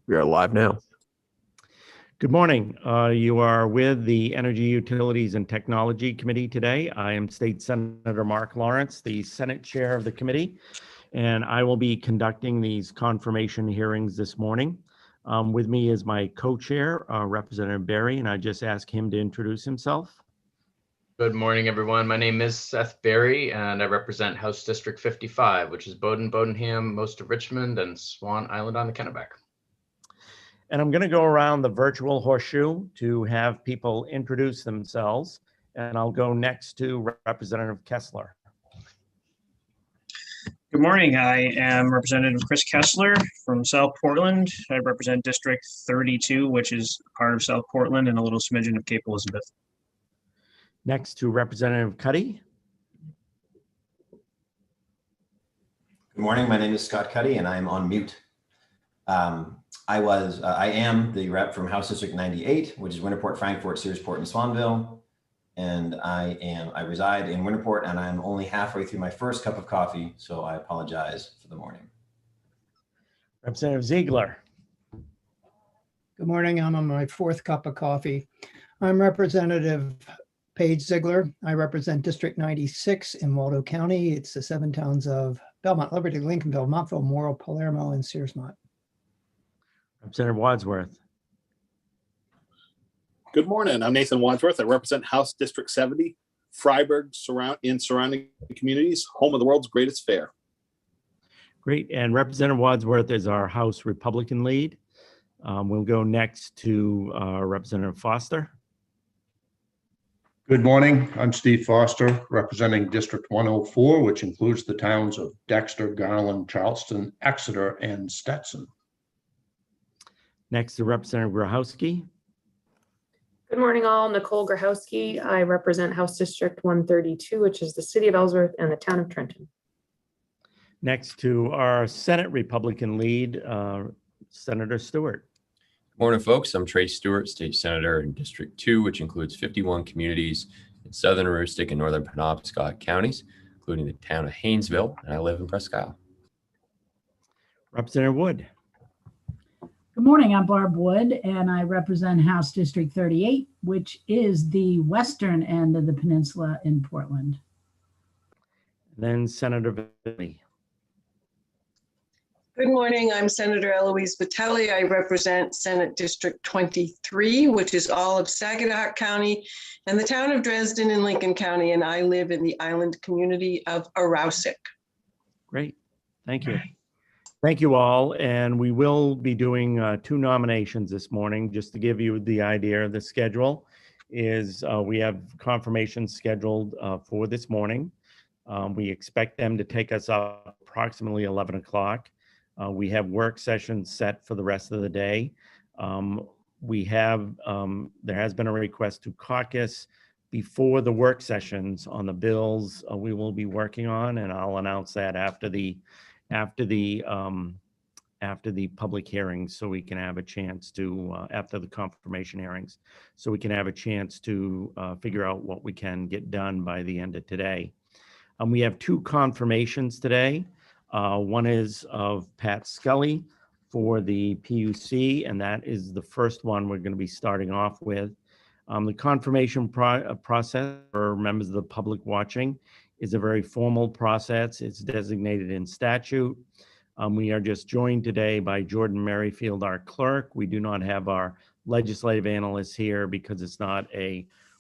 We are live now. Good morning. You are with the Energy, Utilities, and Technology Committee today. I am State Senator Mark Lawrence, the Senate Chair of the committee, and I will be conducting these confirmation hearings this morning. With me is my co-chair, Representative Berry, and I just ask him to introduce himself. Good morning, everyone. My name is Seth Berry, and I represent House District 55, which is Bowdoin, Bodenham, most of Richmond, and Swan Island on the Kennebec. And I'm going to go around the virtual horseshoe to have people introduce themselves, and I'll go next to Representative Kessler. Good morning. I am Representative Chris Kessler from South Portland. I represent District 32, which is part of South Portland and a little smidgen of Cape Elizabeth. Next to Representative Cuddy. Good morning. My name is Scott Cuddy, and I am on mute. I am the rep from House District 98, which is Winterport, Frankfort, Searsport, and Swanville. And I reside in Winterport, and I'm only halfway through my first cup of coffee, so I apologize for the morning. Representative Ziegler. Good morning. I'm on my fourth cup of coffee. I'm Representative Paige Ziegler. I represent District 96 in Waldo County. It's the 7 towns of Belmont, Liberty, Lincolnville, Montville, Morrow, Palermo, and Searsmont. Representative Wadsworth. Good morning. I'm Nathan Wadsworth. I represent House District 70, Freiburg surrounding communities, home of the world's greatest fair. Great. And Representative Wadsworth is our House Republican lead. We'll go next to Representative Foster. Good morning. I'm Steve Foster, representing District 104, which includes the towns of Dexter, Garland, Charleston, Exeter, and Stetson. Next to Representative Grahowski. Good morning, all. Nicole Grahowski. I represent House District 132, which is the city of Ellsworth and the town of Trenton. Next to our Senate Republican lead, Senator Stewart. Morning, folks. I'm Trey Stewart, State Senator in District 2, which includes 51 communities in Southern Aroostook and Northern Penobscot counties, including the town of Haynesville, and I live in Presque Isle. Representative Wood. Good morning, I'm Barb Wood, and I represent House District 38, which is the western end of the peninsula in Portland. Then Senator Vitelli. Good morning, I'm Senator Eloise Vitelli. I represent Senate District 23, which is all of Saginaw County and the town of Dresden in Lincoln County, and I live in the island community of Arousik. Great, thank you. Thank you all, and we will be doing 2 nominations this morning. Just to give you the idea of the schedule is we have confirmations scheduled for this morning. We expect them to take us up approximately 11 o'clock. We have work sessions set for the rest of the day. There has been a request to caucus before the work sessions on the bills we will be working on, and I'll announce that after the public hearings, so we can have a chance to, after the confirmation hearings, so we can have a chance to figure out what we can get done by the end of today. We have 2 confirmations today. One is of Pat Scully for the PUC, and that is the first one we're going to be starting off with. The confirmation process for members of the public watching is a very formal process. It's designated in statute. We are just joined today by Jordan Merrifield, our clerk. We do not have our legislative analysts here because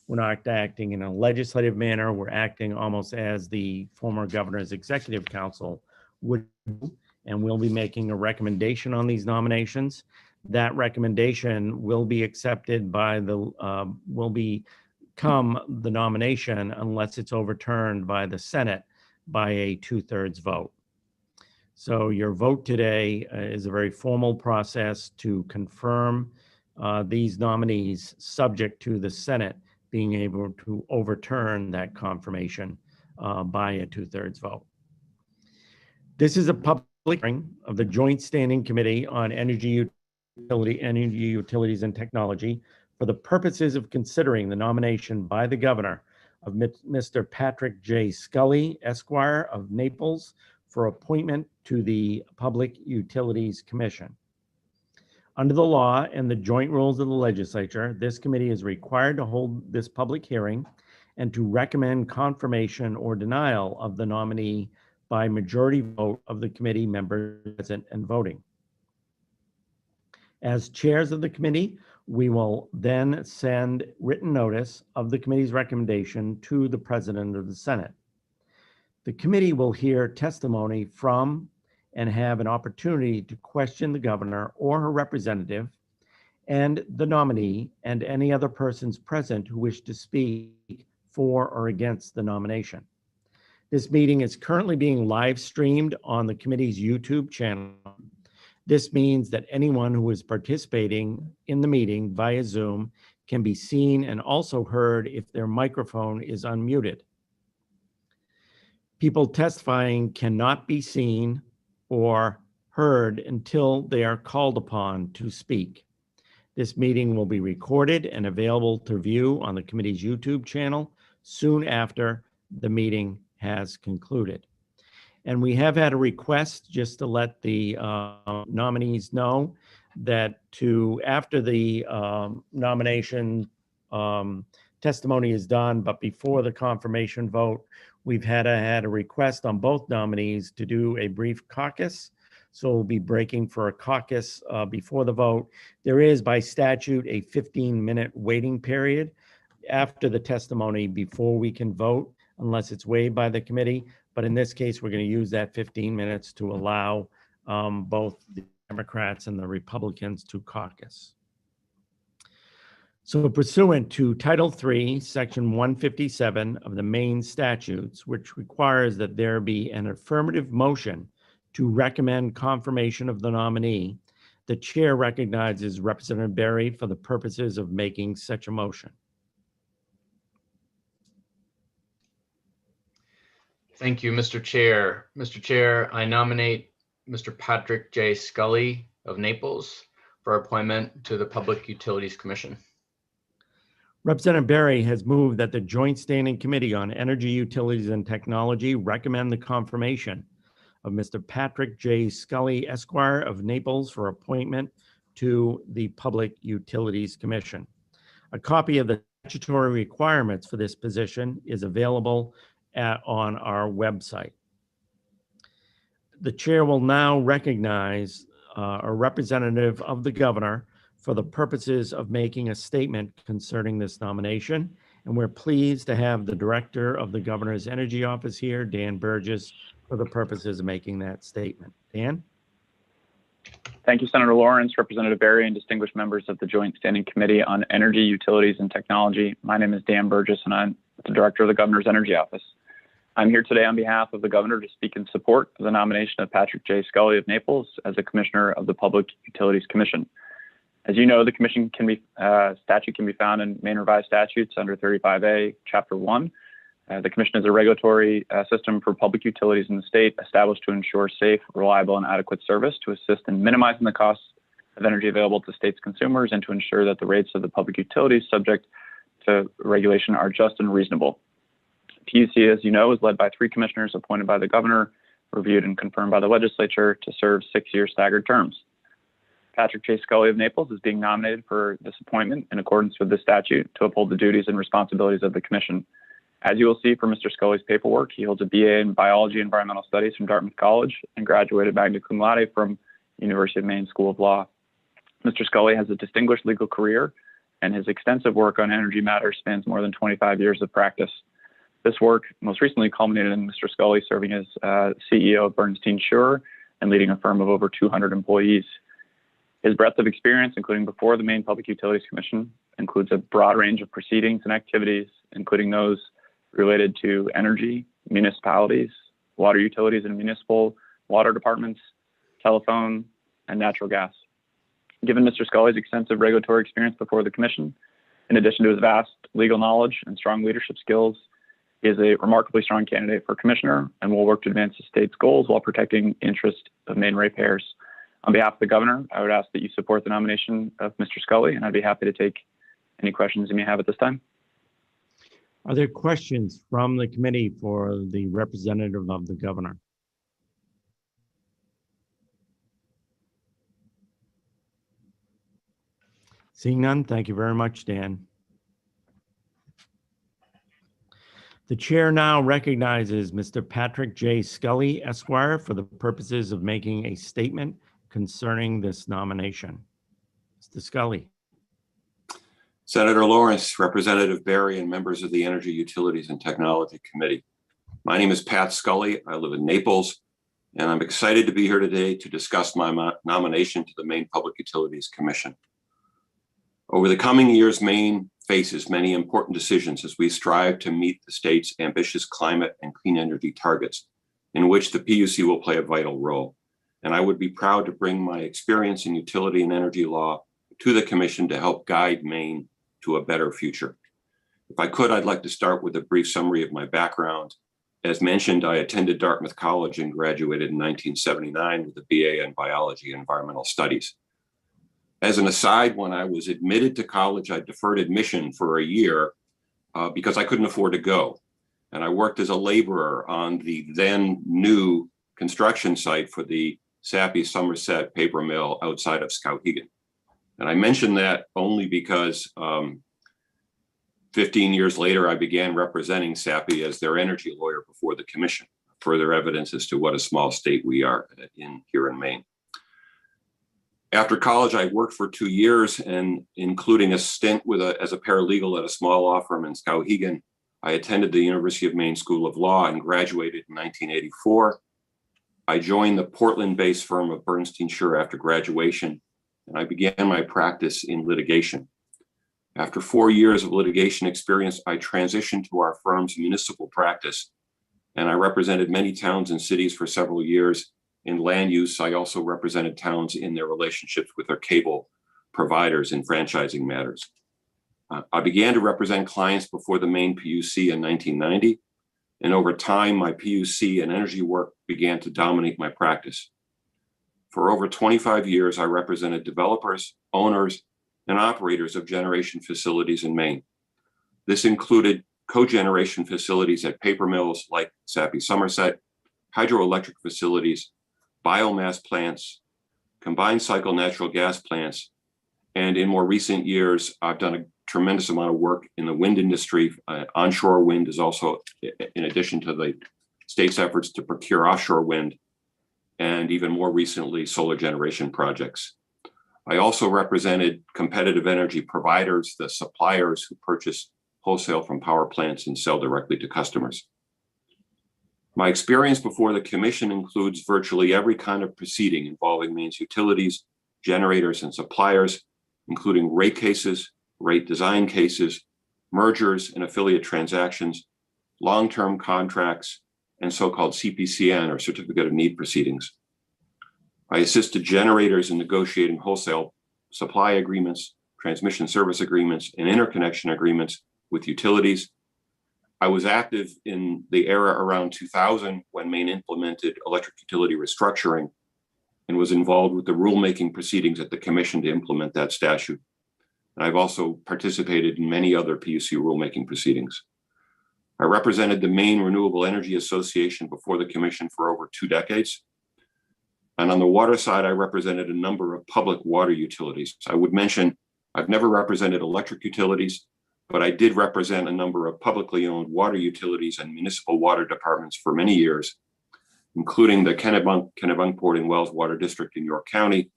we're not acting in a legislative manner. We're acting almost as the former governor's executive council would do, and we'll be making a recommendation on these nominations. That recommendation will be accepted by will become the nomination unless it's overturned by the Senate by a 2/3 vote. So your vote today is a very formal process to confirm these nominees, subject to the Senate being able to overturn that confirmation by a 2/3 vote. This is a public hearing of the Joint Standing Committee on Energy, Utilities, and Technology for the purposes of considering the nomination by the governor of Mr. Patrick J. Scully, Esquire of Naples, for appointment to the Public Utilities Commission. Under the law and the joint rules of the legislature, this committee is required to hold this public hearing and to recommend confirmation or denial of the nominee by majority vote of the committee members present and voting. As chairs of the committee, we will then send written notice of the committee's recommendation to the President of the Senate. The committee will hear testimony from and have an opportunity to question the governor or her representative and the nominee and any other persons present who wish to speak for or against the nomination. This meeting is currently being live streamed on the committee's YouTube channel. This means that anyone who is participating in the meeting via Zoom can be seen and also heard if their microphone is unmuted. People testifying cannot be seen or heard until they are called upon to speak. This meeting will be recorded and available to view on the committee's YouTube channel soon after the meeting has concluded. And we have had a request just to let the nominees know that after the nomination testimony is done, but before the confirmation vote, we've had a request on both nominees to do a brief caucus. So we'll be breaking for a caucus before the vote. There is by statute a 15-minute waiting period after the testimony before we can vote, unless it's waived by the committee. But in this case, we're going to use that 15 minutes to allow both the Democrats and the Republicans to caucus. So pursuant to Title III, Section 157 of the Maine statutes, which requires that there be an affirmative motion to recommend confirmation of the nominee, the chair recognizes Representative Berry for the purposes of making such a motion. Thank you, Mr. Chair. Mr. Chair, I nominate Mr. Patrick J. Scully of Naples for appointment to the Public Utilities Commission. Representative Berry has moved that the Joint Standing Committee on Energy, Utilities, and Technology recommend the confirmation of Mr. Patrick J. Scully, Esquire of Naples, for appointment to the Public Utilities Commission. A copy of the statutory requirements for this position is available on our website. The chair will now recognize a representative of the governor for the purposes of making a statement concerning this nomination. And we're pleased to have the director of the governor's energy office here, Dan Burgess, for the purposes of making that statement. Dan? Thank you, Senator Lawrence, Representative Berry, and distinguished members of the Joint Standing Committee on Energy, Utilities, and Technology. My name is Dan Burgess, and I'm the director of the governor's energy office. I'm here today on behalf of the governor to speak in support of the nomination of Patrick J. Scully of Naples as a commissioner of the Public Utilities Commission. As you know, the commission statute can be found in Maine Revised Statutes under 35A, Chapter 1. The commission is a regulatory system for public utilities in the state established to ensure safe, reliable, and adequate service to assist in minimizing the costs of energy available to state's consumers and to ensure that the rates of the public utilities subject to regulation are just and reasonable. PUC, as you know, is led by 3 commissioners appointed by the governor, reviewed and confirmed by the legislature to serve 6-year staggered terms. Patrick J. Scully of Naples is being nominated for this appointment in accordance with the statute to uphold the duties and responsibilities of the commission. As you will see from Mr. Scully's paperwork, he holds a BA in Biology and Environmental Studies from Dartmouth College and graduated magna cum laude from University of Maine School of Law. Mr. Scully has a distinguished legal career, and his extensive work on energy matters spans more than 25 years of practice. This work most recently culminated in Mr. Scully serving as CEO of Bernstein Schurer and leading a firm of over 200 employees. His breadth of experience, including before the Maine Public Utilities Commission, includes a broad range of proceedings and activities, including those related to energy, municipalities, water utilities and municipal water departments, telephone, and natural gas. Given Mr. Scully's extensive regulatory experience before the commission, in addition to his vast legal knowledge and strong leadership skills, he is a remarkably strong candidate for commissioner and will work to advance the state's goals while protecting the interests of Maine ratepayers. On behalf of the governor, I would ask that you support the nomination of Mr. Scully, and I'd be happy to take any questions you may have at this time. Are there questions from the committee for the representative of the governor? Seeing none, thank you very much, Dan. The chair now recognizes Mr. Patrick J. Scully, Esquire, for the purposes of making a statement concerning this nomination. Mr. Scully. Senator Lawrence, Representative Barry, and members of the Energy, Utilities, and Technology Committee. My name is Pat Scully. I live in Naples, and I'm excited to be here today to discuss my nomination to the Maine Public Utilities Commission. Over the coming years, Maine faces many important decisions as we strive to meet the state's ambitious climate and clean energy targets, in which the PUC will play a vital role. And I would be proud to bring my experience in utility and energy law to the commission to help guide Maine to a better future. If I could, I'd like to start with a brief summary of my background. As mentioned, I attended Dartmouth College and graduated in 1979 with a BA in Biology and Environmental Studies. As an aside, when I was admitted to college, I deferred admission for a year because I couldn't afford to go. And I worked as a laborer on the then new construction site for the Sappi Somerset paper mill outside of Skowhegan. And I mention that only because 15 years later, I began representing Sappi as their energy lawyer before the commission. Further evidence as to what a small state we are here in Maine. After college, I worked for 2 years, and including a stint as a paralegal at a small law firm in Skowhegan. I attended the University of Maine School of Law and graduated in 1984. I joined the Portland-based firm of Bernstein Scher after graduation, and I began my practice in litigation. After 4 years of litigation experience, I transitioned to our firm's municipal practice, and I represented many towns and cities for several years. In land use, I also represented towns in their relationships with their cable providers in franchising matters. I began to represent clients before the Maine PUC in 1990, and over time, my PUC and energy work began to dominate my practice. For over 25 years, I represented developers, owners, and operators of generation facilities in Maine. This included cogeneration facilities at paper mills like Sappi Somerset, hydroelectric facilities, biomass plants, combined cycle natural gas plants, and in more recent years, I've done a tremendous amount of work in the wind industry. Onshore wind is also, in addition to the state's efforts to procure offshore wind, and even more recently, solar generation projects. I also represented competitive energy providers, the suppliers who purchase wholesale from power plants and sell directly to customers. My experience before the commission includes virtually every kind of proceeding involving Maine's utilities, generators, and suppliers, including rate cases, rate design cases, mergers and affiliate transactions, long-term contracts, and so-called CPCN, or Certificate of Need proceedings. I assisted generators in negotiating wholesale supply agreements, transmission service agreements, and interconnection agreements with utilities. I was active in the era around 2000 when Maine implemented electric utility restructuring and was involved with the rulemaking proceedings at the commission to implement that statute. And I've also participated in many other PUC rulemaking proceedings. I represented the Maine Renewable Energy Association before the commission for over 2 decades. And on the water side, I represented a number of public water utilities. I would mention, I've never represented electric utilities, but I did represent a number of publicly owned water utilities and municipal water departments for many years, including the Kennebunkport and Wells Water District in York County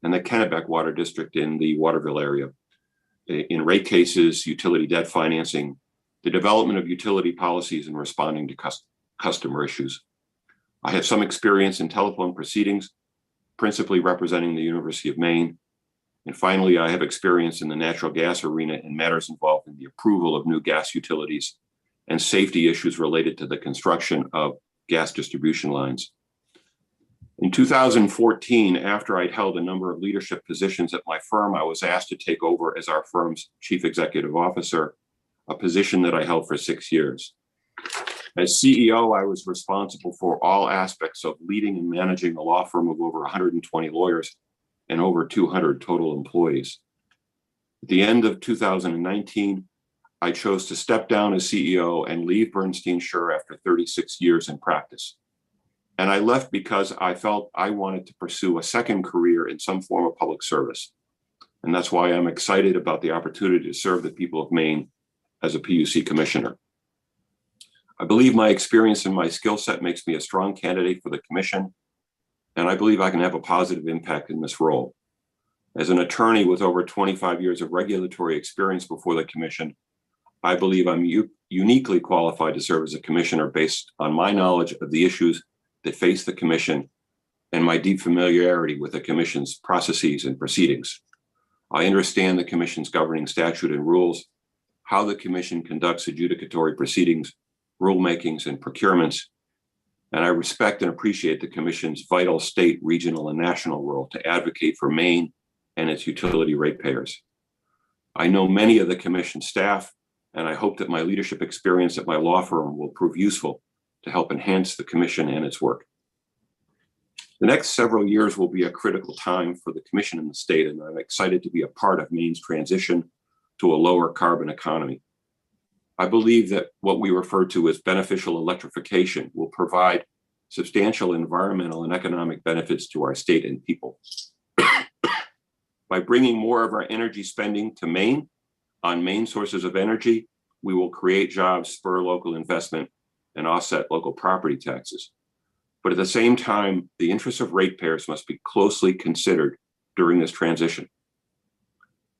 and the Kennebec Water District in the Waterville area. In rate cases, utility debt financing, the development of utility policies, and responding to customer issues. I have some experience in telephone proceedings, principally representing the University of Maine. And finally, I have experience in the natural gas arena in matters involved in the approval of new gas utilities and safety issues related to the construction of gas distribution lines. In 2014, after I'd held a number of leadership positions at my firm, I was asked to take over as our firm's chief executive officer, a position that I held for 6 years. As CEO, I was responsible for all aspects of leading and managing a law firm of over 120 lawyers and over 200 total employees. At the end of 2019, I chose to step down as CEO and leave Bernstein Scher after 36 years in practice. And I left because I felt I wanted to pursue a second career in some form of public service. And that's why I'm excited about the opportunity to serve the people of Maine as a PUC commissioner. I believe my experience and my skill set makes me a strong candidate for the commission, and I believe I can have a positive impact in this role. As an attorney with over 25 years of regulatory experience before the commission, I believe I'm uniquely qualified to serve as a commissioner based on my knowledge of the issues that face the commission and my deep familiarity with the commission's processes and proceedings. I understand the commission's governing statute and rules, how the commission conducts adjudicatory proceedings, rulemakings, and procurements, and I respect and appreciate the commission's vital state, regional, and national role to advocate for Maine and its utility ratepayers. I know many of the commission staff, and I hope that my leadership experience at my law firm will prove useful to help enhance the commission and its work. The next several years will be a critical time for the commission and the state, and I'm excited to be a part of Maine's transition to a lower carbon economy. I believe that what we refer to as beneficial electrification will provide substantial environmental and economic benefits to our state and people. By bringing more of our energy spending to Maine on Maine sources of energy, we will create jobs, spur local investment, and offset local property taxes. But at the same time, the interests of ratepayers must be closely considered during this transition.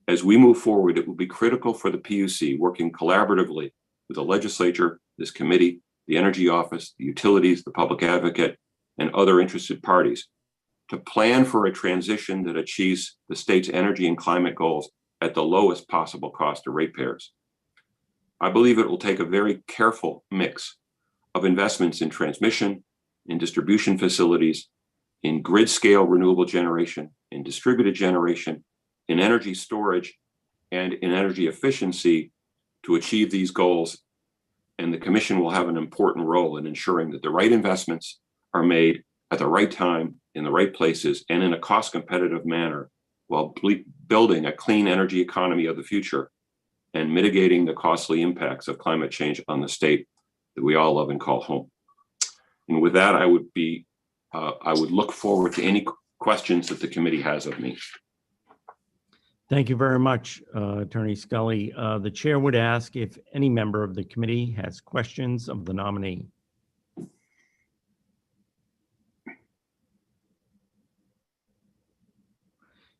As we move forward, it will be critical for the PUC working collaboratively with the legislature, this committee, the Energy Office, the utilities, the public advocate, and other interested parties to plan for a transition that achieves the state's energy and climate goals at the lowest possible cost to ratepayers. I believe it will take a very careful mix of investments in transmission, in distribution facilities, in grid scale renewable generation, in distributed generation, in energy storage, and in energy efficiency to achieve these goals. And the commission will have an important role in ensuring that the right investments are made at the right time, in the right places, and in a cost competitive manner, while building a clean energy economy of the future and mitigating the costly impacts of climate change on the state that we all love and call home. And with that, I would look forward to any questions that the committee has of me. Thank you very much, Attorney Scully. The chair would ask if any member of the committee has questions of the nominee.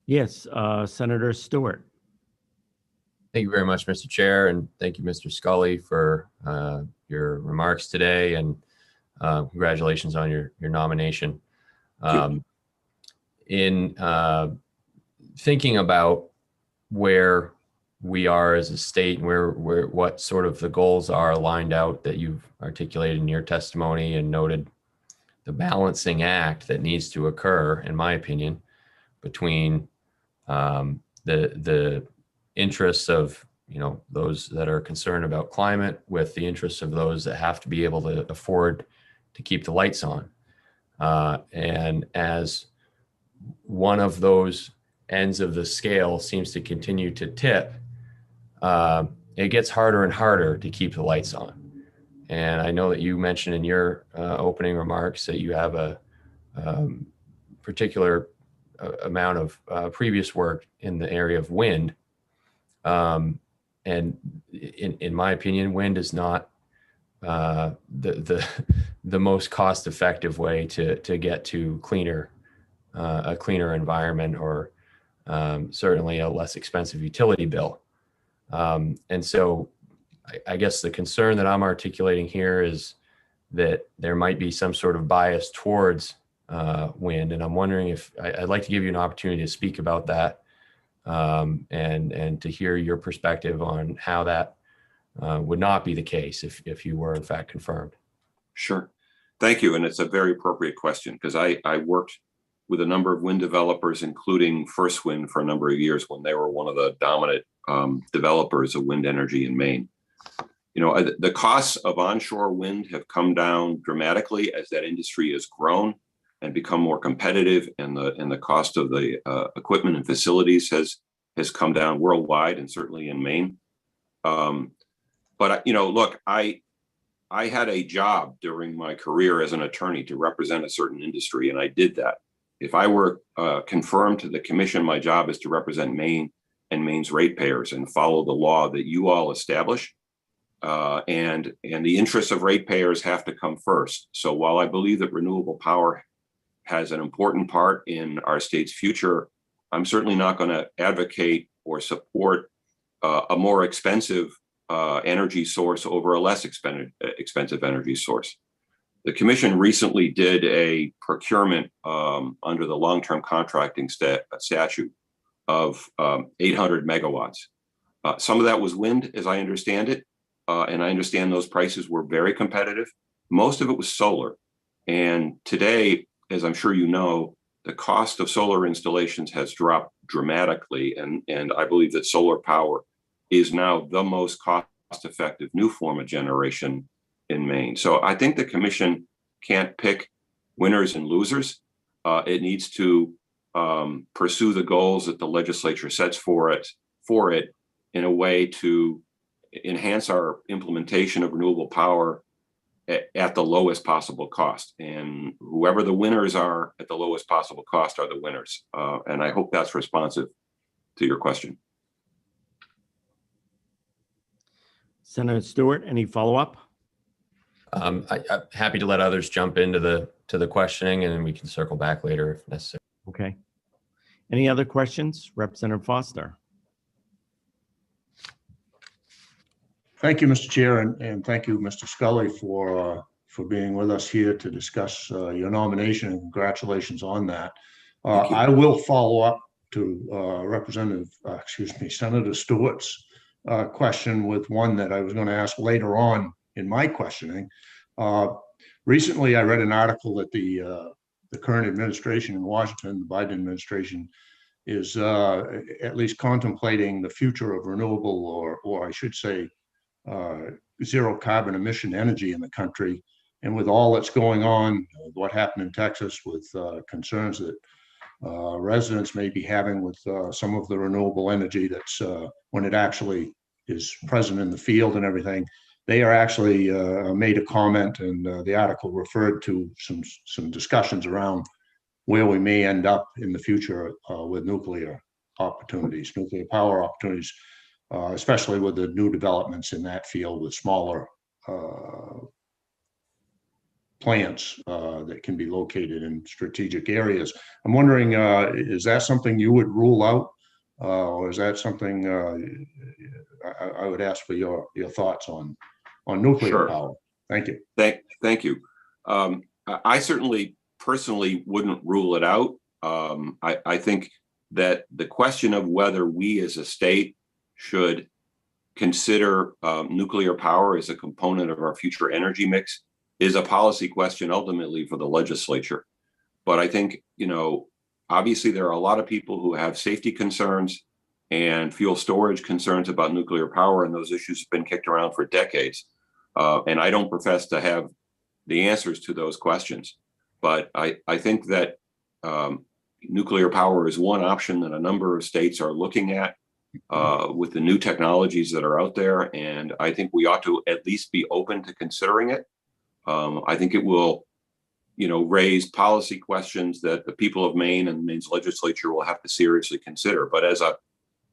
Yes, Senator Stewart. Thank you very much, Mr. Chair, and thank you, Mr. Scully, for your remarks today, and congratulations on your nomination. In thinking about where we are as a state, and what sort of the goals are lined out that you've articulated in your testimony and noted the balancing act that needs to occur, in my opinion, between the interests of those that are concerned about climate with the interests of those that have to be able to afford to keep the lights on. And as one of those ends of the scale seems to continue to tip, it gets harder and harder to keep the lights on. And I know that you mentioned in your opening remarks that you have a particular amount of previous work in the area of wind. And in my opinion, wind is not the most cost-effective way to get to a cleaner environment, or certainly a less expensive utility bill. And so I guess the concern that I'm articulating here is that there might be some sort of bias towards wind. And I'm wondering if I'd like to give you an opportunity to speak about that, and to hear your perspective on how that would not be the case if you were in fact confirmed. Sure. Thank you. And it's a very appropriate question, because I worked with a number of wind developers, including First Wind, for a number of years when they were one of the dominant developers of wind energy in Maine. The costs of onshore wind have come down dramatically as that industry has grown and become more competitive, and the cost of the equipment and facilities has come down worldwide, and certainly in Maine. But look, I had a job during my career as an attorney to represent a certain industry, and I did that. if I were confirmed to the commission, my job is to represent Maine and Maine's ratepayers and follow the law that you all establish. And the interests of ratepayers have to come first. So while I believe that renewable power has an important part in our state's future, I'm certainly not going to advocate or support a more expensive energy source over a less expensive energy source. The commission recently did a procurement under the long-term contracting statute of 800 megawatts. Some of that was wind, as I understand it, and I understand those prices were very competitive. Most of it was solar. And today, as I'm sure you know, the cost of solar installations has dropped dramatically. And I believe that solar power is now the most cost-effective new form of generation in Maine. So I think the commission can't pick winners and losers. It needs to pursue the goals that the legislature sets for it in a way to enhance our implementation of renewable power at the lowest possible cost. And whoever the winners are at the lowest possible cost are the winners. And I hope that's responsive to your question. Senator Stewart, any follow-up? I'm happy to let others jump into the questioning, and then we can circle back later if necessary. Okay. Any other questions? Representative Foster. Thank you, Mr. Chair, and thank you, Mr. Scully, for being with us here to discuss your nomination, and congratulations on that. I will follow up to Senator Stewart's question with one that I was going to ask later on in my questioning. Recently, I read an article that the current administration in Washington, the Biden administration, is at least contemplating the future of renewable, or I should say, zero carbon emission energy in the country. And with all that's going on, what happened in Texas with concerns that residents may be having with some of the renewable energy that's when it actually is present in the field and everything, they are actually made a comment, and the article referred to some discussions around where we may end up in the future with nuclear power opportunities, especially with the new developments in that field with smaller plants that can be located in strategic areas. I'm wondering, is that something you would rule out? Or is that something I would ask for your thoughts on nuclear power? Thank you. Thank you. I certainly personally wouldn't rule it out. I think that the question of whether we as a state should consider nuclear power as a component of our future energy mix is a policy question ultimately for the legislature. But I think, obviously there are a lot of people who have safety concerns and fuel storage concerns about nuclear power, and those issues have been kicked around for decades. And I don't profess to have the answers to those questions. But I think that nuclear power is one option that a number of states are looking at with the new technologies that are out there. And I think we ought to at least be open to considering it. I think it will, raise policy questions that the people of Maine and Maine's legislature will have to seriously consider. But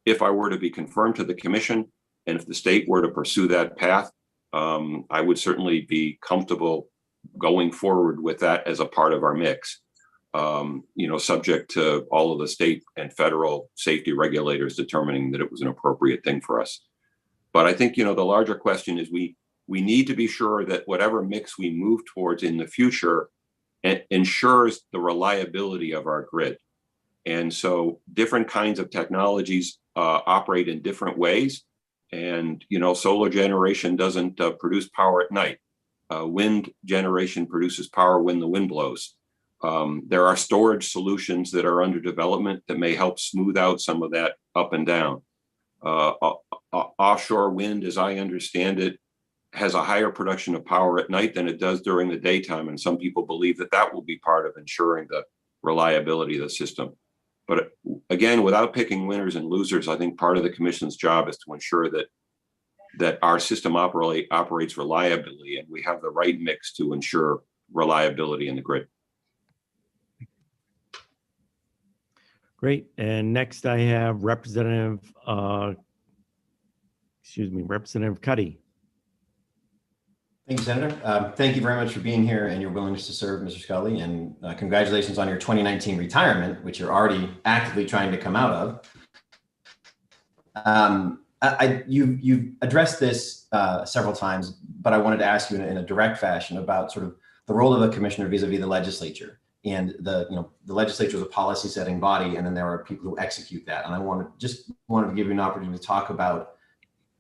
if I were to be confirmed to the commission, and if the state were to pursue that path, I would certainly be comfortable going forward with that as a part of our mix, subject to all of the state and federal safety regulators determining that it was an appropriate thing for us. But I think, the larger question is we need to be sure that whatever mix we move towards in the future ensures the reliability of our grid. And so different kinds of technologies operate in different ways. And, solar generation doesn't produce power at night. Wind generation produces power when the wind blows. There are storage solutions that are under development that may help smooth out some of that up and down. Offshore wind, as I understand it, has a higher production of power at night than it does during the daytime. And some people believe that will be part of ensuring the reliability of the system. But again, without picking winners and losers, I think part of the commission's job is to ensure that our system operates reliably and we have the right mix to ensure reliability in the grid. Great. And next I have Representative Cuddy. Thank you, Senator. Thank you very much for being here and your willingness to serve, Mr. Scully, and congratulations on your 2019 retirement, which you're already actively trying to come out of. You've addressed this several times, but I wanted to ask you in a direct fashion about sort of the role of a commissioner vis-a-vis the legislature. And the legislature is a policy setting body, and then there are people who execute that. And I wanted to give you an opportunity to talk about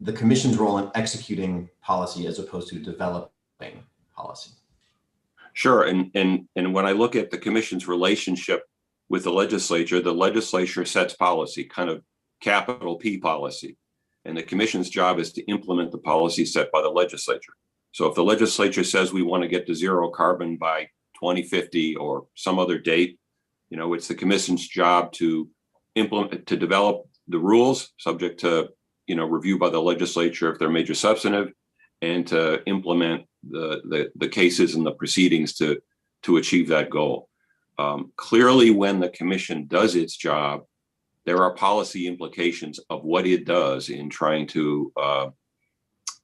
the commission's role in executing policy as opposed to developing policy. Sure. And when I look at the commission's relationship with the legislature sets policy, kind of capital P policy. And the commission's job is to implement the policy set by the legislature. So if the legislature says we want to get to zero carbon by 2050 or some other date, it's the commission's job to develop the rules subject to review by the legislature if they're major substantive, and to implement the cases and the proceedings to achieve that goal. Clearly, when the commission does its job, there are policy implications of what it does in trying to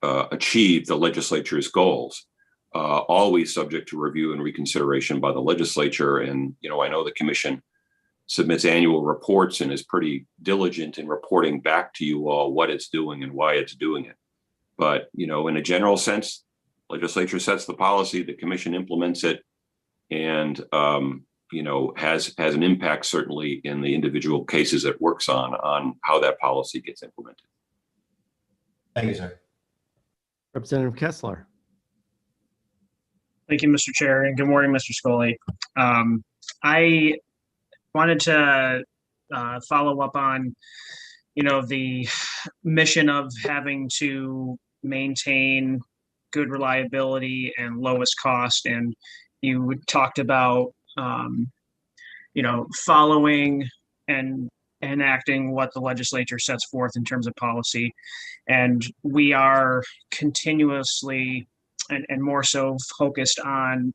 achieve the legislature's goals, always subject to review and reconsideration by the legislature. And, I know the commission submits annual reports and is pretty diligent in reporting back to you all what it's doing and why it's doing it. But, in a general sense, legislature sets the policy, the commission implements it, and, has an impact certainly in the individual cases it works on how that policy gets implemented. Thank you, sir. Representative Kessler. Thank you, Mr. Chair, and good morning, Mr. Scully. I wanted to follow up on, the mission of having to maintain good reliability and lowest cost. And you talked about, following and enacting what the legislature sets forth in terms of policy. And we are continuously and more so focused on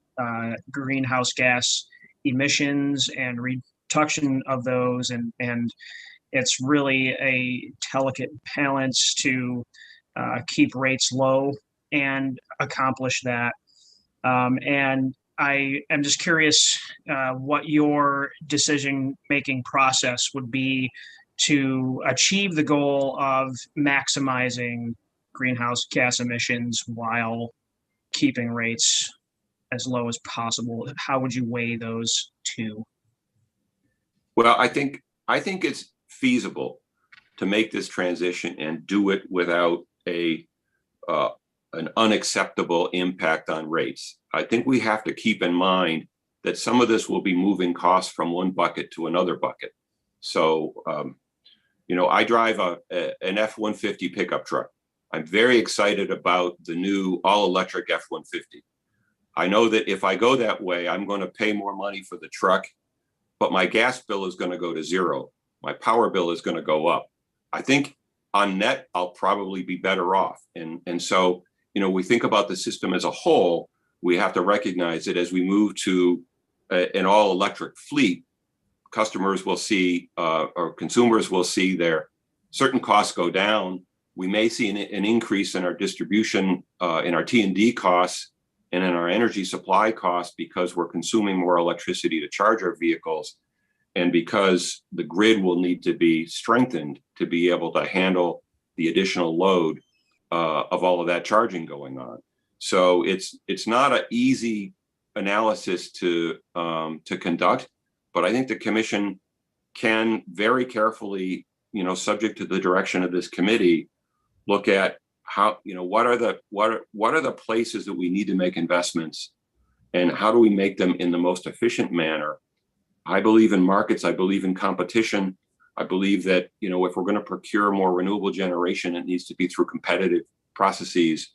greenhouse gas emissions and reduction of those. And it's really a delicate balance to keep rates low and accomplish that. And I am just curious what your decision-making process would be to achieve the goal of maximizing greenhouse gas emissions while keeping rates as low as possible. How would you weigh those two? Well, I think it's feasible to make this transition and do it without an unacceptable impact on rates. I think we have to keep in mind that some of this will be moving costs from one bucket to another bucket. So, I drive an F-150 pickup truck. I'm very excited about the new all-electric F-150. I know that if I go that way, I'm going to pay more money for the truck, but my gas bill is going to go to zero. My power bill is going to go up. I think on net, I'll probably be better off. And so, we think about the system as a whole. We have to recognize that as we move to an all-electric fleet, customers will see, or consumers will see their certain costs go down. We may see an increase in our distribution, in our T&D costs, and in our energy supply costs because we're consuming more electricity to charge our vehicles, and because the grid will need to be strengthened to be able to handle the additional load of all of that charging going on. So it's not an easy analysis to conduct, but I think the commission can very carefully, subject to the direction of this committee, look at how, what are the places that we need to make investments, and how do we make them in the most efficient manner. I believe in markets. I believe in competition. I believe that, if we're going to procure more renewable generation, it needs to be through competitive processes,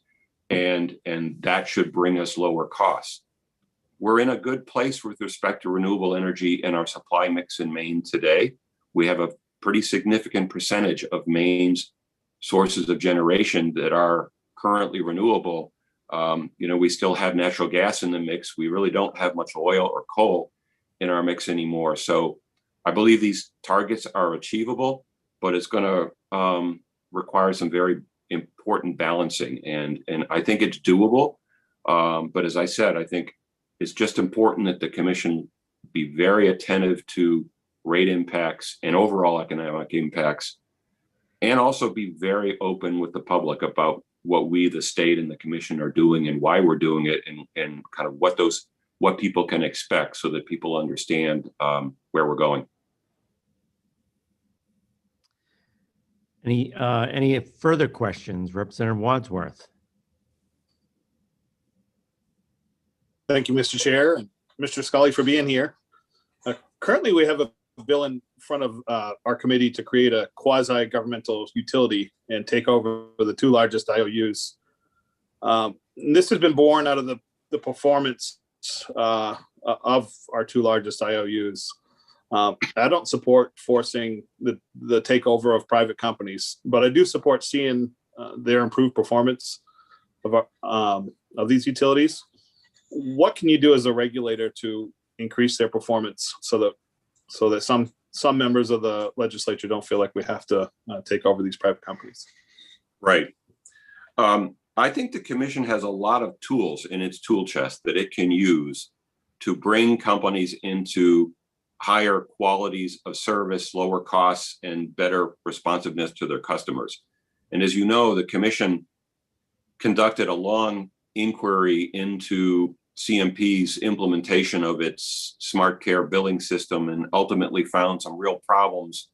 and that should bring us lower costs. We're in a good place with respect to renewable energy in our supply mix in Maine today. We have a pretty significant percentage of Maine's sources of generation that are currently renewable. We still have natural gas in the mix. We really don't have much oil or coal in our mix anymore. So I believe these targets are achievable, but it's going to require some very important balancing, and I think it's doable. But as I said, I think it's just important that the commission be very attentive to rate impacts and overall economic impacts, and also be very open with the public about what we, the state and the commission, are doing and why we're doing it, and kind of what people can expect, so that people understand where we're going. Any further questions? Representative Wadsworth. Thank you, Mr. Chair, and Mr. Scully for being here. Currently, we have a bill in front of our committee to create a quasi-governmental utility and take over the two largest IOUs. This has been born out of the performance of our two largest IOUs. I don't support forcing the takeover of private companies, but I do support seeing their improved performance of these utilities. What can you do as a regulator to increase their performance so that some members of the legislature don't feel like we have to take over these private companies? Right. I think the commission has a lot of tools in its tool chest that it can use to bring companies into higher qualities of service, lower costs, and better responsiveness to their customers. And as you know, the commission conducted a long inquiry into CMP's implementation of its smart care billing system, and ultimately found some real problems,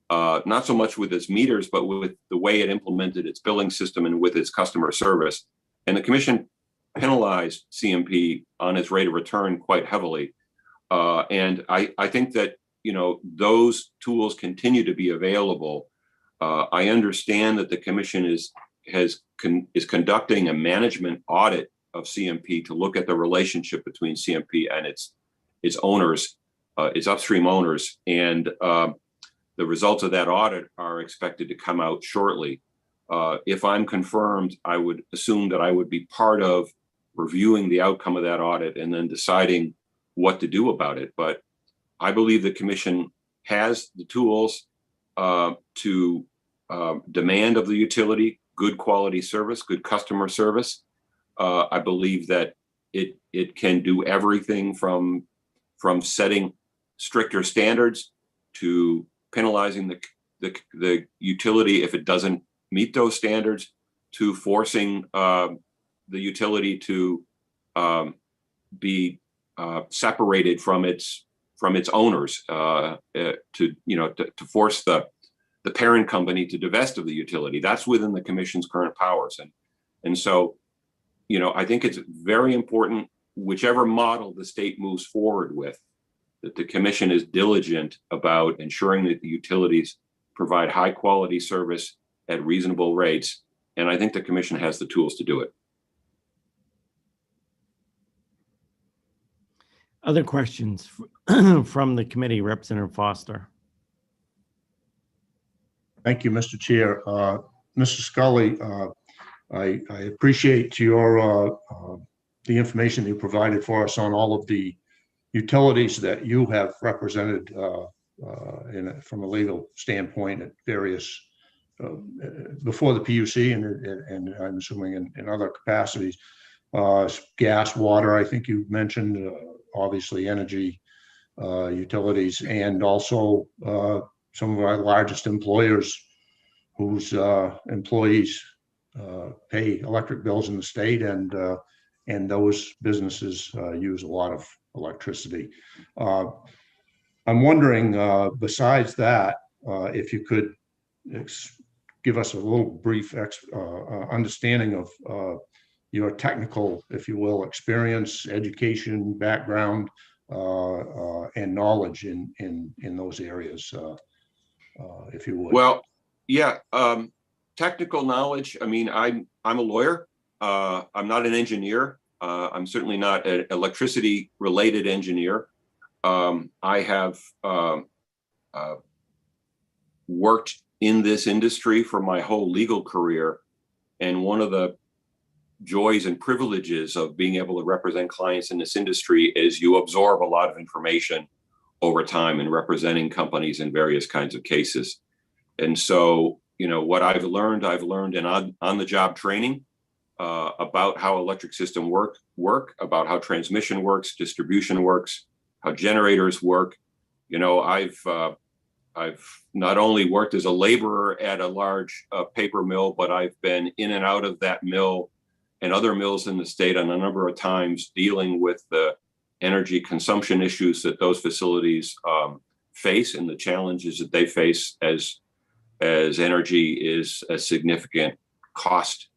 not so much with its meters, but with the way it implemented its billing system and with its customer service. And the commission penalized CMP on its rate of return quite heavily. And I think that, those tools continue to be available. I understand that the commission is conducting a management audit of CMP to look at the relationship between CMP and its owners, its upstream owners, and the results of that audit are expected to come out shortly. If I'm confirmed, I would assume that I would be part of reviewing the outcome of that audit and then deciding what to do about it. But I believe the commission has the tools to demand of the utility good quality service, good customer service. I believe that it can do everything from setting stricter standards to penalizing the utility if it doesn't meet those standards, to forcing the utility to be separated from its owners, to force the parent company to divest of the utility. That's within the commission's current powers, and so I think it's very important, whichever model the state moves forward with, that the commission is diligent about ensuring that the utilities provide high quality service at reasonable rates. And I think the commission has the tools to do it. Other questions from the committee? Representative Foster. Thank you, Mr. Chair. Mr. Scully, I appreciate the information you provided for us on all of the utilities that you have represented from a legal standpoint at various before the PUC and I'm assuming in other capacities. Gas, water, I think you mentioned, obviously energy, utilities, and also some of our largest employers whose employees pay electric bills in the state, and those businesses use a lot of electricity. I'm wondering, besides that, if you could give us a little brief understanding of your technical, if you will, experience, education, background, and knowledge in those areas, if you would. Well, yeah, technical knowledge. I mean, I'm a lawyer. I'm not an engineer. I'm certainly not an electricity related engineer. I have worked in this industry for my whole legal career. And one of the joys and privileges of being able to represent clients in this industry is you absorb a lot of information over time in representing companies in various kinds of cases. And so, what I've learned in on-the-job training about how electric system work, about how transmission works, distribution works, how generators work. I've not only worked as a laborer at a large paper mill, but I've been in and out of that mill and other mills in the state on a number of times, dealing with the energy consumption issues that those facilities face and the challenges that they face as energy is a significant cost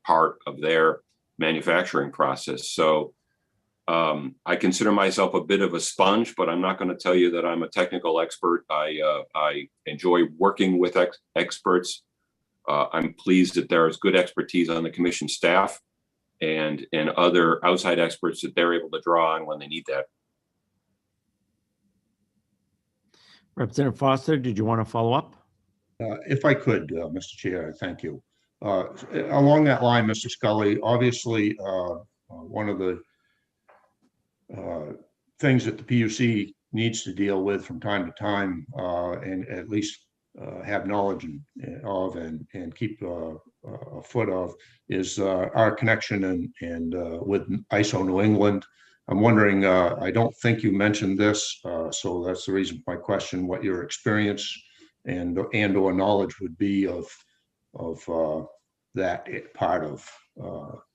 part of their manufacturing process. So I consider myself a bit of a sponge, but I'm not going to tell you that I'm a technical expert. I enjoy working with experts. I'm pleased that there is good expertise on the commission staff and other outside experts that they're able to draw on when they need that. Representative Foster, did you want to follow up? If I could, Mr. Chair, thank you. Along that line, Mr. Scully, obviously, one of the things that the PUC needs to deal with from time to time, and at least have knowledge of and keep a foot of, is our connection and with ISO New England. I'm wondering, I don't think you mentioned this, so that's the reason for my question, what your experience and or knowledge would be of that part of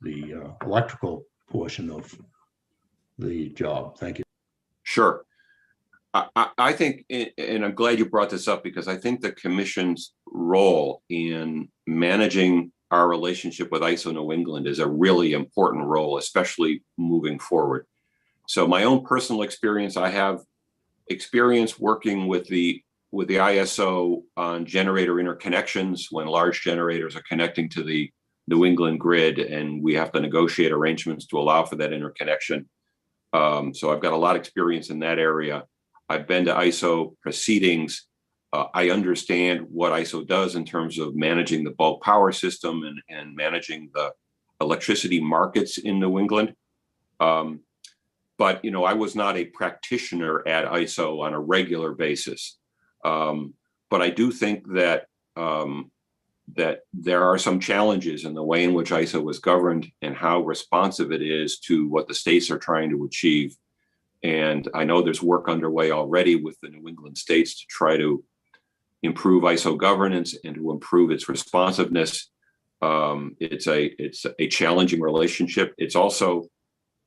the electrical portion of the job. Thank you. Sure. I think, and I'm glad you brought this up, because I think the commission's role in managing our relationship with ISO New England is a really important role, especially moving forward. So my own personal experience, I have experience working with the ISO on generator interconnections when large generators are connecting to the New England grid, and we have to negotiate arrangements to allow for that interconnection. So I've got a lot of experience in that area. I've been to ISO proceedings. I understand what ISO does in terms of managing the bulk power system and managing the electricity markets in New England. But I was not a practitioner at ISO on a regular basis. But I do think that that there are some challenges in the way in which ISO was governed and how responsive it is to what the states are trying to achieve. And I know there's work underway already with the New England states to try to improve ISO governance and to improve its responsiveness. It's a challenging relationship. It's also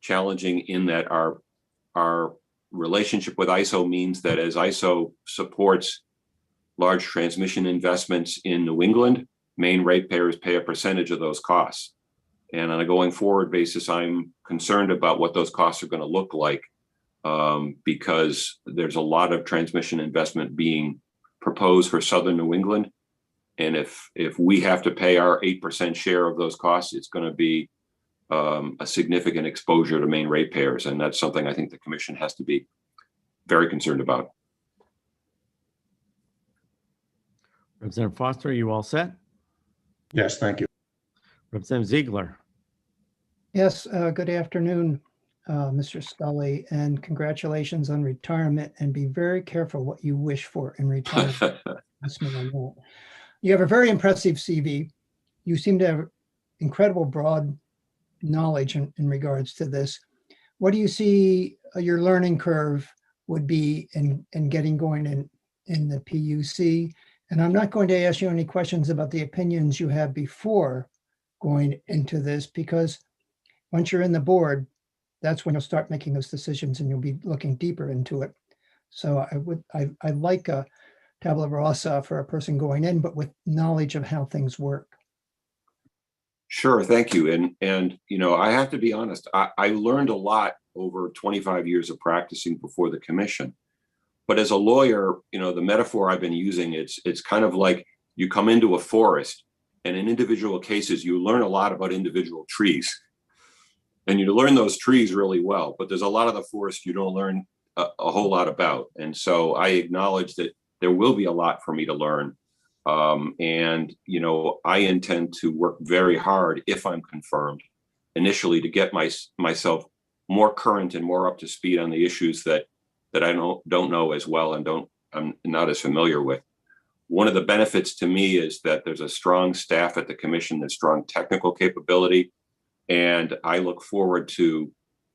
challenging in that our relationship with ISO means that as ISO supports large transmission investments in New England, Maine ratepayers pay a percentage of those costs. And on a going forward basis, I'm concerned about what those costs are going to look like, because there's a lot of transmission investment being proposed for Southern New England. And if we have to pay our 8% share of those costs, it's going to be a significant exposure to Maine ratepayers. And that's something I think the commission has to be very concerned about. Representative Foster, are you all set? Yes, thank you. Representative Ziegler. Yes, good afternoon, Mr. Scully, and congratulations on retirement, and be very careful what you wish for in retirement. You have a very impressive CV. You seem to have incredible broad knowledge in regards to this. What do you see your learning curve would be in getting going in the PUC? And I'm not going to ask you any questions about the opinions you have before going into this, because once you're in the board, that's when you'll start making those decisions and you'll be looking deeper into it. So I like a tabula rasa for a person going in, but with knowledge of how things work. Sure, thank you. And I have to be honest, I learned a lot over 25 years of practicing before the commission. But as a lawyer, the metaphor I've been using, it's kind of like you come into a forest, and in individual cases, you learn a lot about individual trees. And you learn those trees really well, but there's a lot of the forest you don't learn a whole lot about. And so I acknowledge that there will be a lot for me to learn. And I intend to work very hard, if I'm confirmed, initially to get myself more current and more up to speed on the issues that that I don't know as well and I'm not as familiar with. One of the benefits to me is that there's a strong staff at the commission, there's strong technical capability, and I look forward to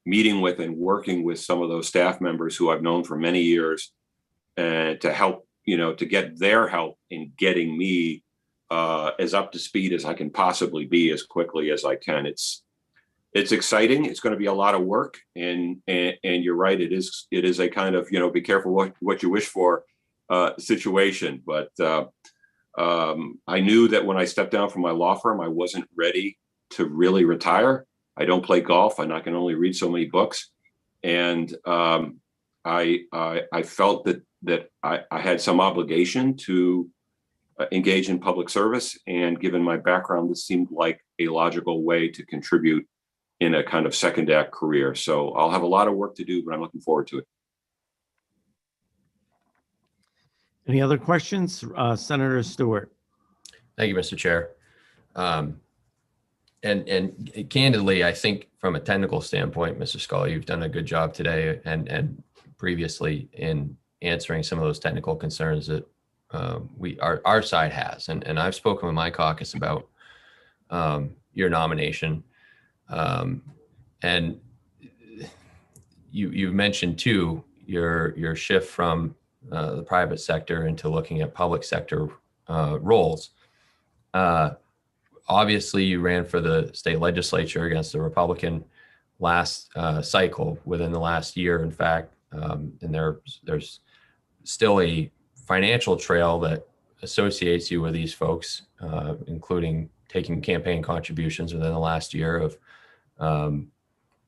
meeting with and working with some of those staff members who I've known for many years, and to help, to get their help in getting me as up to speed as I can possibly be as quickly as I can. It's exciting. It's going to be a lot of work, and you're right. It is a kind of, be careful what you wish for situation. But I knew that when I stepped down from my law firm, I wasn't ready to really retire. I don't play golf, and I can only read so many books. And I felt that I had some obligation to engage in public service. And given my background, this seemed like a logical way to contribute in a kind of second act career. So I'll have a lot of work to do, but I'm looking forward to it. Any other questions? Senator Stewart. Thank you, Mr. Chair. And candidly, I think from a technical standpoint, Mr. Scully, you've done a good job today and previously in answering some of those technical concerns that our side has. And I've spoken with my caucus about your nomination. And you mentioned too your shift from the private sector into looking at public sector roles. Obviously, you ran for the state legislature against the Republican last cycle within the last year, in fact, and there's still a financial trail that associates you with these folks, including taking campaign contributions within the last year of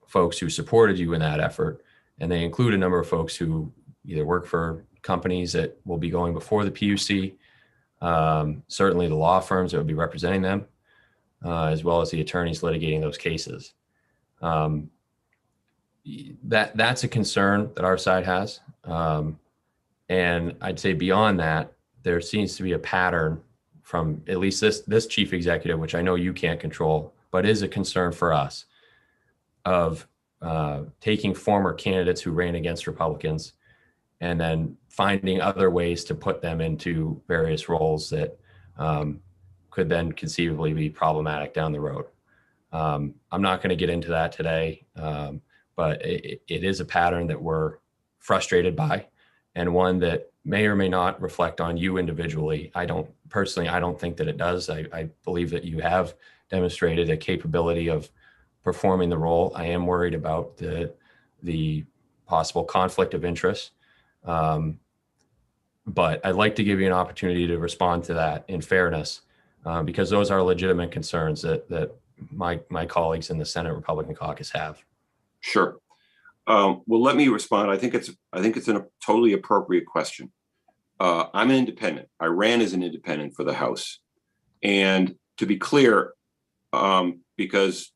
folks who supported you in that effort. And they include a number of folks who either work for companies that will be going before the PUC, certainly the law firms that would be representing them, as well as the attorneys litigating those cases. That's a concern that our side has. And I'd say beyond that, there seems to be a pattern from at least this chief executive, which I know you can't control, but is a concern for us, of taking former candidates who ran against Republicans and then finding other ways to put them into various roles that could then conceivably be problematic down the road. I'm not going to get into that today, but it is a pattern that we're frustrated by, and one that may or may not reflect on you individually. I don't think that it does. I believe that you have demonstrated a capability of performing the role. I am worried about the possible conflict of interest. But I'd like to give you an opportunity to respond to that in fairness, because those are legitimate concerns that my colleagues in the Senate Republican caucus have. Sure. Well, let me respond. I think it's a totally appropriate question. I'm an independent. I ran as an independent for the House. And to be clear, because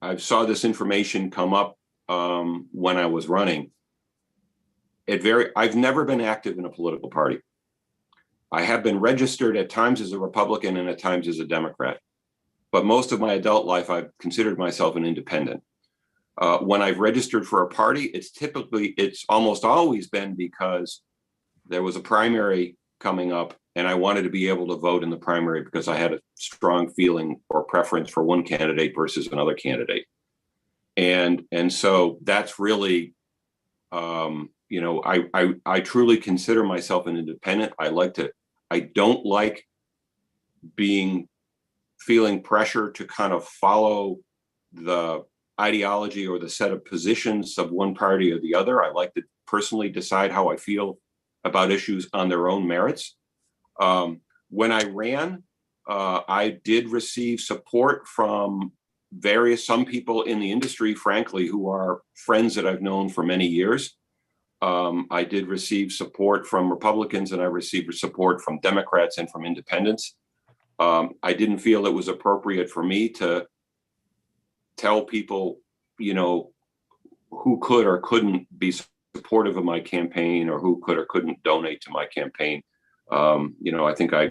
I saw this information come up when I was running, I've never been active in a political party. I have been registered at times as a Republican and at times as a Democrat. But most of my adult life, I've considered myself an independent. When I've registered for a party, it's almost always been because there was a primary coming up and I wanted to be able to vote in the primary because I had a strong feeling or preference for one candidate versus another candidate. And so that's really, I truly consider myself an independent. I don't like feeling pressure to kind of follow the ideology or the set of positions of one party or the other. I like to personally decide how I feel about issues on their own merits. When I ran, I did receive support from some people in the industry, frankly, who are friends that I've known for many years. I did receive support from Republicans and I received support from Democrats and from independents. I didn't feel it was appropriate for me to tell people, who could or couldn't be supportive of my campaign or who could or couldn't donate to my campaign. I think I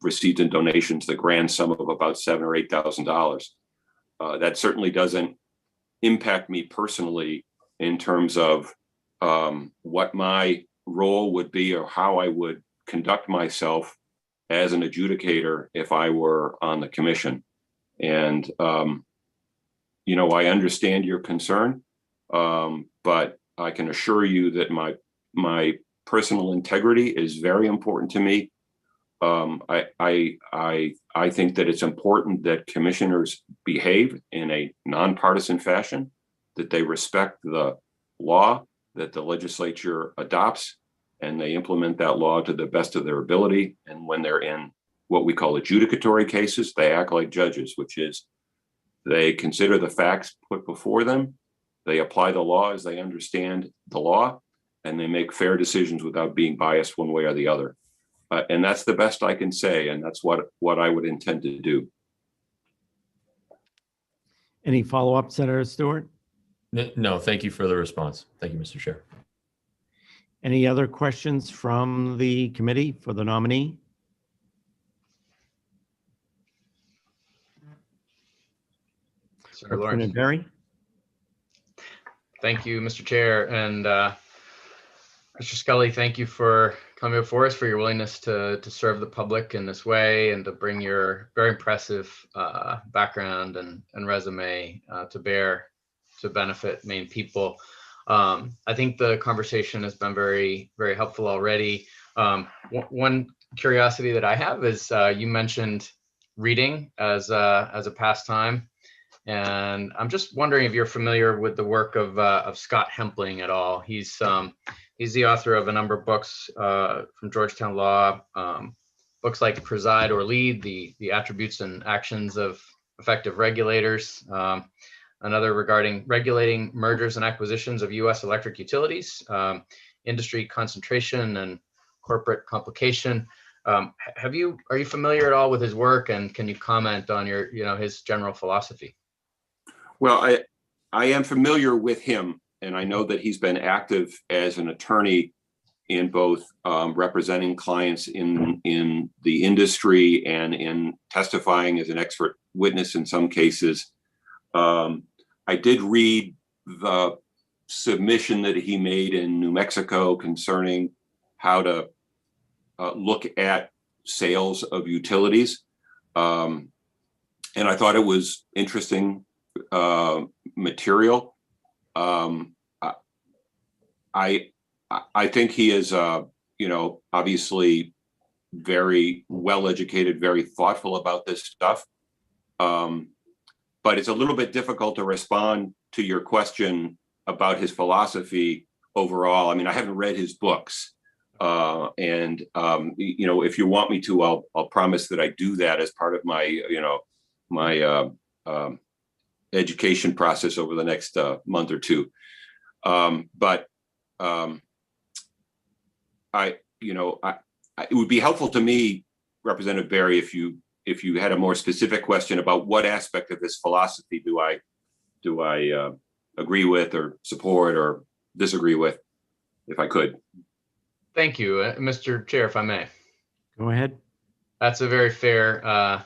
received in donations the grand sum of about $7,000 or $8,000. That certainly doesn't impact me personally in terms of what my role would be or how I would conduct myself as an adjudicator if I were on the commission. And, you know, I understand your concern, but I can assure you that my personal integrity is very important to me. I think that it's important that commissioners behave in a nonpartisan fashion, that they respect the law that the legislature adopts, and they implement that law to the best of their ability. And when they're in what we call adjudicatory cases, they act like judges, which is they consider the facts put before them, they apply the law as they understand the law, and they make fair decisions without being biased one way or the other. And that's the best I can say, and that's what I would intend to do. Any follow-up, Senator Stewart? No, thank you for the response. Thank you, Mr. Chair. Any other questions from the committee for the nominee? Senator Lawrence. Representative Berry? Thank you, Mr. Chair. And Mr. Scully, thank you for coming before us, for your willingness to serve the public in this way and to bring your very impressive background and resume to bear to benefit Maine people. I think the conversation has been very, very helpful already. One curiosity that I have is you mentioned reading as a pastime. And I'm just wondering if you're familiar with the work of Scott Hempling at all. He's the author of a number of books from Georgetown Law, books like Preside or Lead, the attributes and actions of effective regulators, another regarding regulating mergers and acquisitions of U.S. electric utilities, industry concentration and corporate complication. Are you familiar at all with his work, and can you comment on his general philosophy? Well, I am familiar with him, and I know that he's been active as an attorney in both representing clients in the industry and in testifying as an expert witness in some cases. I did read the submission that he made in New Mexico concerning how to look at sales of utilities. And I thought it was interesting material. I think he is, obviously very well educated, very thoughtful about this stuff. But it's a little bit difficult to respond to your question about his philosophy overall. I mean, I haven't read his books, and if you want me to, I'll promise that I do that as part of my, my education process over the next month or two. But it would be helpful to me, Representative Berry, if you had a more specific question about what aspect of this philosophy do I agree with or support or disagree with, if I could. Thank you, Mr. Chair, if I may. Go ahead. That's a very fair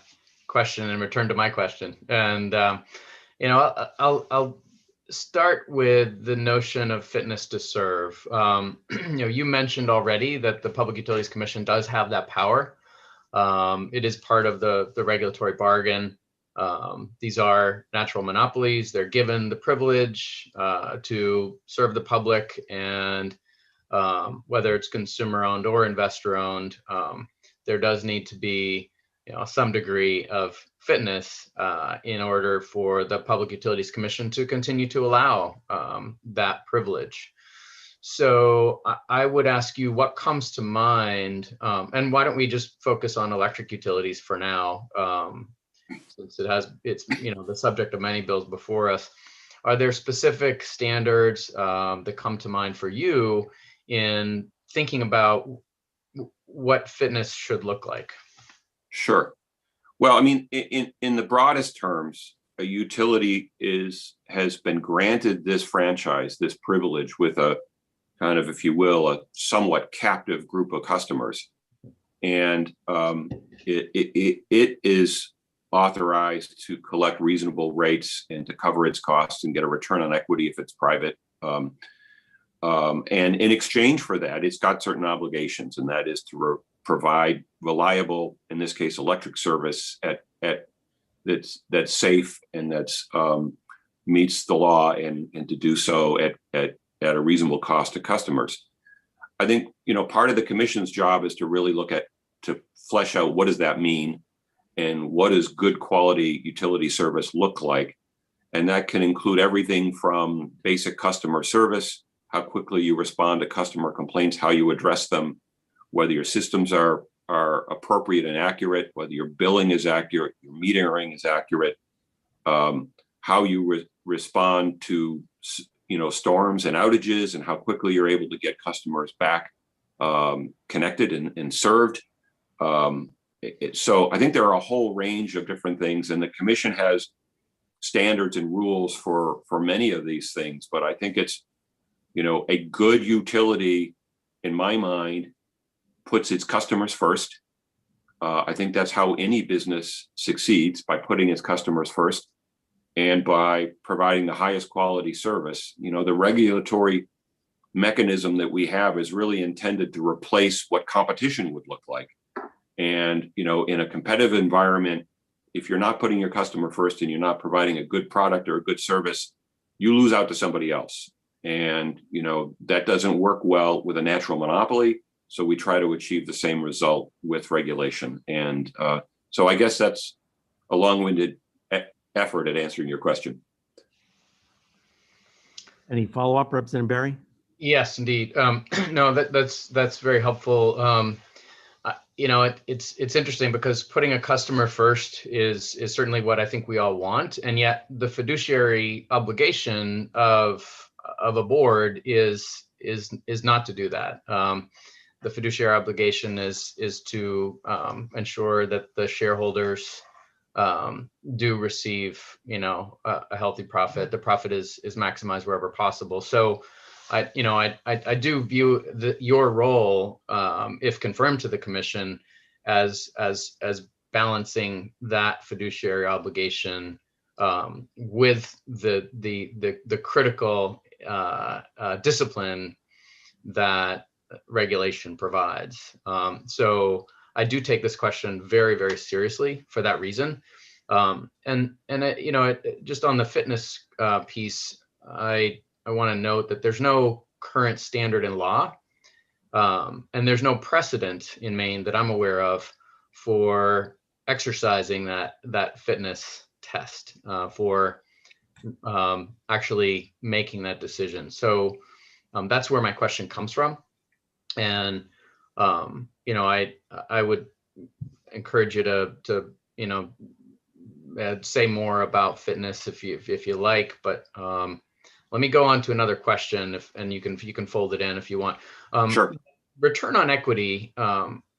question in return to my question. And, I'll start with the notion of fitness to serve. You mentioned already that the Public Utilities Commission does have that power. It is part of the regulatory bargain. These are natural monopolies. They're given the privilege to serve the public, and whether it's consumer owned or investor owned, there does need to be some degree of fitness in order for the Public Utilities Commission to continue to allow that privilege. So I would ask you what comes to mind, and why don't we just focus on electric utilities for now, since it's the subject of many bills before us. Are there specific standards that come to mind for you in thinking about what fitness should look like? Sure. Well, I mean, in the broadest terms, a utility has been granted this franchise, this privilege, with a kind of, if you will, a somewhat captive group of customers. And it is authorized to collect reasonable rates and to cover its costs and get a return on equity if it's private. And in exchange for that, it's got certain obligations, and that is to provide reliable, in this case, electric service that's safe and that's meets the law, and to do so at a reasonable cost to customers. I think, part of the commission's job is to really to flesh out what does that mean, and what does good quality utility service look like. And that can include everything from basic customer service, how quickly you respond to customer complaints, how you address them, whether your systems are appropriate and accurate, whether your billing is accurate, your metering is accurate, how you respond to storms and outages, and how quickly you're able to get customers back connected and served. So I think there are a whole range of different things, and the commission has standards and rules for many of these things. But I think it's, a good utility, in my mind, puts its customers first. I think that's how any business succeeds, by putting its customers first and by providing the highest quality service. The regulatory mechanism that we have is really intended to replace what competition would look like. And, in a competitive environment, if you're not putting your customer first and you're not providing a good product or a good service, you lose out to somebody else. And, that doesn't work well with a natural monopoly. So we try to achieve the same result with regulation. And so I guess that's a long-winded effort at answering your question. Any follow-up, Representative Barry? Yes, indeed. No, that's very helpful. It's interesting, because putting a customer first is certainly what I think we all want, and yet the fiduciary obligation of a board is not to do that. The fiduciary obligation is to ensure that the shareholders do receive, a healthy profit. The profit is maximized wherever possible. So I do view your role, if confirmed to the commission, as balancing that fiduciary obligation with the critical discipline that regulation provides. So I do take this question very, very seriously for that reason. Just on the fitness piece, I want to note that there's no current standard in law, and there's no precedent in Maine that I'm aware of for exercising that fitness test, for actually making that decision. So that's where my question comes from. And I would encourage you to say more about fitness if you like, but let me go on to another question, and you can fold it in if you want. Sure. Return on equity,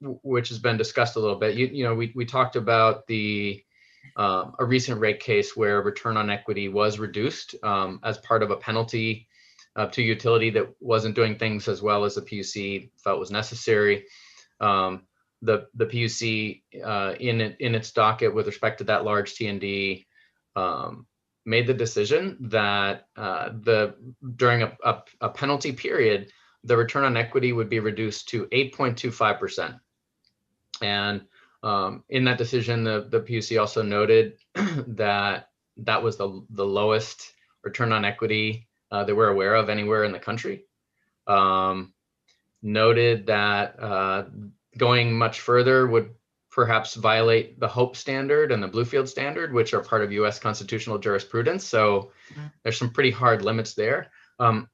which has been discussed a little bit. We talked about a recent rate case where return on equity was reduced as part of a penalty to utility that wasn't doing things as well as the PUC felt was necessary. The PUC in its docket with respect to that large T&D made the decision that during a penalty period, the return on equity would be reduced to 8.25%. And in that decision, the PUC also noted that was the lowest return on equity that we're aware of anywhere in the country. Noted that going much further would perhaps violate the Hope standard and the Bluefield standard, which are part of U.S. constitutional jurisprudence. So there's some pretty hard limits there. Do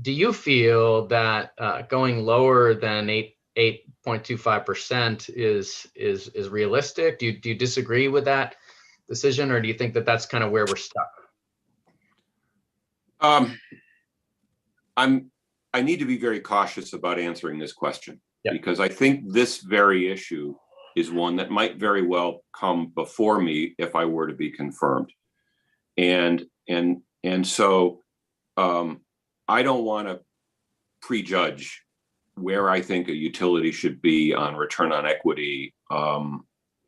you feel that going lower than 8.25% is realistic? Do you disagree with that decision, or do you think that that's kind of where we're stuck? I need to be very cautious about answering this question, because I think this very issue is one that might very well come before me if I were to be confirmed. And so I don't want to prejudge where I think a utility should be on return on equity,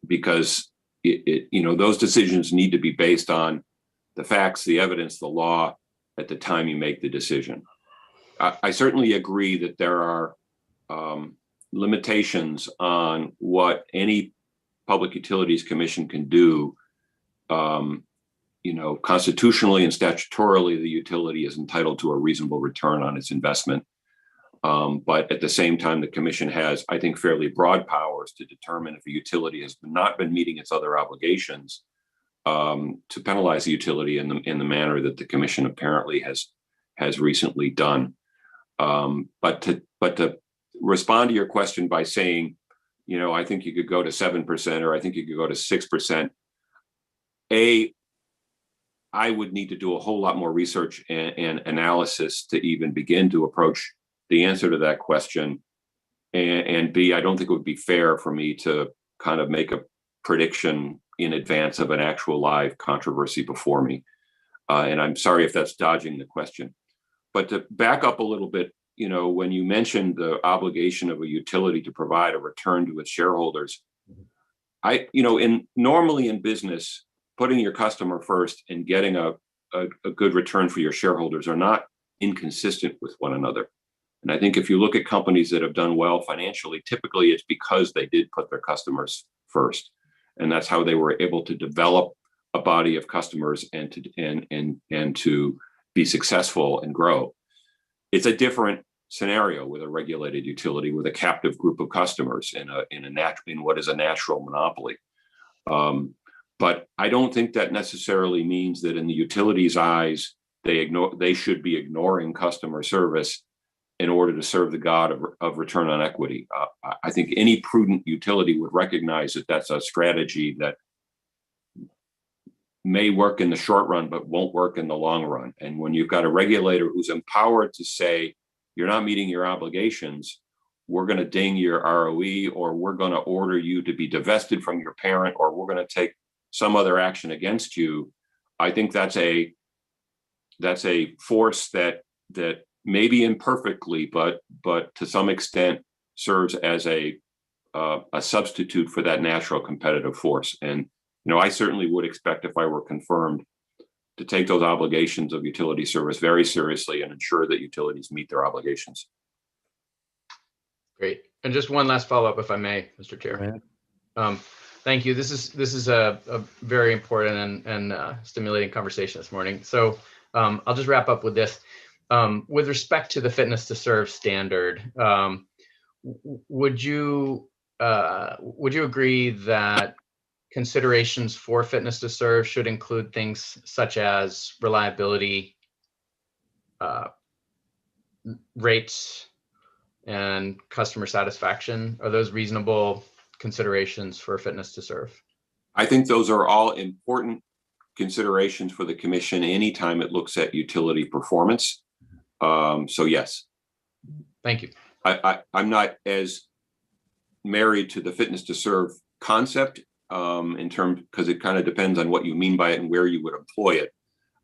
because those decisions need to be based on the facts, the evidence, the law, at the time you make the decision. I certainly agree that there are limitations on what any Public Utilities Commission can do. Constitutionally and statutorily, the utility is entitled to a reasonable return on its investment. But at the same time, the commission has, I think, fairly broad powers to determine if a utility has not been meeting its other obligations, to penalize the utility in the manner that the commission apparently has recently done. But to respond to your question by saying, I think you could go to 7%, or I think you could go to 6%. I would need to do a whole lot more research and analysis to even begin to approach the answer to that question. And B, I don't think it would be fair for me to kind of make a prediction in advance of an actual live controversy before me. And I'm sorry if that's dodging the question. But to back up a little bit, when you mentioned the obligation of a utility to provide a return to its shareholders, normally in business, putting your customer first and getting a good return for your shareholders are not inconsistent with one another. And I think if you look at companies that have done well financially, typically it's because they did put their customers first. And that's how they were able to develop a body of customers and to be successful and grow. It's a different scenario with a regulated utility with a captive group of customers in what is a natural monopoly. But I don't think that necessarily means that in the utility's eyes, they should be ignoring customer service in order to serve the god of return on equity. I think any prudent utility would recognize that that's a strategy that may work in the short run, but won't work in the long run. And when you've got a regulator who's empowered to say, you're not meeting your obligations, we're going to ding your ROE, or we're going to order you to be divested from your parent, or we're going to take some other action against you, I think that's a force that maybe imperfectly, but to some extent serves as a substitute for that natural competitive force. And I certainly would expect, if I were confirmed, to take those obligations of utility service very seriously and ensure that utilities meet their obligations. Great. And just one last follow-up, if I may, Mr. Chair. Thank you. This is a very important and stimulating conversation this morning. So I'll just wrap up with this. With respect to the fitness to serve standard, would you agree that considerations for fitness to serve should include things such as reliability, rates, and customer satisfaction? Are those reasonable considerations for fitness to serve? I think those are all important considerations for the commission anytime it looks at utility performance. So yes. Thank you. I'm not as married to the fitness to serve concept in terms, because it kind of depends on what you mean by it and where you would employ it.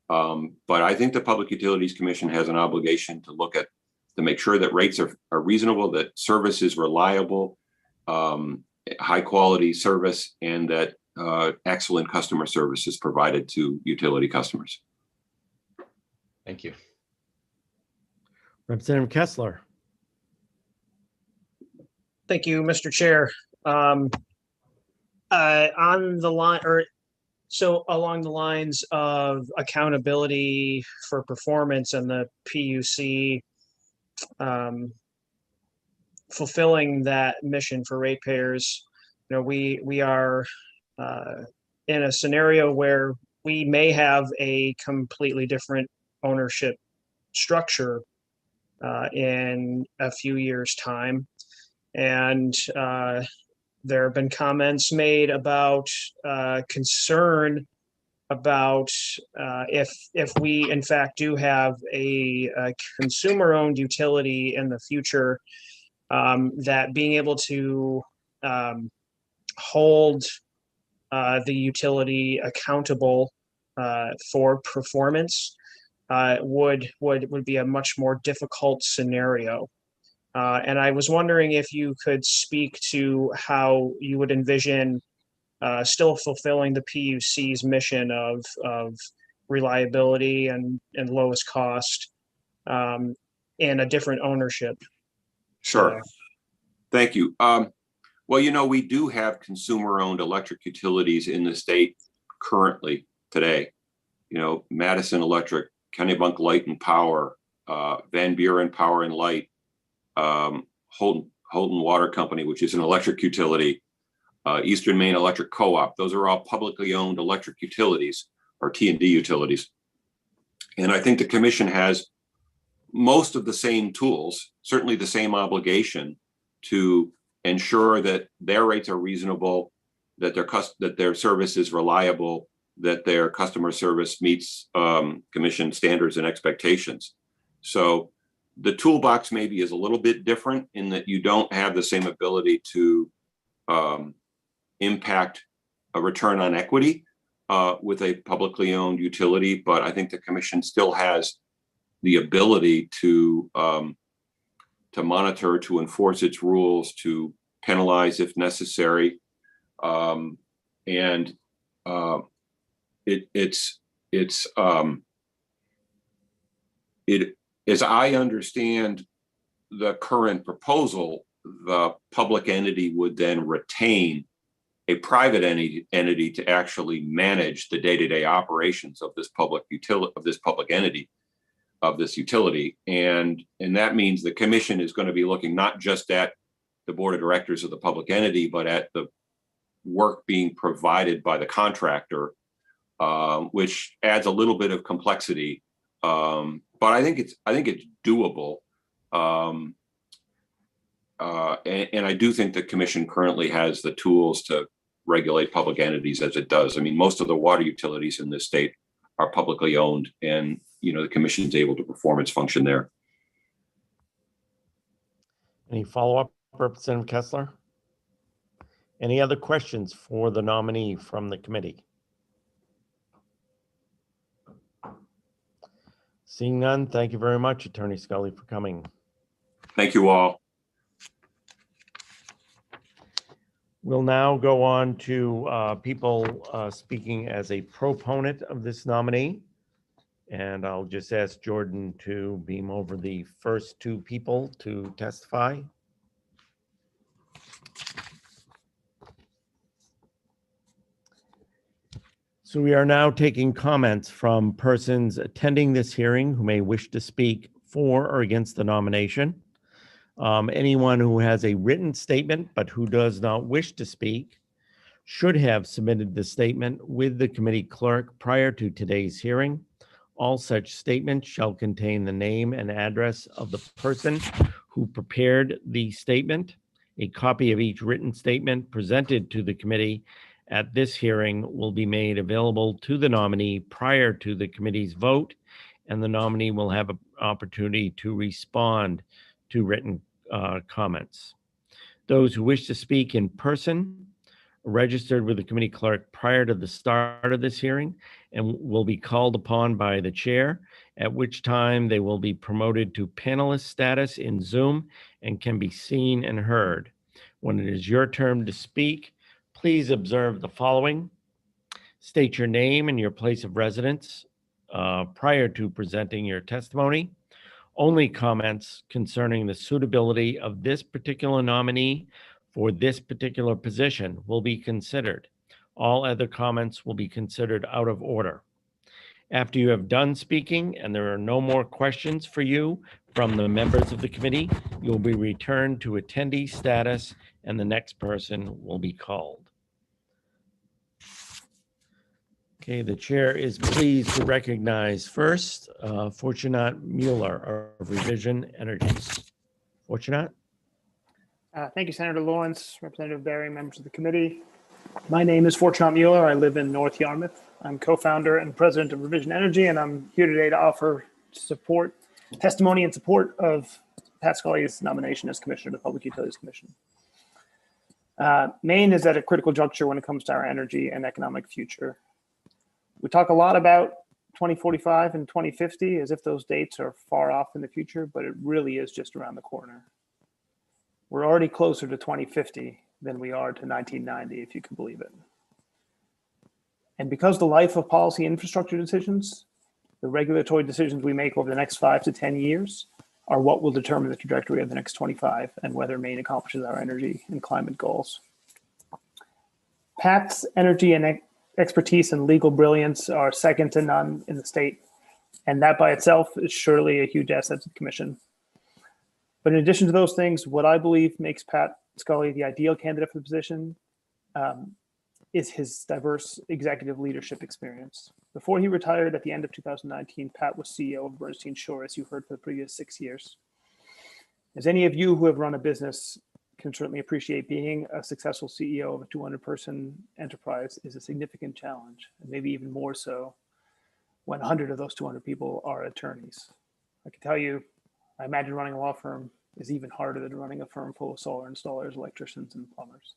But I think the Public Utilities Commission has an obligation to make sure that rates are reasonable, that service is reliable, high quality service, and that excellent customer service is provided to utility customers. Thank you. Representative Kessler. Thank you, Mr. Chair. On the line, along the lines of accountability for performance and the PUC fulfilling that mission for ratepayers, we are in a scenario where we may have a completely different ownership structure in a few years' time. And there have been comments made about concern about if we in fact do have a consumer-owned utility in the future, that being able to hold the utility accountable for performance would be a much more difficult scenario. And I was wondering if you could speak to how you would envision still fulfilling the PUC's mission of reliability and lowest cost, and a different ownership. Sure. Thank you. Well, you know, we do have consumer-owned electric utilities in the state currently today. You know, Madison Electric, Kennebunk Light and Power, Van Buren Power and Light, Holton Water Company, which is an electric utility, Eastern Maine Electric Co-op. Those are all publicly owned electric utilities, or T&D utilities. And I think the commission has most of the same tools, certainly the same obligation to ensure that their rates are reasonable, that their service is reliable, that their customer service meets commission standards and expectations. So the toolbox maybe is a little bit different in that you don't have the same ability to impact a return on equity with a publicly owned utility, but I think the commission still has the ability to monitor, to enforce its rules, to penalize if necessary, and as I understand the current proposal, the public entity would then retain a private entity to actually manage the day-to-day operations of this public utility, of this public entity, of this utility. And that means the commission is going to be looking not just at the board of directors of the public entity, but at the work being provided by the contractor, which adds a little bit of complexity. But I think it's doable. And I do think the commission currently has the tools to regulate public entities as it does. I mean, most of the water utilities in this state are publicly owned, and the commission is able to perform its function there. Any follow-up, Representative Kessler? Any other questions for the nominee from the committee? Seeing none, thank you very much, Attorney Scully, for coming. Thank you all. We'll now go on to people speaking as a proponent of this nominee. And I'll just ask Jordan to beam over the first two people to testify. So we are now taking comments from persons attending this hearing who may wish to speak for or against the nomination. Anyone who has a written statement but who does not wish to speak should have submitted the statement with the committee clerk prior to today's hearing. All such statements shall contain the name and address of the person who prepared the statement. A copy of each written statement presented to the committee at this hearing will be made available to the nominee prior to the committee's vote, and the nominee will have an opportunity to respond to written comments. Those who wish to speak in person registered with the committee clerk prior to the start of this hearing and will be called upon by the chair, at which time they will be promoted to panelist status in Zoom and can be seen and heard. When it is your turn to speak, please observe the following. State your name and your place of residence prior to presenting your testimony. Only comments concerning the suitability of this particular nominee for this particular position will be considered. All other comments will be considered out of order. After you have done speaking and there are no more questions for you from the members of the committee, you will be returned to attendee status and the next person will be called. Okay, the chair is pleased to recognize first Fortunat Mueller of Revision Energies. Fortunat? Thank you, Senator Lawrence, Representative Berry, members of the committee. My name is Fortunat Mueller. I live in North Yarmouth. I'm co-founder and president of Revision Energy, and I'm here today to offer testimony in support of Pat Scully's nomination as Commissioner of the Public Utilities Commission. Maine is at a critical juncture when it comes to our energy and economic future. We talk a lot about 2045 and 2050 as if those dates are far off in the future, but it really is just around the corner. We're already closer to 2050 than we are to 1990, if you can believe it. And because the life of policy infrastructure decisions, the regulatory decisions we make over the next 5 to 10 years are what will determine the trajectory of the next 25 and whether Maine accomplishes our energy and climate goals. Pat's energy and expertise and legal brilliance are second to none in the state, and that by itself is surely a huge asset to the commission. But in addition to those things, what I believe makes Pat Scully the ideal candidate for the position is his diverse executive leadership experience. Before he retired at the end of 2019, Pat was CEO of Bernstein Shore, as you heard, for the previous 6 years. As any of you who have run a business can certainly appreciate, being a successful CEO of a 200-person enterprise is a significant challenge, and maybe even more so when 100 of those 200 people are attorneys. I can tell you, I imagine running a law firm is even harder than running a firm full of solar installers, electricians, and plumbers.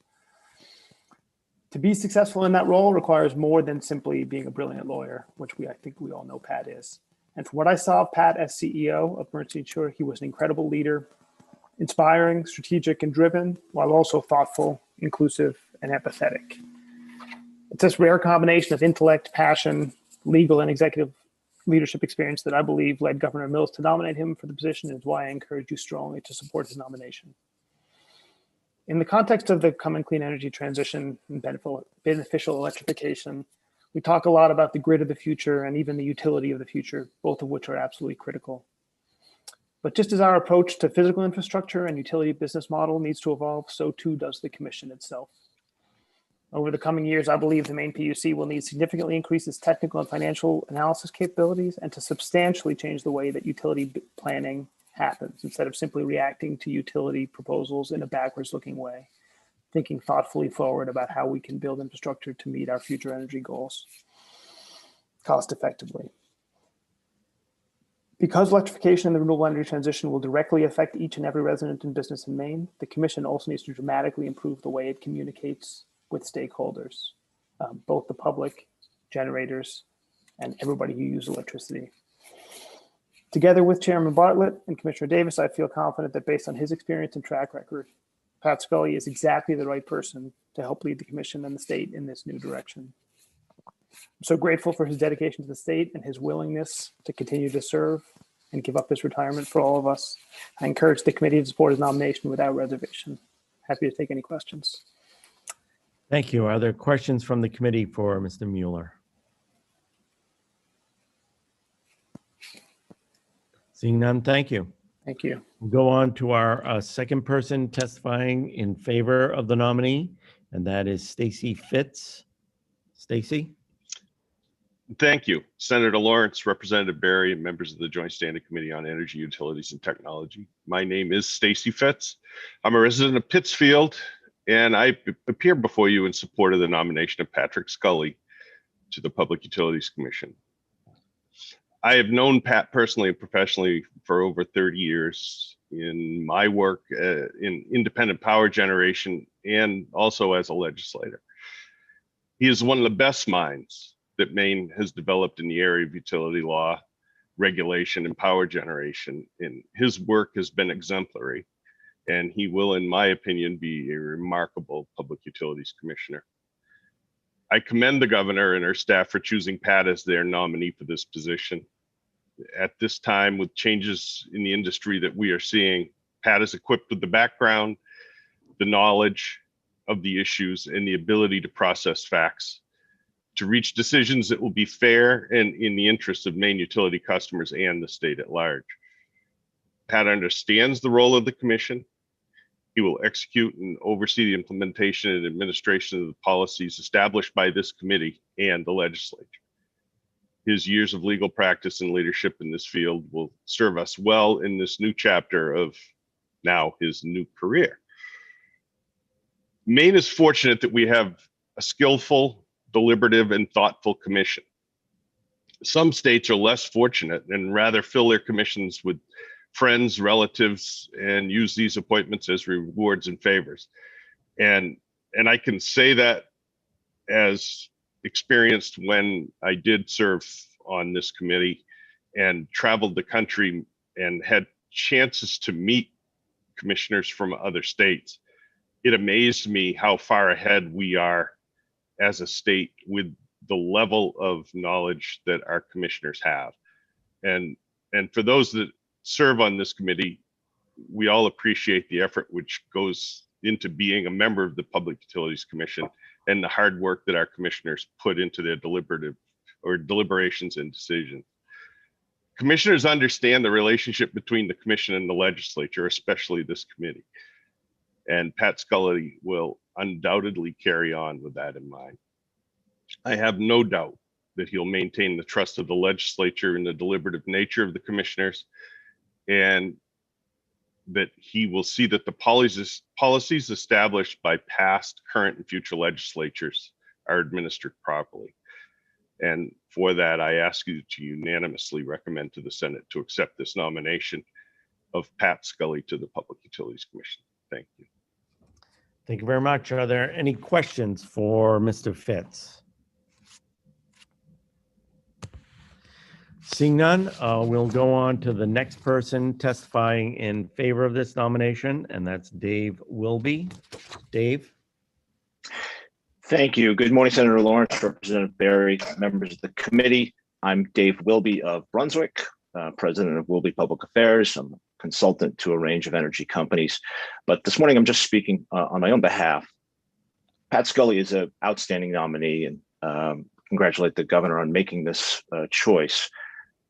To be successful in that role requires more than simply being a brilliant lawyer, which I think we all know Pat is. And from what I saw of Pat as CEO of Bernstein Shore, he was an incredible leader, inspiring, strategic, and driven, while also thoughtful, inclusive, and empathetic. It's this rare combination of intellect, passion, legal, and executive leadership experience that I believe led Governor Mills to nominate him for the position, and is why I encourage you strongly to support his nomination. In the context of the coming clean energy transition and beneficial electrification, we talk a lot about the grid of the future and even the utility of the future, both of which are absolutely critical. But just as our approach to physical infrastructure and utility business model needs to evolve, so too does the commission itself. Over the coming years, I believe the Maine PUC will need to significantly increase its technical and financial analysis capabilities and to substantially change the way that utility planning happens, instead of simply reacting to utility proposals in a backwards-looking way, thinking thoughtfully forward about how we can build infrastructure to meet our future energy goals cost effectively. Because electrification and the renewable energy transition will directly affect each and every resident and business in Maine, the commission also needs to dramatically improve the way it communicates with stakeholders, both the public, generators, and everybody who uses electricity. Together with Chairman Bartlett and Commissioner Davis, I feel confident that based on his experience and track record, Pat Scully is exactly the right person to help lead the commission and the state in this new direction. I'm so grateful for his dedication to the state and his willingness to continue to serve and give up his retirement for all of us. I encourage the committee to support his nomination without reservation. Happy to take any questions. Thank you. Are there questions from the committee for Mr. Mueller? Seeing none, thank you. Thank you. We'll go on to our second person testifying in favor of the nominee, and that is Stacy Fitz. Stacy? Thank you. Senator Lawrence, Representative Berry, and members of the Joint Standing Committee on Energy, Utilities, and Technology. My name is Stacy Fitz. I'm a resident of Pittsfield, and I appear before you in support of the nomination of Patrick Scully to the Public Utilities Commission. I have known Pat personally and professionally for over 30 years in my work in independent power generation and also as a legislator. He is one of the best minds that Maine has developed in the area of utility law, regulation, and power generation. And his work has been exemplary, and he will, in my opinion, be a remarkable public utilities commissioner. I commend the governor and her staff for choosing Pat as their nominee for this position. At this time, with changes in the industry that we are seeing, Pat is equipped with the background, the knowledge of the issues, and the ability to process facts, to reach decisions that will be fair and in the interest of Maine utility customers and the state at large. Pat understands the role of the commission. He will execute and oversee the implementation and administration of the policies established by this committee and the legislature. His years of legal practice and leadership in this field will serve us well in this new chapter of now his new career. Maine is fortunate that we have a skillful, deliberative, and thoughtful commission. Some states are less fortunate and rather fill their commissions with friends, relatives, and use these appointments as rewards and favors. And I can say that as experienced when I did serve on this committee and traveled the country and had chances to meet commissioners from other states. It amazed me how far ahead we are as a state with the level of knowledge that our commissioners have. And for those that serve on this committee, we all appreciate the effort which goes into being a member of the Public Utilities Commission and the hard work that our commissioners put into their deliberations and decisions. Commissioners understand the relationship between the commission and the legislature, especially this committee. And Pat Scully will undoubtedly carry on with that in mind. I have no doubt that he'll maintain the trust of the legislature in the deliberative nature of the commissioners, and that he will see that the policies established by past, current, and future legislatures are administered properly. And for that, I ask you to unanimously recommend to the Senate to accept this nomination of Pat Scully to the Public Utilities Commission. Thank you. Thank you very much. Are there any questions for Mr. Fitz? Seeing none, we'll go on to the next person testifying in favor of this nomination, and that's Dave Wilby. Dave? Thank you. Good morning, Senator Lawrence, Representative Barry, members of the committee. I'm Dave Wilby of Brunswick, president of Wilby Public Affairs. I'm a consultant to a range of energy companies. But this morning, I'm just speaking on my own behalf. Pat Scully is an outstanding nominee, and congratulate the governor on making this choice.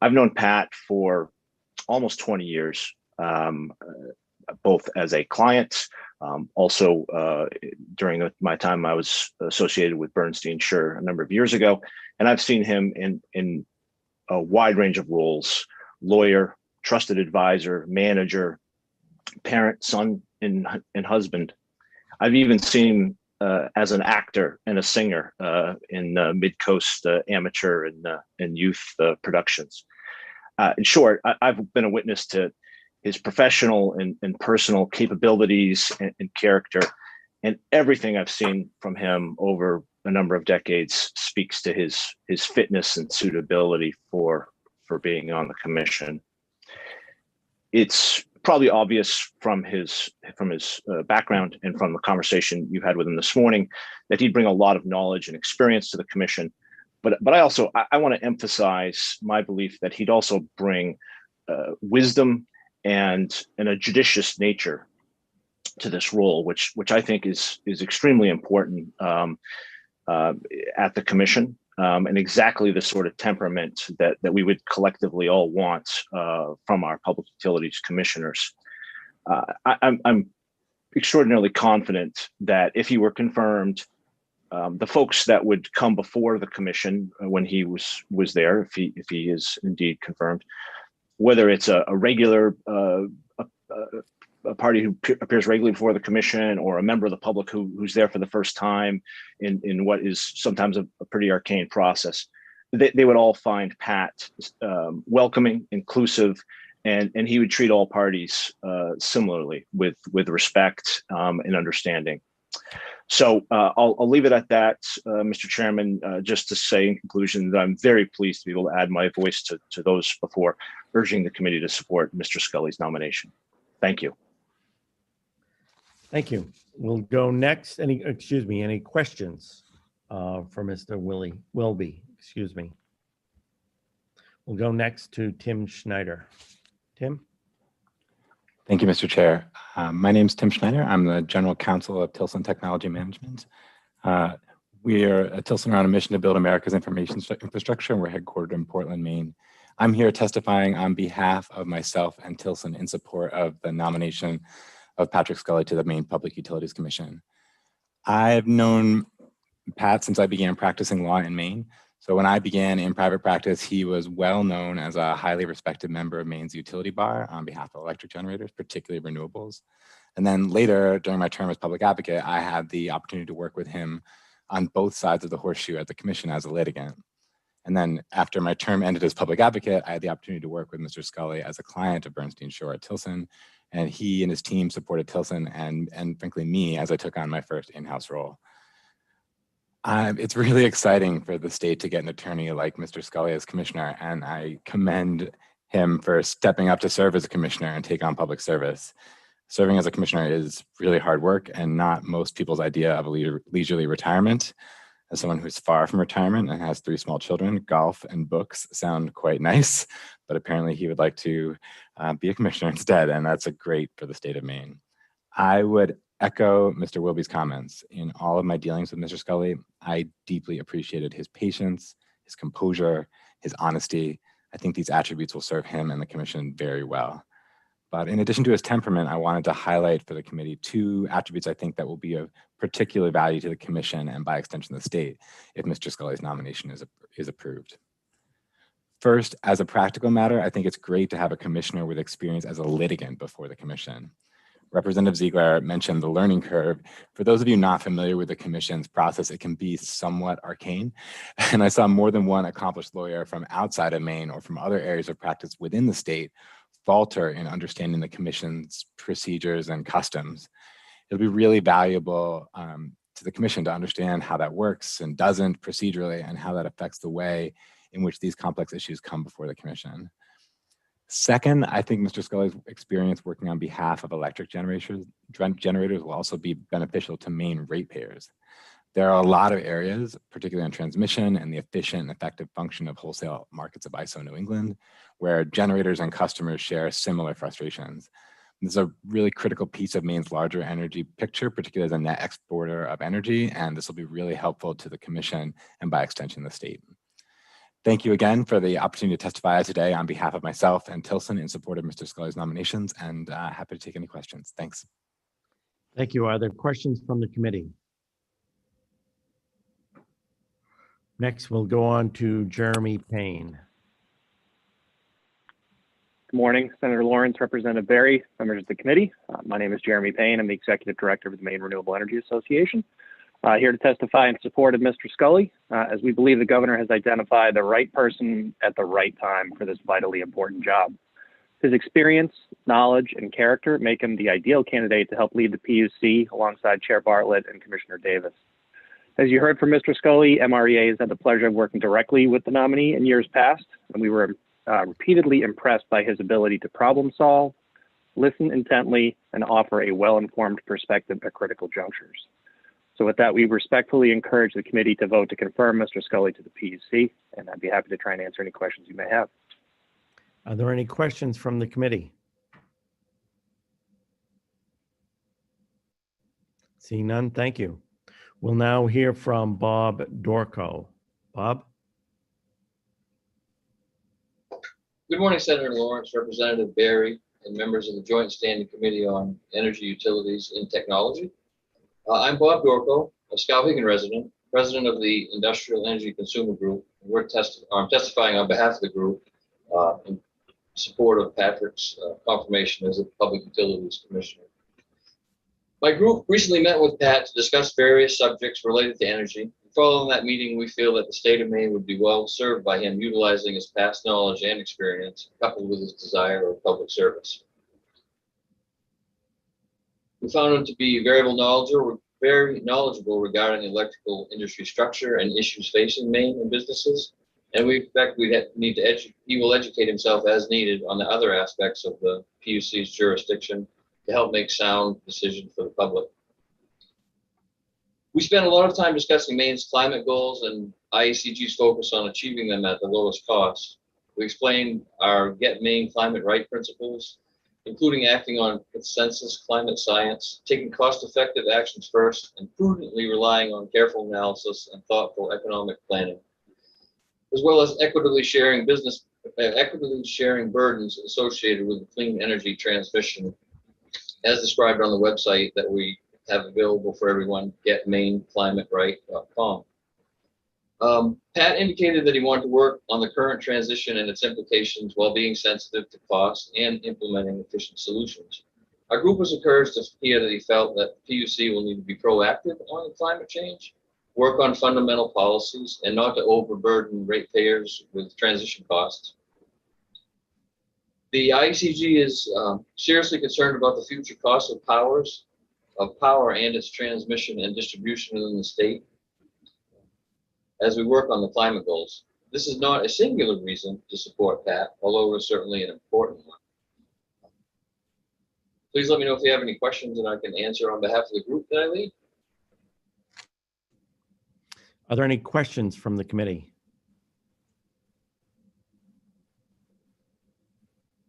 I've known Pat for almost 20 years, both as a client, also during my time I was associated with Bernstein Sure a number of years ago, and I've seen him in a wide range of roles: lawyer, trusted advisor, manager, parent, son, and husband. I've even seen him as an actor and a singer in mid-coast amateur and youth productions. In short, I've been a witness to his professional and personal capabilities and character, and everything I've seen from him over a number of decades speaks to his fitness and suitability for being on the commission. It's probably obvious from his background and from the conversation you had with him this morning that he'd bring a lot of knowledge and experience to the commission. But I also want to emphasize my belief that he'd also bring wisdom and a judicious nature to this role, which I think is extremely important at the commission, and exactly the sort of temperament that we would collectively all want from our public utilities commissioners. I'm extraordinarily confident that if he were confirmed, the folks that would come before the commission when he was there, if he is indeed confirmed, whether it's a regular a party who appears regularly before the commission, or a member of the public who's there for the first time in what is sometimes a pretty arcane process, they would all find Pat welcoming, inclusive, and he would treat all parties similarly with respect and understanding. So I'll leave it at that, Mr. Chairman, just to say in conclusion that I'm very pleased to be able to add my voice to those before, urging the committee to support Mr. Scully's nomination. Thank you. Thank you. We'll go next. Any questions for Mr. Wilby? Excuse me. We'll go next to Tim Schneider. Tim? Thank you, Mr. Chair. My name is Tim Schneider. I'm the General Counsel of Tilson Technology Management. We are at Tilson on a mission to build America's information infrastructure, and we're headquartered in Portland, Maine. I'm here testifying on behalf of myself and Tilson in support of the nomination of Patrick Scully to the Maine Public Utilities Commission. I've known Pat since I began practicing law in Maine. So when I began in private practice, he was well known as a highly respected member of Maine's utility bar on behalf of electric generators, particularly renewables. And then later, during my term as public advocate, I had the opportunity to work with him on both sides of the horseshoe at the commission as a litigant. And then after my term ended as public advocate, I had the opportunity to work with Mr. Scully as a client of Bernstein Sure at Tilson. And he and his team supported Tilson and frankly me as I took on my first in-house role. It's really exciting for the state to get an attorney like Mr. Scully as commissioner, and I commend him for stepping up to serve as a commissioner and take on public service. Serving as a commissioner is really hard work and not most people's idea of a leisurely retirement. As someone who's far from retirement and has 3 small children, golf and books sound quite nice, but apparently he would like to be a commissioner instead, and that's great for the state of Maine. I would echo Mr. Wilby's comments. In all of my dealings with Mr. Scully, I deeply appreciated his patience, his composure, his honesty. I think these attributes will serve him and the commission very well. But in addition to his temperament, I wanted to highlight for the committee 2 attributes I think that will be of particular value to the commission and by extension the state if Mr. Scully's nomination is approved. First, as a practical matter, I think it's great to have a commissioner with experience as a litigant before the commission. Representative Ziegler mentioned the learning curve. For those of you not familiar with the commission's process, it can be somewhat arcane. And I saw more than one accomplished lawyer from outside of Maine or from other areas of practice within the state falter in understanding the commission's procedures and customs. It'll be really valuable to the commission to understand how that works and doesn't procedurally and how that affects the way in which these complex issues come before the commission. Second, I think Mr. Scully's experience working on behalf of electric generators will also be beneficial to Maine ratepayers. There are a lot of areas, particularly on transmission and the efficient and effective function of wholesale markets of ISO New England, where generators and customers share similar frustrations. This is a really critical piece of Maine's larger energy picture, particularly as a net exporter of energy, and this will be really helpful to the commission and by extension the state. Thank you again for the opportunity to testify today on behalf of myself and Tilson in support of Mr. Scully's nominations, and happy to take any questions. Thanks. Thank you. Are there questions from the committee? Next, we'll go on to Jeremy Payne. Good morning, Senator Lawrence, Representative Berry, members of the committee. My name is Jeremy Payne. I'm the Executive Director of the Maine Renewable Energy Association. Here to testify in support of Mr. Scully, as we believe the governor has identified the right person at the right time for this vitally important job. His experience, knowledge, and character make him the ideal candidate to help lead the PUC alongside Chair Bartlett and Commissioner Davis. As you heard from Mr. Scully, MREA has had the pleasure of working directly with the nominee in years past, and we were repeatedly impressed by his ability to problem solve, listen intently, and offer a well-informed perspective at critical junctures. So with that, we respectfully encourage the committee to vote to confirm Mr. Scully to the PUC, and I'd be happy to try and answer any questions you may have. Are there any questions from the committee? Seeing none, thank you. We'll now hear from Bob Dorco. Bob? Good morning, Senator Lawrence, Representative Berry, and members of the Joint Standing Committee on Energy, Utilities, and Technology. I'm Bob Dorco, a Skowhegan resident, president of the Industrial Energy Consumer Group. I'm testifying on behalf of the group in support of Patrick's confirmation as a Public Utilities Commissioner. My group recently met with Pat to discuss various subjects related to energy. Following that meeting, we feel that the state of Maine would be well served by him utilizing his past knowledge and experience, coupled with his desire of public service. We found him to be very knowledgeable regarding the electrical industry structure and issues facing Maine and businesses. And we expect he will educate himself as needed on the other aspects of the PUC's jurisdiction to help make sound decisions for the public. We spent a lot of time discussing Maine's climate goals and IECG's focus on achieving them at the lowest cost. We explained our Get Maine Climate Right principles, including acting on consensus climate science, taking cost-effective actions first, and prudently relying on careful analysis and thoughtful economic planning, as well as equitably sharing burdens associated with clean energy transmission, as described on the website that we have available for everyone, getmaineclimateright.com. Pat indicated that he wanted to work on the current transition and its implications while being sensitive to cost and implementing efficient solutions. Our group was encouraged to hear that he felt that PUC will need to be proactive on climate change, work on fundamental policies, and not to overburden ratepayers with transition costs. The IECG is seriously concerned about the future cost of power and its transmission and distribution within the state as we work on the climate goals. This is not a singular reason to support Pat, although it's certainly an important one. Please let me know if you have any questions that I can answer on behalf of the group that I lead. Are there any questions from the committee?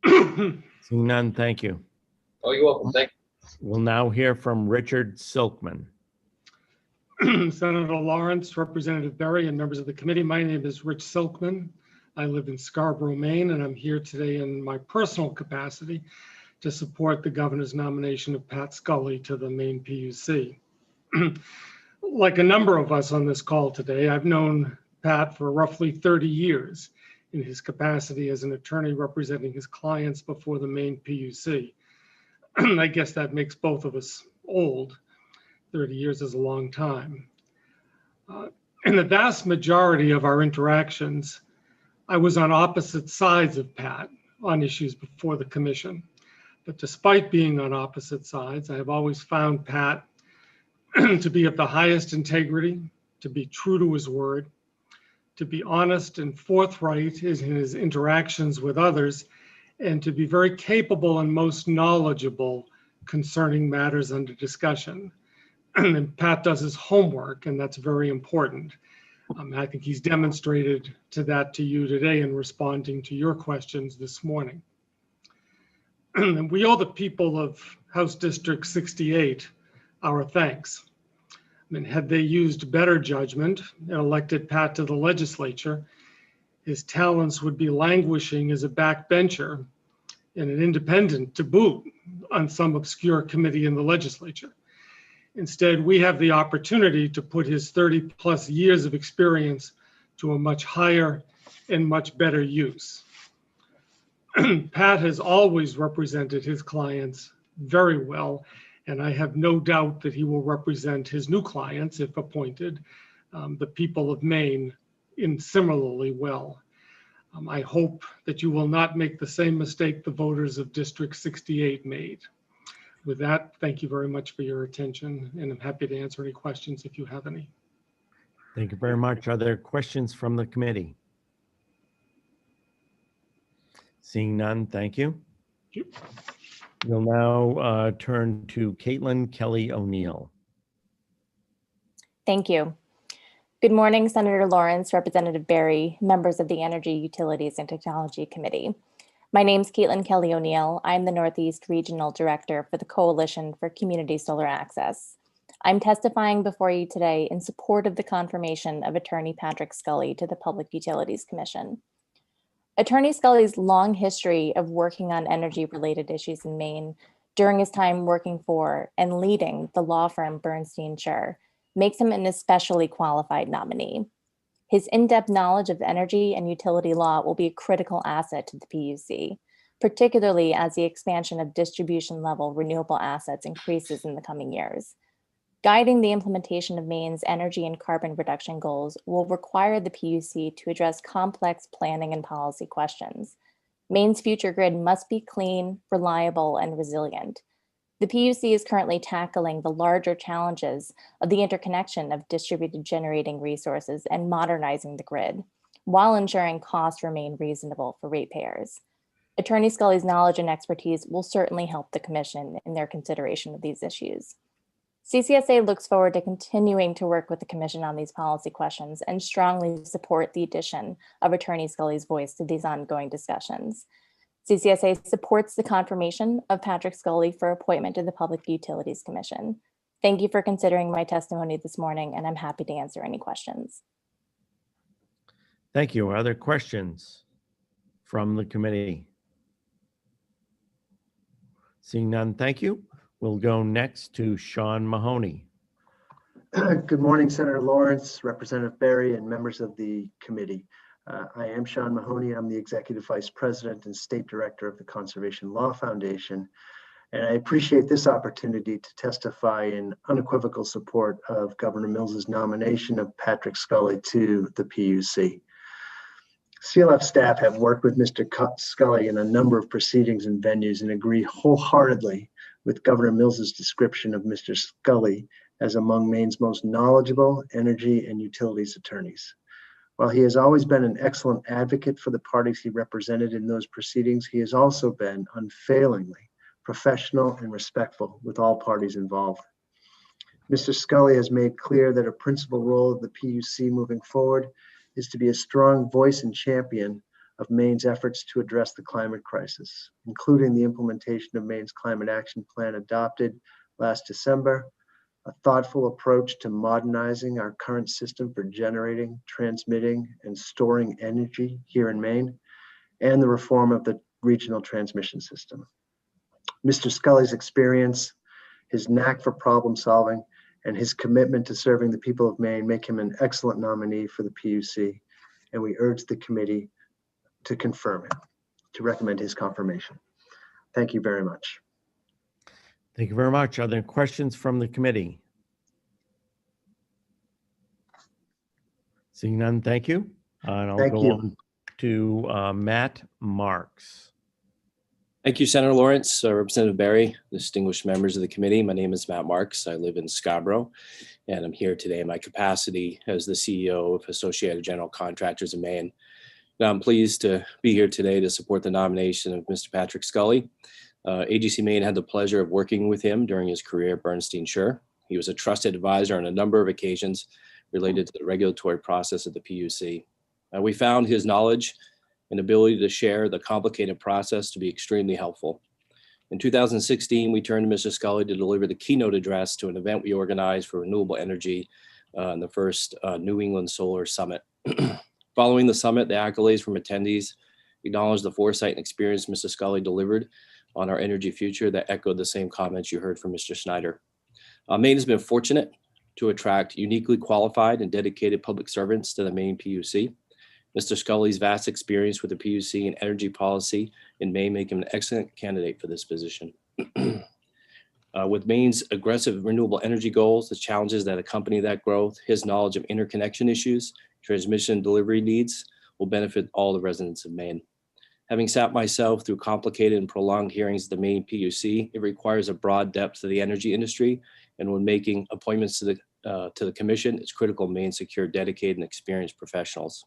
Seeing none, thank you. Oh, you're welcome. Thank We'll now hear from Richard Silkman. Senator Lawrence, Representative Berry, and members of the committee. My name is Rich Silkman. I live in Scarborough, Maine, and I'm here today in my personal capacity to support the governor's nomination of Pat Scully to the Maine PUC. Like a number of us on this call today, I've known Pat for roughly 30 years in his capacity as an attorney representing his clients before the Maine PUC. I guess that makes both of us old. 30 years is a long time. In the vast majority of our interactions, I was on opposite sides of Pat on issues before the commission. But despite being on opposite sides, I have always found Pat to be of the highest integrity, to be true to his word, to be honest and forthright in his interactions with others, and to be very capable and most knowledgeable concerning matters under discussion. And Pat does his homework, and that's very important. I think he's demonstrated to you today in responding to your questions this morning. And we owe the people of House District 68 our thanks. I mean, had they used better judgment and elected Pat to the legislature, his talents would be languishing as a backbencher and an independent to boot on some obscure committee in the legislature. Instead, we have the opportunity to put his 30+ years of experience to a much higher and much better use. Pat has always represented his clients very well, and I have no doubt that he will represent his new clients, if appointed, the people of Maine, in similarly well. I hope that you will not make the same mistake the voters of District 68 made. With that, thank you very much for your attention, and I'm happy to answer any questions if you have any. Thank you very much. Are there questions from the committee? Seeing none, thank you. We'll now turn to Caitlin Kelly O'Neill. Thank you. Good morning, Senator Lawrence, Representative Berry, members of the Energy, Utilities, and Technology Committee. My name is Caitlin Kelly O'Neill. I'm the Northeast Regional Director for the Coalition for Community Solar Access. I'm testifying before you today in support of the confirmation of Attorney Patrick Scully to the Public Utilities Commission. Attorney Scully's long history of working on energy-related issues in Maine during his time working for and leading the law firm Bernstein Scher makes him an especially qualified nominee. His in-depth knowledge of energy and utility law will be a critical asset to the PUC, particularly as the expansion of distribution-level renewable assets increases in the coming years. Guiding the implementation of Maine's energy and carbon reduction goals will require the PUC to address complex planning and policy questions. Maine's future grid must be clean, reliable, and resilient. The PUC is currently tackling the larger challenges of the interconnection of distributed generating resources and modernizing the grid, while ensuring costs remain reasonable for ratepayers. Attorney Scully's knowledge and expertise will certainly help the Commission in their consideration of these issues. CCSA looks forward to continuing to work with the Commission on these policy questions and strongly support the addition of Attorney Scully's voice to these ongoing discussions. CCSA supports the confirmation of Patrick Scully for appointment to the Public Utilities Commission. Thank you for considering my testimony this morning, and I'm happy to answer any questions. Thank you. Are there questions from the committee? Seeing none, thank you. We'll go next to Sean Mahoney. Good morning, Senator Lawrence, Representative Berry, and members of the committee. I am Sean Mahoney. I'm the Executive Vice President and State Director of the Conservation Law Foundation, and I appreciate this opportunity to testify in unequivocal support of Governor Mills's nomination of Patrick Scully to the PUC. CLF staff have worked with Mr. Scully in a number of proceedings and venues and agree wholeheartedly with Governor Mills's description of Mr. Scully as among Maine's most knowledgeable energy and utilities attorneys. While he has always been an excellent advocate for the parties he represented in those proceedings, he has also been unfailingly professional and respectful with all parties involved. Mr. Scully has made clear that a principal role of the PUC moving forward is to be a strong voice and champion of Maine's efforts to address the climate crisis, including the implementation of Maine's Climate Action Plan adopted last December, a thoughtful approach to modernizing our current system for generating, transmitting, and storing energy here in Maine, and the reform of the regional transmission system. Mr. Scully's experience, his knack for problem solving, and his commitment to serving the people of Maine make him an excellent nominee for the PUC, and we urge the committee to confirm him, to recommend his confirmation. Thank you very much. Thank you very much. Are there questions from the committee? Seeing none, thank you. And I'll Thank go you. on to Matt Marks. Thank you, Senator Lawrence, Representative Barry, distinguished members of the committee. My name is Matt Marks. I live in Scarborough, and I'm here today in my capacity as the CEO of Associated General Contractors of Maine. Now, I'm pleased to be here today to support the nomination of Mr. Patrick Scully. AGC Maine had the pleasure of working with him during his career at Bernstein Sure. He was a trusted advisor on a number of occasions related to the regulatory process of the PUC. We found his knowledge and ability to share the complicated process to be extremely helpful. In 2016, we turned to Mr. Scully to deliver the keynote address to an event we organized for renewable energy in the first New England Solar Summit. Following the summit, the accolades from attendees acknowledged the foresight and experience Mr. Scully delivered on our energy future that echoed the same comments you heard from Mr. Snyder. Maine has been fortunate to attract uniquely qualified and dedicated public servants to the Maine PUC. Mr. Scully's vast experience with the PUC and energy policy in Maine make him an excellent candidate for this position. With Maine's aggressive renewable energy goals, the challenges that accompany that growth, his knowledge of interconnection issues, transmission and delivery needs will benefit all the residents of Maine. Having sat myself through complicated and prolonged hearings at the Maine PUC, it requires a broad depth of the energy industry, and when making appointments to the commission, it's critical Maine secure dedicated and experienced professionals.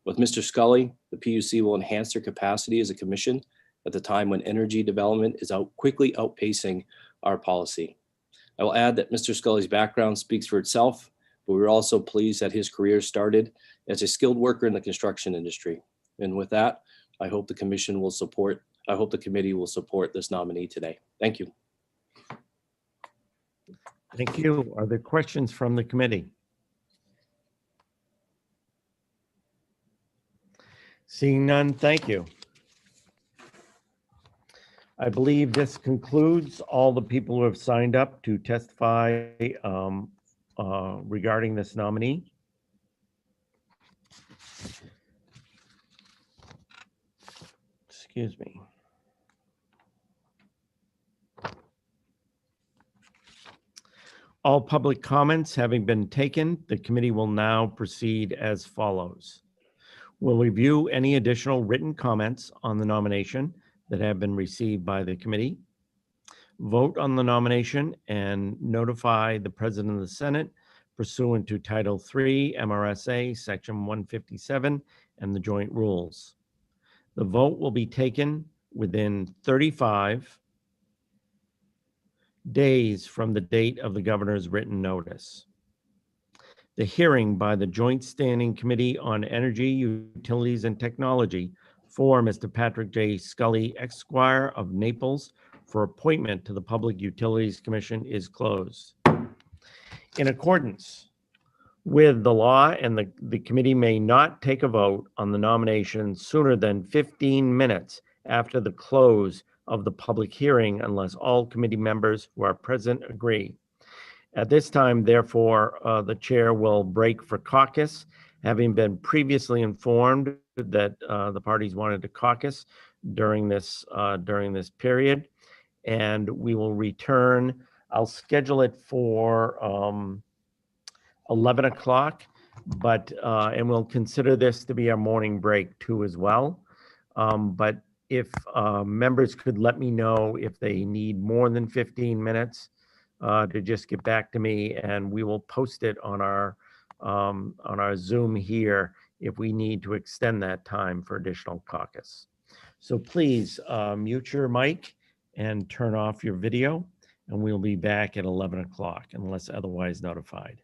With Mr. Scully, the PUC will enhance their capacity as a commission at the time when energy development is quickly outpacing our policy. I will add that Mr. Scully's background speaks for itself, but we're also pleased that his career started as a skilled worker in the construction industry. And with that, I hope the committee will support this nominee today. Thank you. Thank you. Are there questions from the committee? Seeing none, thank you. I believe this concludes all the people who have signed up to testify regarding this nominee. Excuse me. All public comments having been taken, the committee will now proceed as follows. We'll review any additional written comments on the nomination that have been received by the committee, vote on the nomination, and notify the President of the Senate pursuant to Title III MRSA Section 157 and the joint rules. The vote will be taken within 35 days from the date of the governor's written notice. The hearing by the Joint Standing Committee on Energy, Utilities, and Technology for Mr. Patrick J. Scully, Esquire of Naples, for appointment to the Public Utilities Commission is closed. In accordance with the law, and the committee may not take a vote on the nomination sooner than 15 minutes after the close of the public hearing unless all committee members who are present agree. At this time, therefore, the chair will break for caucus, having been previously informed that the parties wanted to caucus during this period, and we will return. I'll schedule it for 11 o'clock, but and we'll consider this to be our morning break too as well. But if members could let me know if they need more than 15 minutes to just get back to me, and we will post it on our Zoom here if we need to extend that time for additional caucus. So please mute your mic and turn off your video, and we'll be back at 11 o'clock unless otherwise notified.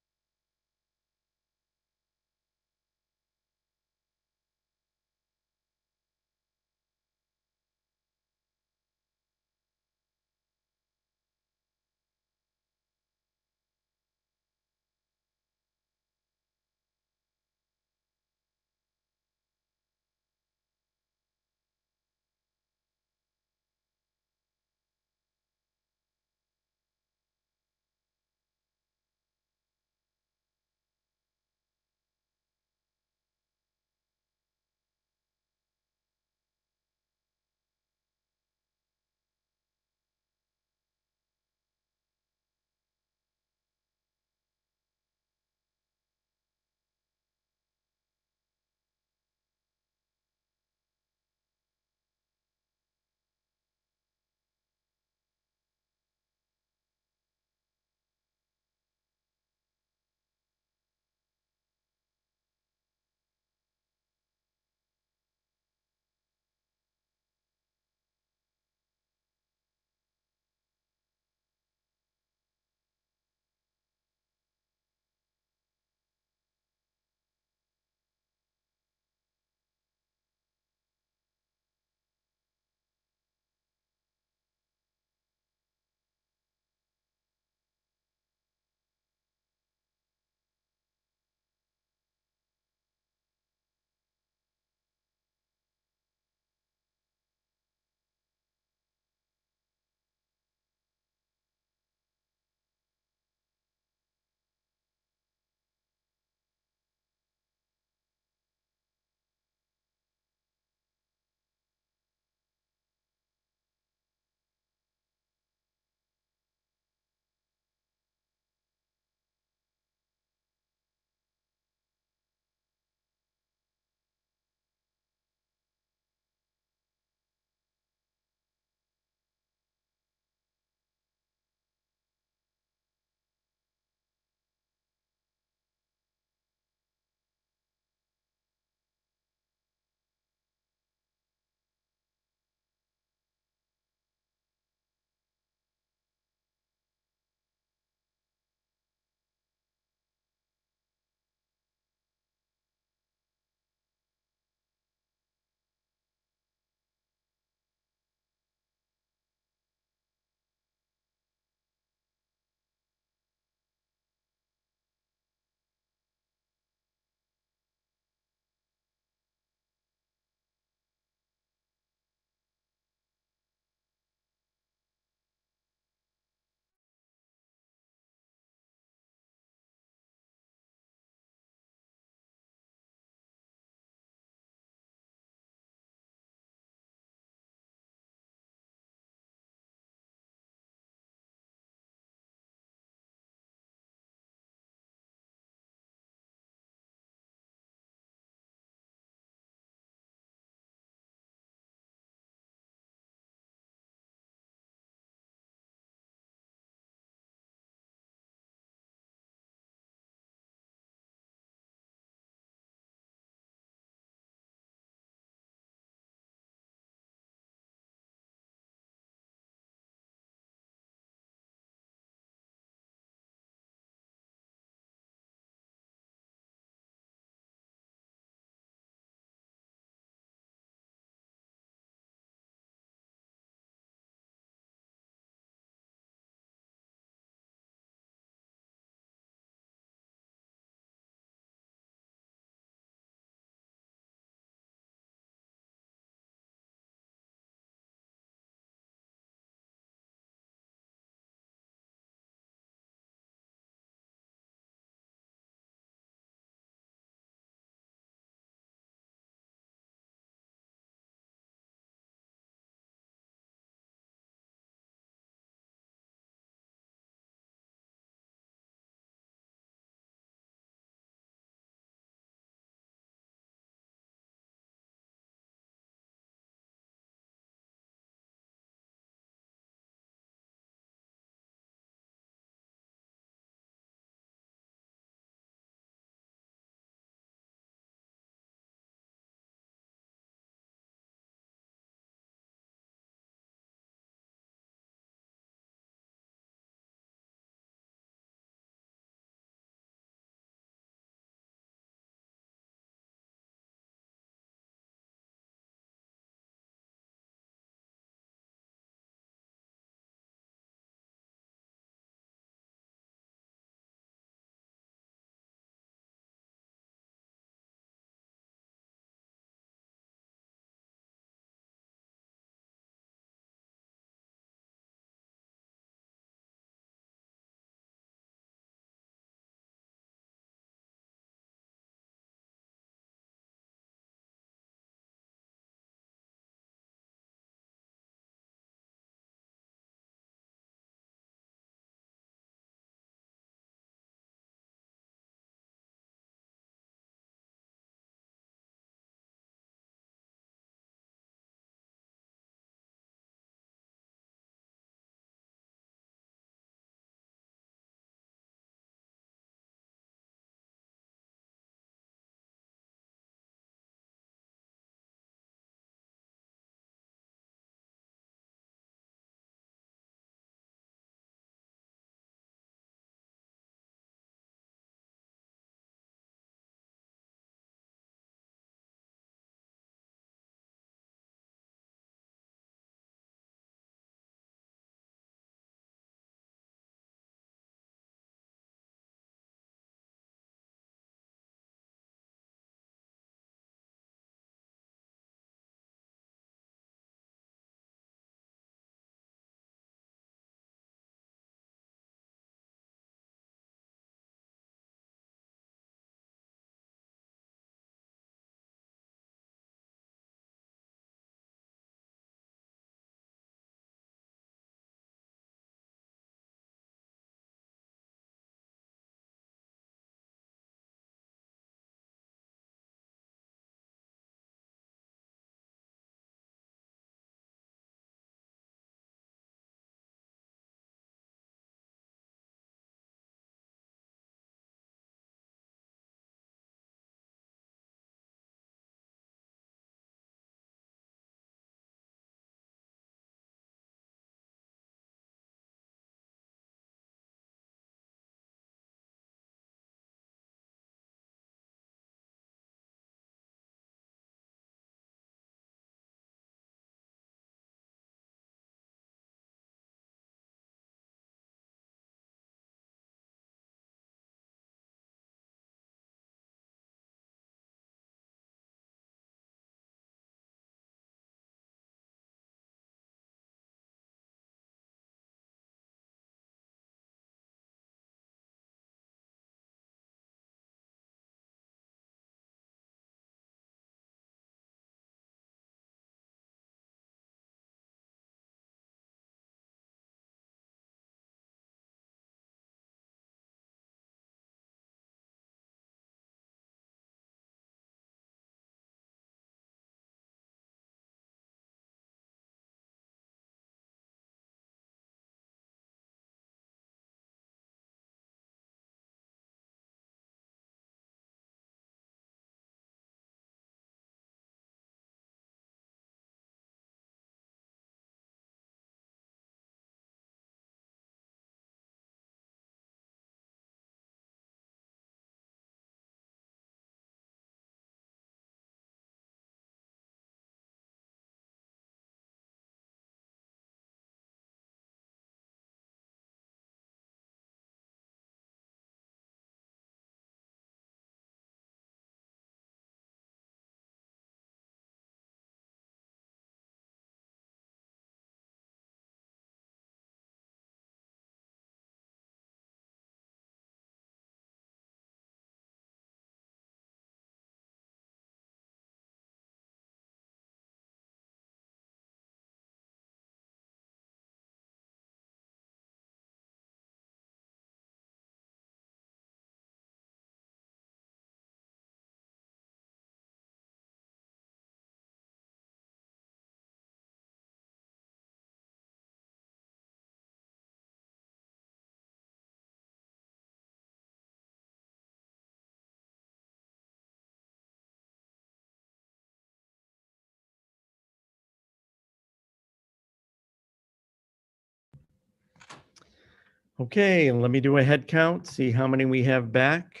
Okay, and let me do a head count, see how many we have back.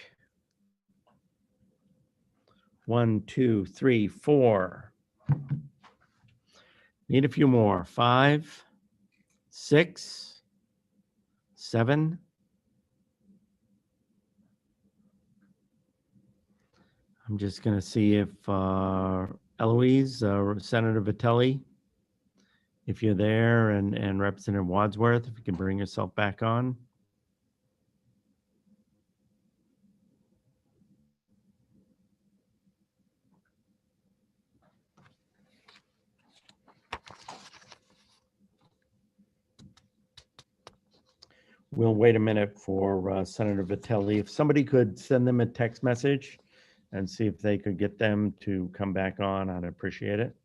1, 2, 3, 4. Need a few more. 5, 6, 7. I'm just going to see if Eloise, Senator Vitelli, if you're there, and Representative Wadsworth, if you can bring yourself back on. We'll wait a minute for Senator Vitelli. If somebody could send them a text message and see if they could get them to come back on, I'd appreciate it.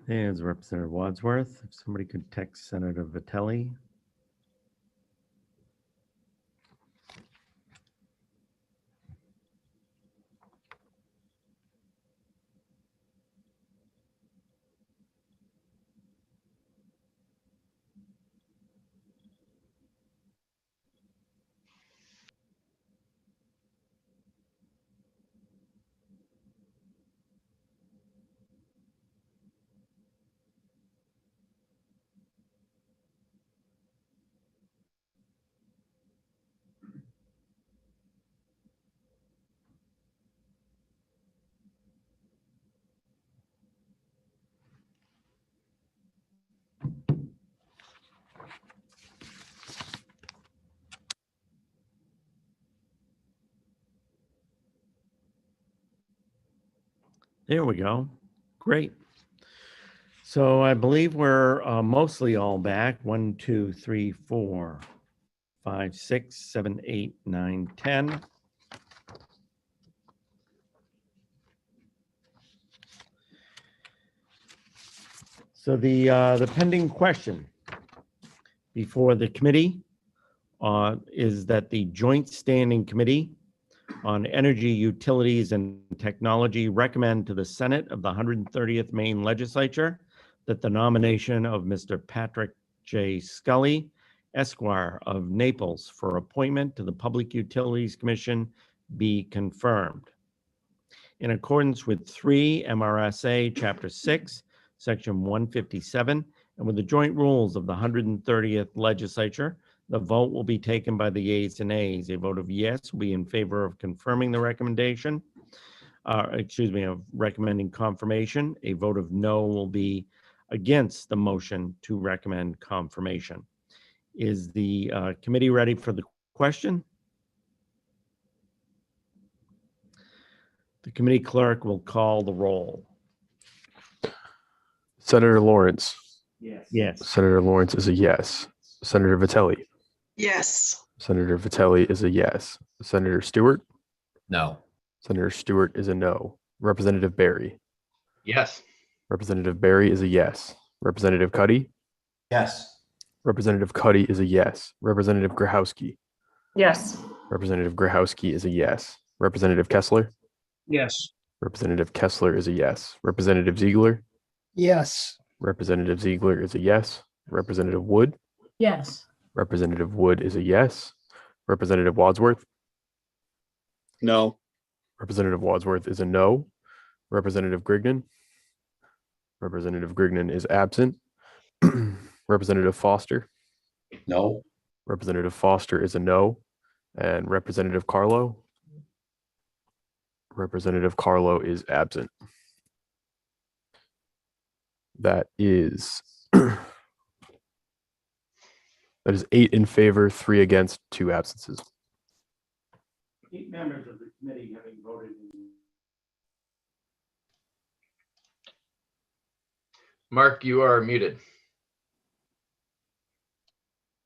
There's Representative Wadsworth. If somebody could text Senator Vitelli. There we go. Great. So I believe we're mostly all back. 1, 2, 3, 4, 5, 6, 7, 8, 9, 10. So the pending question before the committee is that the Joint Standing Committee on Energy, Utilities, and Technology recommend to the Senate of the 130th Maine Legislature that the nomination of Mr. Patrick J. Scully, Esquire of Naples, for appointment to the Public Utilities Commission be confirmed. In accordance with 3 MRSA Chapter 6, Section 157, and with the joint rules of the 130th Legislature, the vote will be taken by the yeas and nays. A vote of yes will be in favor of confirming the recommendation, of recommending confirmation. A vote of no will be against the motion to recommend confirmation. Is the committee ready for the question? The committee clerk will call the roll. Senator Lawrence. Yes. Yes. Senator Lawrence is a yes. Senator Vitelli. Yes. Senator Vitelli is a yes. Senator Stewart. No. Senator Stewart is a no. Representative Barry. Yes. Representative Barry is a yes. Representative Cuddy. Yes. Representative Cuddy is a yes. Representative Grahowski. Yes. Representative Grahowski is a yes. Representative Kessler. Yes. Representative Kessler is a yes. Representative Ziegler. Yes. Representative Ziegler is a yes. Representative Wood. Yes. Representative Wood is a yes. Representative Wadsworth. No. Representative Wadsworth is a no. Representative Grignon. Representative Grignon is absent. Representative Foster. No. Representative Foster is a no. And Representative Carlo. Representative Carlo is absent. That is 8 in favor, 3 against, 2 absences. 8 members of the committee having voted. Mark, you are muted.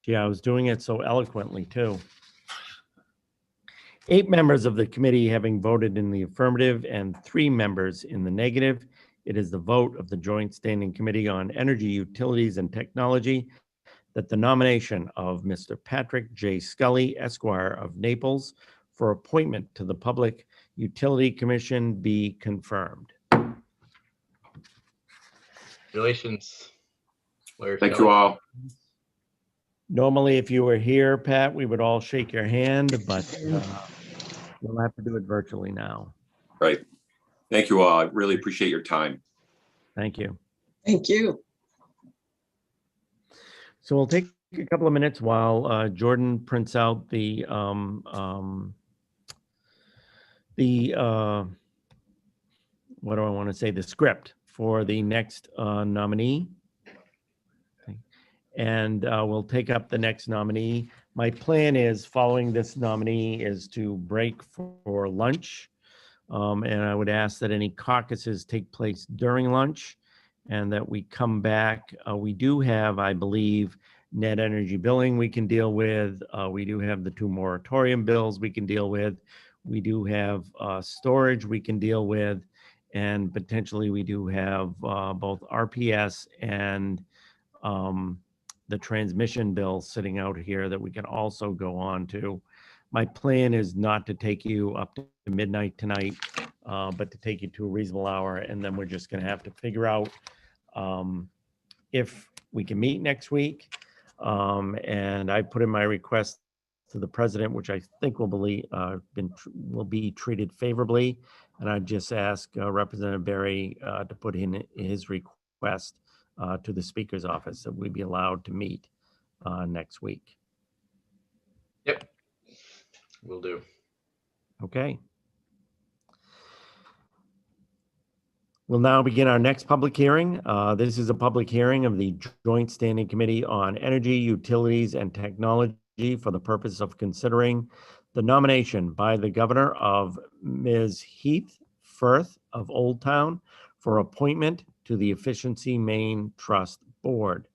Yeah, I was doing it so eloquently too. 8 members of the committee having voted in the affirmative and 3 members in the negative. It is the vote of the Joint Standing Committee on Energy, Utilities, and Technology that the nomination of Mr. Patrick J. Scully, Esquire of Naples, for appointment to the Public Utility Commission be confirmed. Congratulations. Lawyer Thank Scully. you all. Normally, if you were here, Pat, we would all shake your hand, but we'll have to do it virtually now. Right. Thank you all. I really appreciate your time. Thank you. Thank you. So we'll take a couple of minutes while Jordan prints out the what do I want to say, the script for the next nominee. And we'll take up the next nominee. My plan is, following this nominee, is to break for lunch. And I would ask that any caucuses take place during lunch and that we come back. We do have, I believe, net energy billing we can deal with. We do have the 2 moratorium bills we can deal with. We do have storage we can deal with. And potentially we do have both RPS and the transmission bill sitting out here that we can also go on to. My plan is not to take you up to midnight tonight, but to take you to a reasonable hour. And then we're just going to have to figure out if we can meet next week. And I put in my request to the president, which I think will be treated favorably. And I just ask Representative Berry to put in his request to the Speaker's office that we be allowed to meet next week. Yep, will do. Okay. We'll now begin our next public hearing. This is a public hearing of the Joint Standing Committee on Energy, Utilities, and Technology for the purpose of considering the nomination by the Governor of Ms. Heath Firth of Old Town for appointment to the Efficiency Maine Trust Board.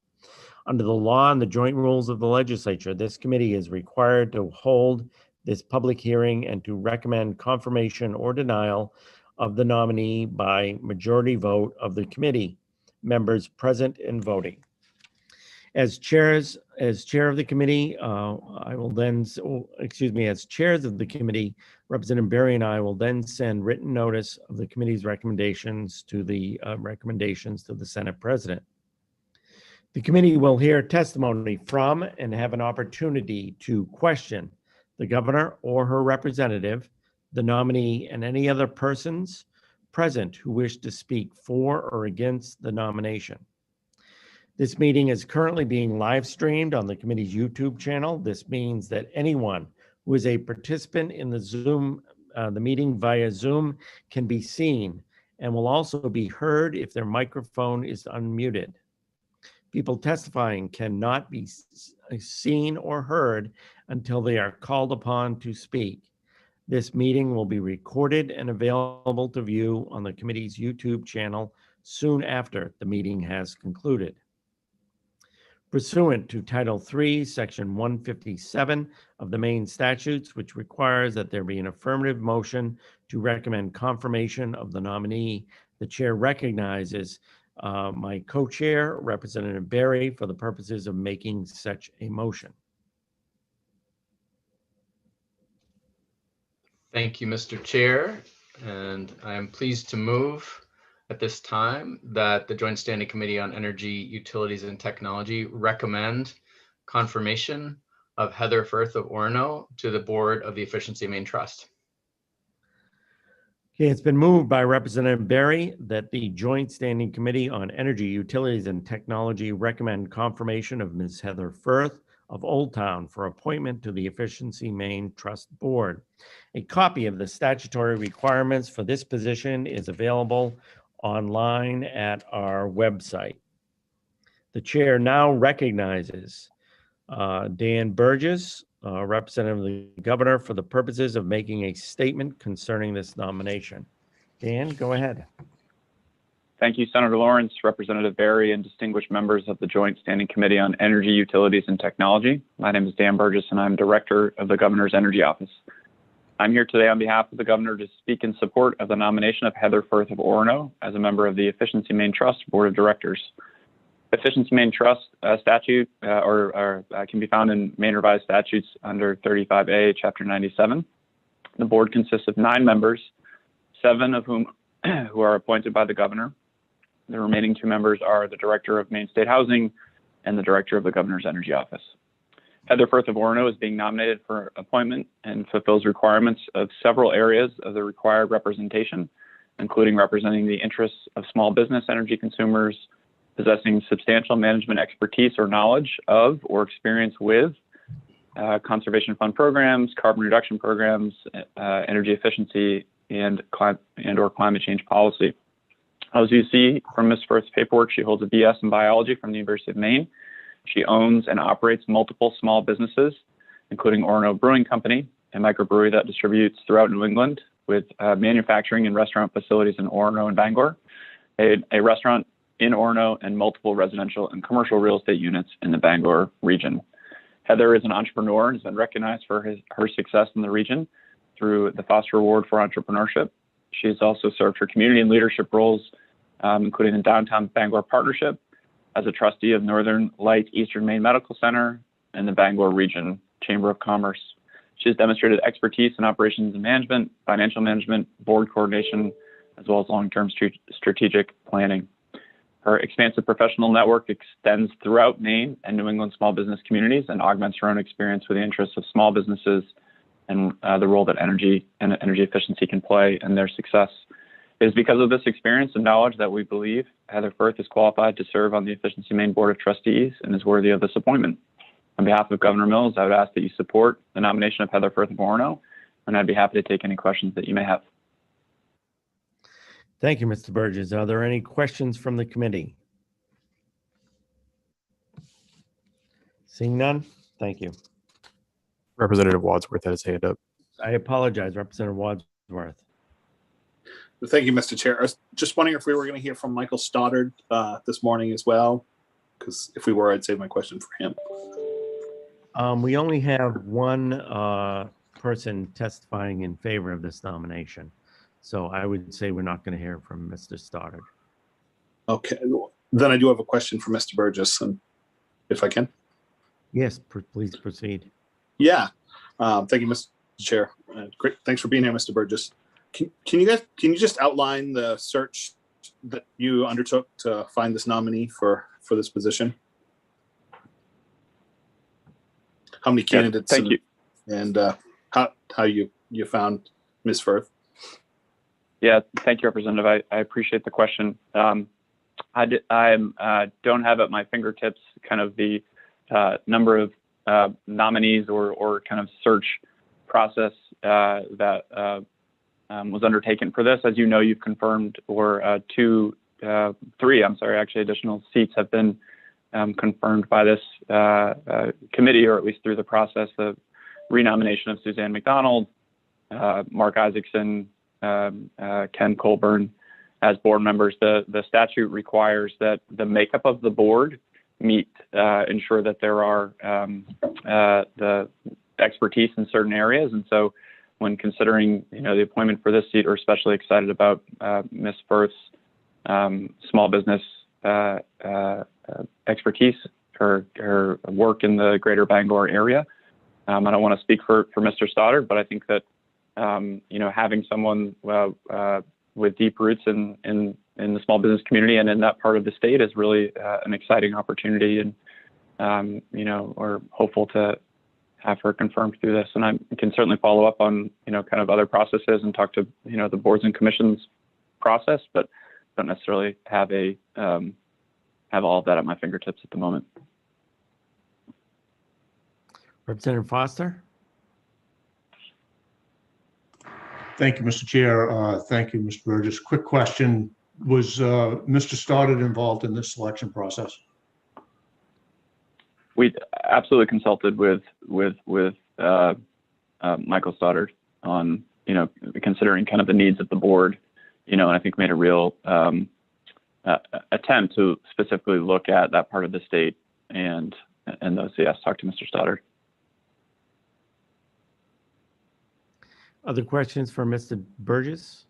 Under the law and the joint rules of the legislature, this committee is required to hold this public hearing and to recommend confirmation or denial of the nominee by majority vote of the committee members present and voting. As chair of the committee, as chairs of the committee, Representative Berry and I will then send written notice of the committee's recommendations to the Senate President. The committee will hear testimony from and have an opportunity to question the governor or her representative, the nominee, and any other persons present who wish to speak for or against the nomination. This meeting is currently being live streamed on the committee's YouTube channel. This means that anyone who is a participant in the meeting via Zoom can be seen and will also be heard if their microphone is unmuted. People testifying cannot be seen or heard until they are called upon to speak. This meeting will be recorded and available to view on the committee's YouTube channel soon after the meeting has concluded. Pursuant to Title III, Section 157 of the Maine statutes, which requires that there be an affirmative motion to recommend confirmation of the nominee, the chair recognizes my co-chair, Representative Berry, for the purposes of making such a motion. Thank you, Mr. Chair. And I am pleased to move at this time that the Joint Standing Committee on Energy, Utilities, and Technology recommend confirmation of Heather Firth of Orono to the board of the Efficiency Maine Trust. Okay, it's been moved by Representative Berry that the Joint Standing Committee on Energy, Utilities, and Technology recommend confirmation of Ms. Heather Firth of Old Town for appointment to the Efficiency Maine Trust Board. A copy of the statutory requirements for this position is available online at our website. The chair now recognizes Dan Burgess, representative of the governor, for the purposes of making a statement concerning this nomination. Dan, go ahead. Thank you, Senator Lawrence, Representative Berry, and distinguished members of the Joint Standing Committee on Energy, Utilities, and Technology. My name is Dan Burgess, and I'm Director of the Governor's Energy Office. I'm here today on behalf of the Governor to speak in support of the nomination of Heather Firth of Orono as a member of the Efficiency Maine Trust Board of Directors. Efficiency Maine Trust statute can be found in Maine Revised Statutes under 35A, Chapter 97. The board consists of 9 members, 7 of whom who are appointed by the governor. The remaining 2 members are the Director of Maine State Housing and the Director of the Governor's Energy Office. Heather Firth of Orono is being nominated for appointment and fulfills requirements of several areas of the required representation, including representing the interests of small business energy consumers, possessing substantial management expertise or knowledge of or experience with conservation fund programs, carbon reduction programs, energy efficiency, and or climate change policy. As you see from Ms. Firth's paperwork, she holds a BS in biology from the University of Maine. She owns and operates multiple small businesses, including Orono Brewing Company, a microbrewery that distributes throughout New England with manufacturing and restaurant facilities in Orono and Bangor, a restaurant in Orono, and multiple residential and commercial real estate units in the Bangor region. Heather is an entrepreneur and has been recognized for her success in the region through the Foster Award for Entrepreneurship. She has also served her community and leadership roles, including the Downtown Bangor Partnership, as a trustee of Northern Light Eastern Maine Medical Center and the Bangor Region Chamber of Commerce. She has demonstrated expertise in operations and management, financial management, board coordination, as well as long-term strategic planning. Her expansive professional network extends throughout Maine and New England small business communities and augments her own experience with the interests of small businesses and the role that energy and energy efficiency can play in their success. It is because of this experience and knowledge that we believe Heather Firth is qualified to serve on the Efficiency Maine Board of Trustees and is worthy of this appointment. On behalf of Governor Mills, I would ask that you support the nomination of Heather Firth of Orono, and I'd be happy to take any questions that you may have. Thank you, Mr. Burgess. Are there any questions from the committee? Seeing none, thank you. Representative Wadsworth had his hand up. I apologize, Representative Wadsworth. Thank you, Mr. Chair. I was just wondering if we were going to hear from Michael Stoddard this morning as well, because if we were, I'd save my question for him. We only have one person testifying in favor of this nomination. So I would say we're not going to hear from Mr. Stoddard. Okay, then I do have a question for Mr. Burgess, and if I can. Yes, please proceed. Yeah, thank you, Mr. Chair. Great, thanks for being here, Mr. Burgess. Can you just outline the search that you undertook to find this nominee for this position? How many candidates? Thank you. And how you found Ms. Firth? Yeah, thank you, Representative. I appreciate the question. I don't have at my fingertips kind of the number of nominees or kind of search process that was undertaken for this. As you know, you've confirmed, or three, actually additional seats have been confirmed by this committee, or at least through the process of renomination of Suzanne McDonald, Mark Isaacson, Ken Colburn as board members. The statute requires that the makeup of the board ensure that there are the expertise in certain areas. And so when considering the appointment for this seat, we're especially excited about Ms. Firth's small business expertise, her work in the greater Bangor area. I don't want to speak for Mr. Stoddard, but I think that having someone with deep roots in the small business community and in that part of the state is really an exciting opportunity, and we're hopeful to have her confirmed through this. And I can certainly follow up on kind of other processes and talk to the boards and commissions process, but don't necessarily have all of that at my fingertips at the moment. Representative Foster. Thank you, Mr. Chair. Thank you, Mr. Burgess. Quick question. Was Mr. Stoddard involved in this selection process? We absolutely consulted with Michael Stoddard on, considering kind of the needs of the board, and I think made a real attempt to specifically look at that part of the state and those. Yes, talk to Mr. Stoddard. Other questions for Mr. Burgess?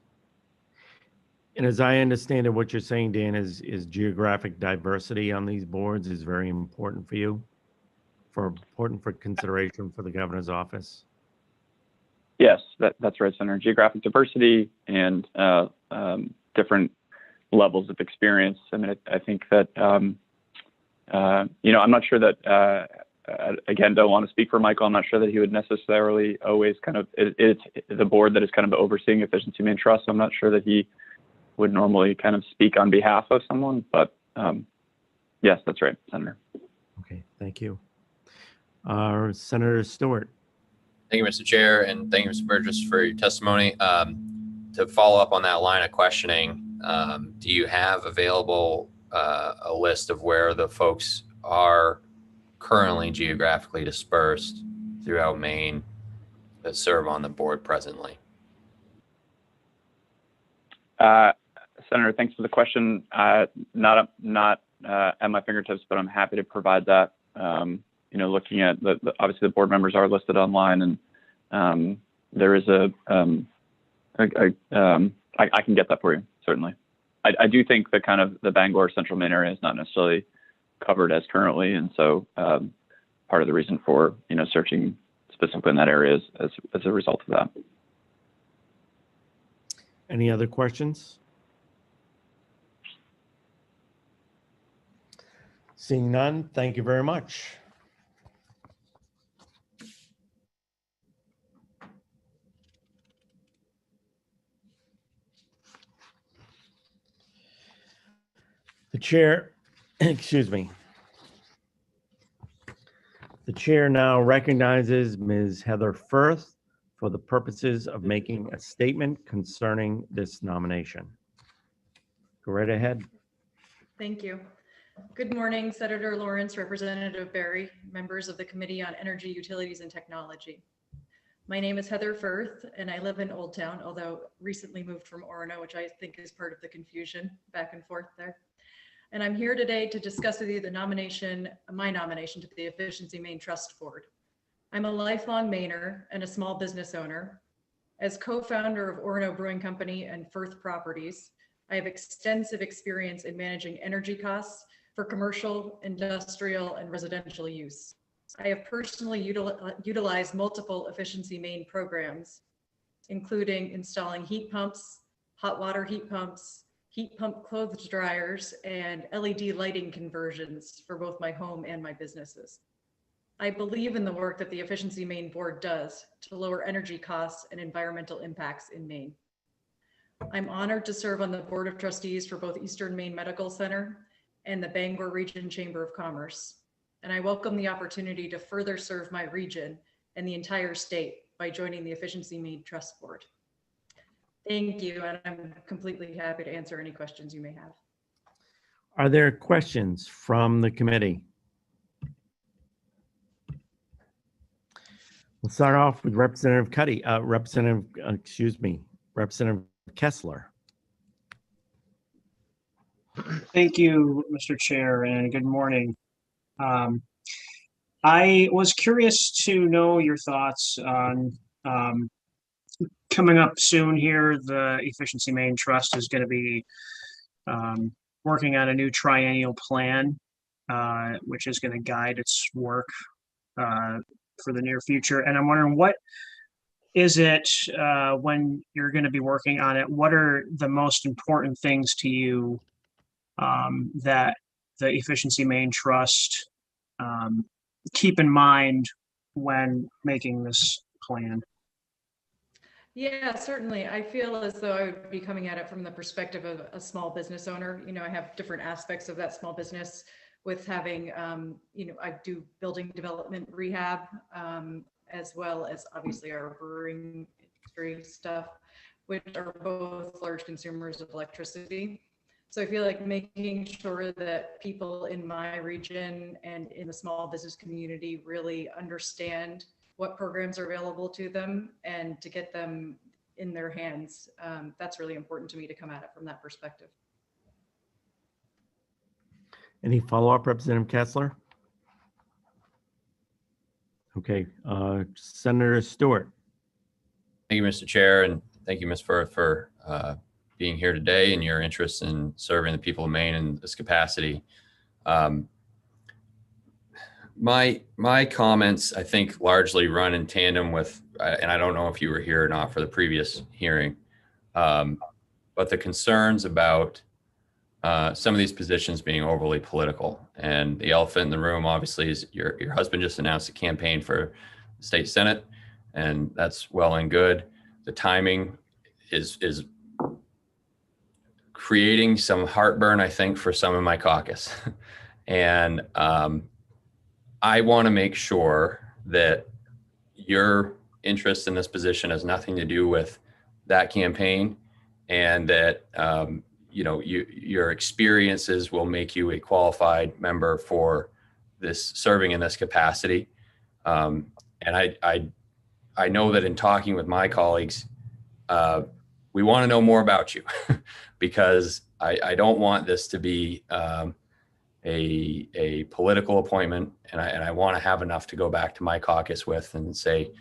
And as I understand it, what you're saying, Dan, is geographic diversity on these boards is very important for you, important for consideration for the governor's office. Yes, that's right, Senator. Geographic diversity and different levels of experience. I mean, I think that, I'm not sure that, again, don't want to speak for Michael. I'm not sure that he would necessarily always kind of, it's the board that is kind of overseeing Efficiency Main Trust. I'm not sure that he would normally kind of speak on behalf of someone, but yes, that's right, Senator. Okay, thank you. Senator Stewart. Thank you, Mr. Chair, and thank you, Mr. Burgess, for your testimony. To follow up on that line of questioning, do you have available a list of where the folks are currently geographically dispersed throughout Maine that serve on the board presently? Senator, thanks for the question. Not at my fingertips, but I'm happy to provide that. Looking at obviously the board members are listed online, and there is I can get that for you, certainly. I do think that kind of the Bangor Central Maine area is not necessarily covered as currently, and so part of the reason for searching specifically in that area is as a result of that. Any other questions? Seeing none, thank you very much. The chair, excuse me. The chair now recognizes Ms. Heather Firth for the purposes of making a statement concerning this nomination. Go right ahead. Thank you. Good morning, Senator Lawrence, Representative Berry, members of the Committee on Energy, Utilities, and Technology. My name is Heather Firth, and I live in Old Town, although recently moved from Orono, which I think is part of the confusion back and forth there. And I'm here today to discuss with you my nomination to the Efficiency Maine Trust Board. I'm a lifelong Mainer and a small business owner. As co-founder of Orono Brewing Company and Firth Properties, I have extensive experience in managing energy costs for commercial, industrial, and residential use. I have personally utilized multiple Efficiency Maine programs, including installing heat pumps, hot water heat pumps, heat pump clothes dryers, and LED lighting conversions for both my home and my businesses. I believe in the work that the Efficiency Maine Board does to lower energy costs and environmental impacts in Maine. I'm honored to serve on the Board of Trustees for both Eastern Maine Medical Center and the Bangor Region Chamber of Commerce. And I welcome the opportunity to further serve my region and the entire state by joining the Efficiency Maine Trust Board. Thank you, and I'm completely happy to answer any questions you may have. Are there questions from the committee? We'll start off with Representative Cuddy, Representative Kessler. Thank you, Mr. Chair, and good morning. I was curious to know your thoughts on coming up soon here. The Efficiency Maine Trust is going to be working on a new triennial plan, which is going to guide its work for the near future. And I'm wondering, what is it when you're going to be working on it? What are the most important things to you that the Efficiency Maine Trust keep in mind when making this plan? Yeah, certainly. I feel as though I would be coming at it from the perspective of a small business owner. I have different aspects of that small business with having, I do building development rehab, as well as obviously our brewing industry stuff, which are both large consumers of electricity. So I feel like making sure that people in my region and in the small business community really understand what programs are available to them and to get them in their hands. That's really important to me to come at it from that perspective. Any follow-up, Representative Kessler? Okay, Senator Stewart. Thank you, Mr. Chair, and thank you, Ms. Firth, for being here today and your interest in serving the people of Maine in this capacity. My comments, I think, largely run in tandem with, and I don't know if you were here or not for the previous hearing, but the concerns about some of these positions being overly political. And the elephant in the room, obviously, is your husband just announced a campaign for the state Senate, and that's well and good. The timing is creating some heartburn, I think, for some in my caucus. And I want to make sure that your interest in this position has nothing to do with that campaign, and that your experiences will make you a qualified member for this, serving in this capacity. And I know that in talking with my colleagues, we want to know more about you because I don't want this to be a political appointment, and I want to have enough to go back to my caucus with and say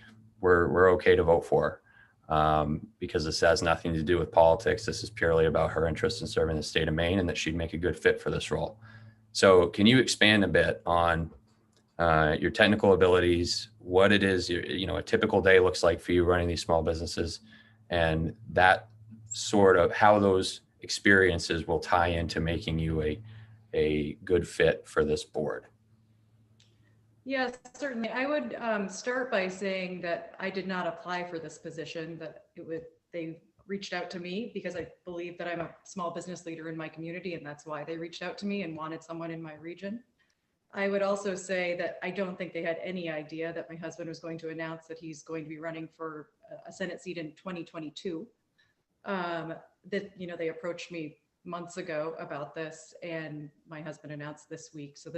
we're okay to vote for, because this has nothing to do with politics. This is purely about her interest in serving the state of Maine, and that she'd make a good fit for this role. So can you expand a bit on your technical abilities, what it is a typical day looks like for you running these small businesses, and that sort of how those experiences will tie into making you a good fit for this board? Yes, certainly. I would start by saying that I did not apply for this position, that they reached out to me because I believe that I'm a small business leader in my community, and that's why they reached out to me and wanted someone in my region. I would also say that I don't think they had any idea that my husband was going to announce that he's going to be running for a Senate seat in 2022. They approached me months ago about this, and my husband announced this week. So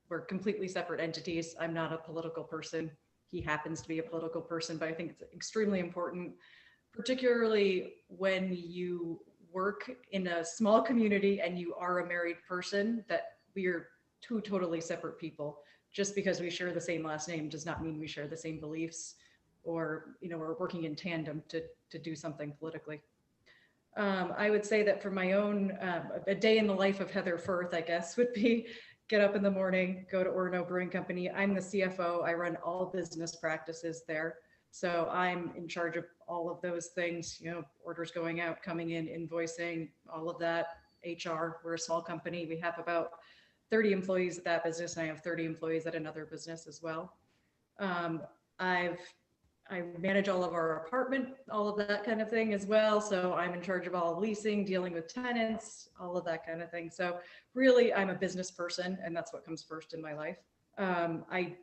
we're completely separate entities. I'm not a political person. He happens to be a political person, but I think it's extremely important, particularly when you work in a small community and you are a married person, that we are two totally separate people. Just because we share the same last name does not mean we share the same beliefs, or we're working in tandem to do something politically. I would say that for my own, a day in the life of Heather Firth, I guess, would be get up in the morning, go to Orono Brewing Company. I'm the CFO. I run all business practices there. So I'm in charge of all of those things, orders going out, coming in, invoicing, all of that, HR. We're a small company. We have about 30 employees at that business, and I have 30 employees at another business as well. I manage all of our apartment, all of that kind of thing as well. So I'm in charge of all leasing, dealing with tenants, all of that kind of thing. So really, I'm a business person, and that's what comes first in my life. I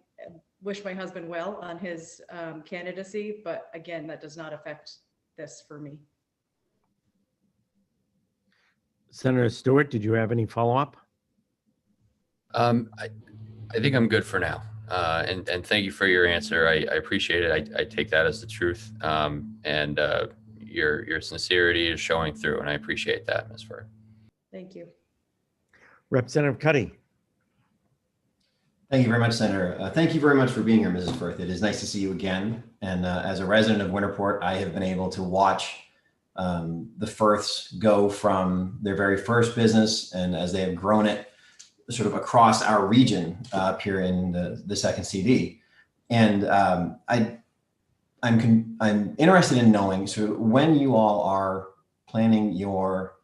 wish my husband well on his candidacy, but again, that does not affect this for me. Senator Stewart, did you have any follow-up? I think I'm good for now. And thank you for your answer. I appreciate it. I take that as the truth. And your sincerity is showing through, and I appreciate that, Ms. Firth. Thank you. Representative Cuddy. Thank you very much, Senator. Thank you very much for being here, Mrs. Firth. It is nice to see you again. And as a resident of Winterport, I have been able to watch the Firths go from their very first business, and as they have grown it sort of across our region up here in the second CD. And I'm interested in knowing, so when you all are planning your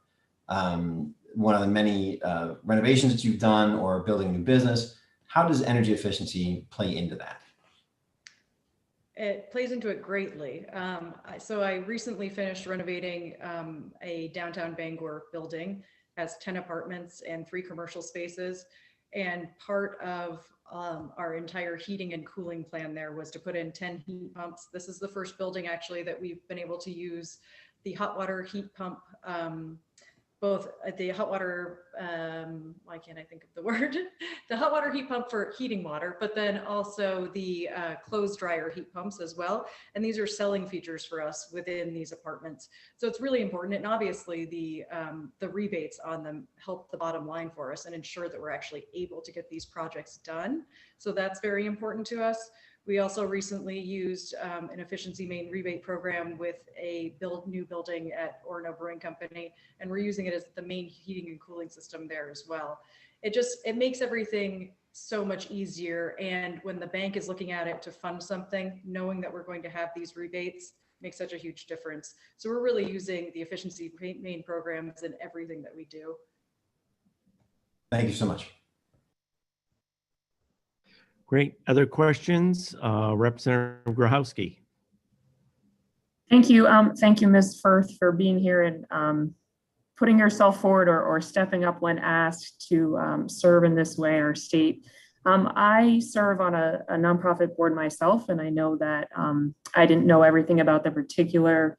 one of the many renovations that you've done or building a new business, how does energy efficiency play into that? It plays into it greatly. So I recently finished renovating a downtown Bangor building. Has 10 apartments and 3 commercial spaces. And part of our entire heating and cooling plan there was to put in 10 heat pumps. This is the first building actually that we've been able to use the hot water heat pump, both the hot water, why can't I think of the word? The hot water heat pump for heating water, but then also the clothes dryer heat pumps as well. And these are selling features for us within these apartments. So it's really important. And obviously the rebates on them help the bottom line for us and ensure that we're actually able to get these projects done. So that's very important to us. We also recently used an efficiency main rebate program with a new building at Orono Brewing Company, and we're using it as the main heating and cooling system there as well. It makes everything so much easier. And when the bank is looking at it to fund something, knowing that we're going to have these rebates makes such a huge difference. So we're really using the efficiency main programs in everything that we do. Thank you so much. Great. Other questions? Representative Grochowski. Thank you. Thank you, Ms. Firth, for being here and putting yourself forward or stepping up when asked to serve in this way in our state. I serve on a nonprofit board myself, and I know that I didn't know everything about the particular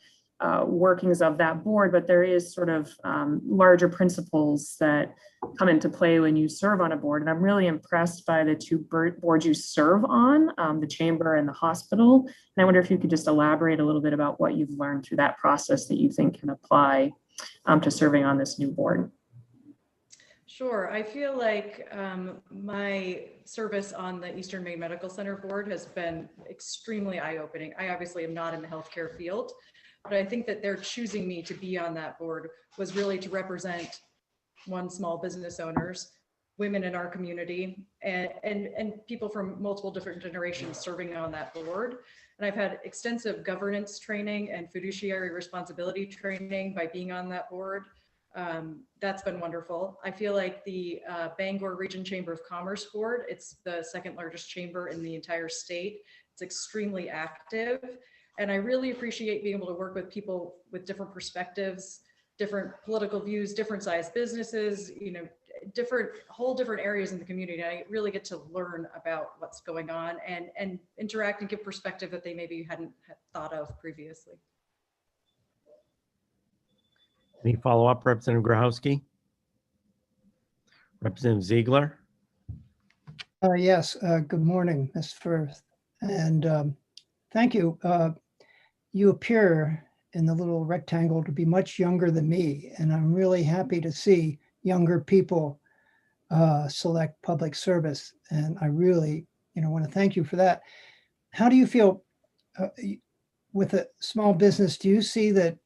workings of that board, but there is sort of larger principles that come into play when you serve on a board. And I'm really impressed by the two boards you serve on, the chamber and the hospital. And I wonder if you could just elaborate a little bit about what you've learned through that process that you think can apply to serving on this new board. Sure. I feel like my service on the Eastern Maine Medical Center board has been extremely eye-opening. I obviously am not in the healthcare field, but I think that they're choosing me to be on that board was really to represent small business owners, women in our community, and people from multiple different generations serving on that board. And I've had extensive governance training and fiduciary responsibility training by being on that board. That's been wonderful. I feel like the Bangor Region Chamber of Commerce board, it's the second largest chamber in the entire state. It's extremely active. And I really appreciate being able to work with people with different perspectives, different political views, different sized businesses, whole different areas in the community. I really get to learn about what's going on and interact and give perspective that they maybe hadn't thought of previously. Any follow-up, Representative Grochowski? Representative Ziegler? Yes, good morning, Ms. Firth. And thank you. You appear in the little rectangle to be much younger than me, and I'm really happy to see younger people select public service. And I really, want to thank you for that. How do you feel with a small business? Do you see that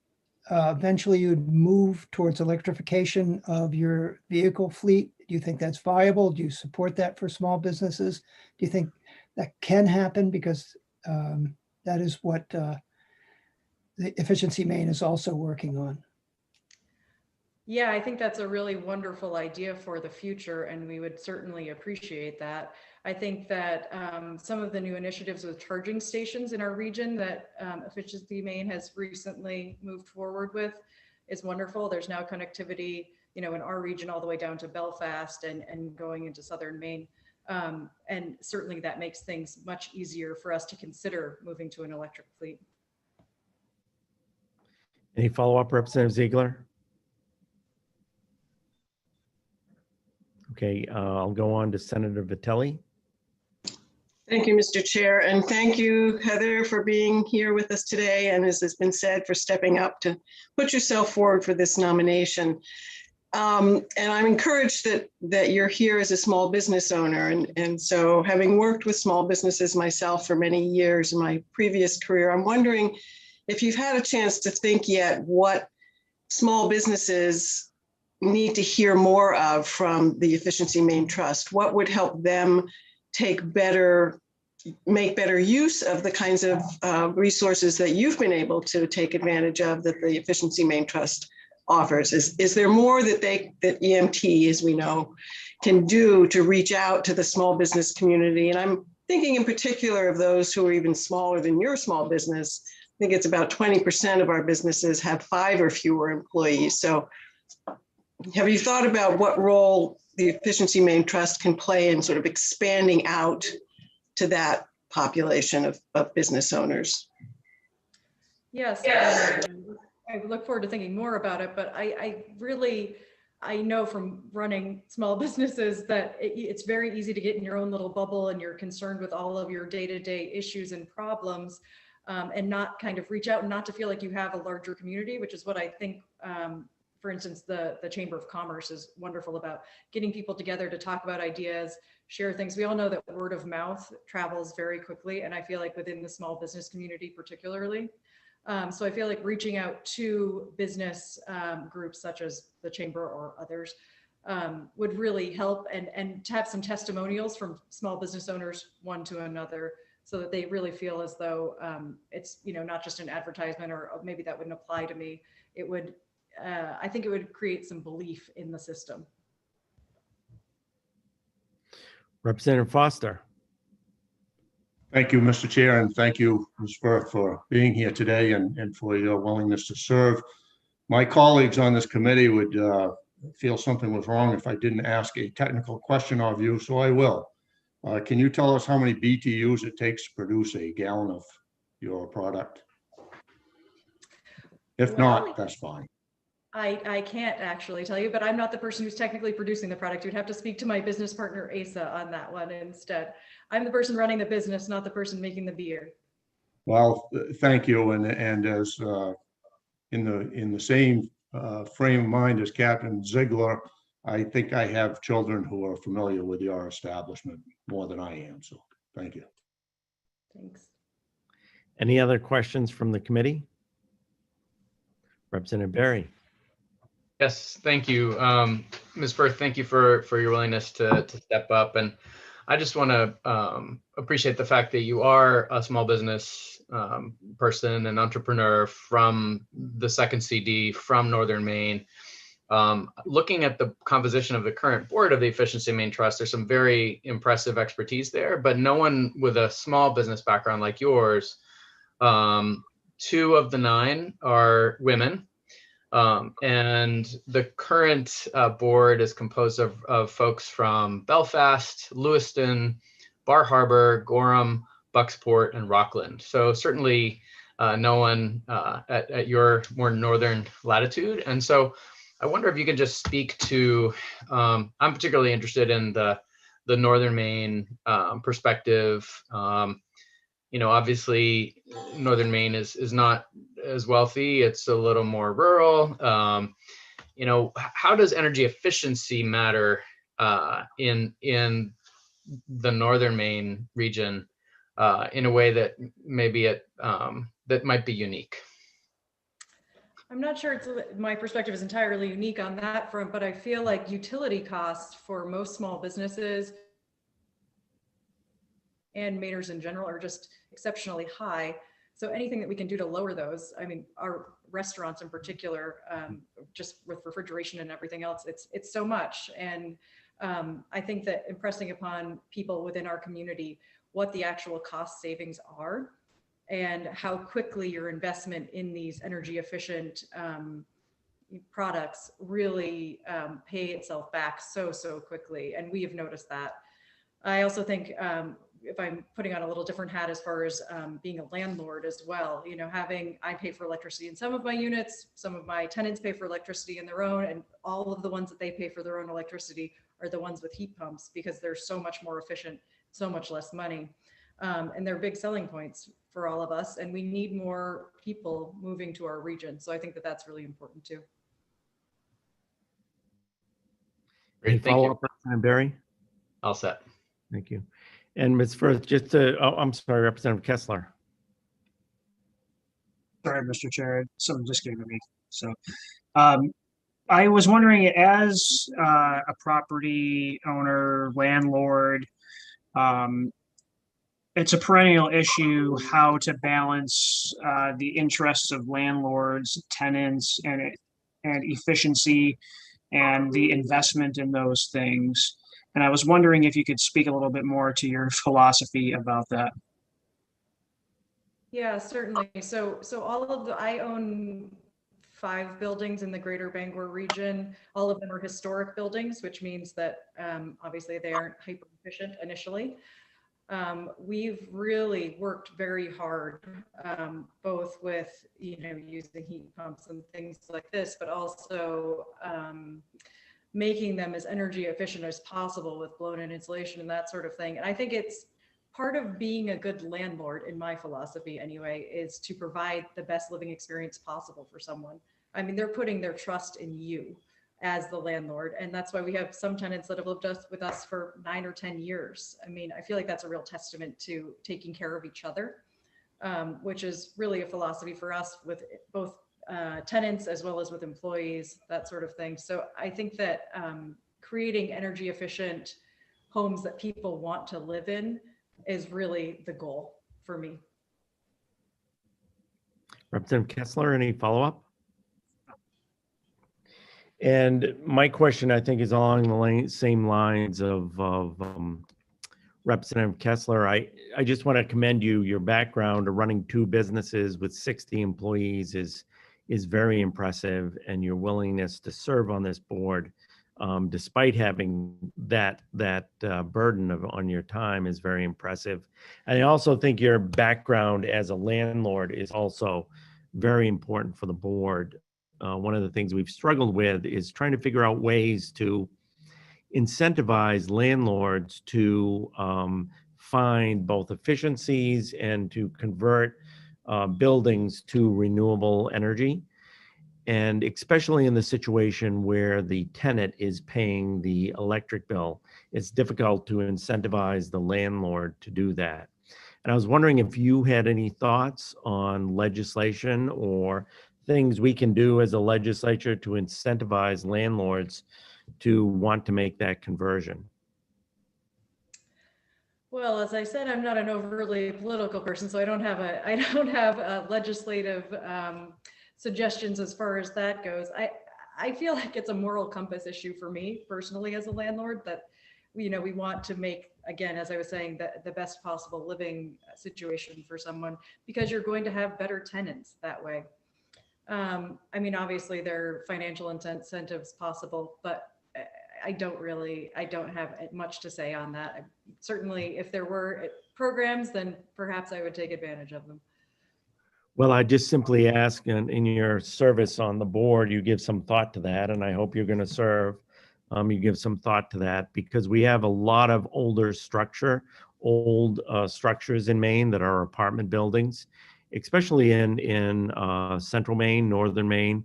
eventually you'd move towards electrification of your vehicle fleet? Do you think that's viable? Do you support that for small businesses? Do you think that can happen? Because that is what the Efficiency Maine is also working on. Yeah, I think that's a really wonderful idea for the future, and we would certainly appreciate that. I think that some of the new initiatives with charging stations in our region that Efficiency Maine has recently moved forward with is wonderful. There's now connectivity, in our region all the way down to Belfast and going into southern Maine. And certainly that makes things much easier for us to consider moving to an electric fleet. Any follow-up, Representative Ziegler? Okay, I'll go on to Senator Vitelli. Thank you, Mr. Chair, and thank you, Heather, for being here with us today, and as has been said, for stepping up to put yourself forward for this nomination. And I'm encouraged that you're here as a small business owner, and so having worked with small businesses myself for many years in my previous career, I'm wondering if you've had a chance to think yet what small businesses need to hear more of from the Efficiency Maine Trust. What would help them make better use of the kinds of resources that you've been able to take advantage of that the Efficiency Maine Trust offers? Is there more that EMT, as we know, can do to reach out to the small business community? And I'm thinking in particular of those who are even smaller than your small business. I think it's about 20% of our businesses have 5 or fewer employees. So have you thought about what role the Efficiency Maine Trust can play in sort of expanding out to that population of business owners? Yes, I look forward to thinking more about it, but I know from running small businesses that it's very easy to get in your own little bubble and you're concerned with all of your day-to-day issues and problems and not kind of reach out and not to feel like you have a larger community, which is what I think for instance, the Chamber of Commerce is wonderful about getting people together to talk about ideas, share things. We all know that word of mouth travels very quickly, and I feel like within the small business community particularly. So I feel like reaching out to business groups such as the Chamber or others would really help, and to have some testimonials from small business owners one to another, so that they really feel as though it's, you know, not just an advertisement, or maybe that wouldn't apply to me. It would, I think it would create some belief in the system. Representative Foster. Thank you, Mr. Chair, and thank you, Ms. Firth, for being here today and for your willingness to serve. My colleagues on this committee would feel something was wrong if I didn't ask a technical question of you, so I will. Can you tell us how many BTUs it takes to produce a gallon of your product? If not, that's fine. I can't actually tell you, but I'm not the person who's technically producing the product. You'd have to speak to my business partner, Asa, on that one instead. I'm the person running the business, not the person making the beer. Well, thank you. And as in the same frame of mind as Captain Ziegler, I think I have children who are familiar with your establishment more than I am. So thank you. Thanks. Any other questions from the committee? Representative Berry. Yes, thank you. Ms. Firth, thank you for your willingness to step up. And I just want to appreciate the fact that you are a small business person and entrepreneur from the second CD from Northern Maine. Looking at the composition of the current board of the Efficiency Maine Trust, there's some very impressive expertise there, but no one with a small business background like yours. 2 of the 9 are women. And the current board is composed of folks from Belfast, Lewiston, Bar Harbor, Gorham, Bucksport, and Rockland. So certainly no one at your more northern latitude. And so I wonder if you can just speak to, I'm particularly interested in the Northern Maine perspective. You know, obviously Northern Maine is not as wealthy. It's a little more rural. You know, how does energy efficiency matter in the Northern Maine region in a way that maybe that might be unique? I'm not sure my perspective is entirely unique on that front, but I feel like utility costs for most small businesses and Mainers in general are just exceptionally high. So anything that we can do to lower those, I mean, our restaurants in particular, just with refrigeration and everything else, it's so much. And I think that impressing upon people within our community what the actual cost savings are and how quickly your investment in these energy efficient products really pay itself back so quickly. And we have noticed that. I also think if I'm putting on a little different hat as far as being a landlord as well, you know, I pay for electricity in some of my units, some of my tenants pay for electricity in their own, and all of the ones that they pay for their own electricity are the ones with heat pumps because they're so much more efficient, so much less money. And they're big selling points for all of us. And we need more people moving to our region. So I think that that's really important too. Great, thank you. Representative Berry? All set. Thank you. And Ms. Firth, just to, I'm sorry, Representative Kessler. Sorry, Mr. Chair, someone just came to me. So I was wondering, as a property owner, landlord, it's a perennial issue how to balance the interests of landlords, tenants, and efficiency and the investment in those things. And I was wondering if you could speak a little bit more to your philosophy about that. Yeah, certainly. So I own 5 buildings in the greater Bangor region. All of them are historic buildings, which means that obviously they aren't hyper efficient initially. We've really worked very hard, both with, you know, using heat pumps and things like this, but also making them as energy efficient as possible with blown-in insulation and that sort of thing. And I think it's part of being a good landlord, in my philosophy anyway, is to provide the best living experience possible for someone. I mean, they're putting their trust in you as the landlord. And that's why we have some tenants that have lived with us for 9 or 10 years. I mean, I feel like that's a real testament to taking care of each other, which is really a philosophy for us with both tenants as well as with employees, that sort of thing. So I think that creating energy efficient homes that people want to live in is really the goal for me. Representative Kessler, any follow-up? And my question, I think, is along the same lines of Representative Kessler. I just want to commend you. Your background of running 2 businesses with 60 employees is very impressive, and your willingness to serve on this board, despite having that burden on your time, is very impressive. And I also think your background as a landlord is also very important for the board. One of the things we've struggled with is trying to figure out ways to incentivize landlords to find both efficiencies and to convert buildings to renewable energy. And especially in the situation where the tenant is paying the electric bill, it's difficult to incentivize the landlord to do that. And I was wondering if you had any thoughts on legislation or things we can do as a legislature to incentivize landlords to want to make that conversion. Well, as I said, I'm not an overly political person, so I don't have legislative suggestions as far as that goes. I feel like it's a moral compass issue for me personally as a landlord, that we want to make, again, as I was saying, the best possible living situation for someone, because you're going to have better tenants that way. I mean, obviously there are financial incentives possible, but I don't have much to say on that. Certainly, if there were programs, then perhaps I would take advantage of them. Well, I just simply ask, in your service on the board, you give some thought to that, and I hope you're going to serve. You give some thought to that, because we have a lot of old structures in Maine that are apartment buildings, especially in central Maine, northern Maine.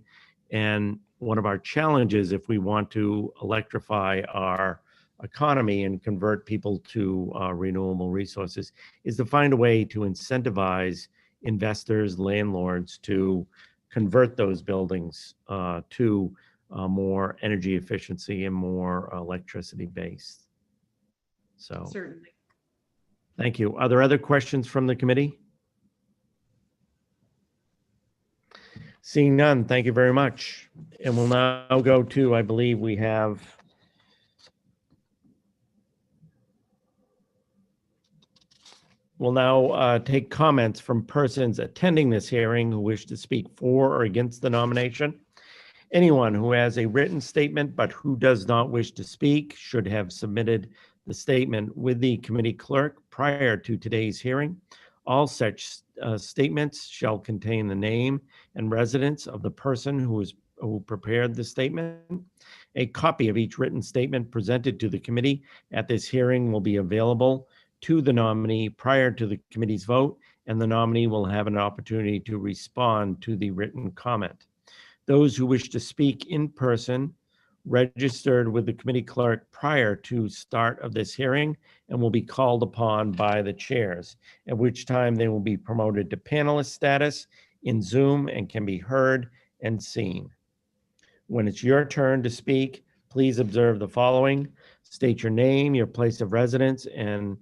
And one of our challenges, if we want to electrify our economy and convert people to renewable resources, is to find a way to incentivize investors, landlords to convert those buildings to more energy efficiency and more electricity based. So certainly. Thank you. Are there other questions from the committee? Seeing none, thank you very much. And we'll now go to, I believe we have we'll now take comments from persons attending this hearing who wish to speak for or against the nomination. Anyone who has a written statement but who does not wish to speak should have submitted the statement with the committee clerk prior to today's hearing. All such statements shall contain the name and residence of the person who prepared the statement. A copy of each written statement presented to the committee at this hearing will be available to the nominee prior to the committee's vote, and the nominee will have an opportunity to respond to the written comment. Those who wish to speak in person registered with the committee clerk prior to start of this hearing and will be called upon by the chairs, at which time they will be promoted to panelist status in Zoom and can be heard and seen. When it's your turn to speak, please observe the following. State your name, your place of residence, and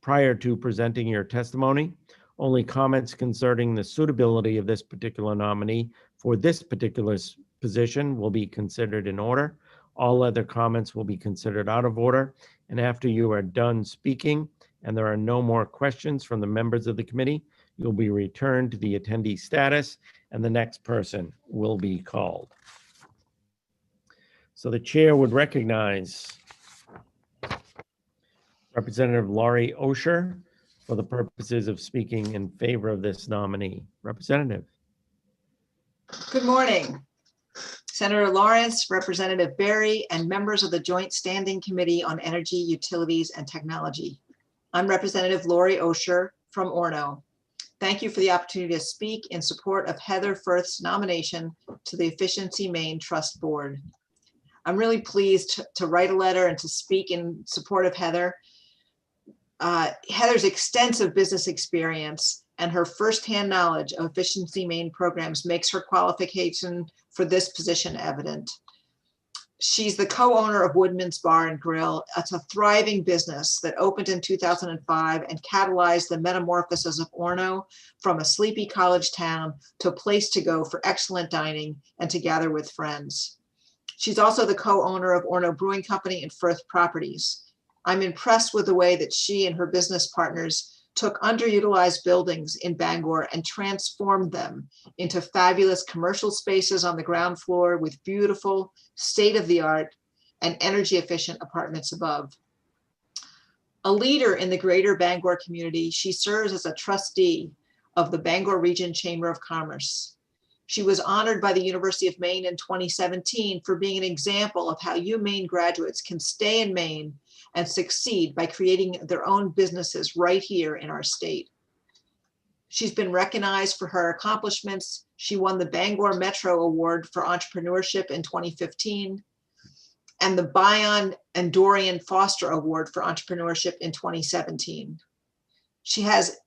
prior to presenting your testimony. Only comments concerning the suitability of this particular nominee for this particular position will be considered in order. All other comments will be considered out of order. And after you are done speaking and there are no more questions from the members of the committee, you'll be returned to the attendee status and the next person will be called. So the chair would recognize Representative Laurie Osher for the purposes of speaking in favor of this nominee. Representative. Good morning. Senator Lawrence, Representative Berry, and members of the Joint Standing Committee on Energy, Utilities, and Technology. I'm Representative Laurie Osher from Orono. Thank you for the opportunity to speak in support of Heather Firth's nomination to the Efficiency Maine Trust Board. I'm really pleased to write a letter and to speak in support of Heather. Heather's extensive business experience and her firsthand knowledge of Efficiency Maine programs makes her qualification for this position evident. She's the co-owner of Woodman's Bar and Grill. It's a thriving business that opened in 2005 and catalyzed the metamorphosis of Orono from a sleepy college town to a place to go for excellent dining and to gather with friends. She's also the co-owner of Orono Brewing Company and Firth Properties. I'm impressed with the way that she and her business partners took underutilized buildings in Bangor and transformed them into fabulous commercial spaces on the ground floor with beautiful, state-of-the-art and energy-efficient apartments above. A leader in the greater Bangor community, she serves as a trustee of the Bangor Region Chamber of Commerce. She was honored by the University of Maine in 2017 for being an example of how UMaine graduates can stay in Maine and succeed by creating their own businesses right here in our state. She's been recognized for her accomplishments. She won the Bangor Metro Award for Entrepreneurship in 2015 and the Bion and Dorian Foster Award for Entrepreneurship in 2017. She has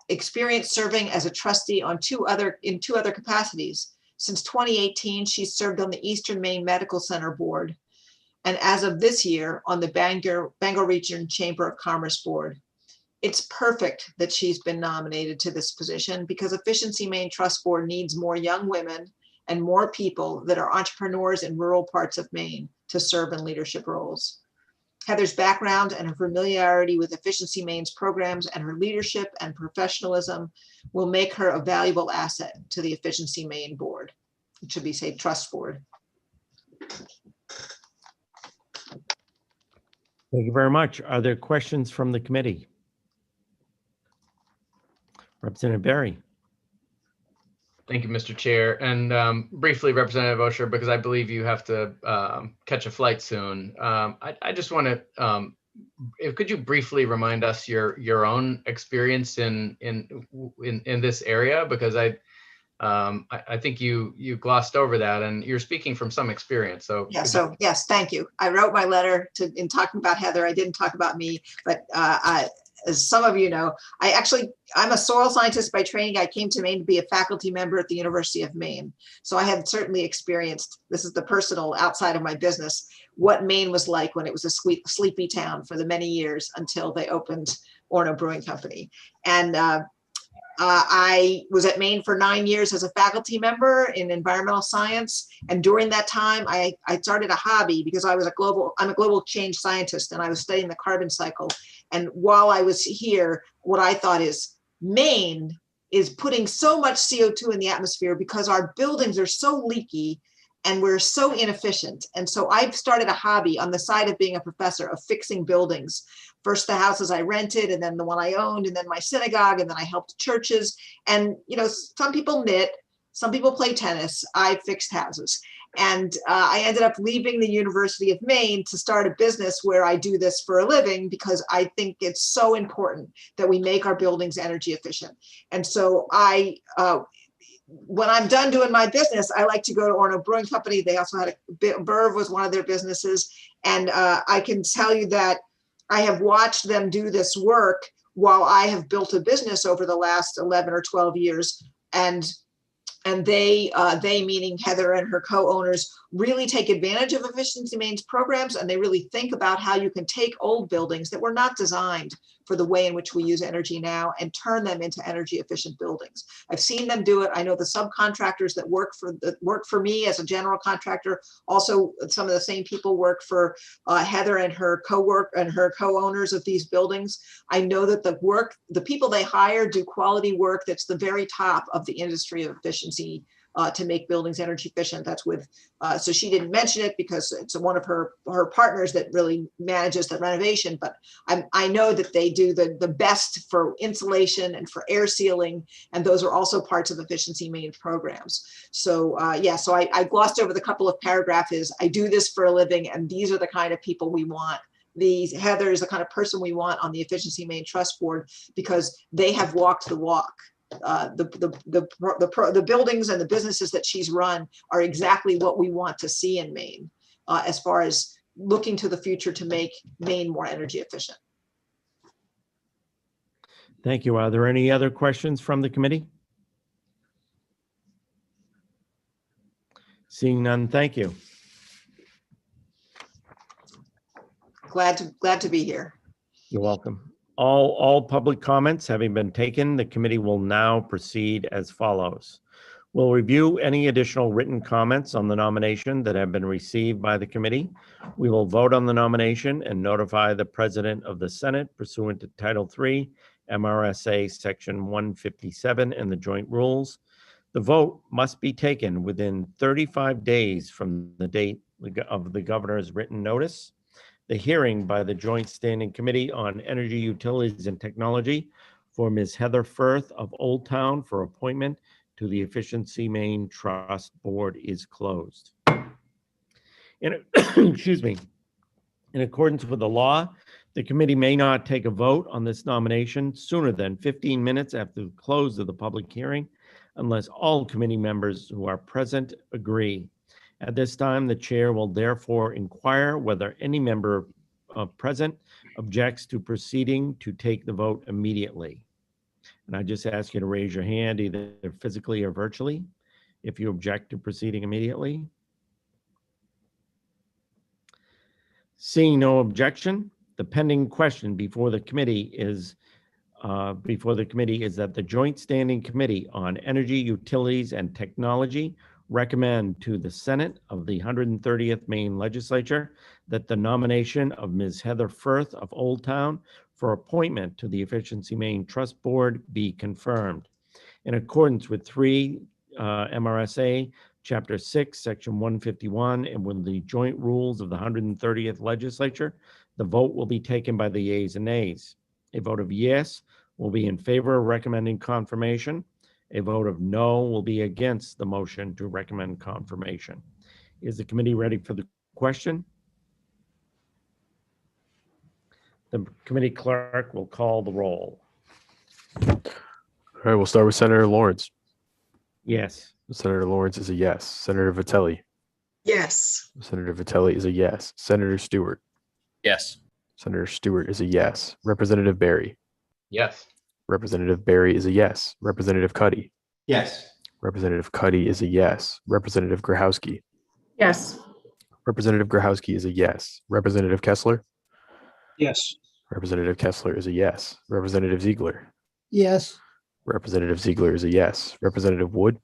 experience serving as a trustee in two other capacities. Since 2018, she's served on the Eastern Maine Medical Center Board, and as of this year, on the Bangor Region Chamber of Commerce Board. It's perfect that she's been nominated to this position because Efficiency Maine Trust Board needs more young women and more people that are entrepreneurs in rural parts of Maine to serve in leadership roles. Heather's background and her familiarity with Efficiency Maine's programs and her leadership and professionalism will make her a valuable asset to the Efficiency Maine Board. It should be say Trust Board. Thank you very much. Are there questions from the committee? Representative Barry. Thank you, Mr. Chair. And briefly, Representative Osher, because I believe you have to catch a flight soon. I just want to, could you briefly remind us your own experience in this area? Because I think you glossed over that, and you're speaking from some experience. So yeah. So yes, thank you. I wrote my letter in talking about Heather. I didn't talk about me, but as some of you know, I'm a soil scientist by training. I came to Maine to be a faculty member at the University of Maine. So I have certainly experienced, this is the personal outside of my business, what Maine was like when it was a sleepy town for the many years until they opened Orono Brewing Company. And I was at Maine for 9 years as a faculty member in environmental science. And during that time, I started a hobby because I'm a global change scientist, and I was studying the carbon cycle. And while I was here, what I thought is Maine is putting so much CO2 in the atmosphere because our buildings are so leaky and we're so inefficient. And so I've started a hobby on the side of being a professor of fixing buildings. First the houses I rented, and then the one I owned, and then my synagogue, and then I helped churches. And you know, some people knit, some people play tennis. I fixed houses. And I ended up leaving the University of Maine to start a business where I do this for a living because I think it's so important that we make our buildings energy efficient. And so when I'm done doing my business, I like to go to Orono Brewing Company. They also had Verve was one of their businesses. And I can tell you that I have watched them do this work while I have built a business over the last 11 or 12 years. And they meaning Heather and her co-owners, really take advantage of Efficiency Maine's programs, and they really think about how you can take old buildings that were not designed for the way in which we use energy now and turn them into energy efficient buildings. I've seen them do it. I know the subcontractors that work for me as a general contractor. Also, some of the same people work for Heather and her co-owners of these buildings. I know that the people they hire do quality work that's the very top of the industry of efficiency to make buildings energy efficient. That's with, so she didn't mention it because it's one of her partners that really manages the renovation, but I know that they do the best for insulation and for air sealing, and those are also parts of Efficiency Maine programs. So yeah, so I glossed over the couple of paragraphs is I do this for a living, and these are the kind of people we want Heather is the kind of person we want on the Efficiency Maine Trust Board because they have walked the walk. The buildings and the businesses that she's run are exactly what we want to see in Maine, as far as looking to the future to make Maine more energy efficient. Thank you. Are there any other questions from the committee? Seeing none, thank you. Glad to be here. You're welcome. All public comments having been taken, the committee will now proceed as follows. We'll review any additional written comments on the nomination that have been received by the committee. We will vote on the nomination and notify the President of the Senate pursuant to Title III, MRSA Section 157 and the joint rules. The vote must be taken within 35 days from the date of the governor's written notice. The hearing by the Joint Standing Committee on Energy, Utilities, and Technology for Ms. Heather Firth of Old Town for appointment to the Efficiency Maine Trust Board is closed. Excuse me. In accordance with the law, the committee may not take a vote on this nomination sooner than 15 minutes after the close of the public hearing, unless all committee members who are present agree. At this time, the chair will therefore inquire whether any member present objects to proceeding to take the vote immediately. And I just ask you to raise your hand either physically or virtually if you object to proceeding immediately. Seeing no objection, the pending question before the committee is that the Joint Standing Committee on Energy, Utilities, and Technology recommend to the Senate of the 130th Maine Legislature that the nomination of Ms. Heather Firth of Old Town for appointment to the Efficiency Maine Trust Board be confirmed. In accordance with 3 MRSA Chapter 6, Section 151, and with the joint rules of the 130th Legislature, the vote will be taken by the yeas and nays. A vote of yes will be in favor of recommending confirmation. A vote of no will be against the motion to recommend confirmation. Is the committee ready for the question? The committee clerk will call the roll. All right, we'll start with Senator Lawrence. Yes. Senator Lawrence is a yes. Senator Vitelli. Yes. Senator Vitelli is a yes. Senator Stewart. Yes. Senator Stewart is a yes. Representative Barry. Yes. Representative Barry is a yes. Representative Cuddy. Yes. Representative Cuddy is a yes. Representative Grahowski. Yes. Representative Grahowski is a yes. Representative Kessler. Yes. Representative Kessler is a yes. Representative Ziegler. Yes. Representative Ziegler is a yes. Representative Wood.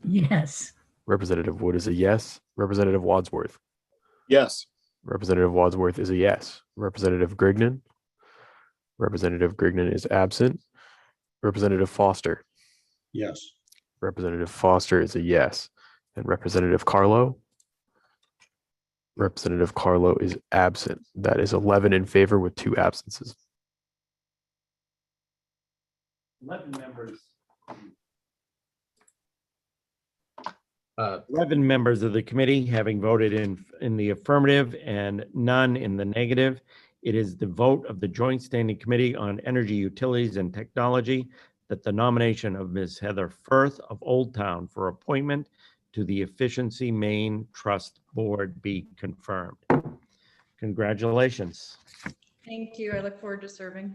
Yes. Representative Wood is a yes. Representative Wadsworth. Yes. Representative Wadsworth is a yes. Representative Grignon. Representative Grignon is absent. Representative Foster. Yes. Representative Foster is a yes. And Representative Carlo. Representative Carlo is absent. That is 11 in favor with 2 absences. 11 members. 11 members of the committee having voted in the affirmative and none in the negative. It is the vote of the Joint Standing Committee on Energy, Utilities, and Technology that the nomination of Ms. Heather Firth of Old Town for appointment to the Efficiency Maine Trust Board be confirmed. Congratulations. Thank you. I look forward to serving.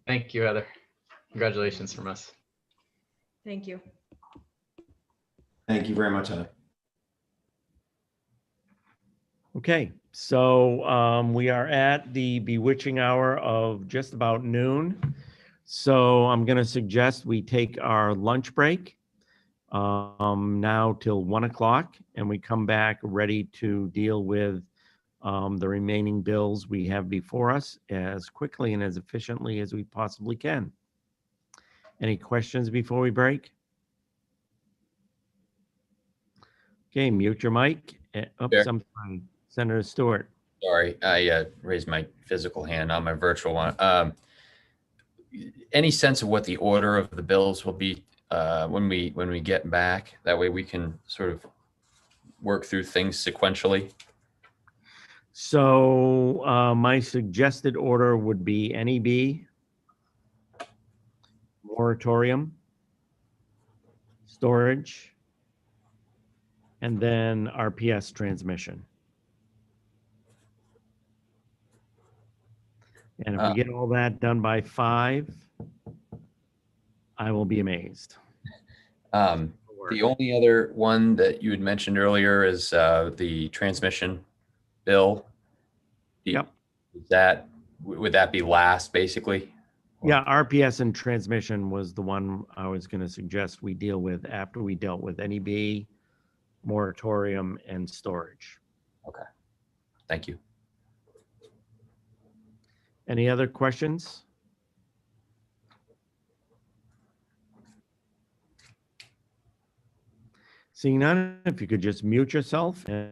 Thank you, Heather. Congratulations from us. Thank you. Thank you very much, Heather. Okay, so we are at the bewitching hour of just about noon. So I'm going to suggest we take our lunch break now till 1 o'clock, and we come back ready to deal with the remaining bills we have before us as quickly and as efficiently as we possibly can. Any questions before we break? Okay, mute your mic. Oops, Sure. I'm sorry. Senator Stewart. Sorry, I raised my physical hand, not my virtual one. Any sense of what the order of the bills will be when we get back. That way we can sort of work through things sequentially. So my suggested order would be NEB, moratorium, storage, and then RPS transmission. And if we get all that done by 5, I will be amazed. The only other one that you had mentioned earlier is the transmission bill. Yep. Would that be last, basically? Yeah, RPS and transmission was the one I was going to suggest we deal with after we dealt with NEB, moratorium, and storage. Okay. Thank you. Any other questions? Seeing none, if you could just mute yourself and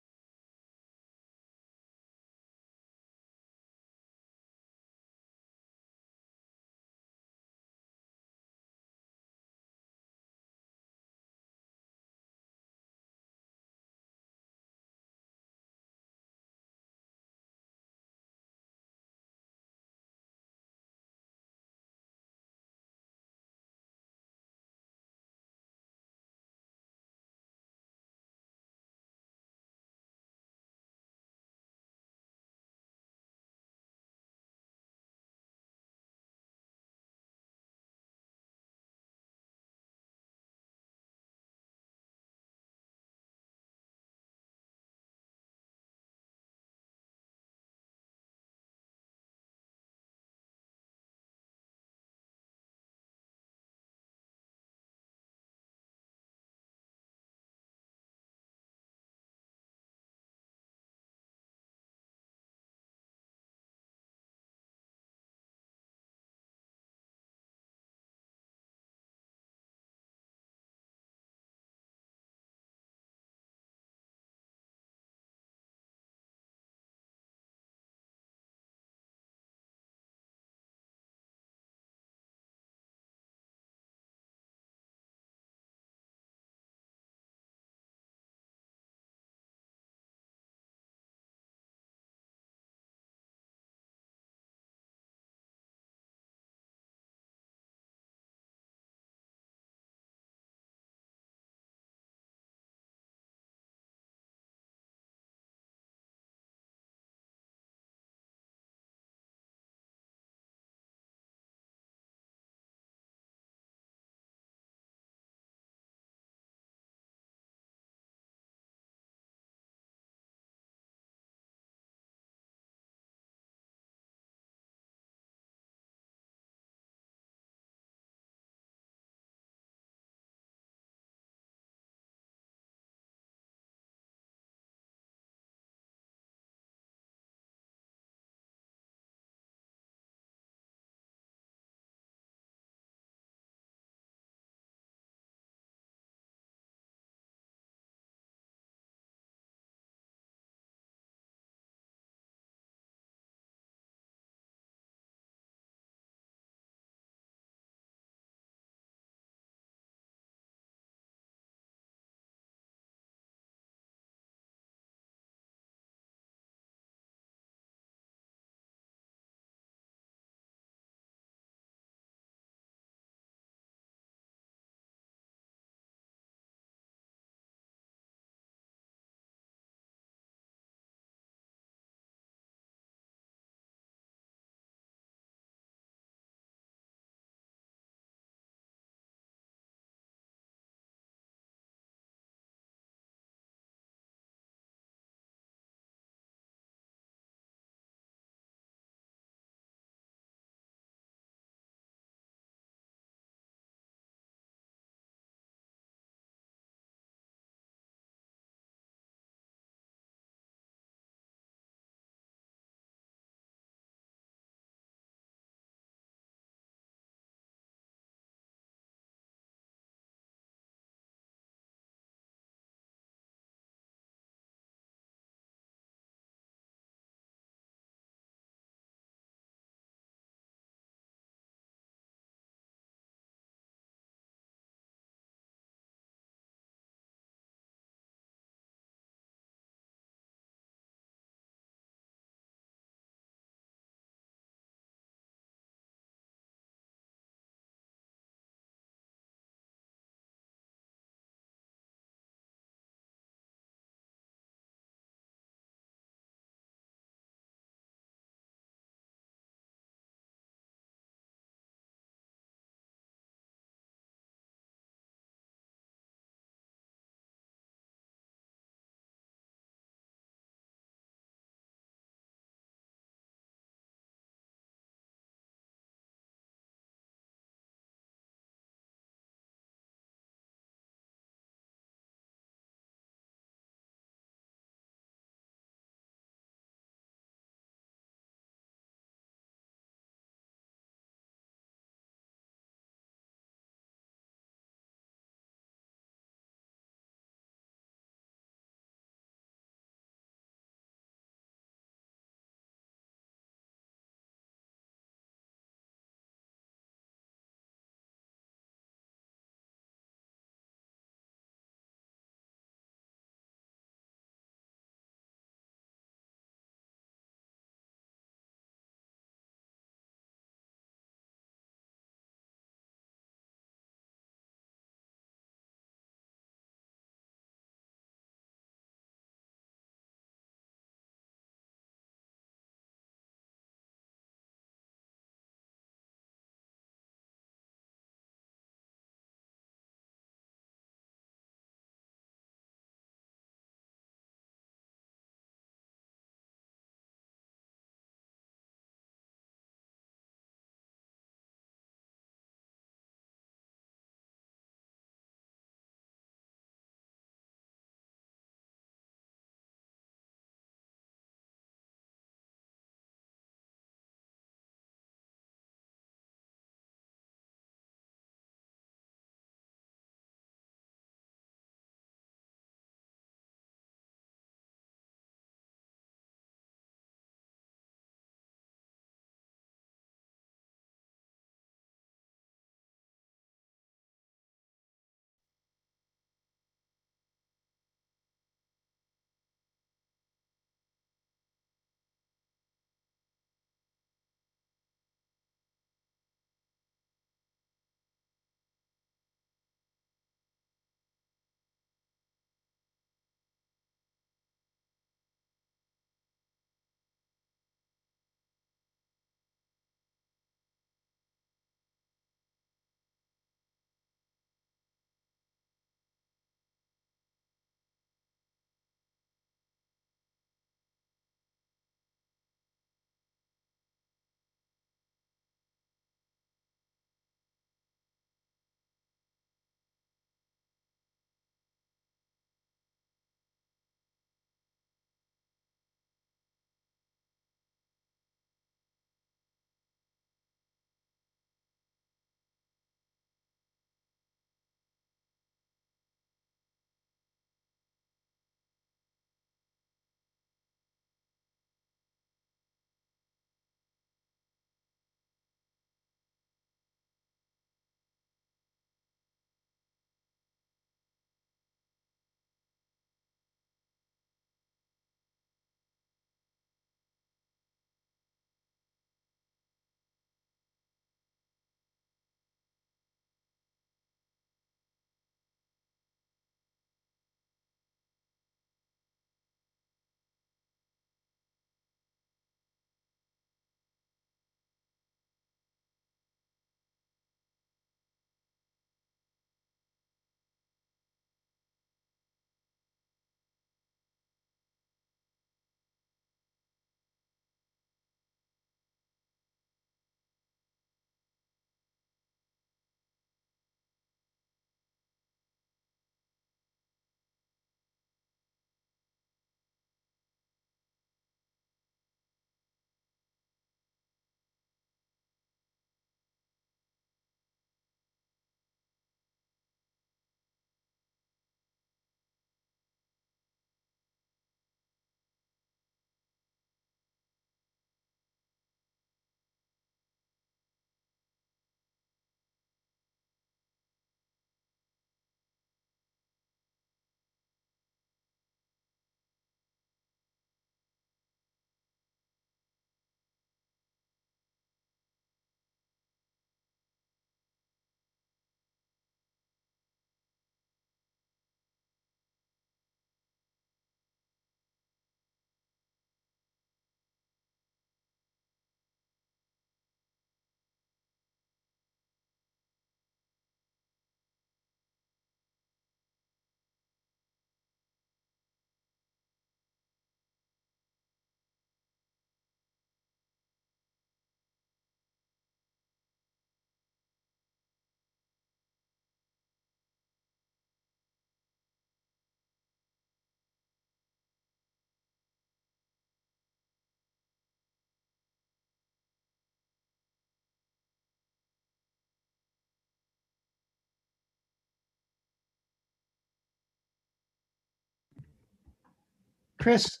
Chris,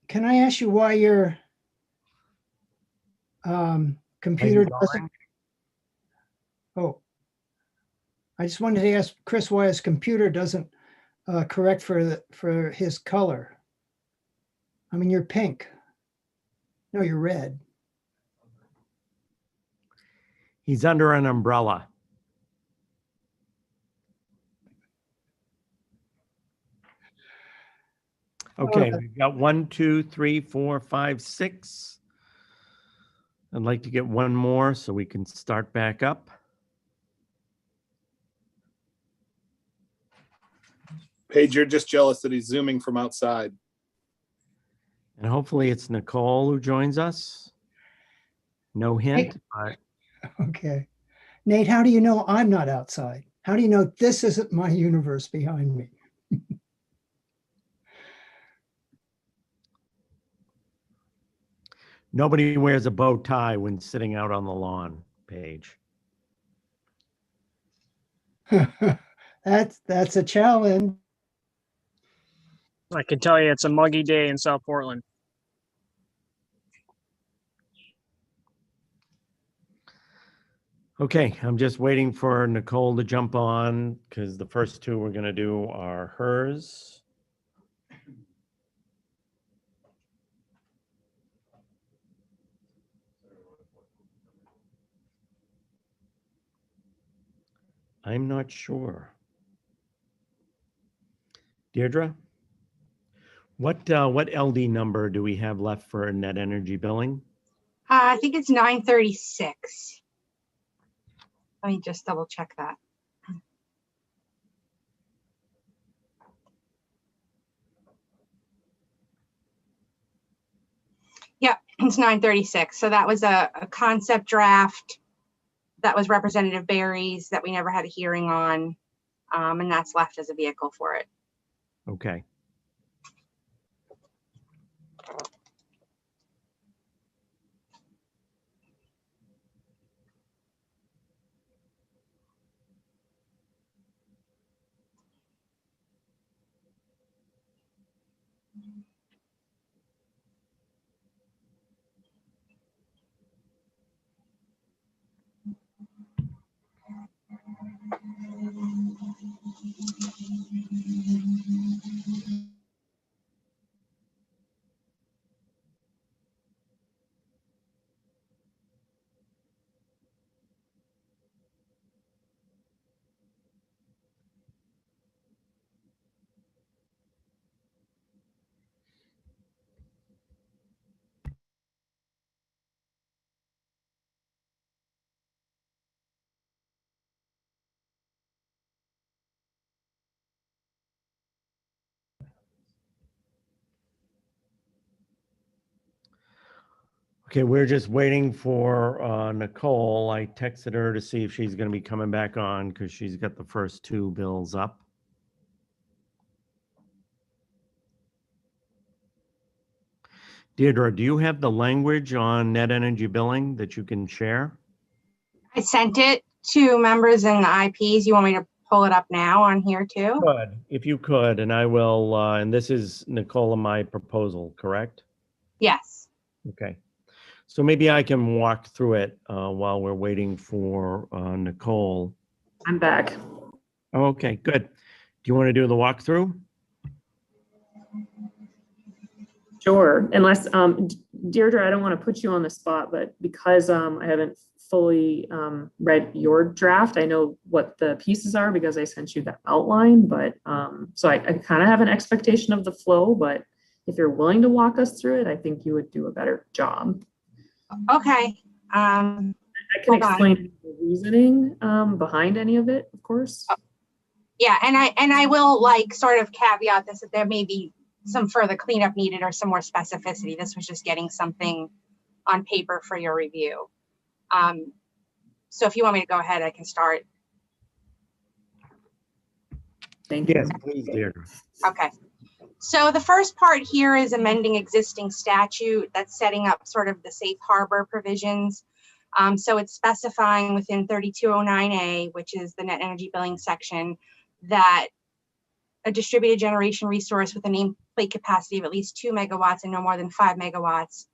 can I ask you why your computer doesn't? Oh, I just wanted to ask Chris why his computer doesn't correct for his color. I mean, you're pink. No, you're red. He's under an umbrella. Okay, we've got 1, 2, 3, 4, 5, 6. I'd like to get one more so we can start back up. Paige, you're just jealous that he's zooming from outside. And hopefully it's Nicole who joins us. No hint, but Okay. Nate, how do you know I'm not outside? How do you know this isn't my universe behind me? nobody wears a bow tie when sitting out on the lawn, Paige. That's a challenge. I can tell you it's a muggy day in South Portland. Okay, I'm just waiting for Nicole to jump on because the first two we're going to do are hers. I'm not sure. Deirdre, what LD number do we have left for net energy billing? I think it's 936. Let me just double check that. Yep, it's 936. So that was a concept draft. That was Representative Barry's that we never had a hearing on. And that's left as a vehicle for it. Okay. Okay, we're just waiting for Nicole. I texted her to see if she's going to be coming back on because she's got the first two bills up. Deirdre, do you have the language on net energy billing that you can share? I sent it to members in the IPs. You want me to pull it up now on here too? Good, if you could, and I will, and this is Nicole and my proposal, correct? Yes. Okay. So maybe I can walk through it while we're waiting for Nicole. I'm back. Oh, okay, good. Do you want to do the walkthrough? Sure, unless, Deirdre, I don't want to put you on the spot, but because I haven't fully read your draft, I know what the pieces are because I sent you the outline, but so I kind of have an expectation of the flow, but if you're willing to walk us through it, I think you would do a better job. Okay. I can explain the reasoning behind any of it, of course. Yeah, and I will like sort of caveat this that there may be some further cleanup needed or some more specificity. This was just getting something on paper for your review. So if you want me to go ahead, I can start. Thank you. Yes, please, Deirdre. Okay. So the first part here is amending existing statute that's setting up sort of the safe harbor provisions. So it's specifying within 3209A, which is the net energy billing section, that a distributed generation resource with a nameplate capacity of at least 2 megawatts and no more than 5 megawatts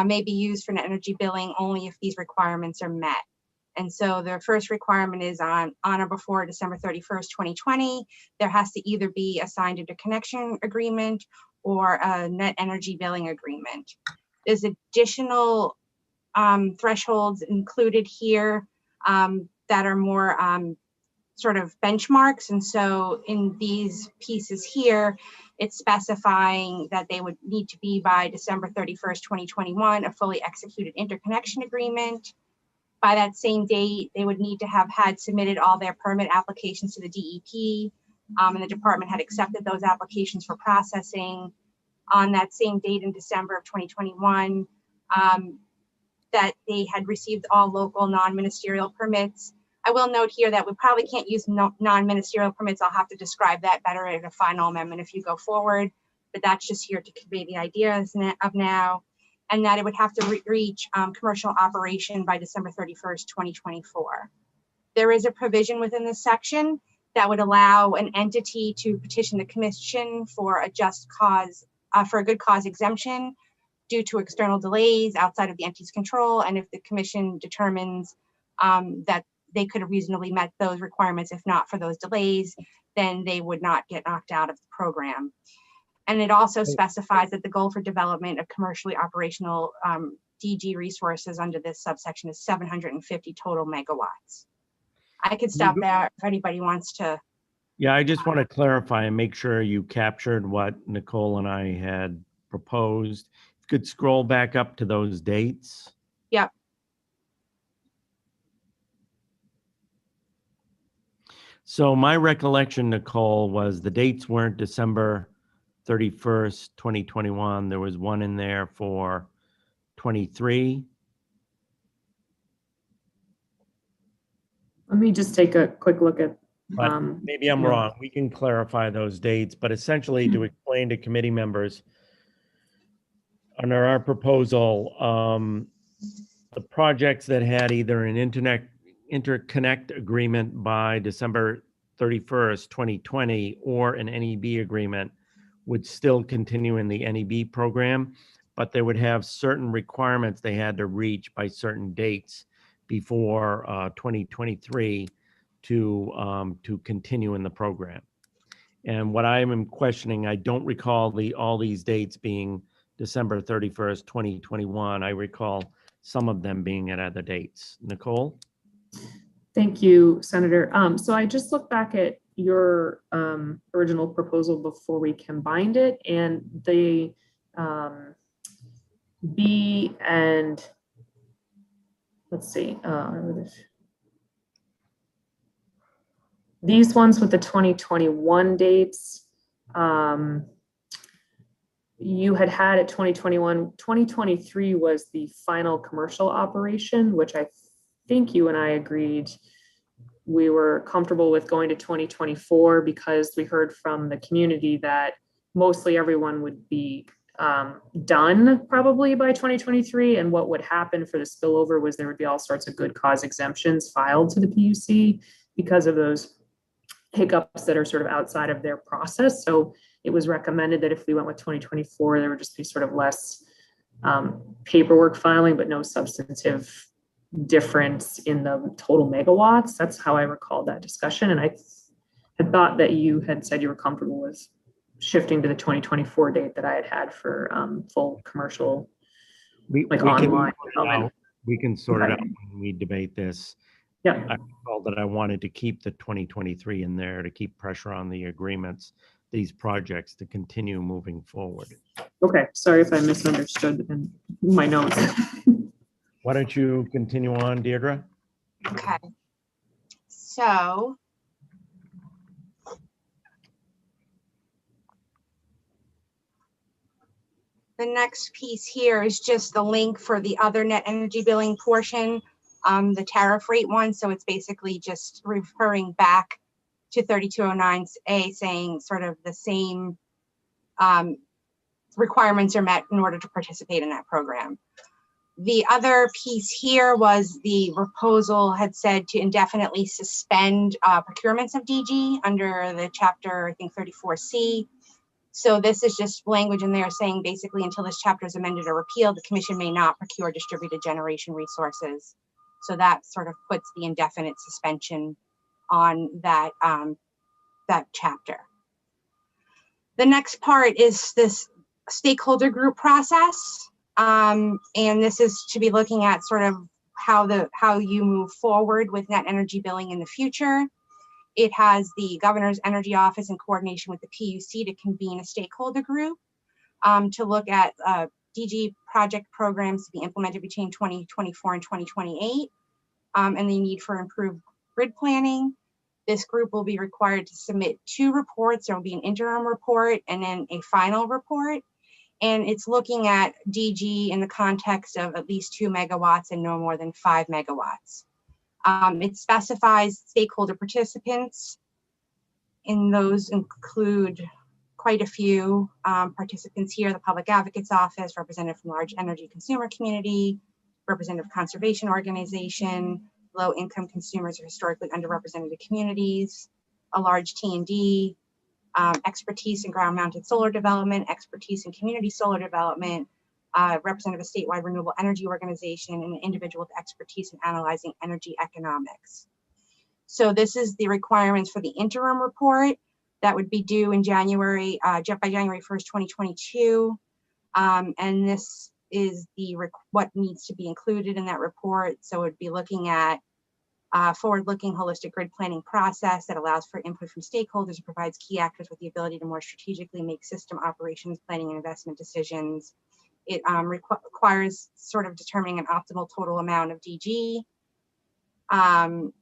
may be used for net energy billing only if these requirements are met. And so the first requirement is on or before December 31st, 2020, there has to either be a signed interconnection agreement or a net energy billing agreement. There's additional thresholds included here that are more sort of benchmarks. And so in these pieces here, it's specifying that they would need to be by December 31st, 2021, a fully executed interconnection agreement. By that same date, they would need to have had submitted all their permit applications to the DEP, and the department had accepted those applications for processing. On that same date in December of 2021, that they had received all local non-ministerial permits. I will note here that we probably can't use non-ministerial permits. I'll have to describe that better in a final amendment if you go forward, but that's just here to convey the ideas of now, and that it would have to reach commercial operation by December 31st, 2024. There is a provision within this section that would allow an entity to petition the commission for a just cause, for a good cause exemption due to external delays outside of the entity's control. And if the commission determines that they could have reasonably met those requirements, if not for those delays, then they would not get knocked out of the program. And it also specifies that the goal for development of commercially operational DG resources under this subsection is 750 total megawatts. I could stop there if anybody wants to. Yeah, I just want to clarify and make sure you captured what Nicole and I had proposed. If you could scroll back up to those dates. Yep. So my recollection, Nicole, was the dates weren't December 31st, 2021. There was one in there for 23. Let me just take a quick look at. But maybe I'm wrong. We can clarify those dates, but essentially to explain to committee members, under our proposal, the projects that had either an interconnect agreement by December 31st, 2020, or an NEB agreement would still continue in the NEB program, but they would have certain requirements they had to reach by certain dates before 2023 to continue in the program. And what I am questioning, I don't recall all these dates being December 31st, 2021. I recall some of them being at other dates. Nicole? Thank you, Senator. So I just looked back at your original proposal before we combined it, and the B and let's see, these ones with the 2021 dates, you had at 2021, 2023 was the final commercial operation, which I think you and I agreed we were comfortable with going to 2024 because we heard from the community that mostly everyone would be done probably by 2023. And what would happen for the spillover was there would be all sorts of good cause exemptions filed to the PUC because of those hiccups that are sort of outside of their process. So it was recommended that if we went with 2024, there would just be sort of less paperwork filing, but no substantive difference in the total megawatts. That's how I recalled that discussion. And I had thought that you had said you were comfortable with shifting to the 2024 date that I had for full commercial, online. We can sort it out when we debate this. Yeah. I recall that I wanted to keep the 2023 in there to keep pressure on the agreements, these projects to continue moving forward. Okay, sorry if I misunderstood in my notes. Why don't you continue on, Deirdre? Okay. So the next piece here is just the link for the other net energy billing portion, the tariff rate one. So it's basically just referring back to 3209A saying sort of the same requirements are met in order to participate in that program. The other piece here was the proposal had said to indefinitely suspend procurements of DG under the chapter, I think 34C. So this is just language in there saying basically until this chapter is amended or repealed, the commission may not procure distributed generation resources. So that sort of puts the indefinite suspension on that, that chapter. The next part is this stakeholder group process. And this is to be looking at sort of how you move forward with net energy billing in the future. It has the Governor's Energy Office in coordination with the PUC to convene a stakeholder group to look at DG project programs to be implemented between 2024 and 2028, and the need for improved grid planning. This group will be required to submit 2 reports. There will be an interim report and then a final report. And it's looking at DG in the context of at least 2 megawatts and no more than 5 megawatts. It specifies stakeholder participants, and those include quite a few participants here: the Public Advocate's Office, representative from large energy consumer community, representative conservation organization, low-income consumers or historically underrepresented communities, a large T&D, expertise in ground-mounted solar development, expertise in community solar development, representative of a statewide renewable energy organization, and an individual with expertise in analyzing energy economics. So this is the requirements for the interim report that would be due in January, by January 1st, 2022. And this is what needs to be included in that report. So it would be looking at forward-looking holistic grid planning process that allows for input from stakeholders and provides key actors with the ability to more strategically make system operations, planning, and investment decisions. It requires sort of determining an optimal total amount of DG, how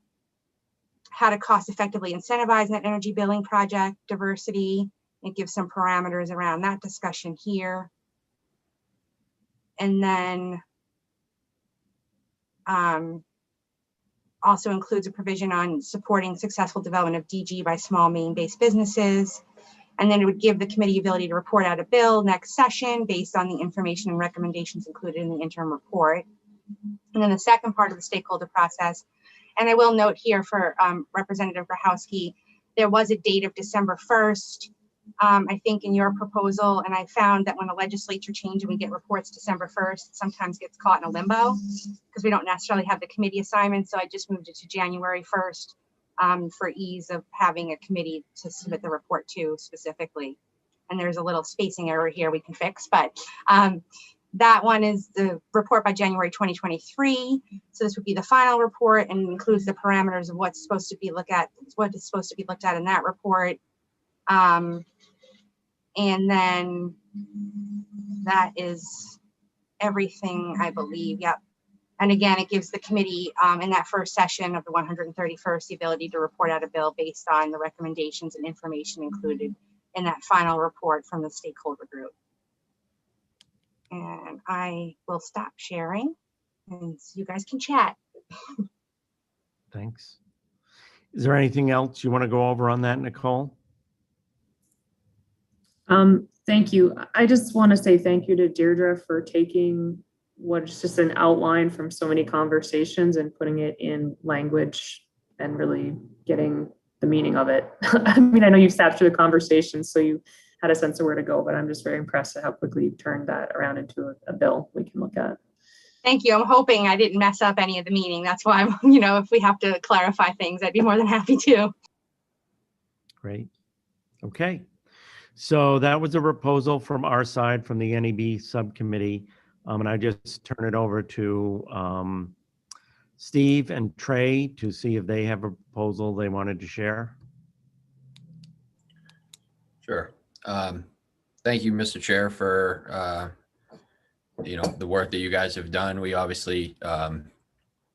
to cost effectively incentivize net energy billing project diversity. It gives some parameters around that discussion here. And then also includes a provision on supporting successful development of DG by small Maine-based businesses. And then it would give the committee ability to report out a bill next session based on the information and recommendations included in the interim report. And then the second part of the stakeholder process, and I will note here for Representative Grahowski, there was a date of December 1st, I think in your proposal, and I found that when the legislature changed and we get reports December 1st, it sometimes gets caught in a limbo because we don't necessarily have the committee assignment. So I just moved it to January 1st for ease of having a committee to submit the report to specifically. And there's a little spacing error here we can fix, but that one is the report by January 2023. So this would be the final report and includes the parameters of what's supposed to be looked at, what is supposed to be looked at in that report. And then that is everything, I believe. Yep. And again, it gives the committee in that first session of the 131st the ability to report out a bill based on the recommendations and information included in that final report from the stakeholder group. And I will stop sharing and so you guys can chat. Thanks. Is there anything else you want to go over on that, Nicole? Thank you. I just want to say thank you to Deirdre for taking what's just an outline from so many conversations and putting it in language and really getting the meaning of it. I mean, I know you've sat through the conversation, so you had a sense of where to go, but I'm just very impressed at how quickly you turned that around into a bill we can look at. Thank you. I'm hoping I didn't mess up any of the meeting. That's why I'm, you know, if we have to clarify things, I'd be more than happy to. Great. Okay. So that was a proposal from our side, from the NEB subcommittee. And I just turn it over to Steve and Trey to see if they have a proposal they wanted to share. Sure. Thank you, Mr. Chair, for the work that you guys have done. We obviously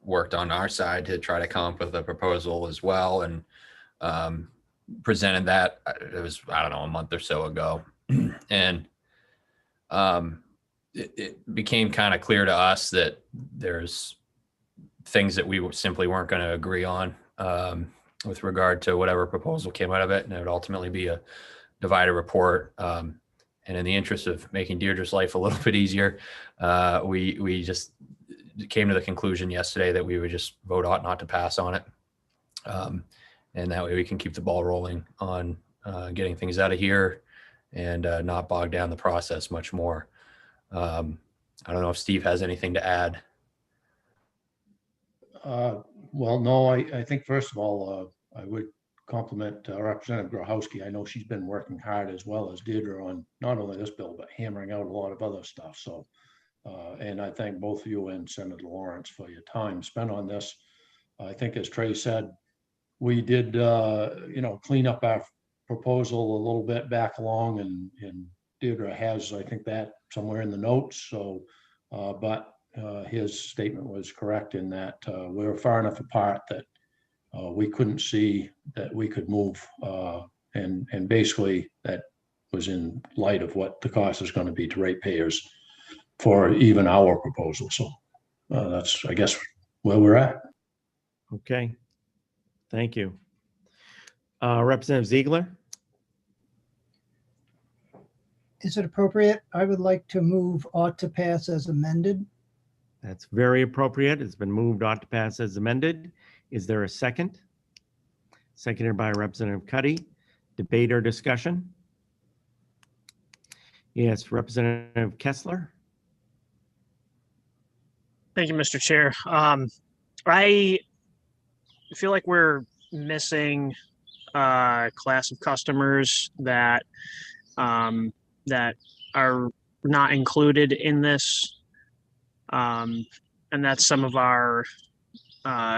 worked on our side to try to come up with a proposal as well, and presented that. It was, I don't know, a month or so ago, and it became kind of clear to us that there's things that we simply weren't going to agree on with regard to whatever proposal came out of it, and it would ultimately be a divided report. And in the interest of making Deirdre's life a little bit easier, we just came to the conclusion yesterday that we would just vote ought not to pass on it. And that way we can keep the ball rolling on getting things out of here and not bog down the process much more. I don't know if Steve has anything to add. Well, no, I think first of all, I would compliment Representative Grochowski. I know she's been working hard as well as Deirdre on not only this bill, but hammering out a lot of other stuff. So, and I thank both of you and Senator Lawrence for your time spent on this. I think as Trey said, we did, clean up our proposal a little bit back along, and Deirdre has, I think, that somewhere in the notes. So, but his statement was correct in that we were far enough apart that we couldn't see that we could move, and basically that was in light of what the cost is going to be to ratepayers for even our proposal. So that's, I guess, where we're at. Okay. Thank you. Representative Ziegler. Is it appropriate? I would like to move ought to pass as amended. That's very appropriate. It's been moved ought to pass as amended. Is there a second? Seconded by Representative Cuddy. Debate or discussion? Yes, Representative Kessler. Thank you, Mr. Chair. I feel like we're missing a class of customers that that are not included in this, and that's some of our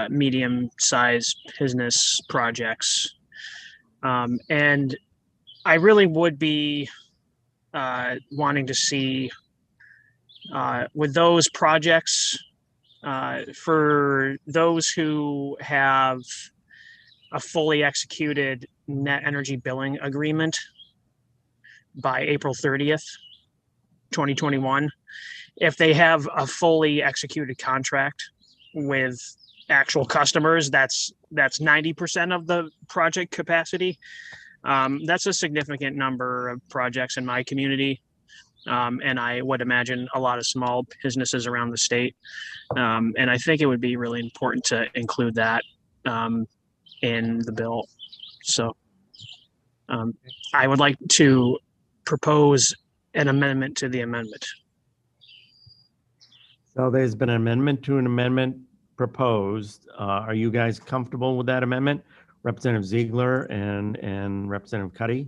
medium-sized business projects. And I really would be wanting to see with those projects, for those who have a fully executed net energy billing agreement by April 30th, 2021, if they have a fully executed contract with actual customers, that's 90% of the project capacity. That's a significant number of projects in my community. And I would imagine a lot of small businesses around the state. And I think it would be really important to include that in the bill. So I would like to propose an amendment to the amendment. So there's been an amendment to an amendment proposed. Are you guys comfortable with that amendment? Representative Ziegler and Representative Cuddy?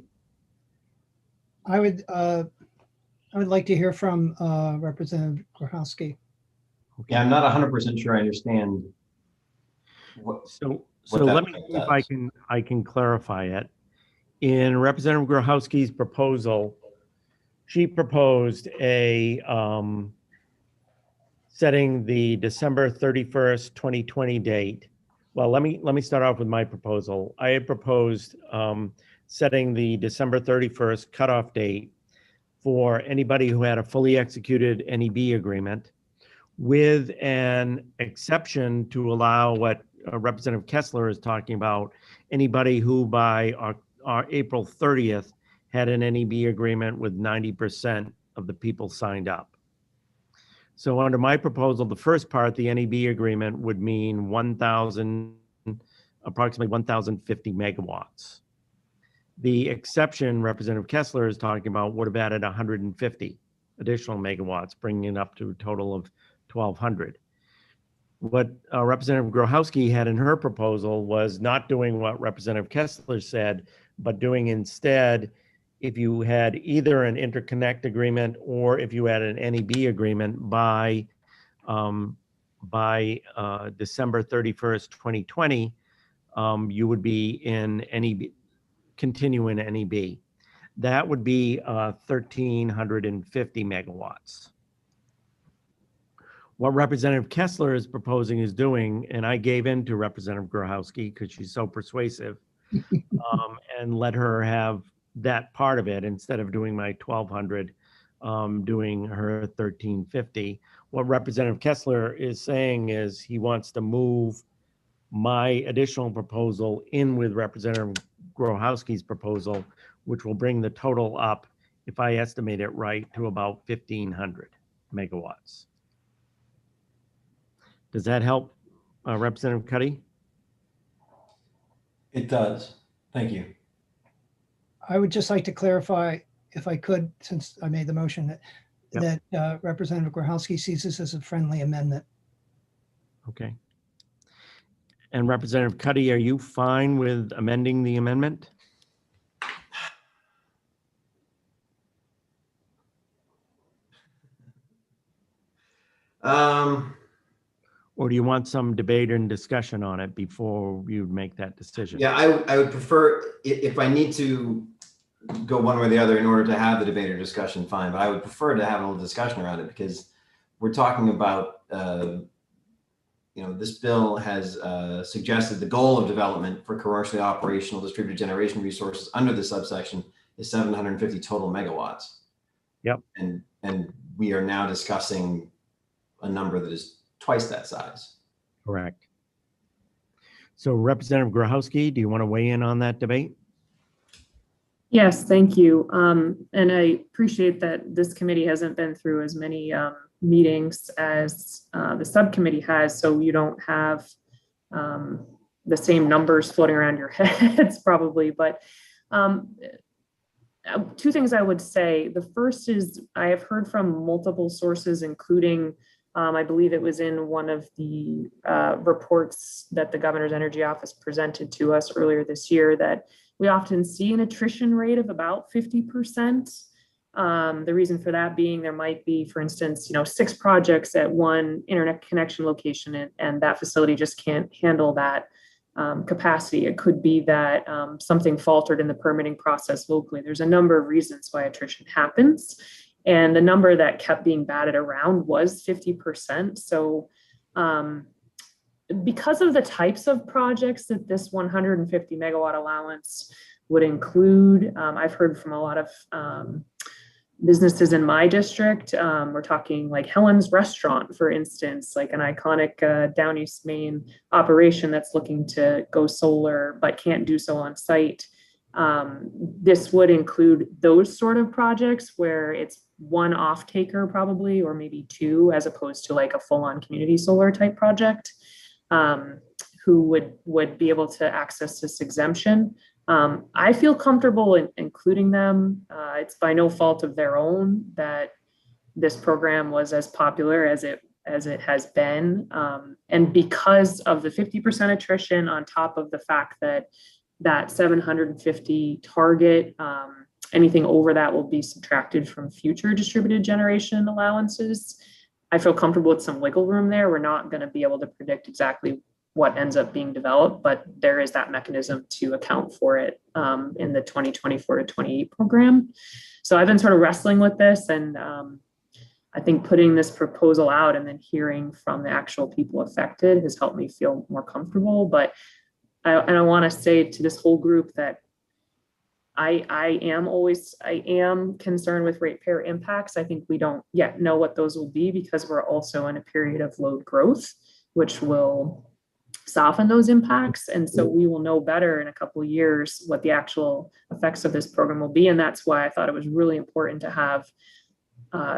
I would like to hear from Representative Grochowski. Yeah, I'm not 100% sure I understand what. So let me see if I can clarify it. In Representative Grochowski's proposal, she proposed a setting the December 31st, 2020 date. Well, let me start off with my proposal. I had proposed setting the December 31st cutoff date for anybody who had a fully executed NEB agreement, with an exception to allow what Representative Kessler is talking about, anybody who by our April 30th had an NEB agreement with 90% of the people signed up. So under my proposal, the first part, the NEB agreement, would mean approximately 1,050 megawatts. The exception Representative Kessler is talking about would have added 150 additional megawatts, bringing it up to a total of 1,200. What Representative Grochowski had in her proposal was not doing what Representative Kessler said, but doing instead, if you had either an interconnect agreement or if you had an NEB agreement by December 31st, 2020, you would be in NEB, continue in NEB. That would be 1,350 megawatts. What Representative Kessler is proposing is doing, and I gave in to Representative Grochowski because she's so persuasive, and let her have that part of it instead of doing my 1,200, doing her 1,350. What Representative Kessler is saying is he wants to move my additional proposal in with Representative Grochowski's proposal, which will bring the total up, if I estimate it right, to about 1,500 megawatts. Does that help, Representative Cuddy? It does. Thank you. I would just like to clarify, if I could, since I made the motion, that Yep. that Representative Grochowski sees this as a friendly amendment. Okay. And Representative Cuddy, are you fine with amending the amendment? Or do you want some debate and discussion on it before you make that decision? Yeah, I would prefer, if I need to go one way or the other in order to have the debate or discussion, fine, but I would prefer to have a little discussion around it, because we're talking about, this bill has suggested the goal of development for commercially operational distributed generation resources under the subsection is 750 total megawatts. Yep. And we are now discussing a number that is twice that size. Correct. So Representative Grochowski, do you want to weigh in on that debate? Yes, thank you. And I appreciate that this committee hasn't been through as many meetings as the subcommittee has, so you don't have the same numbers floating around your heads probably. But two things I would say. The first is I have heard from multiple sources, including I believe it was in one of the reports that the Governor's Energy Office presented to us earlier this year, that we often see an attrition rate of about 50%. The reason for that being there might be, for instance, 6 projects at one internet connection location, and that facility just can't handle that capacity. It could be that something faltered in the permitting process locally. There's a number of reasons why attrition happens. And the number that kept being batted around was 50%. So because of the types of projects that this 150 megawatt allowance would include, I've heard from a lot of businesses in my district. We're talking like Helen's Restaurant, for instance, like an iconic Down East Maine operation that's looking to go solar but can't do so on site. This would include those sort of projects where it's one off taker probably, or maybe 2, as opposed to like a full-on community solar type project, who would be able to access this exemption. I feel comfortable in including them. It's by no fault of their own that this program was as popular as it has been. And because of the 50% attrition, on top of the fact that 750 target, anything over that will be subtracted from future distributed generation allowances. I feel comfortable with some wiggle room there. We're not going to be able to predict exactly what ends up being developed, but there is that mechanism to account for it in the 2024 to 28 program. So I've been sort of wrestling with this, and I think putting this proposal out and then hearing from the actual people affected has helped me feel more comfortable. But I want to say to this whole group that I am concerned with ratepayer impacts. I think we don't yet know what those will be, because we're also in a period of load growth, which will soften those impacts. And so we will know better in a couple of years what the actual effects of this program will be. And that's why I thought it was really important to have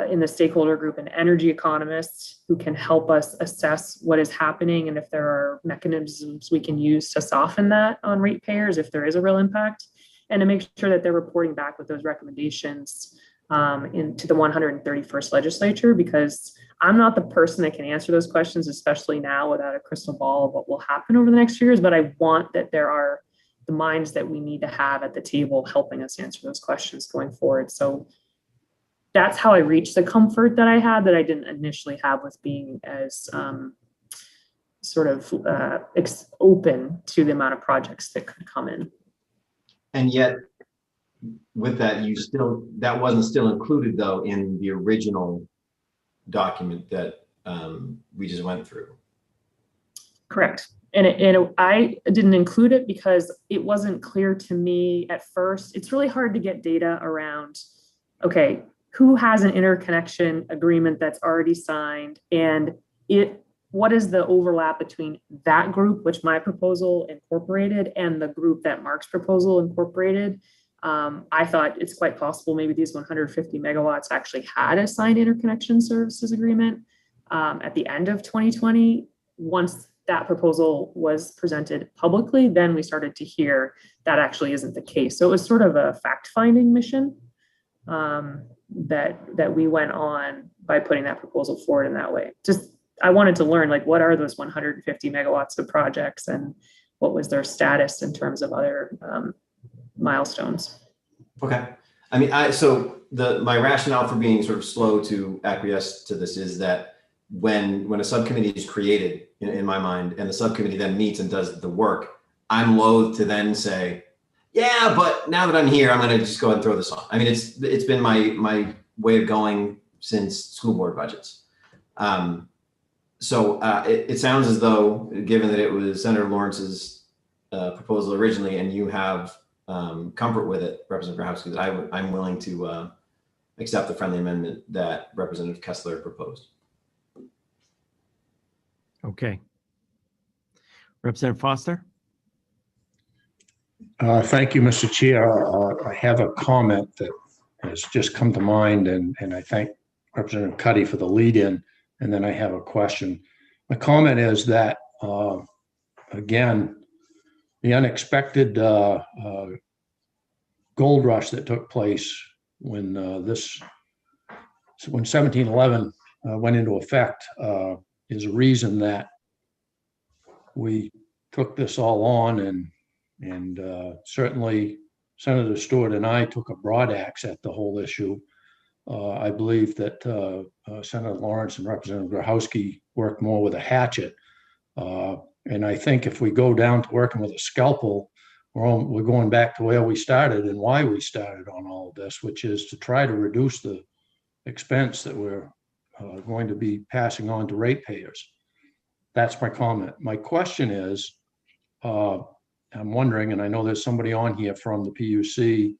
in the stakeholder group an energy economist who can help us assess what is happening and if there are mechanisms we can use to soften that on ratepayers if there is a real impact, and to make sure that they're reporting back with those recommendations into the 131st legislature, because I'm not the person that can answer those questions, especially now without a crystal ball of what will happen over the next few years. But I want that there are the minds that we need to have at the table helping us answer those questions going forward. So that's how I reached the comfort that I had that I didn't initially have with being as sort of open to the amount of projects that could come in. And yet, with that, that wasn't still included though in the original document that we just went through. Correct. And I didn't include it because it wasn't clear to me at first. It's really hard to get data around, okay, who has an interconnection agreement that's already signed, and what is the overlap between that group, which my proposal incorporated, and the group that Mark's proposal incorporated. I thought it's quite possible maybe these 150 megawatts actually had a signed interconnection services agreement at the end of 2020. once that proposal was presented publicly, then we started to hear that actually isn't the case. So it was sort of a fact-finding mission that we went on by putting that proposal forward in that way. Just, I wanted to learn, like, what are those 150 megawatts of projects and what was their status in terms of other milestones? Okay. I mean, my rationale for being sort of slow to acquiesce to this is that when a subcommittee is created in my mind, and the subcommittee then meets and does the work, I'm loath to then say, yeah, but now that I'm here, I'm going to just go ahead and throw this on. I mean, it's been my way of going since school board budgets. So it sounds as though, given that it was Senator Lawrence's proposal originally, and you have comfort with it, Representative Grahowski, that I'm willing to accept the friendly amendment that Representative Kessler proposed. Okay. Representative Foster? Thank you, Mr. Chair. I have a comment that has just come to mind, and I thank Representative Cuddy for the lead-in, and then I have a question. My comment is that, again, the unexpected gold rush that took place when 1711 went into effect is a reason that we took this all on, and certainly Senator Stewart and I took a broad axe at the whole issue. I believe that Senator Lawrence and Representative Grahowski worked more with a hatchet. And I think if we go down to working with a scalpel, we're going back to where we started and why we started on all of this, which is to try to reduce the expense that we're going to be passing on to ratepayers. That's my comment. My question is, I'm wondering, and I know there's somebody on here from the PUC,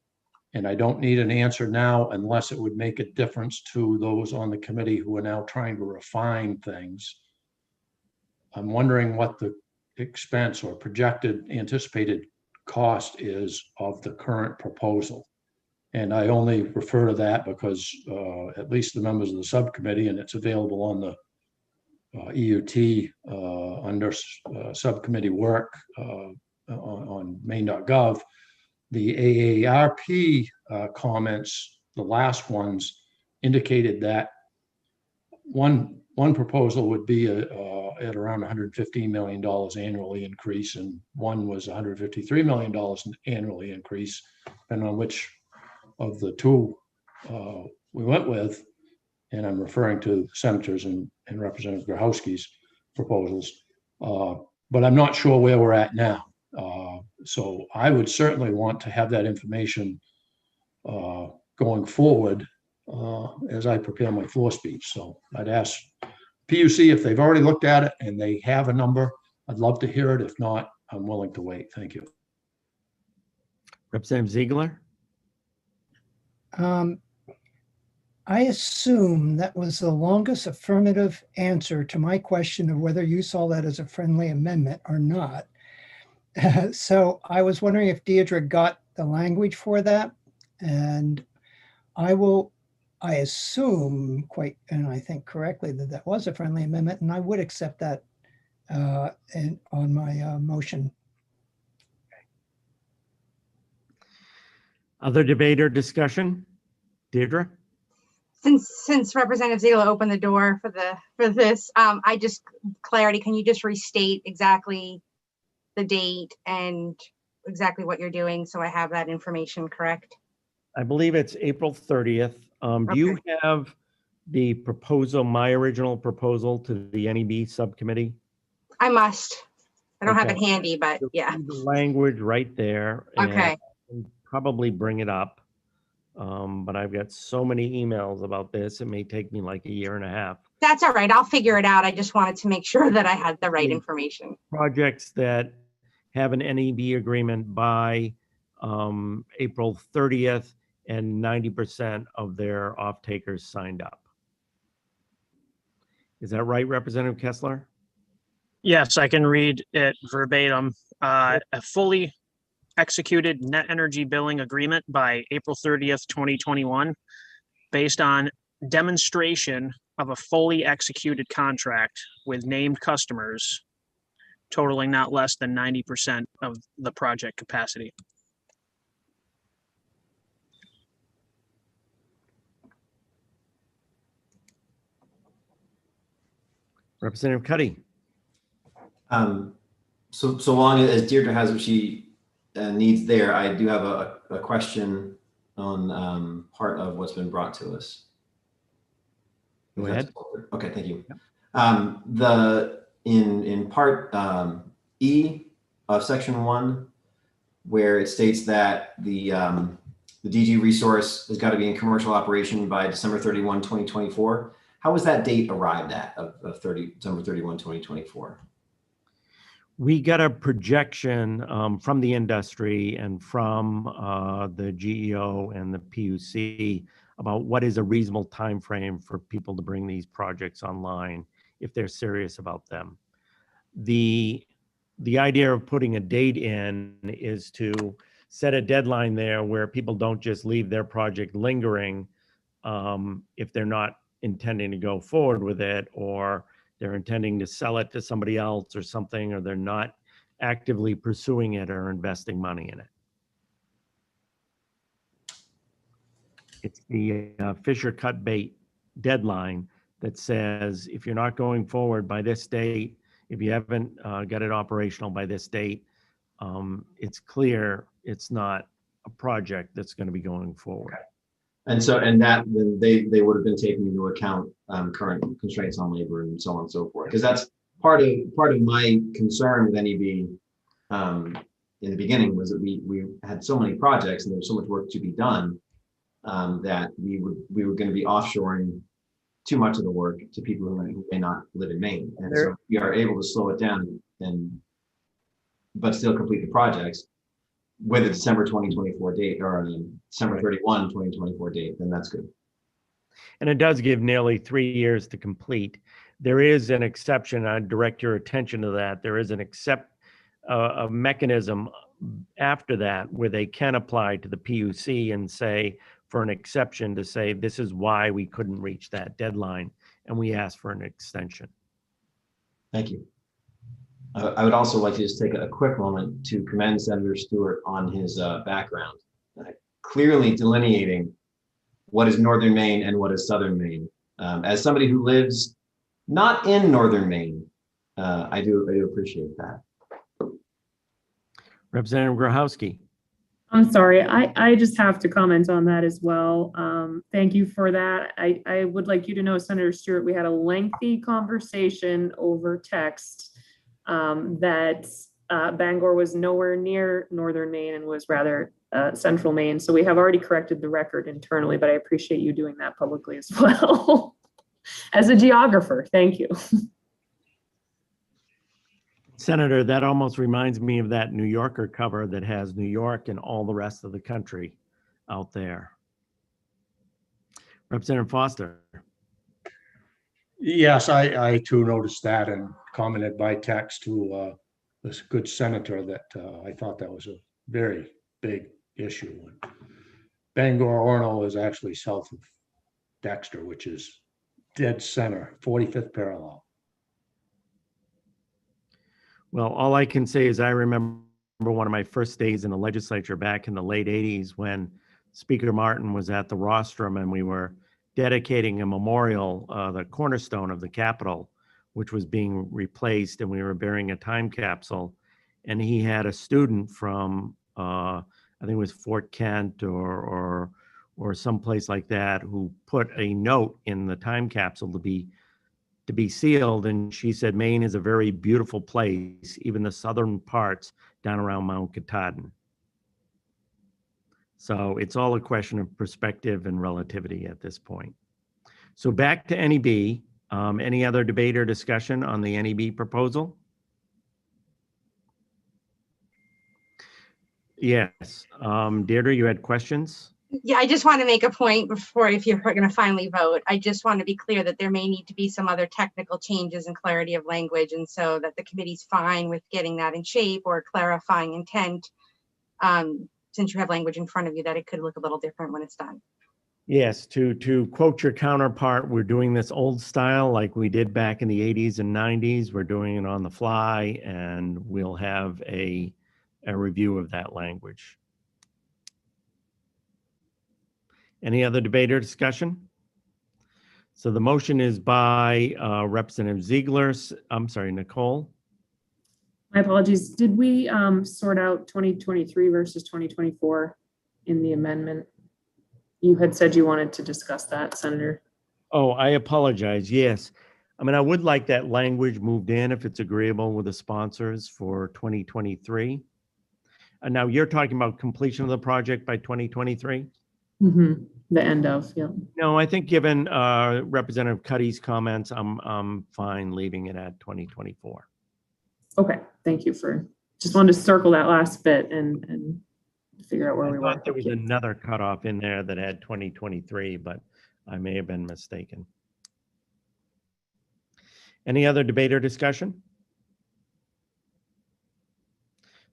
and I don't need an answer now unless it would make a difference to those on the committee who are now trying to refine things. I'm wondering what the expense or projected anticipated cost is of the current proposal. And I only refer to that because at least the members of the subcommittee, and it's available on the EUT under subcommittee work on maine.gov, the AARP comments, the last ones, indicated that one proposal would be at around $115 million annually increase, and one was $153 million annually increase, depending on which of the two we went with. And I'm referring to senators and Representative Grahowski's proposals, but I'm not sure where we're at now. So I would certainly want to have that information going forward as I prepare my floor speech. So I'd ask PUC if they've already looked at it and they have a number. I'd love to hear it. If not, I'm willing to wait. Thank you. Representative Ziegler? I assume that was the longest affirmative answer to my question of whether you saw that as a friendly amendment or not. So I was wondering if Deidre got the language for that, and I assume and I think correctly that that was a friendly amendment, and I would accept that on my motion. Other debate or discussion? Deirdre? Since Representative Ziegler opened the door for this, I just clarity. Can you just restate exactly the date and exactly what you're doing so I have that information correct? I believe it's April 30th. Do you have the proposal, my original proposal to the NEB subcommittee? I must. I don't have it Okay. handy, but yeah. The language right there. and Okay. I can probably bring it up. But I've got so many emails about this, it may take me like a year and a half. That's all right. I'll figure it out. I just wanted to make sure that I had the right information. Projects that have an NEB agreement by April 30th and 90% of their off-takers signed up. Is that right, Representative Kessler? Yes, I can read it verbatim. A fully executed net energy billing agreement by April 30th, 2021, based on demonstration of a fully executed contract with named customers totaling not less than 90% of the project capacity. Representative Cuddy. So long as Deirdre has what she needs there, I do have a question on part of what's been brought to us. Go ahead. Okay, thank you. In part E of section 1, where it states that the DG resource has got to be in commercial operation by December 31, 2024. How was that date arrived at of December 31, 2024? We got a projection from the industry and from the GEO and the PUC about what is a reasonable time frame for people to bring these projects online if they're serious about them. The idea of putting a date in is to set a deadline there where people don't just leave their project lingering if they're not intending to go forward with it, or they're intending to sell it to somebody else or something, or they're not actively pursuing it or investing money in it. It's the Fisher cut bait deadline that says if you're not going forward by this date, if you haven't got it operational by this date, it's clear it's not a project that's going to be going forward. And so, and that then they would have been taking into account current constraints on labor and so on and so forth. Because that's part of my concern with NEB in the beginning was that we had so many projects and there was so much work to be done that we were going to be offshoring too much of the work to people who may not live in Maine. And so we are able to slow it down but still complete the projects with a December 2024 date or a December 31, 2024 date, then that's good. And it does give nearly 3 years to complete. There is an exception. I'd direct your attention to that. There is a mechanism after that where they can apply to the PUC and say for an exception to say this is why we couldn't reach that deadline, and we ask for an extension. Thank you. I would also like to just take a quick moment to commend Senator Stewart on his background, clearly delineating what is Northern Maine and what is Southern Maine. As somebody who lives not in Northern Maine, I do appreciate that. Representative Grochowski. I'm sorry, I just have to comment on that as well. Thank you for that. I would like you to know, Senator Stewart, we had a lengthy conversation over text that Bangor was nowhere near Northern Maine and was rather Central Maine. So we have already corrected the record internally, but I appreciate you doing that publicly as well. As a geographer, thank you. Senator, that almost reminds me of that New Yorker cover that has New York and all the rest of the country out there. Representative Foster. Yes, I too noticed that and commented by text to this good senator that I thought that was a very big issue. Bangor Orono is actually south of Dexter, which is dead center, 45th parallel. Well, all I can say is I remember one of my first days in the legislature back in the late 80s when Speaker Martin was at the rostrum and we were dedicating a memorial, the cornerstone of the Capitol, which was being replaced, and we were burying a time capsule. And he had a student from, I think it was Fort Kent or someplace like that, who put a note in the time capsule to be sealed. And she said, Maine is a very beautiful place, even the southern parts down around Mount Katahdin. So it's all a question of perspective and relativity at this point. So back to NEB. Any other debate or discussion on the NEB proposal? Yes. Deirdre, you had questions? Yeah, I just want to make a point before, if you're going to finally vote, I just want to be clear that there may need to be some other technical changes and clarity of language, and so that the committee's fine with getting that in shape or clarifying intent. Since you have language in front of you that it could look a little different when it's done. Yes, to quote your counterpart, we're doing this old style like we did back in the 80s and 90s. We're doing it on the fly, and we'll have a review of that language. Any other debate or discussion? So the motion is by Representative Ziegler. I'm sorry, Nicole. My apologies. Did we sort out 2023 versus 2024 in the amendment? You had said you wanted to discuss that, Senator. Oh, I apologize. Yes. I mean, I would like that language moved in if it's agreeable with the sponsors for 2023. And now you're talking about completion of the project by 2023? Mm-hmm. The end of, yeah. No, I think given Representative Cuddy's comments, I'm fine leaving it at 2024. Okay, thank you for, just wanted to circle that last bit and figure out where we were. I thought there was another cutoff in there that had 2023, but I may have been mistaken. Any other debate or discussion?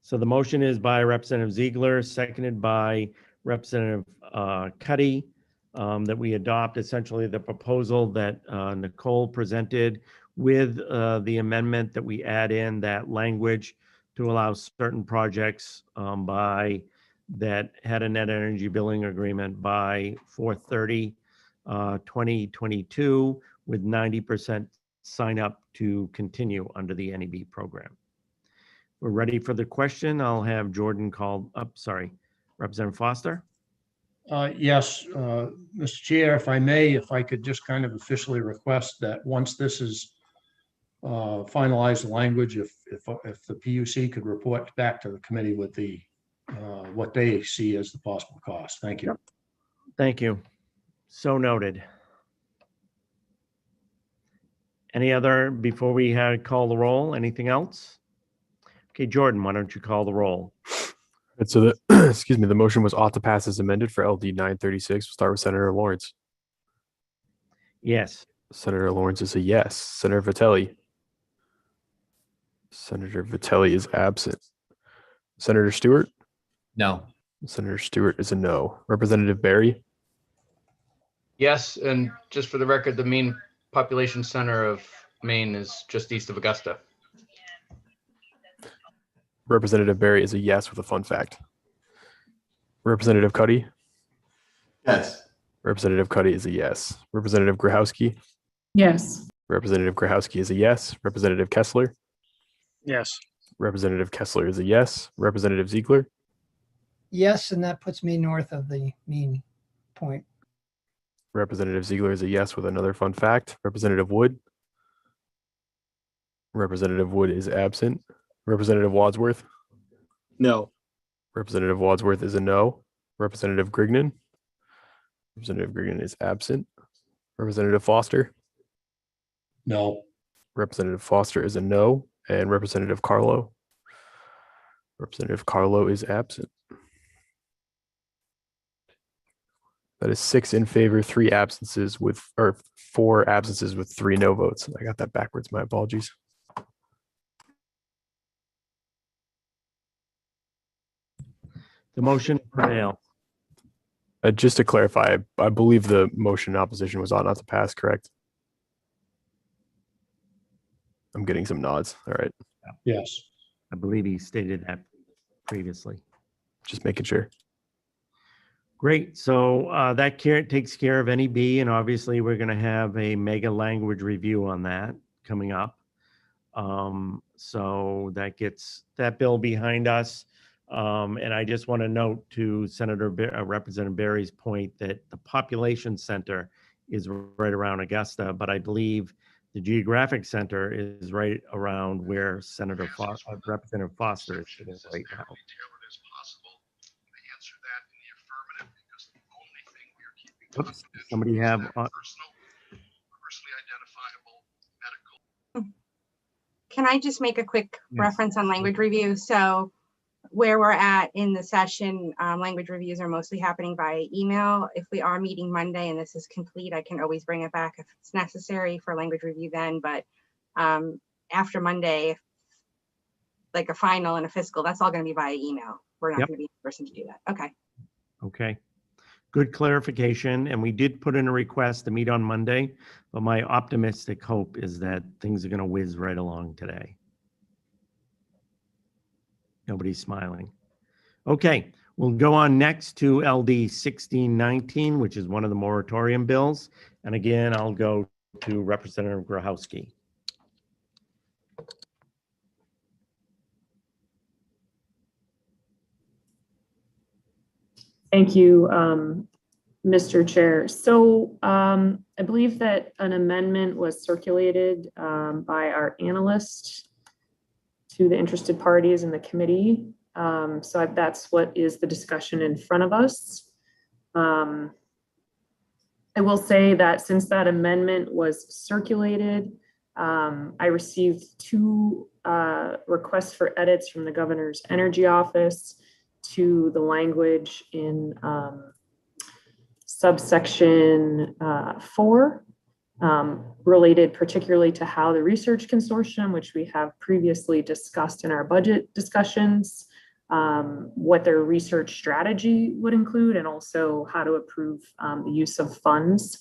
So the motion is by Representative Ziegler, seconded by Representative Cuddy, that we adopt essentially the proposal that Nicole presented with the amendment that we add in that language to allow certain projects that had a net energy billing agreement by 4/30/2022 with 90% sign up to continue under the NEB program. We're ready for the question. I'll have Jordan called up. Sorry, Representative Foster. Yes, Mr. Chair, if I may, if I could just kind of officially request that once this is finalized, the language, if the PUC could report back to the committee with the what they see as the possible cost. Thank you. Thank you. So noted. Any other, before we call the roll, anything else? Okay, Jordan, why don't you call the roll? And so the excuse me, the motion was ought to pass as amended for LD 936. We'll start with Senator Lawrence. Yes. Senator Lawrence is a yes. Senator Vitelli. Senator Vitelli is absent. Senator Stewart. No. Senator Stewart is a no. Representative Barry. Yes, and just for the record, the main population center of Maine is just east of Augusta. Representative Barry is a yes with a fun fact. Representative Cuddy. Yes. Representative Cuddy is a yes. Representative Grahowski. Yes. Representative Grahowski is a yes. Representative Kessler. Yes. Representative Kessler is a yes. Representative Ziegler. Yes, and that puts me north of the mean point. Representative Ziegler is a yes with another fun fact. Representative Wood. Representative Wood is absent. Representative Wadsworth. No. Representative Wadsworth is a no. Representative Grignon. Representative Grignon is absent. Representative Foster. No. Representative Foster is a no. And Representative Carlo. Representative Carlo is absent. That is 6 in favor, 4 absences with 3 no votes. I got that backwards. My apologies. The motion prevailed. Just to clarify, I believe the motion in opposition was ought not to pass, correct? I'm getting some nods. All right. Yes. I believe he stated that previously. Just making sure. Great. So that takes care of NEB, and obviously we're going to have a mega language review on that coming up. So that gets that bill behind us. And I just want to note to Representative Barry's point that the population center is right around Augusta, but I believe the geographic center is right around where Representative Foster is sitting right now. Oops, somebody have Can I just make a quick reference on language review? So where we're at in the session, language reviews are mostly happening by email. If we are meeting Monday and this is complete, I can always bring it back if it's necessary for language review then. But after Monday, like a final and a fiscal, that's all going to be via email. We're not going to be in person to do that. Okay. Okay. Good clarification. And we did put in a request to meet on Monday, but my optimistic hope is that things are going to whiz right along today. Nobody's smiling. Okay, we'll go on next to LD 1619, which is one of the moratorium bills. And again, I'll go to Representative Grahowski. Thank you, Mr. Chair. So I believe that an amendment was circulated by our analyst to the interested parties in the committee. So that's what is the discussion in front of us. I will say that since that amendment was circulated, I received 2 requests for edits from the governor's energy office to the language in subsection 4, related particularly to how the research consortium, which we have previously discussed in our budget discussions, what their research strategy would include, and also how to approve the use of funds.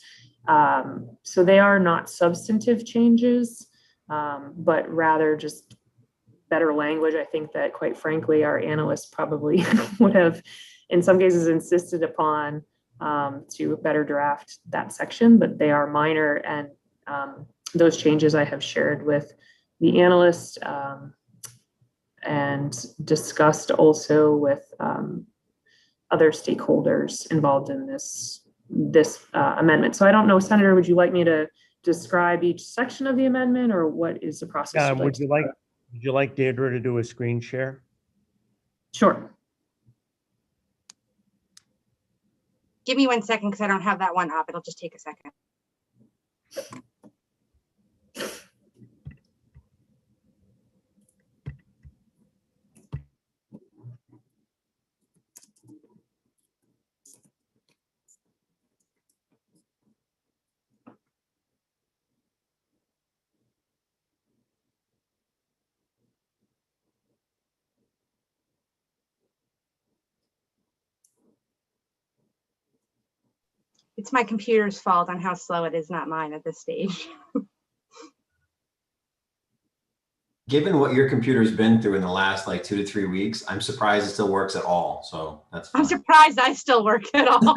So they are not substantive changes, but rather just better language. I think that, quite frankly, our analysts probably would have, in some cases, insisted upon to better draft that section, but they are minor, and those changes I have shared with the analyst and discussed also with other stakeholders involved in this amendment. So I don't know, Senator, would you like me to describe each section of the amendment, or what is the process? Would you like Deirdre to do a screen share? Sure. Give me 1 second because I don't have that one up. It'll just take a second. It's my computer's fault on how slow it is, not mine at this stage. Given what your computer's been through in the last like 2 to 3 weeks, I'm surprised it still works at all. So that's fine. I'm surprised I still work at all.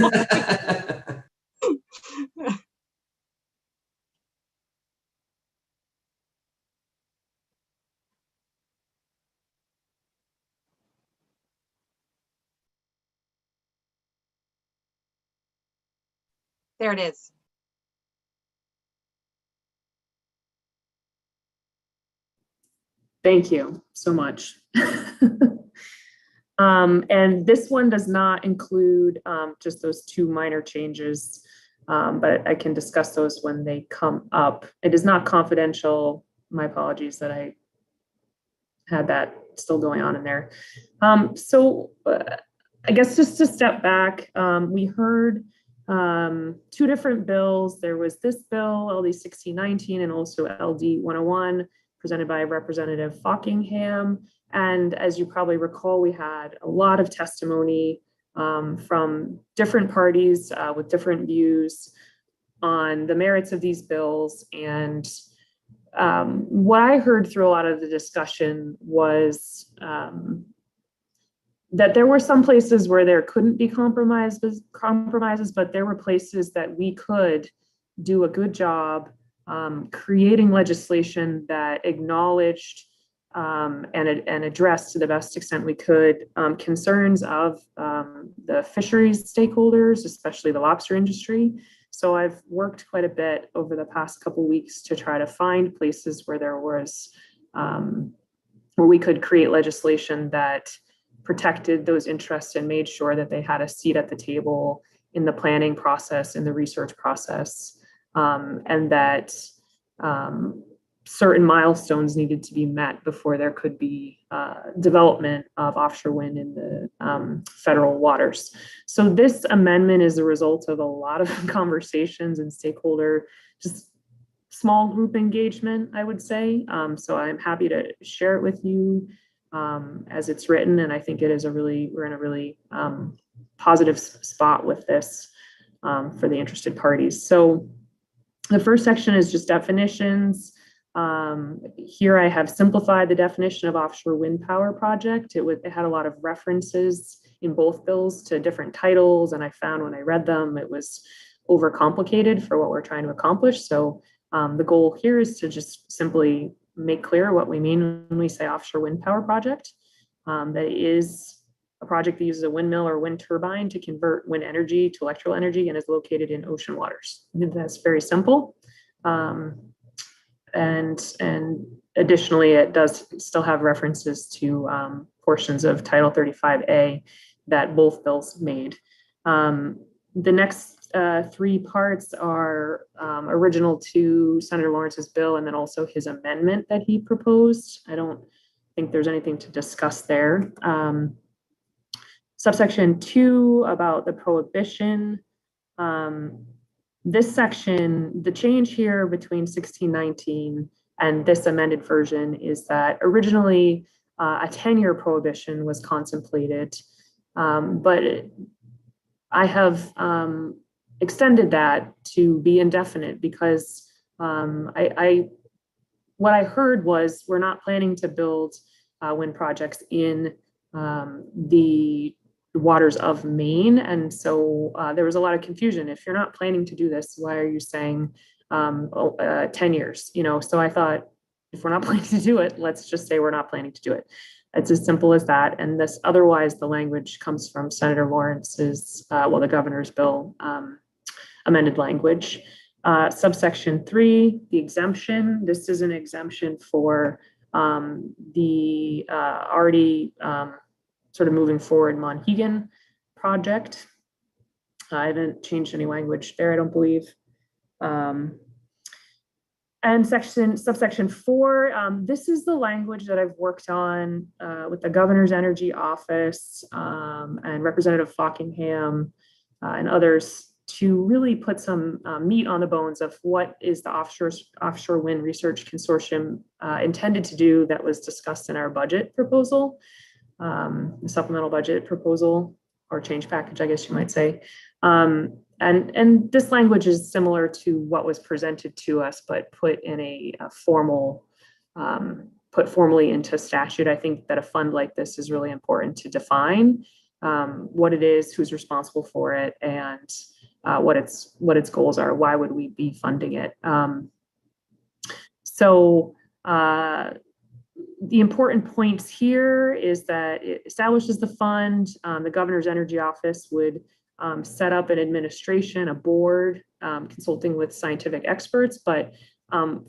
There it is. Thank you so much. And this one does not include just those 2 minor changes, but I can discuss those when they come up. It is not confidential. My apologies that I had that still going on in there. I guess just to step back, we heard 2 different bills. There was this bill, LD 1619, and also LD 101, presented by Representative Fockingham. And as you probably recall, we had a lot of testimony from different parties with different views on the merits of these bills. And what I heard through a lot of the discussion was that there were some places where there couldn't be compromises, but there were places that we could do a good job creating legislation that acknowledged and addressed to the best extent we could concerns of the fisheries stakeholders, especially the lobster industry. So I've worked quite a bit over the past couple weeks to try to find places where there was where we could create legislation that protected those interests and made sure that they had a seat at the table in the planning process, in the research process, and that certain milestones needed to be met before there could be development of offshore wind in the federal waters. So this amendment is a result of a lot of conversations and stakeholder, just small group engagement, I would say. So I'm happy to share it with you as it's written. And I think it is we're in a really positive spot with this for the interested parties. So the first section is just definitions. Here I have simplified the definition of offshore wind power project. It had a lot of references in both bills to different titles, and I found when I read them, it was overcomplicated for what we're trying to accomplish. So the goal here is to just simply make clear what we mean when we say offshore wind power project. That it is a project that uses a windmill or wind turbine to convert wind energy to electrical energy and is located in ocean waters. That's very simple. And additionally, it does still have references to portions of Title 35A that both bills made. The next three parts are original to Senator Lawrence's bill and then also his amendment that he proposed. I don't think there's anything to discuss there. Subsection 2 about the prohibition. This section, the change here between 1619 and this amended version is that originally a 10-year prohibition was contemplated, but I have extended that to be indefinite because what I heard was we're not planning to build wind projects in the waters of Maine. And so there was a lot of confusion. If you're not planning to do this, why are you saying 10 years? You know, so I thought if we're not planning to do it, let's just say we're not planning to do it. It's as simple as that. And this otherwise the language comes from Senator Lawrence's, the governor's bill amended language. Subsection 3, the exemption. This is an exemption for the already sort of moving forward Monhegan project. I haven't changed any language there, I don't believe. And subsection 4, this is the language that I've worked on with the Governor's Energy Office and Representative Fockingham and others to really put some meat on the bones of what is the Offshore Wind Research Consortium intended to do that was discussed in our budget proposal, the supplemental budget proposal or change package, I guess you might say. And this language is similar to what was presented to us, but put in a formal, put formally into statute. I think that a fund like this is really important to define what it is, who's responsible for it, and what its goals are. Why would we be funding it? The important points here is that it establishes the fund. The Governor's Energy Office would set up an administration, a board, consulting with scientific experts, but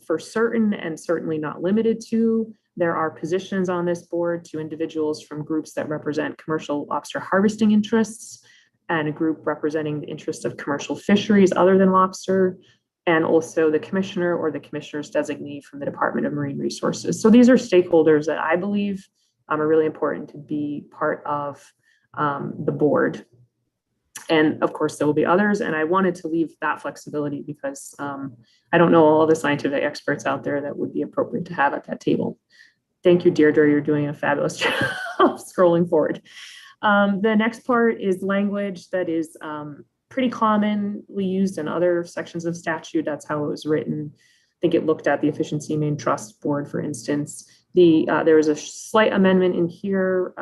for certain and certainly not limited to, there are positions on this board to individuals from groups that represent commercial lobster harvesting interests and a group representing the interests of commercial fisheries other than lobster, and also the commissioner or the commissioner's designee from the Department of Marine Resources. So these are stakeholders that I believe are really important to be part of the board. And of course, there will be others. And I wanted to leave that flexibility because I don't know all the scientific experts out there that would be appropriate to have at that table. Thank you, Deirdre. You're doing a fabulous job scrolling forward. The next part is language that is pretty commonly used in other sections of statute. That's how it was written. I think it looked at the Efficiency Maine Trust Board, for instance. There was a slight amendment in here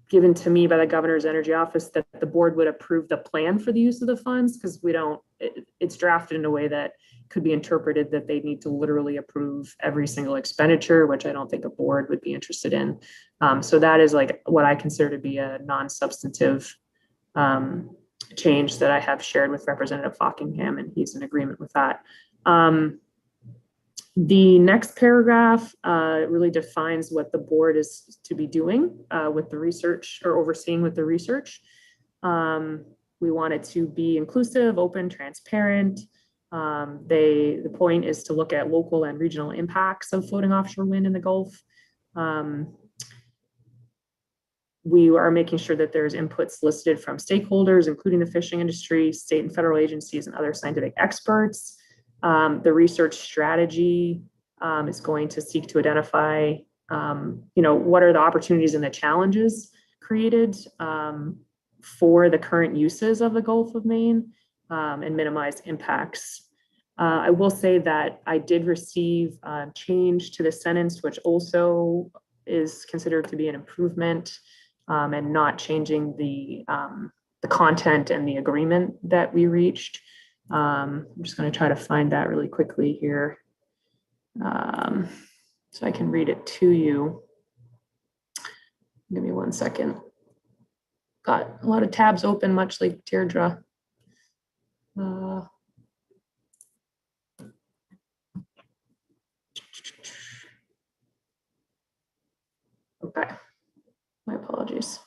given to me by the Governor's Energy Office that the board would approve the plan for the use of the funds, because it's drafted in a way that could be interpreted that they need to literally approve every single expenditure, which I don't think a board would be interested in. So that is like what I consider to be a non-substantive change that I have shared with Representative Fockingham, and he's in agreement with that. The next paragraph really defines what the board is to be doing with the research or overseeing with the research. We want it to be inclusive, open, transparent. The point is to look at local and regional impacts of floating offshore wind in the Gulf. We are making sure that there's input solicited from stakeholders, including the fishing industry, state and federal agencies, and other scientific experts. The research strategy is going to seek to identify, what are the opportunities and the challenges created for the current uses of the Gulf of Maine and minimize impacts. I will say that I did receive change to the sentence, which also is considered to be an improvement and not changing the content and the agreement that we reached. I'm just going to try to find that really quickly here so I can read it to you. Give me 1 second. Got a lot of tabs open, much like Deirdre. Okay, my apologies.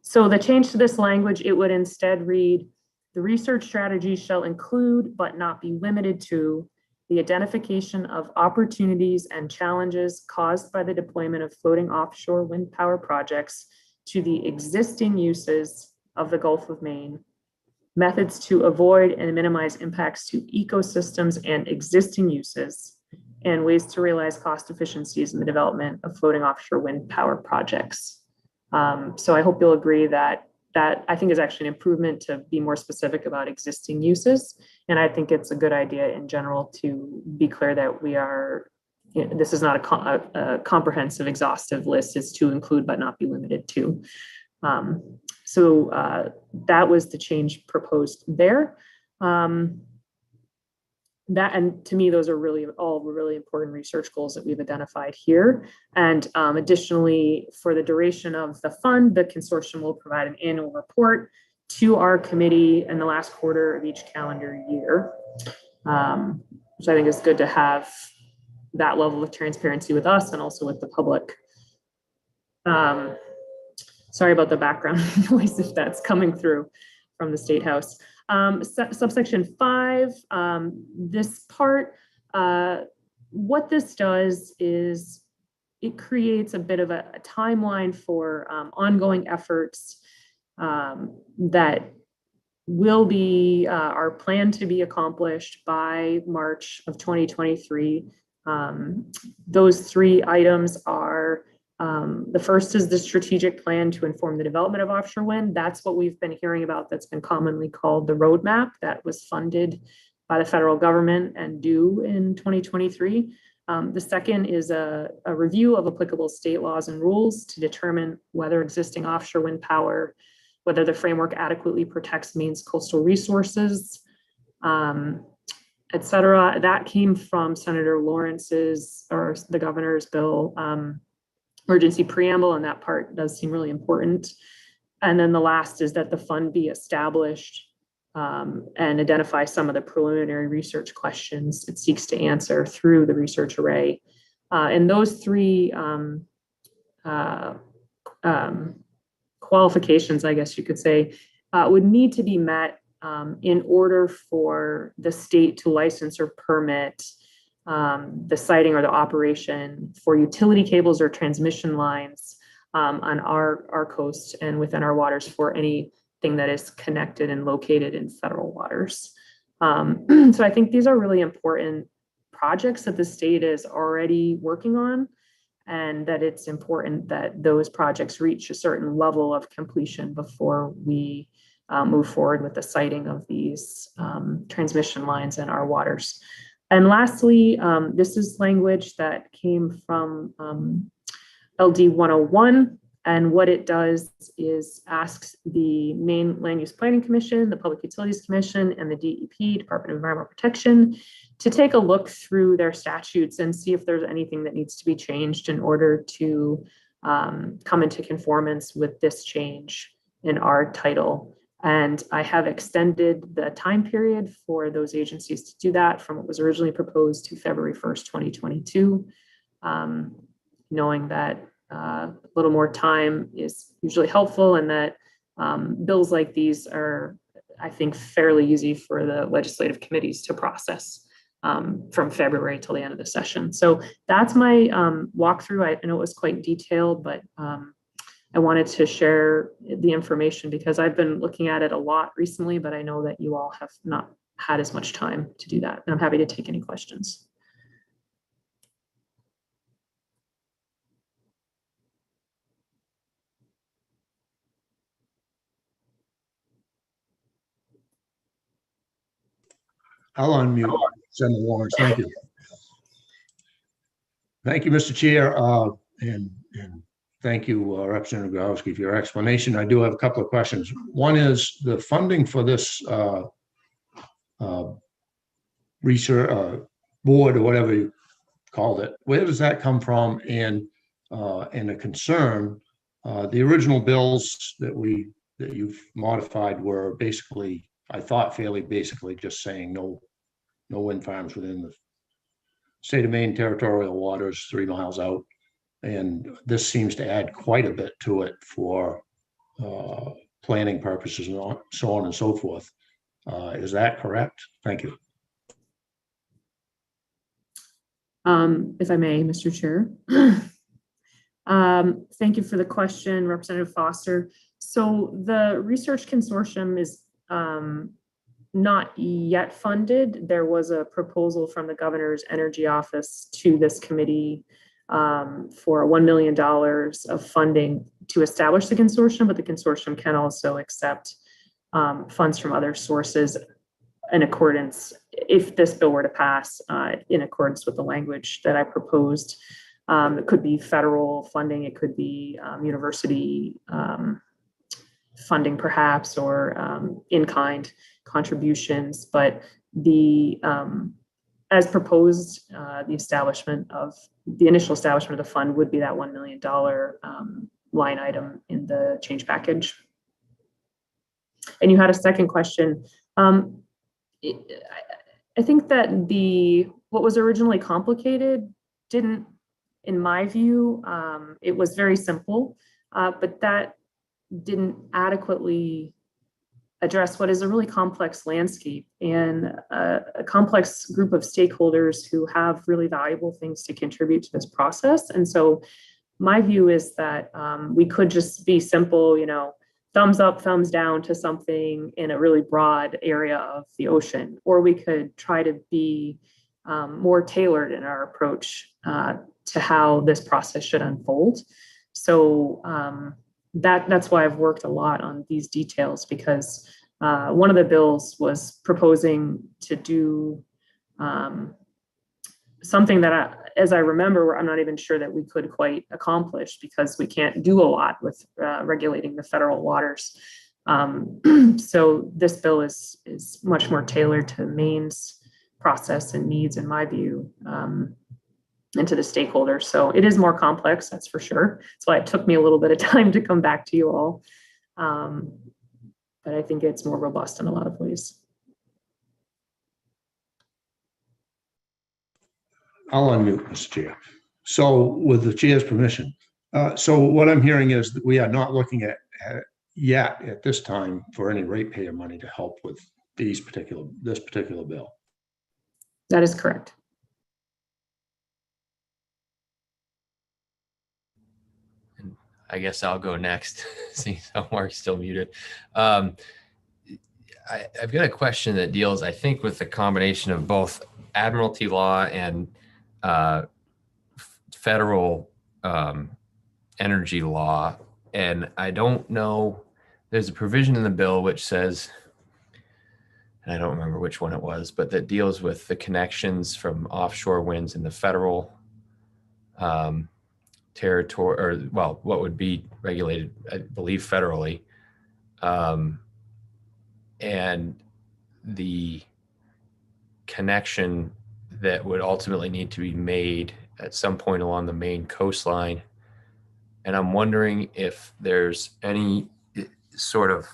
So the change to this language, it would instead read, the research strategy shall include, but not be limited to, the identification of opportunities and challenges caused by the deployment of floating offshore wind power projects to the existing uses of the Gulf of Maine, methods to avoid and minimize impacts to ecosystems and existing uses, and ways to realize cost efficiencies in the development of floating offshore wind power projects. So I hope you'll agree that I think is actually an improvement to be more specific about existing uses. And I think it's a good idea in general to be clear that we are, you know, this is not a comprehensive, exhaustive list. It's to include but not be limited to. So that was the change proposed there. That, and to me, those are really all really important research goals that we've identified here. And additionally, for the duration of the fund, the consortium will provide an annual report to our committee in the last quarter of each calendar year, which I think is good to have that level of transparency with us and also with the public. Sorry about the background noise if that's coming through from the State House. Subsection 5, this part, what this does is it creates a bit of a timeline for ongoing efforts that will be are planned to be accomplished by March of 2023. Those 3 items are the first is the strategic plan to inform the development of offshore wind. That's what we've been hearing about. That's been commonly called the roadmap that was funded by the federal government and due in 2023. The second is a review of applicable state laws and rules to determine whether existing offshore wind power, whether the framework adequately protects Maine's coastal resources, et cetera. That came from Senator Lawrence's, or the governor's bill, emergency preamble, and that part does seem really important. And then the last is that the fund be established and identify some of the preliminary research questions it seeks to answer through the research array. And those 3 qualifications, I guess you could say, would need to be met in order for the state to license or permit the siting or the operation for utility cables or transmission lines on our coast and within our waters for anything that is connected and located in federal waters. So I think these are really important projects that the state is already working on, and that it's important that those projects reach a certain level of completion before we move forward with the siting of these transmission lines in our waters. And lastly, this is language that came from LD 101. And what it does is asks the Maine Land Use Planning Commission, the Public Utilities Commission, and the DEP, Department of Environmental Protection, to take a look through their statutes and see if there's anything that needs to be changed in order to come into conformance with this change in our title. And I have extended the time period for those agencies to do that from what was originally proposed to February 1st, 2022, knowing that a little more time is usually helpful, and that bills like these are, I think, fairly easy for the legislative committees to process from February till the end of the session. So that's my walkthrough. I know it was quite detailed, but I wanted to share the information because I've been looking at it a lot recently, but I know that you all have not had as much time to do that. And I'm happy to take any questions. I'll unmute Senator Lawrence. Thank you. Thank you, Mr. Chair, and thank you, Representative Gawrowski, for your explanation. I do have a couple of questions. One is the funding for this research board, or whatever you called it. Where does that come from? And a concern, the original bills that you've modified were basically, I thought, fairly basically just saying no wind farms within the state of Maine territorial waters 3 miles out. And this seems to add quite a bit to it for planning purposes and so on and so forth. Is that correct? Thank you. If I may, Mr. Chair. Thank you for the question, Representative Foster. So the research consortium is not yet funded. There was a proposal from the governor's energy office to this committee for $1 million of funding to establish the consortium, but the consortium can also accept funds from other sources in accordance, if this bill were to pass, in accordance with the language that I proposed. It could be federal funding, it could be university funding perhaps, or in-kind contributions, but the as proposed, the initial establishment of the fund would be that $1 million line item in the change package. And you had a second question. I think that what was originally complicated didn't, in my view, it was very simple, but that didn't adequately address what is a really complex landscape and a complex group of stakeholders who have really valuable things to contribute to this process. And so my view is that we could just be simple, thumbs up, thumbs down to something in a really broad area of the ocean, or we could try to be more tailored in our approach to how this process should unfold. So that's why I've worked a lot on these details, because one of the bills was proposing to do something that, as I remember, I'm not even sure that we could quite accomplish, because we can't do a lot with regulating the federal waters. So this bill is much more tailored to Maine's process and needs, in my view, and to the stakeholders. So it is more complex, that's for sure. That's why it took me a little bit of time to come back to you all. But I think it's more robust in a lot of ways. I'll unmute, Mr. Chair. So with the chair's permission, so what I'm hearing is that we are not looking at yet at this time for any ratepayer money to help with this particular bill. That is correct. I guess I'll go next, seeing how Mark's still muted. I've got a question that deals, I think, with the combination of both admiralty law and federal energy law. And I don't know, there's a provision in the bill which says, and I don't remember which one it was, but that deals with the connections from offshore winds in the federal territory, or well, what would be regulated, I believe, federally, and the connection that would ultimately need to be made at some point along the Maine coastline. And I'm wondering if there's any sort of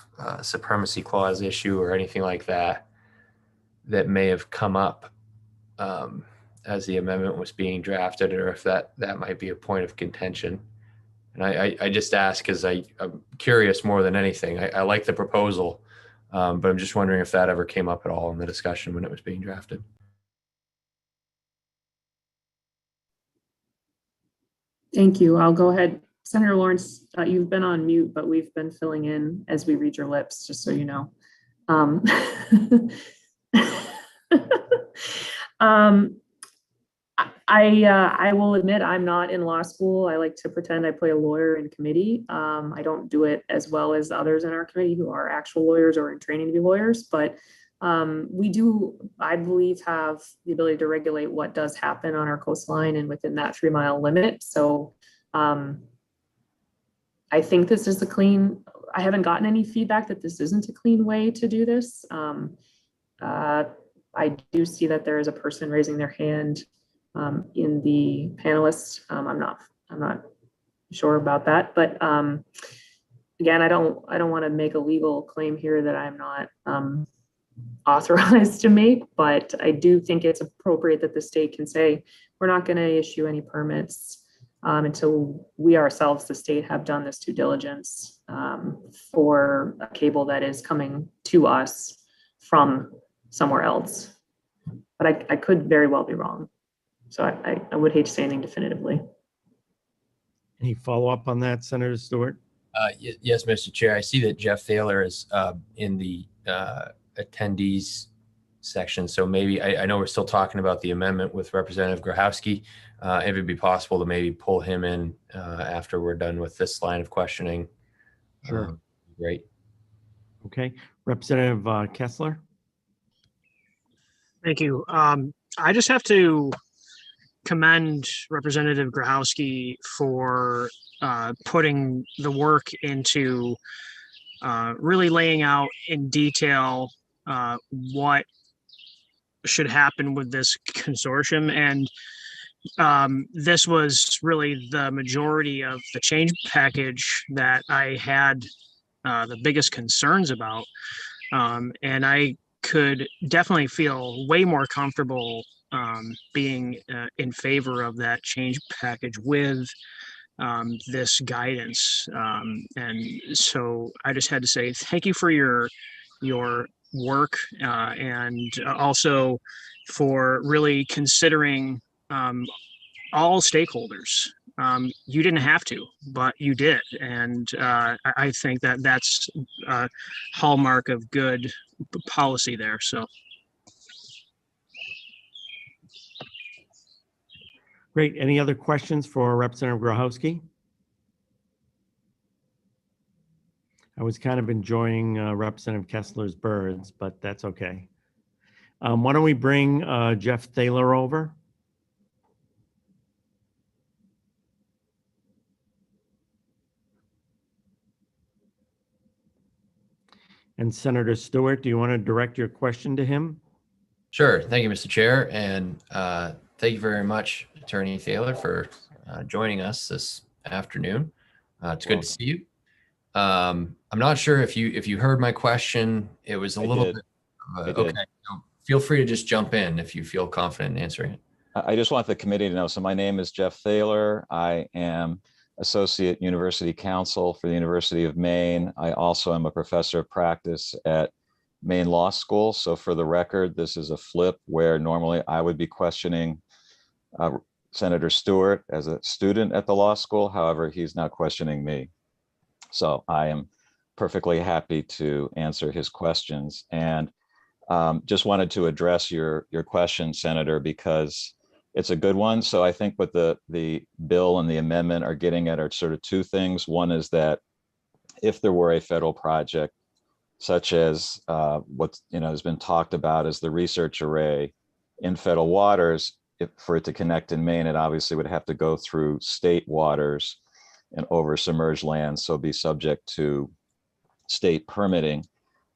supremacy clause issue or anything like that that may have come up as the amendment was being drafted, or if that might be a point of contention. And I just ask because I'm curious more than anything. I like the proposal, but I'm just wondering if that ever came up at all in the discussion when it was being drafted. Thank you. I'll go ahead. Senator Lawrence, you've been on mute, but we've been filling in as we read your lips, just so you know. I will admit I'm not in law school. I like to pretend I play a lawyer in committee. I don't do it as well as others in our committee who are actual lawyers or in training to be lawyers, but We do, I believe, have the ability to regulate what does happen on our coastline and within that 3-mile limit. So I think this is I haven't gotten any feedback that this isn't a clean way to do this. I do see that there is a person raising their hand in the panelists. I'm not sure about that, but again, I don't want to make a legal claim here that I'm not authorized to make, but I do think it's appropriate that the state can say, we're not going to issue any permits until we ourselves, the state, have done this due diligence for a cable that is coming to us from somewhere else. But I could very well be wrong. So I would hate to say anything definitively. Any follow-up on that, Senator Stewart? Yes, Mr. Chair. I see that Jeff Thaler is in the attendees section. So maybe, I know we're still talking about the amendment with Representative Grahowski. If it'd be possible to maybe pull him in after we're done with this line of questioning. Sure. Great. Okay. Representative Kessler. Thank you. I just have to commend Representative Grahowski for putting the work into really laying out in detail what should happen with this consortium. And this was really the majority of the change package that I had the biggest concerns about. And I could definitely feel way more comfortable being in favor of that change package with this guidance. And so I just had to say thank you for your work and also for really considering all stakeholders. You didn't have to, but you did. And I think that that's a hallmark of good policy there. So. Great. Any other questions for Representative Grahowski? I was kind of enjoying Representative Kessler's birds, but that's okay. Why don't we bring Jeff Thaler over? And Senator Stewart, do you want to direct your question to him? Sure. Thank you, Mr. Chair. And thank you very much, Attorney Thaler, for joining us this afternoon. It's good to see you. I'm not sure if you heard my question. It was a little bit. Okay. So feel free to just jump in if you feel confident in answering it. I just want the committee to know. So my name is Jeff Thaler. I am Associate University Counsel for the University of Maine. I also am a professor of practice at Maine Law School. So for the record, this is a flip where normally I would be questioning Senator Stewart as a student at the law school. However, he's now questioning me. So I am perfectly happy to answer his questions. And just wanted to address your question, Senator, because it's a good one. So I think what the bill and the amendment are getting at are sort of two things. One is that if there were a federal project, such as what has been talked about as the research array in federal waters, for it to connect in Maine, it obviously would have to go through state waters and over submerged lands, so be subject to state permitting.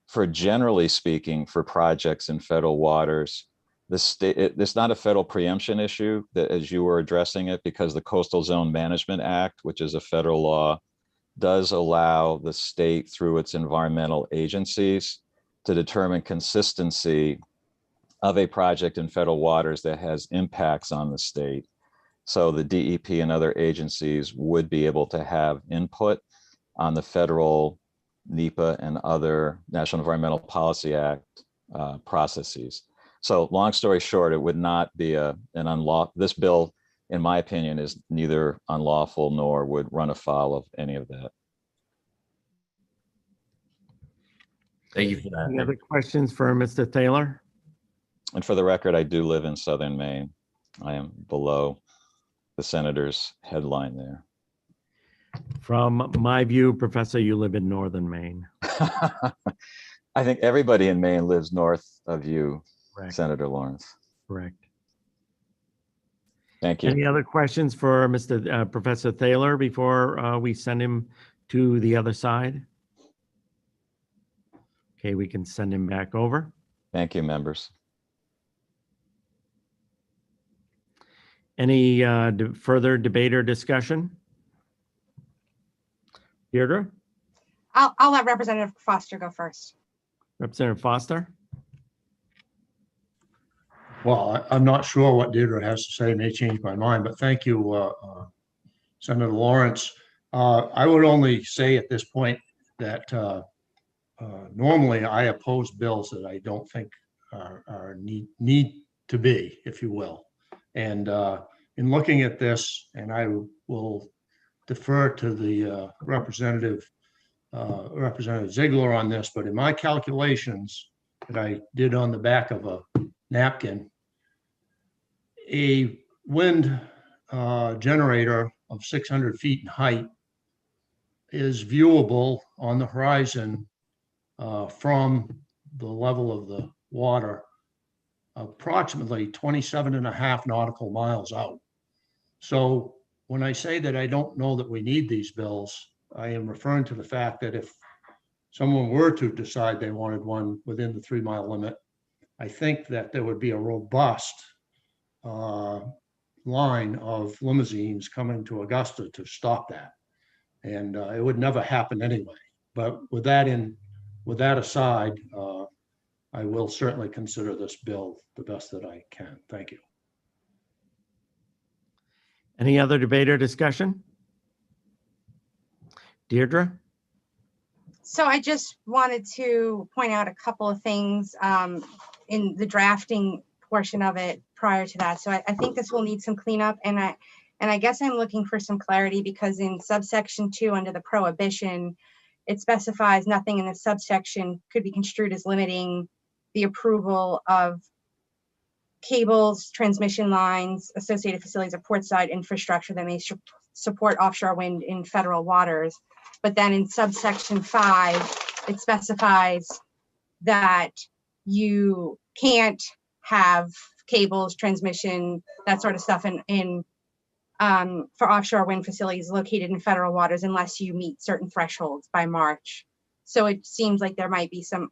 For generally speaking, for projects in federal waters, it's not a federal preemption issue that, as you were addressing it, because the Coastal Zone Management Act, which is a federal law, does allow the state through its environmental agencies to determine consistency of a project in federal waters that has impacts on the state. So the DEP and other agencies would be able to have input on the federal NEPA and other National Environmental Policy Act processes. So long story short, it would not be an unlawful. This bill, in my opinion, is neither unlawful nor would run afoul of any of that. Thank you for that. Any other questions for Mr. Thaler? And for the record, I do live in southern Maine. I am below the senator's headline there. From my view, Professor, you live in northern Maine. I think everybody in Maine lives north of you, Correct. Senator Lawrence. Correct. Thank you. Any other questions for Mr. Professor Thaler before we send him to the other side? Okay, we can send him back over. Thank you, members. Any further debate or discussion? Deirdre? I'll let Representative Foster go first. Representative Foster? Well, I'm not sure what Deirdre has to say, may change my mind, but thank you, Senator Lawrence. I would only say at this point that normally I oppose bills that I don't think are need to be, if you will. And in looking at this, and I will defer to the Representative Ziegler on this, but in my calculations that I did on the back of a napkin, a wind generator of 600 feet in height is viewable on the horizon from the level of the water approximately 27.5 nautical miles out. So when I say that I don't know that we need these bills, I am referring to the fact that if someone were to decide they wanted one within the 3-mile limit, I think that there would be a robust line of limousines coming to Augusta to stop that. And it would never happen anyway. But with that aside, I will certainly consider this bill the best that I can. Thank you. Any other debate or discussion? Deirdre? So I just wanted to point out a couple of things in the drafting portion of it prior to that. So I think this will need some cleanup, and I guess I'm looking for some clarity because in subsection 2 under the prohibition, it specifies nothing in the subsection could be construed as limiting the approval of cables, transmission lines, associated facilities, or portside infrastructure that may support offshore wind in federal waters. But then in subsection 5, it specifies that you can't have cables, transmission, that sort of stuff for offshore wind facilities located in federal waters unless you meet certain thresholds by March. So it seems like there might be some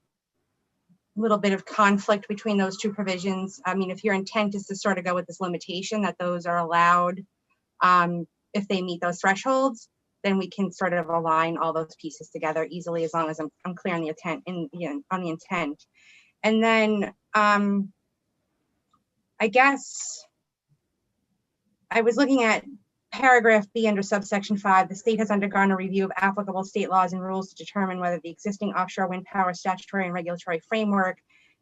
little bit of conflict between those two provisions. I mean, if your intent is to sort of go with this limitation that those are allowed if they meet those thresholds, then we can sort of align all those pieces together easily as long as I'm clear on the intent on the intent. And then I guess I was looking at paragraph B under subsection 5. The state has undergone a review of applicable state laws and rules to determine whether the existing offshore wind power statutory and regulatory framework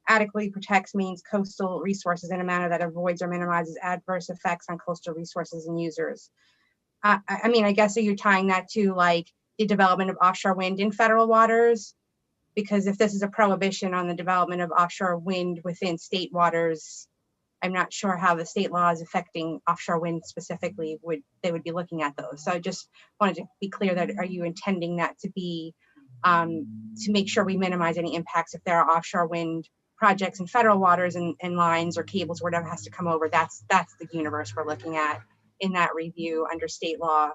adequately protects Maine's coastal resources in a manner that avoids or minimizes adverse effects on coastal resources and users. I mean, I guess are you tying that to like the development of offshore wind in federal waters? Because if this is a prohibition on the development of offshore wind within state waters, I'm not sure how the state laws affecting offshore wind specifically would be looking at those. So I just wanted to be clear that are you intending that to be to make sure we minimize any impacts if there are offshore wind projects in federal waters and lines or cables, whatever has to come over. That's the universe we're looking at in that review under state law.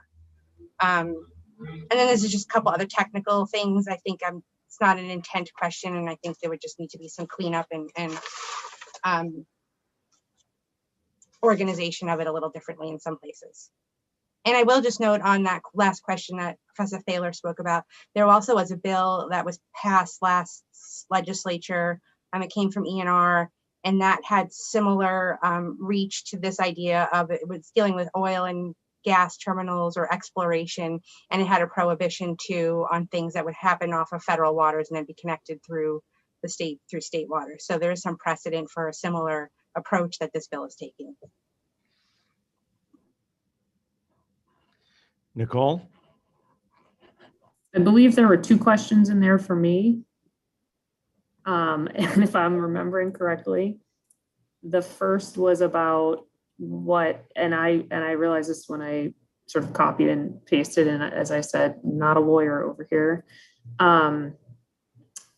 And then there's just a couple other technical things. I think it's not an intent question, and I think there would just need to be some cleanup and organization of it a little differently in some places. And I will just note on that last question that Professor Thaler spoke about, there also was a bill that was passed last legislature. It came from ENR, and that had similar reach to this idea of it was dealing with oil and gas terminals or exploration, and it had a prohibition too on things that would happen off of federal waters and then be connected through the state waters. So there is some precedent for a similar approach that this bill is taking. Nicole? I believe there were 2 questions in there for me. And if I'm remembering correctly, the first was about what, and I realized this when I sort of copied and pasted, and as I said, not a lawyer over here.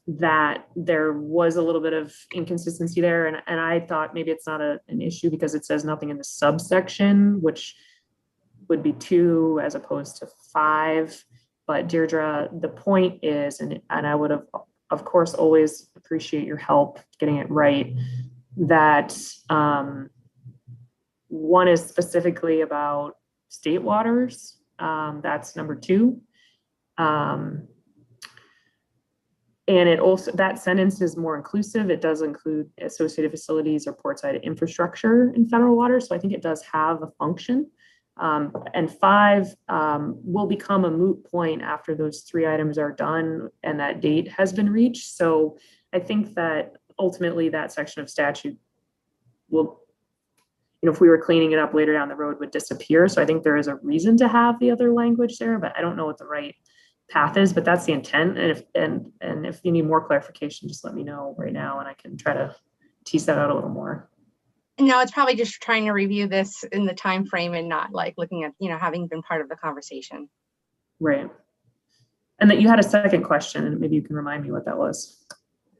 that there was a little bit of inconsistency there. And I thought maybe it's not an issue because it says nothing in the subsection, which would be 2 as opposed to 5. But Deirdre, the point is, and I would have, of course, always appreciate your help getting it right, that one is specifically about state waters. That's number 2. And it also, that sentence is more inclusive. It does include associated facilities or portside infrastructure in federal water. So I think it does have a function. And 5 will become a moot point after those 3 items are done and that date has been reached. So I think that ultimately that section of statute will, if we were cleaning it up later down the road, would disappear. So I think there is a reason to have the other language there, but I don't know what the right path is, but that's the intent. And if you need more clarification, just let me know right now and I can try to tease that out a little more. No, it's probably just trying to review this in the time frame and not like looking at, having been part of the conversation. Right. And that you had a second question, and maybe you can remind me what that was.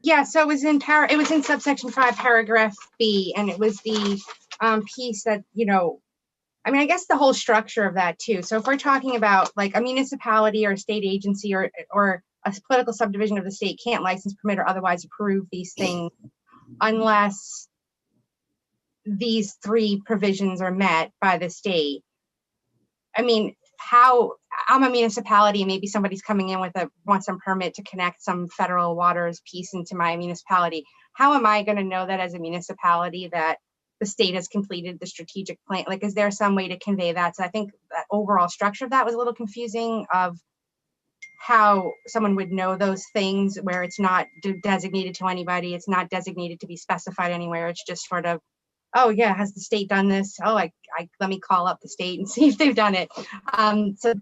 Yeah, so it was in subsection 5, paragraph B, and it was the piece that, I guess the whole structure of that too. So if we're talking about like a municipality or a state agency or a political subdivision of the state can't license, permit, or otherwise approve these things unless these 3 provisions are met by the state. How I'm a municipality, maybe somebody's coming in wants some permit to connect some federal waters piece into my municipality. How am I going to know that as a municipality that the state has completed the strategic plan? Like, is there some way to convey that? So I think that overall structure of that was a little confusing of how someone would know those things where it's not designated to anybody. It's not designated to be specified anywhere. It's just sort of, oh yeah, has the state done this? Oh, let me call up the state and see if they've done it.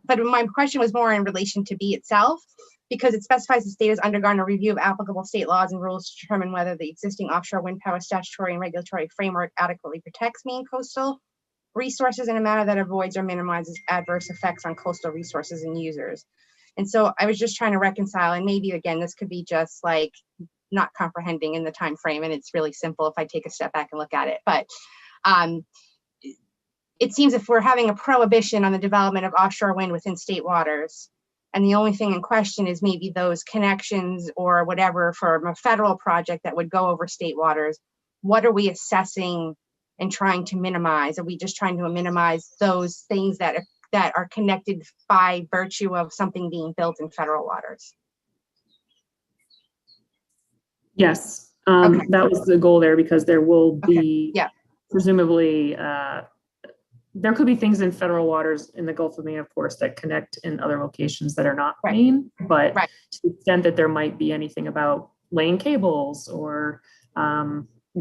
But my question was more in relation to B itself, because it specifies the state has undergone a review of applicable state laws and rules to determine whether the existing offshore wind power statutory and regulatory framework adequately protects Maine coastal resources in a manner that avoids or minimizes adverse effects on coastal resources and users. And so I was just trying to reconcile, and maybe again, this could be just like not comprehending in the time frame, and it's really simple if I take a step back and look at it. But it seems if we're having a prohibition on the development of offshore wind within state waters, and the only thing in question is maybe those connections or whatever from a federal project that would go over state waters, what are we assessing and trying to minimize? Are we just trying to minimize those things that are connected by virtue of something being built in federal waters? Yes, Okay. that was the goal there, because there will be presumably there could be things in federal waters in the Gulf of Maine, of course, that connect in other locations that are not Maine, but to the extent that there might be anything about laying cables or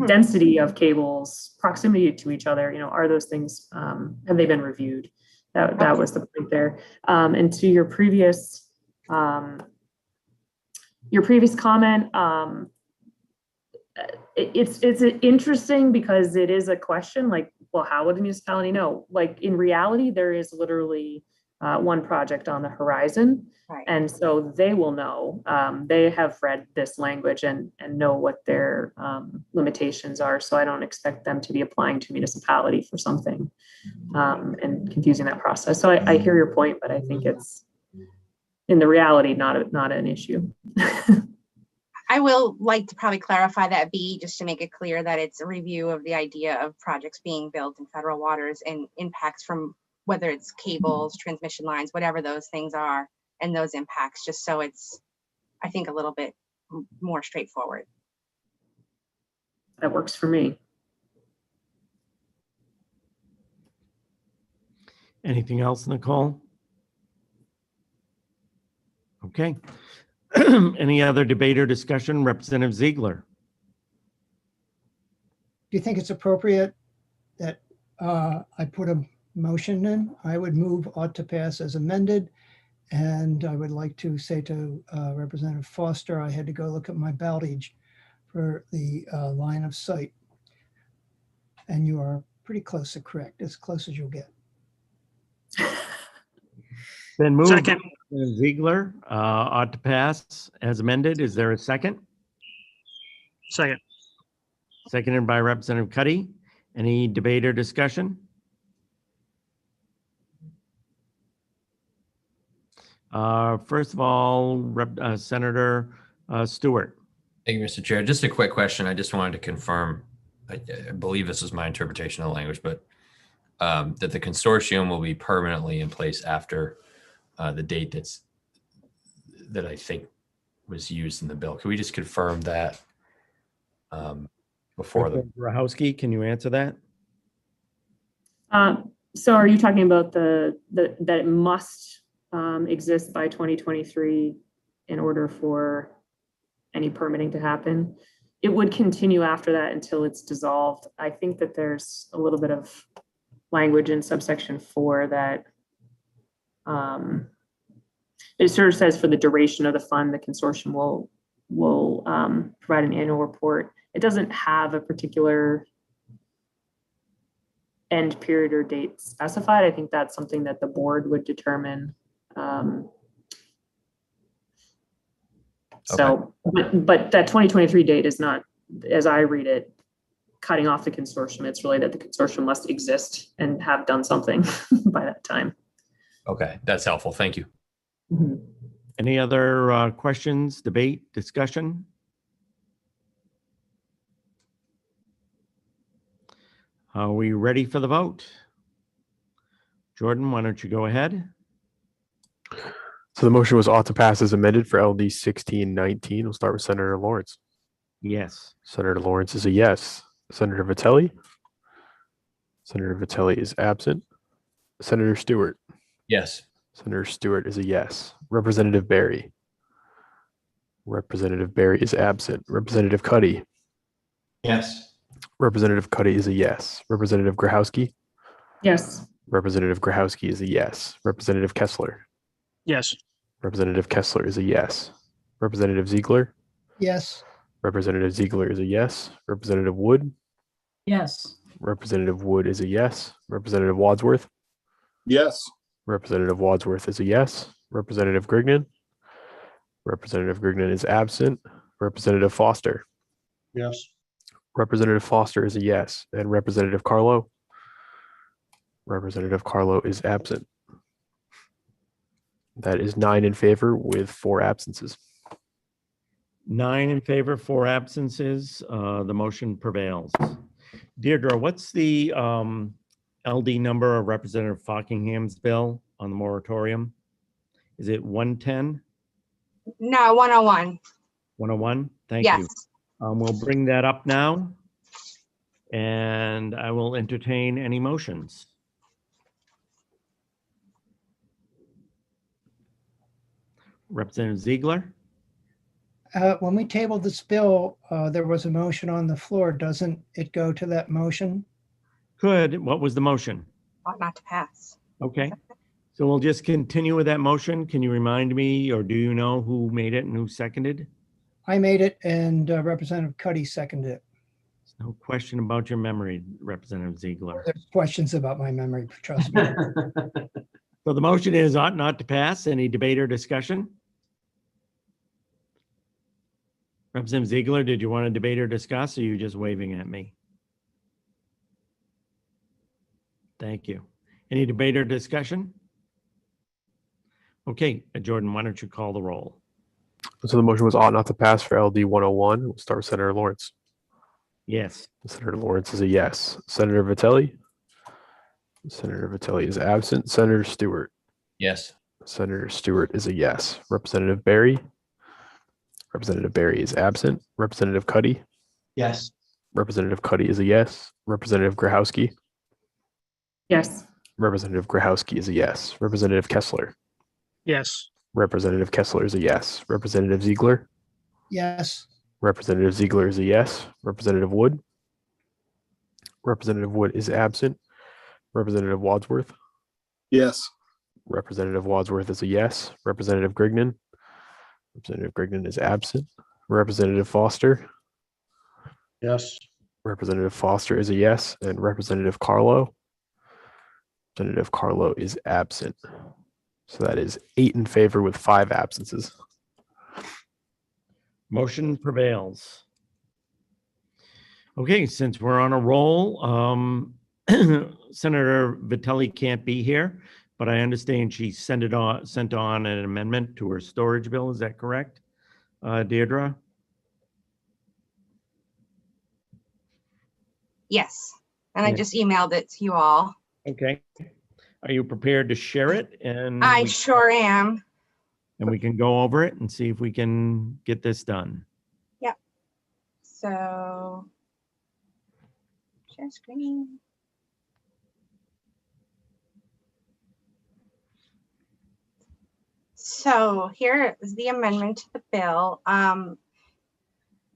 density of cables, proximity to each other, are those things, have they been reviewed? That was the point there. And to your previous comment, it's interesting because it is a question like, well, how would the municipality know? Like in reality, there is literally one project on the horizon. Right. And so they will know, they have read this language and know what their limitations are. So I don't expect them to be applying to municipality for something and confusing that process. So I hear your point, but I think it's in the reality, not an issue. I will like to probably clarify that B, just to make it clear that it's a review of the idea of projects being built in federal waters and impacts from whether it's cables, transmission lines, whatever those things are, and those impacts, just so it's, I think, a little bit more straightforward. That works for me. Anything else, Nicole? Okay. Any other debate or discussion? Representative Ziegler. Do you think it's appropriate that I put a motion in? I would move ought to pass as amended. And I would like to say to Representative Foster, I had to go look at my boutage for the line of sight. And you are pretty close to correct, as close as you'll get. Then moved. Second. Ziegler ought to pass as amended. Is there a second? Second. Seconded by Representative Cuddy. Any debate or discussion? First of all, Senator Stewart. Thank you, Mr. Chair. Just a quick question. I just wanted to confirm, I believe this is my interpretation of the language, but that the consortium will be permanently in place after the date that I think was used in the bill. Can we just confirm that before the... Grahowski, can you answer that? So are you talking about that it must exist by 2023 in order for any permitting to happen? It would continue after that until it's dissolved. I think that there's a little bit of language in subsection 4 that it sort of says for the duration of the fund, the consortium will provide an annual report. It doesn't have a particular end period or date specified. I think that's something that the board would determine. So, but that 2023 date is not, as I read it, cutting off the consortium. It's really that the consortium must exist and have done something by that time. Okay, that's helpful. Thank you. Mm-hmm. Any other questions, debate, discussion? Are we ready for the vote? Jordan, why don't you go ahead? So the motion was ought to pass as amended for LD 1619. We'll start with Senator Lawrence. Yes. Senator Lawrence is a yes. Senator Vitelli. Senator Vitelli is absent. Senator Stewart. Yes. Senator Stewart is a yes. Representative Barry. Representative Barry is absent. Representative Cuddy. Yes. Representative Cuddy is a yes. Representative Grahowski. Yes. Representative Grahowski is a yes. Representative Kessler. Yes. Representative Kessler is a yes. Representative Ziegler. Yes. Representative Ziegler is a yes. Representative Wood. Yes. Representative Wood is a yes. Representative Wadsworth. Yes. Representative Wadsworth is a yes. Representative Grignan. Representative Grignan is absent. Representative Foster. Yes. Representative Foster is a yes. And Representative Carlo. Representative Carlo is absent. That is 9 in favor with 4 absences. 9 in favor, 4 absences. The motion prevails. Deirdre, what's the LD number of Representative Fockingham's bill on the moratorium? Is it 110? No, 101. 101? Thank Yes. you. We'll bring that up now. And I will entertain any motions. Representative Ziegler? When we tabled this bill, there was a motion on the floor. Doesn't it go to that motion? Good. What was the motion? Ought not to pass. Okay. So we'll just continue with that motion. Can you remind me, or do you know who made it and who seconded? I made it and Representative Cuddy seconded it. No question about your memory, Representative Ziegler. There's questions about my memory, trust me. So the motion is ought not to pass. Any debate or discussion? Representative Ziegler, did you want to debate or discuss, or are you just waving at me? Thank you. Any debate or discussion? Okay, Jordan, why don't you call the roll? So the motion was ought not to pass for LD 101. We'll start with Senator Lawrence. Yes. Senator Lawrence is a yes. Senator Vitelli. Senator Vitelli is absent. Senator Stewart. Yes. Senator Stewart is a yes. Representative Barry. Representative Barry is absent. Representative Cuddy. Yes. Representative Cuddy is a yes. Representative Grahowski. Yes. Representative Grahowski is a yes. Representative Kessler. Yes. Representative Kessler is a yes. Representative Ziegler. Yes. Representative Ziegler is a yes. Representative Wood. Representative Wood is absent. Representative Wadsworth. Yes. Representative Wadsworth is a yes. Representative Grignan. Representative Grignan is absent. Representative Foster. Yes. Representative Foster is a yes. And Representative Carlo. Representative Carlo is absent. So that is 8 in favor with 5 absences. Motion prevails. Okay, since we're on a roll, Senator Vitelli can't be here, but I understand she sent on an amendment to her storage bill. Is that correct, Deirdre? Yes, and I Yeah. just emailed it to you all. Okay. Are you prepared to share it? And I sure am. And we can go over it and see if we can get this done. Yep. So, share screen. So here is the amendment to the bill.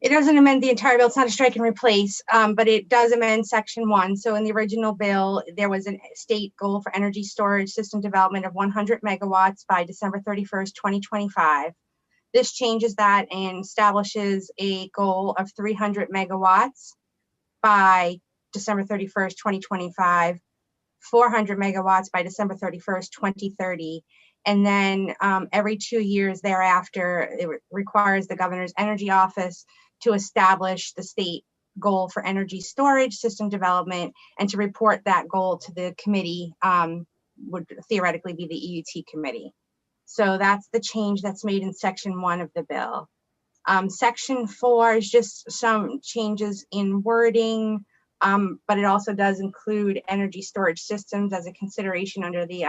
It doesn't amend the entire bill. It's not a strike and replace, but it does amend section 1. So in the original bill, there was a state goal for energy storage system development of 100 megawatts by December 31st, 2025. This changes that and establishes a goal of 300 megawatts by December 31st, 2025, 400 megawatts by December 31st, 2030. And then every 2 years thereafter, it requires the governor's energy office to establish the state goal for energy storage system development and to report that goal to the committee, would theoretically be the EUT committee. So that's the change that's made in section 1 of the bill. Section 4 is just some changes in wording, but it also does include energy storage systems as a consideration under the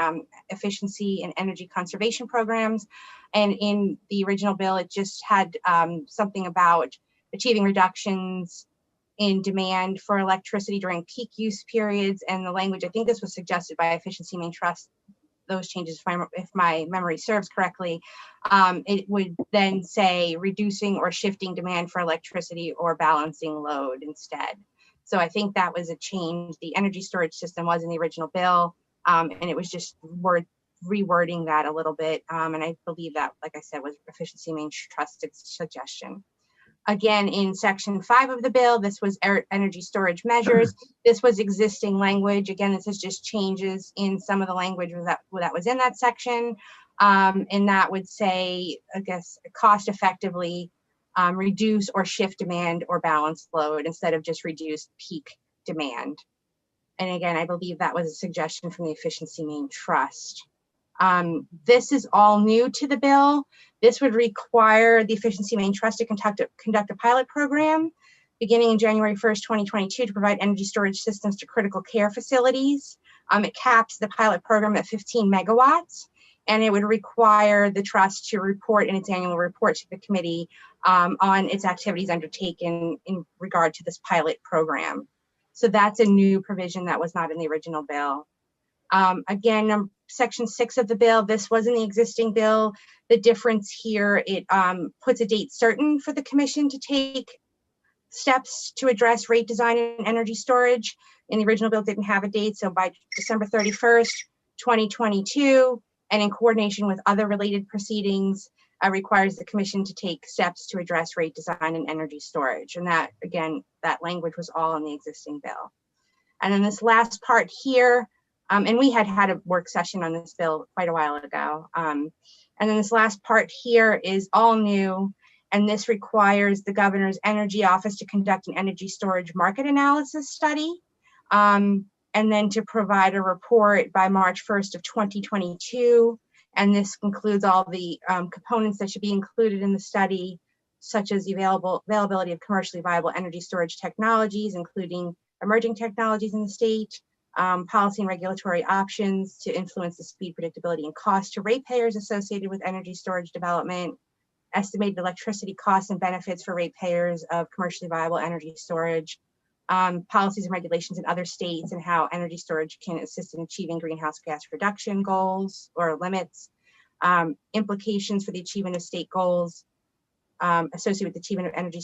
efficiency and energy conservation programs. And in the original bill, it just had something about achieving reductions in demand for electricity during peak use periods. And the language, I think this was suggested by Efficiency Main Trust, those changes, if my memory serves correctly, it would then say reducing or shifting demand for electricity or balancing load instead. So I think that was a change. The energy storage system was in the original bill, and it was just rewording that a little bit. And I believe that, like I said, was Efficiency Main Trust's suggestion. Again, in section 5 of the bill, this was energy storage measures. This was existing language. Again, this is just changes in some of the language that was in that section. And that would say, I guess, cost effectively reduce or shift demand or balance load instead of just reduce peak demand. And again, I believe that was a suggestion from the Efficiency Main Trust. This is all new to the bill. This would require the Efficiency Main Trust to conduct a pilot program beginning in January 1st, 2022 to provide energy storage systems to critical care facilities. It caps the pilot program at 15 megawatts, and it would require the trust to report in its annual report to the committee on its activities undertaken in regard to this pilot program. So that's a new provision that was not in the original bill. Again, section 6 of the bill, this was in the existing bill. The difference here, it puts a date certain for the commission to take steps to address rate design and energy storage. In the original bill, didn't have a date, so by December 31st, 2022, and in coordination with other related proceedings, requires the commission to take steps to address rate design and energy storage. And that, again, that language was all in the existing bill. And then this last part here, and we had a work session on this bill quite a while ago. And then this last part here is all new, and this requires the governor's energy office to conduct an energy storage market analysis study, and then to provide a report by March 1st of 2022. And this includes all the components that should be included in the study, such as the availability of commercially viable energy storage technologies, including emerging technologies in the state, policy and regulatory options to influence the speed, predictability, and cost to ratepayers associated with energy storage development, estimated electricity costs and benefits for ratepayers of commercially viable energy storage, policies and regulations in other states and how energy storage can assist in achieving greenhouse gas reduction goals or limits, implications for the achievement of state goals associated with the achievement of energy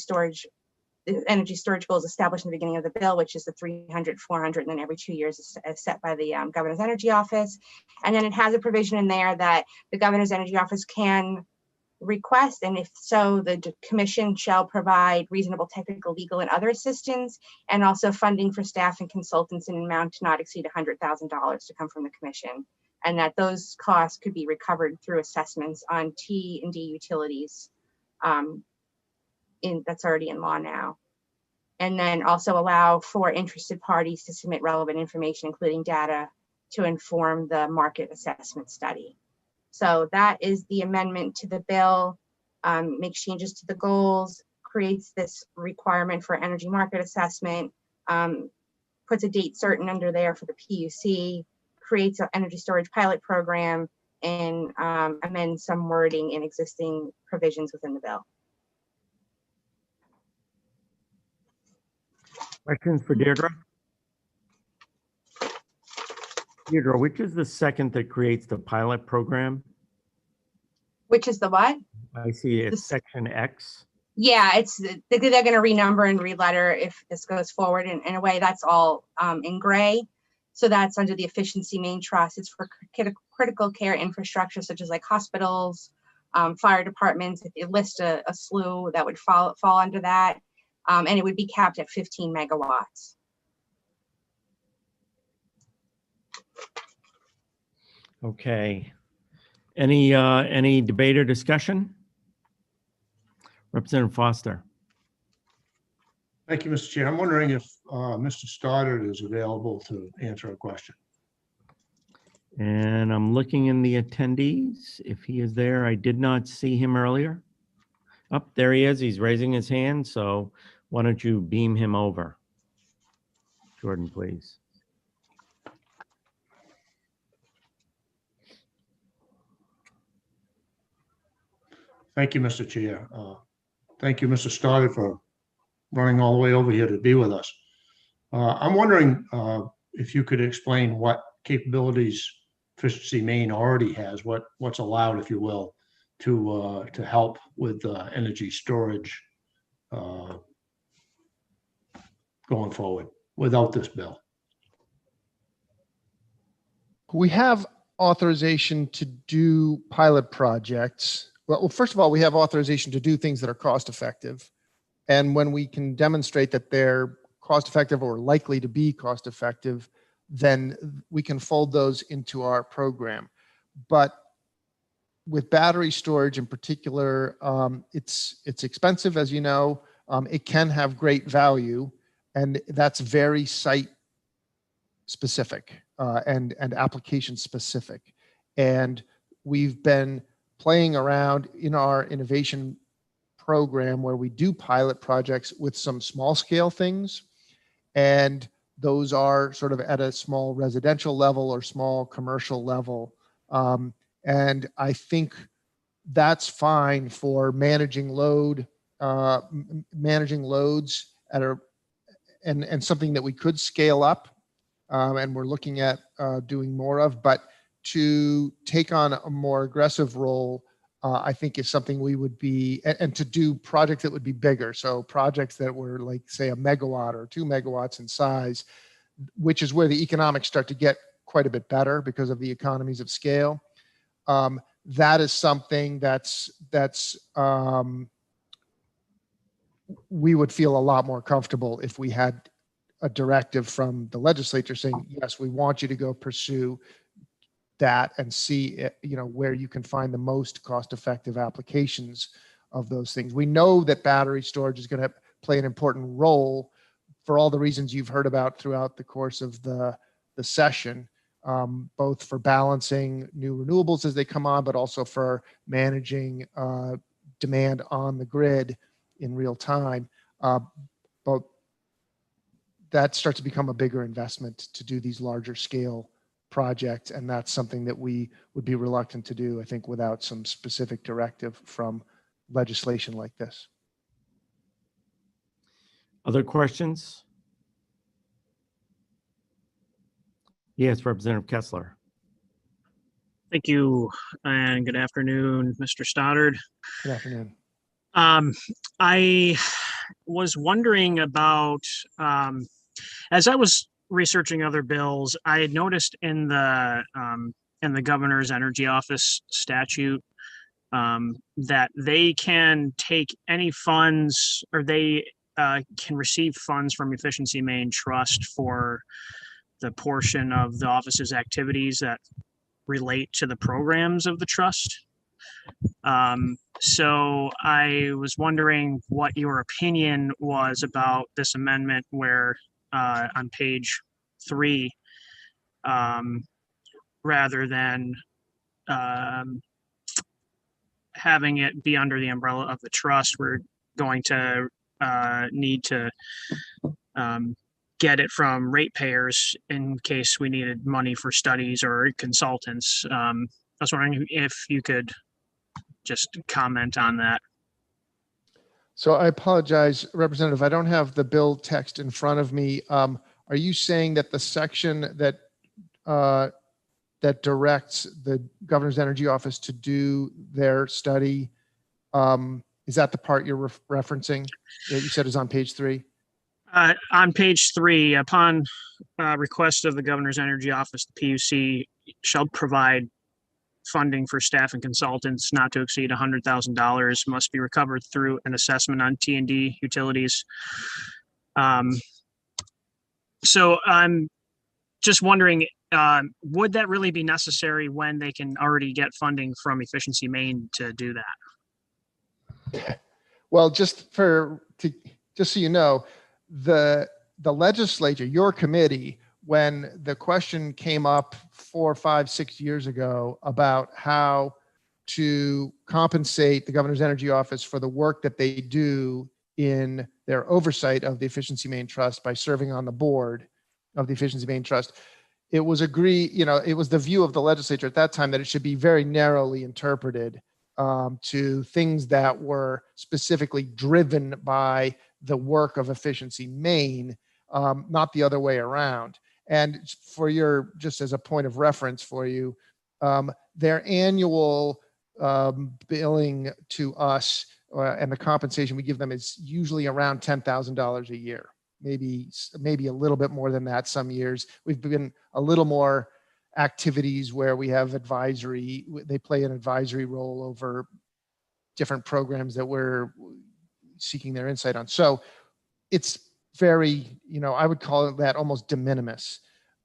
storage goals established in the beginning of the bill, which is the 300, 400, and then every 2 years is set by the governor's energy office. And then it has a provision in there that the governor's energy office can request, and if so, the commission shall provide reasonable technical, legal, and other assistance, and also funding for staff and consultants in an amount to not exceed $100,000 to come from the commission. and that those costs could be recovered through assessments on T and D utilities that's already in law now. And then also allow for interested parties to submit relevant information, including data, to inform the market assessment study. So that is the amendment to the bill, makes changes to the goals, creates this requirement for energy market assessment, puts a date certain under there for the PUC, creates an energy storage pilot program, and amends some wording in existing provisions within the bill. Questions for Deirdre? Deirdre, which is the second that creates the pilot program? Which is the what? I see it's section X. Yeah, they're going to renumber and re-letter if this goes forward in a way. That's all in gray. So that's under the efficiency main trust. It's for critical care infrastructure, such as like hospitals, fire departments. It lists a slew that would fall under that. And it would be capped at 15 megawatts. Okay. Any debate or discussion? Representative Foster. Thank you, Mr. Chair. I'm wondering if Mr. Stoddard is available to answer a question. And I'm looking in the attendees. If he is there, I did not see him earlier. Oh, there he is. He's raising his hand. So why don't you beam him over? Jordan, please. Thank you, Mr. Chair. Thank you, Mr. Stoddard, for running all the way over here to be with us. I'm wondering if you could explain what capabilities Efficiency Maine already has, what's allowed, if you will, to help with energy storage going forward without this bill. We have authorization to do pilot projects. Well, first of all, we have authorization to do things that are cost effective. And when we can demonstrate that they're cost effective or likely to be cost effective, then we can fold those into our program. But with battery storage in particular, it's expensive, as you know. It can have great value, and that's very site specific and application specific. And we've been playing around in our innovation program where we do pilot projects with some small scale things. And those are sort of at a small residential level or small commercial level. And I think that's fine for managing loads at and something that we could scale up. And we're looking at doing more of, but to take on a more aggressive role, I think is something we would be, and to do projects that would be bigger. So projects that were like, say, 1 megawatt or 2 megawatts in size, which is where the economics start to get quite a bit better because of the economies of scale. That is something that's we would feel a lot more comfortable if we had a directive from the legislature saying, yes, we want you to go pursue that and see, where you can find the most cost-effective applications of those things. We know that battery storage is going to play an important role for all the reasons you've heard about throughout the course of the session, both for balancing new renewables as they come on, but also for managing demand on the grid in real time. But that starts to become a bigger investment to do these larger scale projects. And that's something that we would be reluctant to do, I think, without some specific directive from legislation like this. Other questions? Yes, Representative Kessler. Thank you, and good afternoon, Mr. Stoddard. Good afternoon. I was wondering about, as I was researching other bills, I had noticed in the governor's energy office statute that they can take any funds, or they can receive funds from Efficiency Maine Trust for the portion of the office's activities that relate to the programs of the trust. So I was wondering what your opinion was about this amendment where on page 3, rather than having it be under the umbrella of the trust, we're going to need to get it from ratepayers in case we needed money for studies or consultants. I was wondering if you could just comment on that. So I apologize, Representative, I don't have the bill text in front of me. Are you saying that the section that that directs the Governor's Energy Office to do their study, is that the part you're referencing that you said is on page 3? On page 3, upon request of the Governor's Energy Office, the PUC shall provide funding for staff and consultants not to exceed $100,000, must be recovered through an assessment on T&D utilities. So I'm just wondering, would that really be necessary when they can already get funding from Efficiency Maine to do that? Well, just so you know, the legislature, your committee, when the question came up 4, 5, 6 years ago about how to compensate the Governor's Energy Office for the work that they do in their oversight of the Efficiency Maine Trust by serving on the board of the Efficiency Maine Trust, it was it was the view of the legislature at that time that it should be very narrowly interpreted to things that were specifically driven by the work of Efficiency Maine, not the other way around. And for just as a point of reference for you, their annual billing to us and the compensation we give them is usually around $10,000 a year, maybe a little bit more than that some years. We've been a little more activities where we have they play an advisory role over different programs that we're seeking their insight on. So it's very, I would call it that almost de minimis.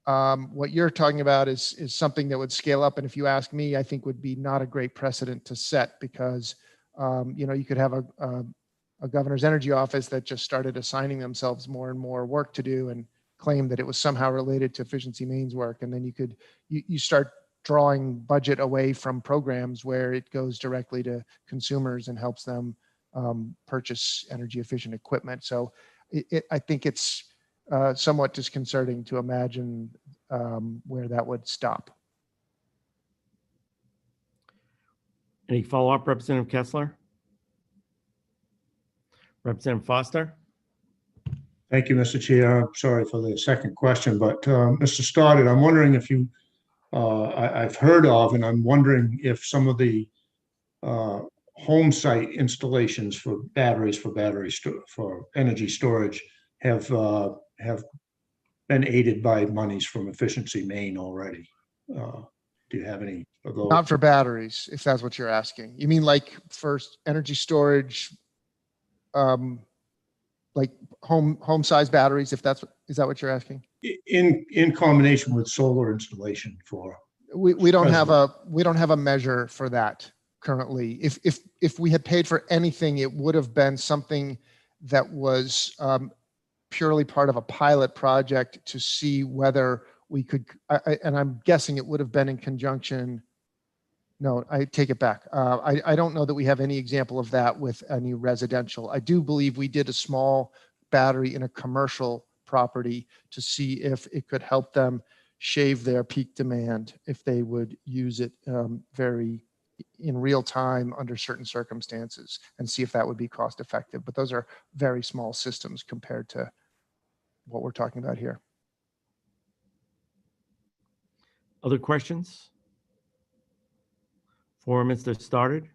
What you're talking about is something that would scale up. And if you ask me, I think would be not a great precedent to set because, you could have a Governor's Energy Office that just started assigning themselves more and more work to do and claim that it was somehow related to Efficiency Maine's work. And then you start drawing budget away from programs where it goes directly to consumers and helps them purchase energy efficient equipment. So I think it's somewhat disconcerting to imagine where that would stop. Any follow-up, Representative Kessler? Representative Foster? Thank you, Mr. Chair. I'm sorry for the second question, but Mr. Stoddard, I'm wondering if you, I've heard of, and I'm wondering if some of the home site installations for batteries, for energy storage have been aided by monies from Efficiency Maine already. Do you have any of those? Not for batteries, if that's what you're asking. You mean like for energy storage, like home size batteries, is that what you're asking? In combination with solar installation for. We don't have a measure for that currently. If we had paid for anything, it would have been something that was purely part of a pilot project to see whether we could, and I'm guessing it would have been in conjunction. No, I take it back. I don't know that we have any example of that with any residential. I do believe we did a small battery in a commercial property to see if it could help them shave their peak demand if they would use it in real time under certain circumstances and see if that would be cost effective. But those are very small systems compared to what we're talking about here. Other questions? For Mr. Stoddard,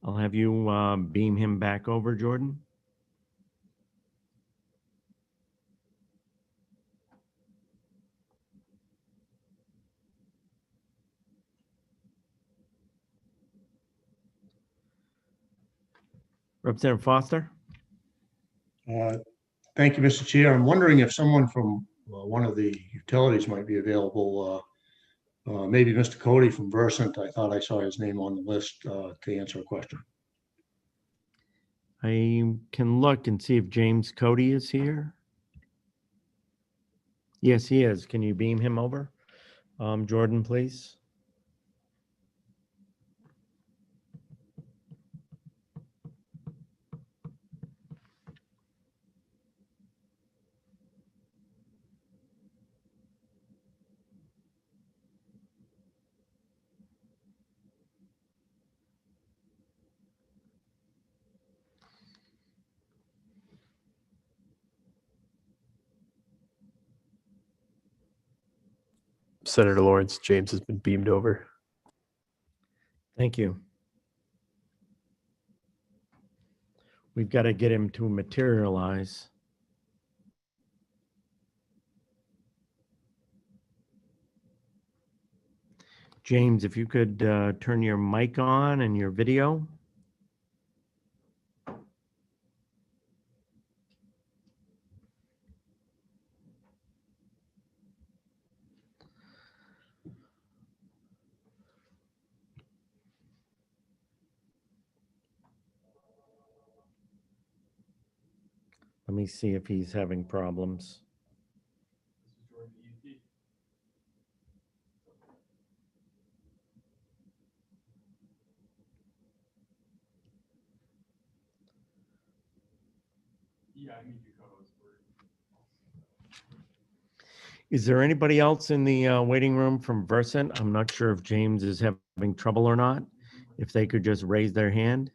I'll have you beam him back over, Jordan. Representative Foster. Thank you, Mr. Chair. I'm wondering if someone from one of the utilities might be available Maybe Mr. Cody from Versant. I thought I saw his name on the list to answer a question. I can look and see if James Cody is here. Yes, he is. Can you beam him over? Jordan, please. Senator Lawrence, James has been beamed over. Thank you. We've got to get him to materialize. James, if you could turn your mic on and your video. Let me see if he's having problems. Is there anybody else in the waiting room from Versant? I'm not sure if James is having trouble or not. If they could just raise their hand.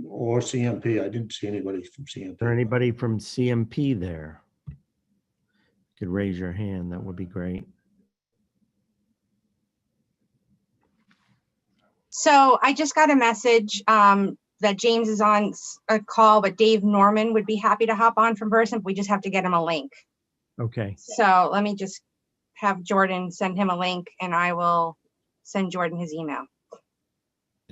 Or CMP. I didn't see anybody from CMP. Is there anybody from CMP there? Could raise your hand, that would be great. So I just got a message that James is on a call, but Dave Norman would be happy to hop on from Versant. We just have to get him a link. Okay. So let me just have Jordan send him a link and I will send Jordan his email.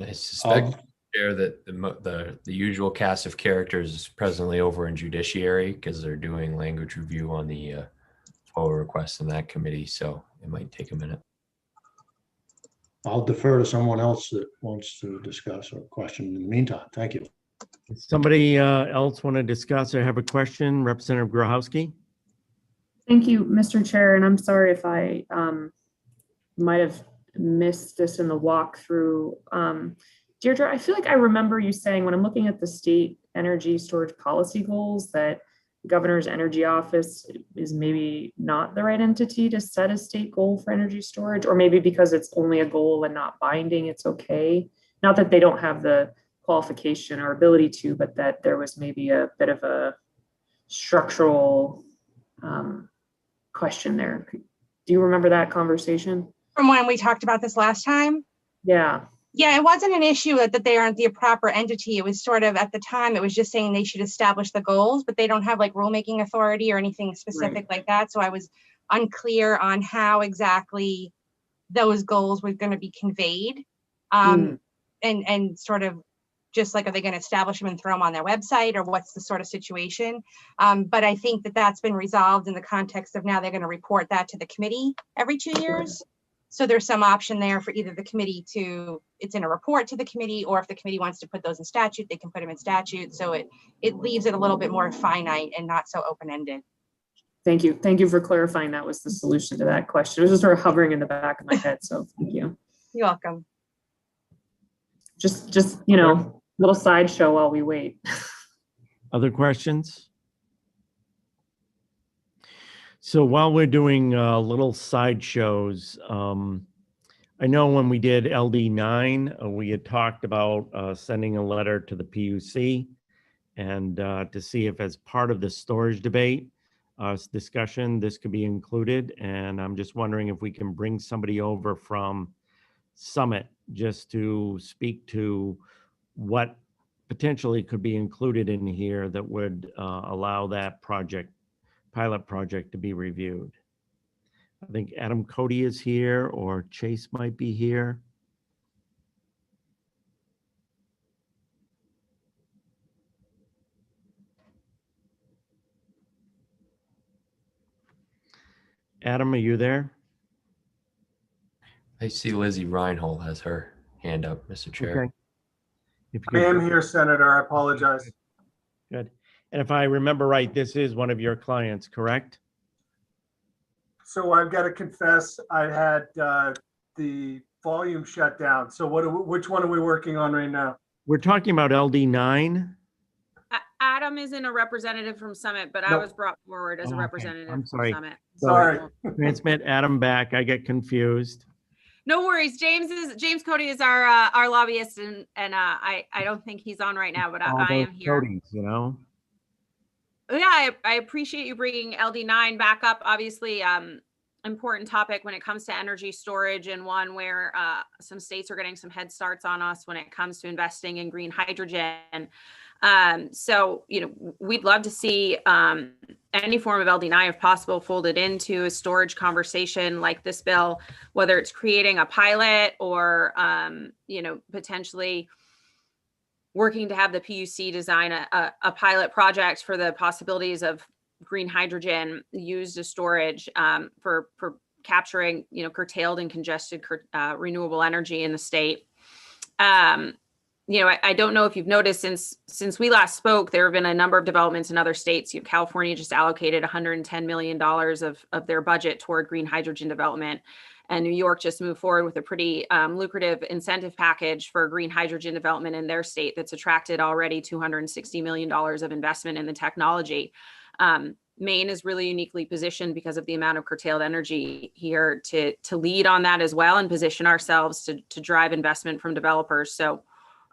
I suspect, Chair, that the usual cast of characters is presently over in Judiciary because they're doing language review on the FOA request in that committee. So it might take a minute. I'll defer to someone else that wants to discuss or question in the meantime. Thank you. Somebody else want to discuss or have a question? Representative Grohowski? Thank you, Mr. Chair, and I'm sorry if I might have missed this in the walkthrough. Deirdre, I feel like I remember you saying when I'm looking at the state energy storage policy goals that the governor's energy office is maybe not the right entity to set a state goal for energy storage, or maybe because it's only a goal and not binding, it's okay. Not that they don't have the qualification or ability to, but that there was maybe a bit of a structural question there. Do you remember that conversation? From when we talked about this last time? Yeah. Yeah, it wasn't an issue that they aren't the proper entity. It was sort of, at the time, it was just saying they should establish the goals, but they don't have like rulemaking authority or anything specific like that. So I was unclear on how exactly those goals were going to be conveyed. And sort of just like, are they going to establish them and throw them on their website, or what's the sort of situation? But I think that that's been resolved in the context of now they're going to report that to the committee every 2 years. So there's some option there for either the committee to, it's in a report to the committee, or if the committee wants to put those in statute, they can put them in statute. So it leaves it a little bit more finite and not so open-ended. Thank you. Thank you for clarifying that was the solution to that question. It was just sort of hovering in the back of my head. So thank you. You're welcome. Just, you know, little sideshow while we wait. Other questions? So while we're doing little sideshows, I know when we did LD9, we had talked about sending a letter to the PUC and to see if, as part of the storage debate discussion, this could be included. And I'm just wondering if we can bring somebody over from Summit just to speak to what potentially could be included in here that would allow that pilot project to be reviewed. I think Adam Cody is here, or Chase might be here. Adam, are you there? I see Lizzie Reinhold has her hand up, Mr. Chair. Okay. If I you am could- here, Senator. I apologize. Good. And if I remember right, this is one of your clients, correct? So I've got to confess, I had the volume shut down. So which one are we working on right now? We're talking about LD9. Adam isn't a representative from Summit, but I Nope. was brought forward as a Oh, okay. representative I'm from sorry. Summit. So Sorry. Transmit Adam back. I get confused. No worries. James Cody is our lobbyist, and I don't think he's on right now, but All I those am here. Codys, you know. Yeah, I appreciate you bringing LD9 back up. Obviously, important topic when it comes to energy storage, and one where some states are getting some head starts on us when it comes to investing in green hydrogen. So, we'd love to see any form of LD9, if possible, folded into a storage conversation like this bill, whether it's creating a pilot or, potentially working to have the PUC design a pilot project for the possibilities of green hydrogen used as storage for capturing, curtailed and congested renewable energy in the state. I don't know if you've noticed since we last spoke, there have been a number of developments in other states. California just allocated $110 million of their budget toward green hydrogen development. And New York just moved forward with a pretty lucrative incentive package for green hydrogen development in their state that's attracted already $260 million of investment in the technology. Maine is really uniquely positioned because of the amount of curtailed energy here to lead on that as well and position ourselves to drive investment from developers. So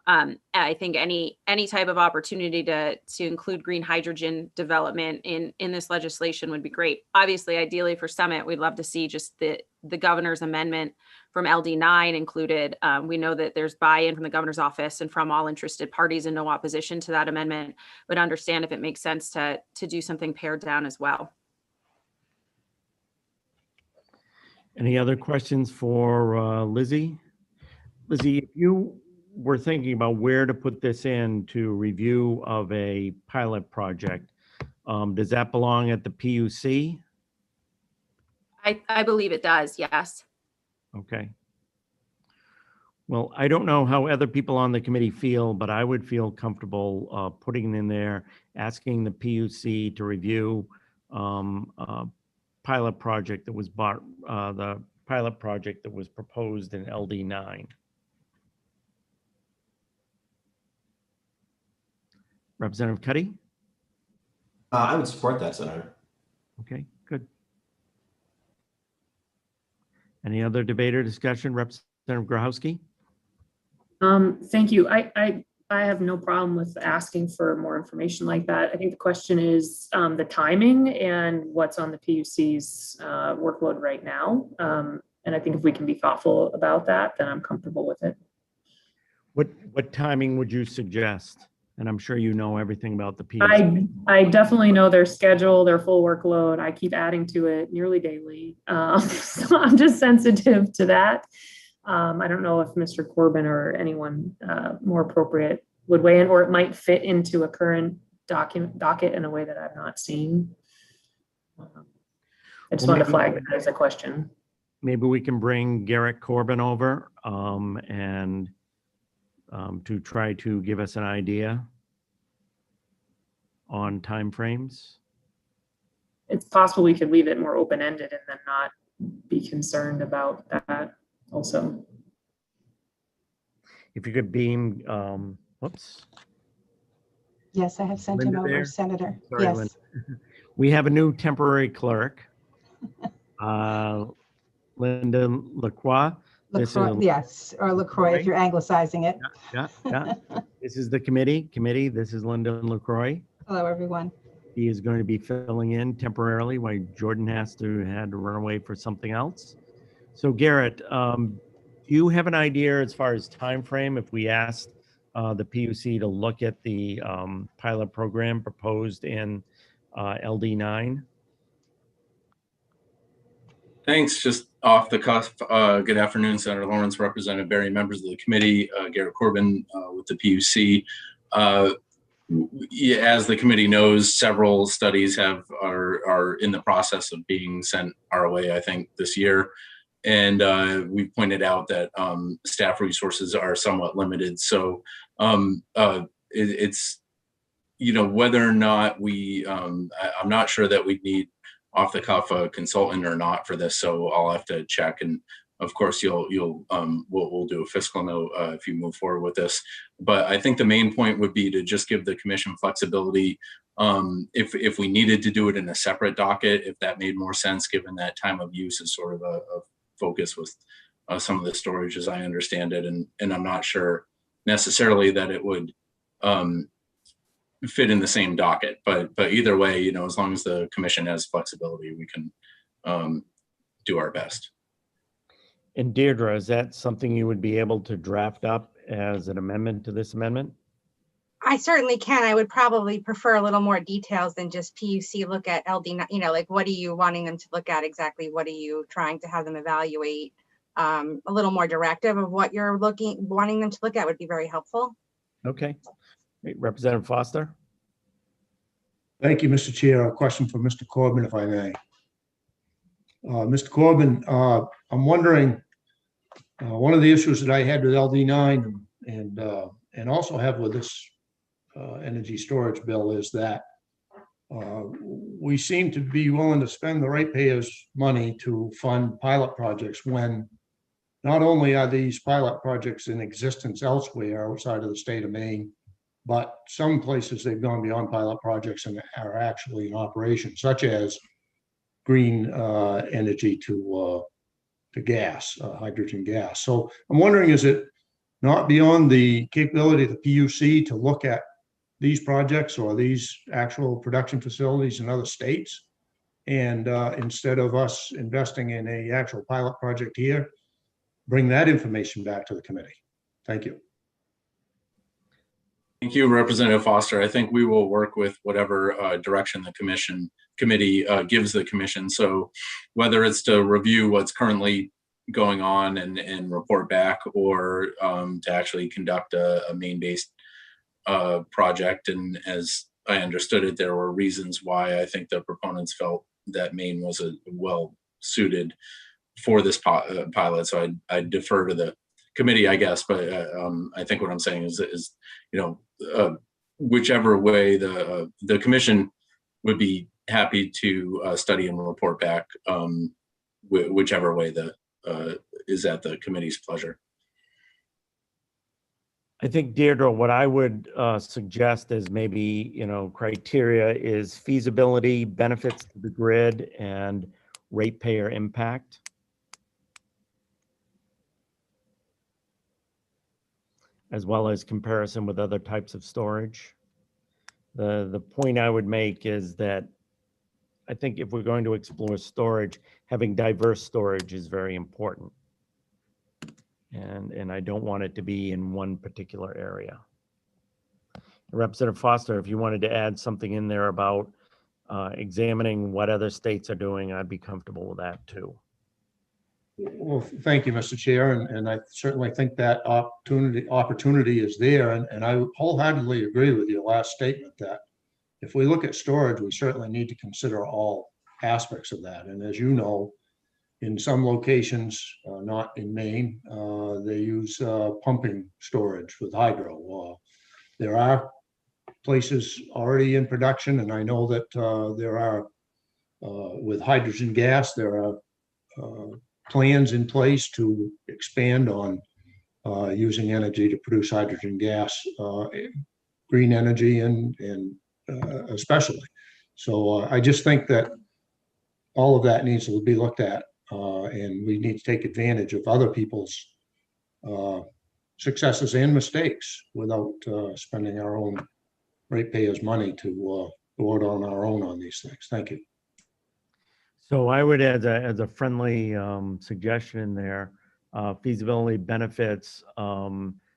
I think any type of opportunity to include green hydrogen development in this legislation would be great. Obviously, ideally for Summit, we'd love to see just the governor's amendment from LD9 included. We know that there's buy-in from the governor's office and from all interested parties and no opposition to that amendment, but understand if it makes sense to do something pared down as well. Any other questions for Lizzie? Lizzie, if you were thinking about where to put this in to review of a pilot project, does that belong at the PUC? I believe it does, yes. Okay. Well, I don't know how other people on the committee feel, but I would feel comfortable putting it in there, asking the PUC to review pilot project that was the pilot project that was proposed in LD9. Representative Cuddy? I would support that, Senator. Okay, good. Any other debate or discussion? Representative Grochowski? Thank you. I have no problem with asking for more information like that. I think the question is the timing and what's on the PUC's workload right now. And I think if we can be thoughtful about that, then I'm comfortable with it. What timing would you suggest? And I'm sure you know everything about the PUC. I definitely know their schedule, their full workload. I keep adding to it nearly daily. So I'm just sensitive to that. I don't know if Mr. Corbin or anyone more appropriate would weigh in, or it might fit into a current docket in a way that I've not seen. I just wanted to flag that as a question. Maybe we can bring Garrett Corbin over and to try to give us an idea on timeframes. It's possible we could leave it more open-ended and then not be concerned about that also. If you could beam, whoops. Yes, I have sent Linda him over, there? Senator. Sorry, Yes. Linda. We have a new temporary clerk, Linda LaCroix. This LaCroix, is yes, or LaCroix if you're anglicizing it. yeah. This is the committee. This is Linda LaCroix. Hello, everyone. He is going to be filling in temporarily while Jordan had to run away for something else. So Garrett, do you have an idea as far as time frame if we asked the PUC to look at the pilot program proposed in LD9? Thanks. Just off the cuff, good afternoon, Senator Lawrence, Representative Berry, members of the committee, Garrett Corbin with the PUC. as the committee knows, several studies are in the process of being sent our way, I think, this year. And we pointed out that staff resources are somewhat limited. So it's, whether or not I'm not sure that we need off the cuff a consultant or not for this. So I'll have to check. And of course, we'll do a fiscal note if you move forward with this. But I think the main point would be to just give the commission flexibility. If we needed to do it in a separate docket, if that made more sense, given that time of use is sort of a focus with some of the storage as I understand it. And I'm not sure necessarily that it would fit in the same docket, but either way, as long as the commission has flexibility, we can do our best. And Deirdre, is that something you would be able to draft up as an amendment to this amendment? I certainly can. I would probably prefer a little more details than just PUC look at LD, like what are you wanting them to look at exactly? What are you trying to have them evaluate? A little more directive of what you're wanting them to look at would be very helpful. Okay. Great. Representative Foster. Thank you, Mr. Chair. A question for Mr. Corbin, if I may. Mr. Corbin, I'm wondering, one of the issues that I had with LD9 and also have with this energy storage bill is that we seem to be willing to spend the ratepayers' money to fund pilot projects when not only are these pilot projects in existence elsewhere outside of the state of Maine, but some places they've gone beyond pilot projects and are actually in operation, such as green energy to gas, hydrogen gas. So I'm wondering, is it not beyond the capability of the PUC to look at these projects or these actual production facilities in other states? And instead of us investing in a actual pilot project here, bring that information back to the committee. Thank you. Thank you, Representative Foster. I think we will work with whatever direction the committee gives the commission. So whether it's to review what's currently going on and report back, or to actually conduct a Maine-based project. And as I understood it, there were reasons why I think the proponents felt that Maine was well suited for this pilot. So I defer to the committee, I guess, but I think what I'm saying is whichever way the commission would be happy to study and report back, whichever way is at the committee's pleasure. I think, Deirdre, what I would suggest as maybe, criteria is feasibility, benefits to the grid, and ratepayer impact. As well as comparison with other types of storage. The point I would make is that I think if we're going to explore storage, having diverse storage is very important. And I don't want it to be in one particular area. Representative Foster, if you wanted to add something in there about examining what other states are doing, I'd be comfortable with that too. Well, thank you, Mr. Chair, and I certainly think that opportunity is there, and I wholeheartedly agree with your last statement that if we look at storage, we certainly need to consider all aspects of that. And as you know, in some locations, not in Maine, they use pumping storage with hydro. There are places already in production, and I know that there are, with hydrogen gas, there are plans in place to expand on using energy to produce hydrogen gas, green energy, and especially. So I just think that all of that needs to be looked at, and we need to take advantage of other people's successes and mistakes without spending our own ratepayers' money to go out on our own on these things. Thank you. So I would add as a friendly suggestion in there, feasibility, benefits,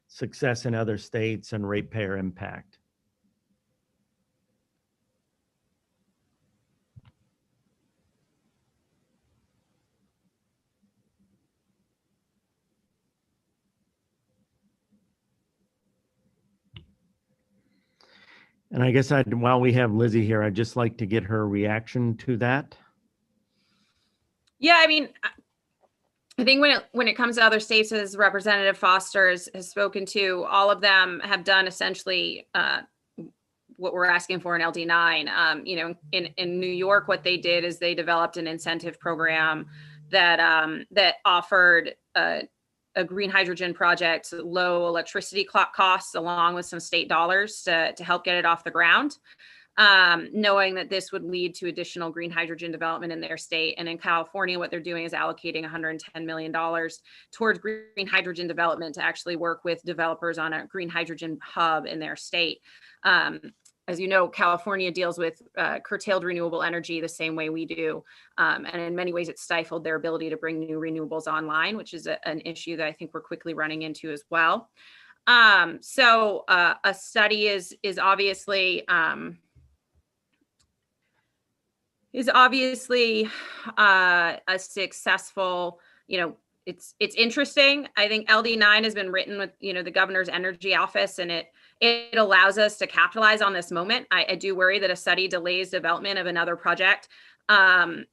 success in other states, and ratepayer impact. And I guess while we have Lizzie here, I'd just like to get her reaction to that. Yeah, I mean, I think when it comes to other states, as Representative Foster has spoken to, all of them have done essentially what we're asking for in LD9. You know, in New York, what they did is they developed an incentive program that that offered a green hydrogen project, low electricity costs, along with some state dollars to help get it off the ground, knowing that this would lead to additional green hydrogen development in their state. And in California, what they're doing is allocating $110 million towards green hydrogen development to actually work with developers on a green hydrogen hub in their state. As you know, California deals with curtailed renewable energy the same way we do. And in many ways, it's stifled their ability to bring new renewables online, which is an issue that I think we're quickly running into as well. So a study is obviously a successful, you know, it's interesting. I think LD9 has been written with, you know, the governor's energy office, and it allows us to capitalize on this moment. I do worry that a study delays development of another project in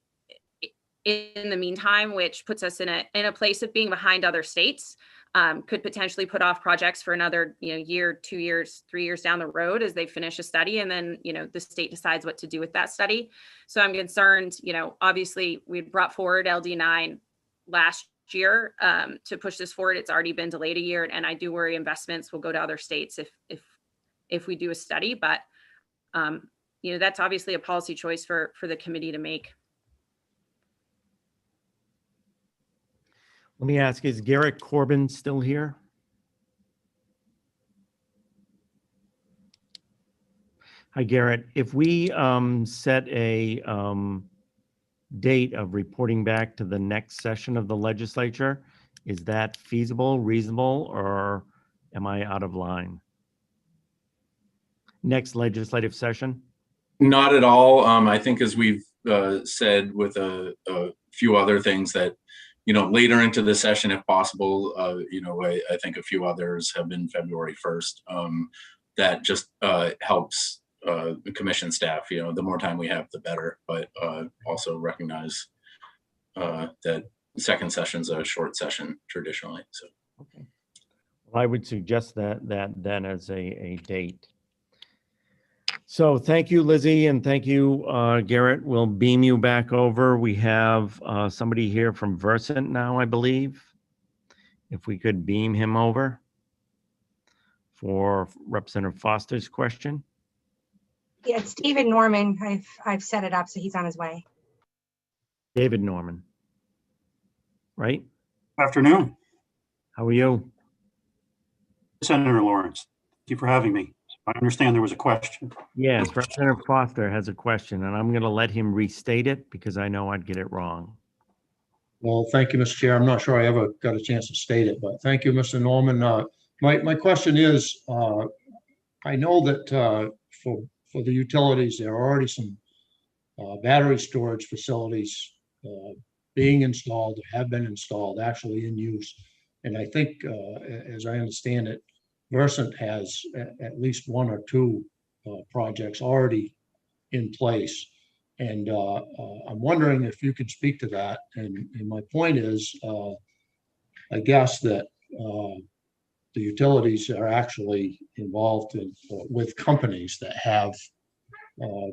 the meantime, which puts us in a place of being behind other states. Could potentially put off projects for another, you know, year, 2 years, 3 years down the road as they finish a study, and then, you know, the state decides what to do with that study. So I'm concerned, you know, obviously we brought forward LD9 last year to push this forward. It's already been delayed a year, and I do worry investments will go to other states if we do a study. But you know, that's obviously a policy choice for the committee to make. Let me ask, is Garrett Corbin still here? Hi, Garrett. If we set a date of reporting back to the next session of the legislature, is that feasible, reasonable, or am I out of line? Next legislative session? Not at all. I think as we've said with a few other things that, you know, later into the session, if possible, you know, I think a few others have been February 1st. That just helps the commission staff. You know, the more time we have, the better, but also recognize that second session's a short session traditionally. So, okay. Well, I would suggest that then as a date. So thank you, Lizzie, and thank you, Garrett. We'll beam you back over. We have somebody here from Versant now, I believe. If we could beam him over for Representative Foster's question. Yeah, it's David Norman. I've set it up, so he's on his way. David Norman, right? Afternoon. How are you? Senator Lawrence, thank you for having me. I understand there was a question. Yes, Representative Foster has a question, and I'm going to let him restate it because I know I'd get it wrong. Well, thank you, Mr. Chair. I'm not sure I ever got a chance to state it, but thank you, Mr. Norman. My question is, I know that for the utilities, there are already some battery storage facilities being installed, or have been installed, actually in use. And I think, as I understand it, Versant has at least one or two projects already in place. And I'm wondering if you could speak to that. And my point is, I guess that the utilities are actually involved with companies that have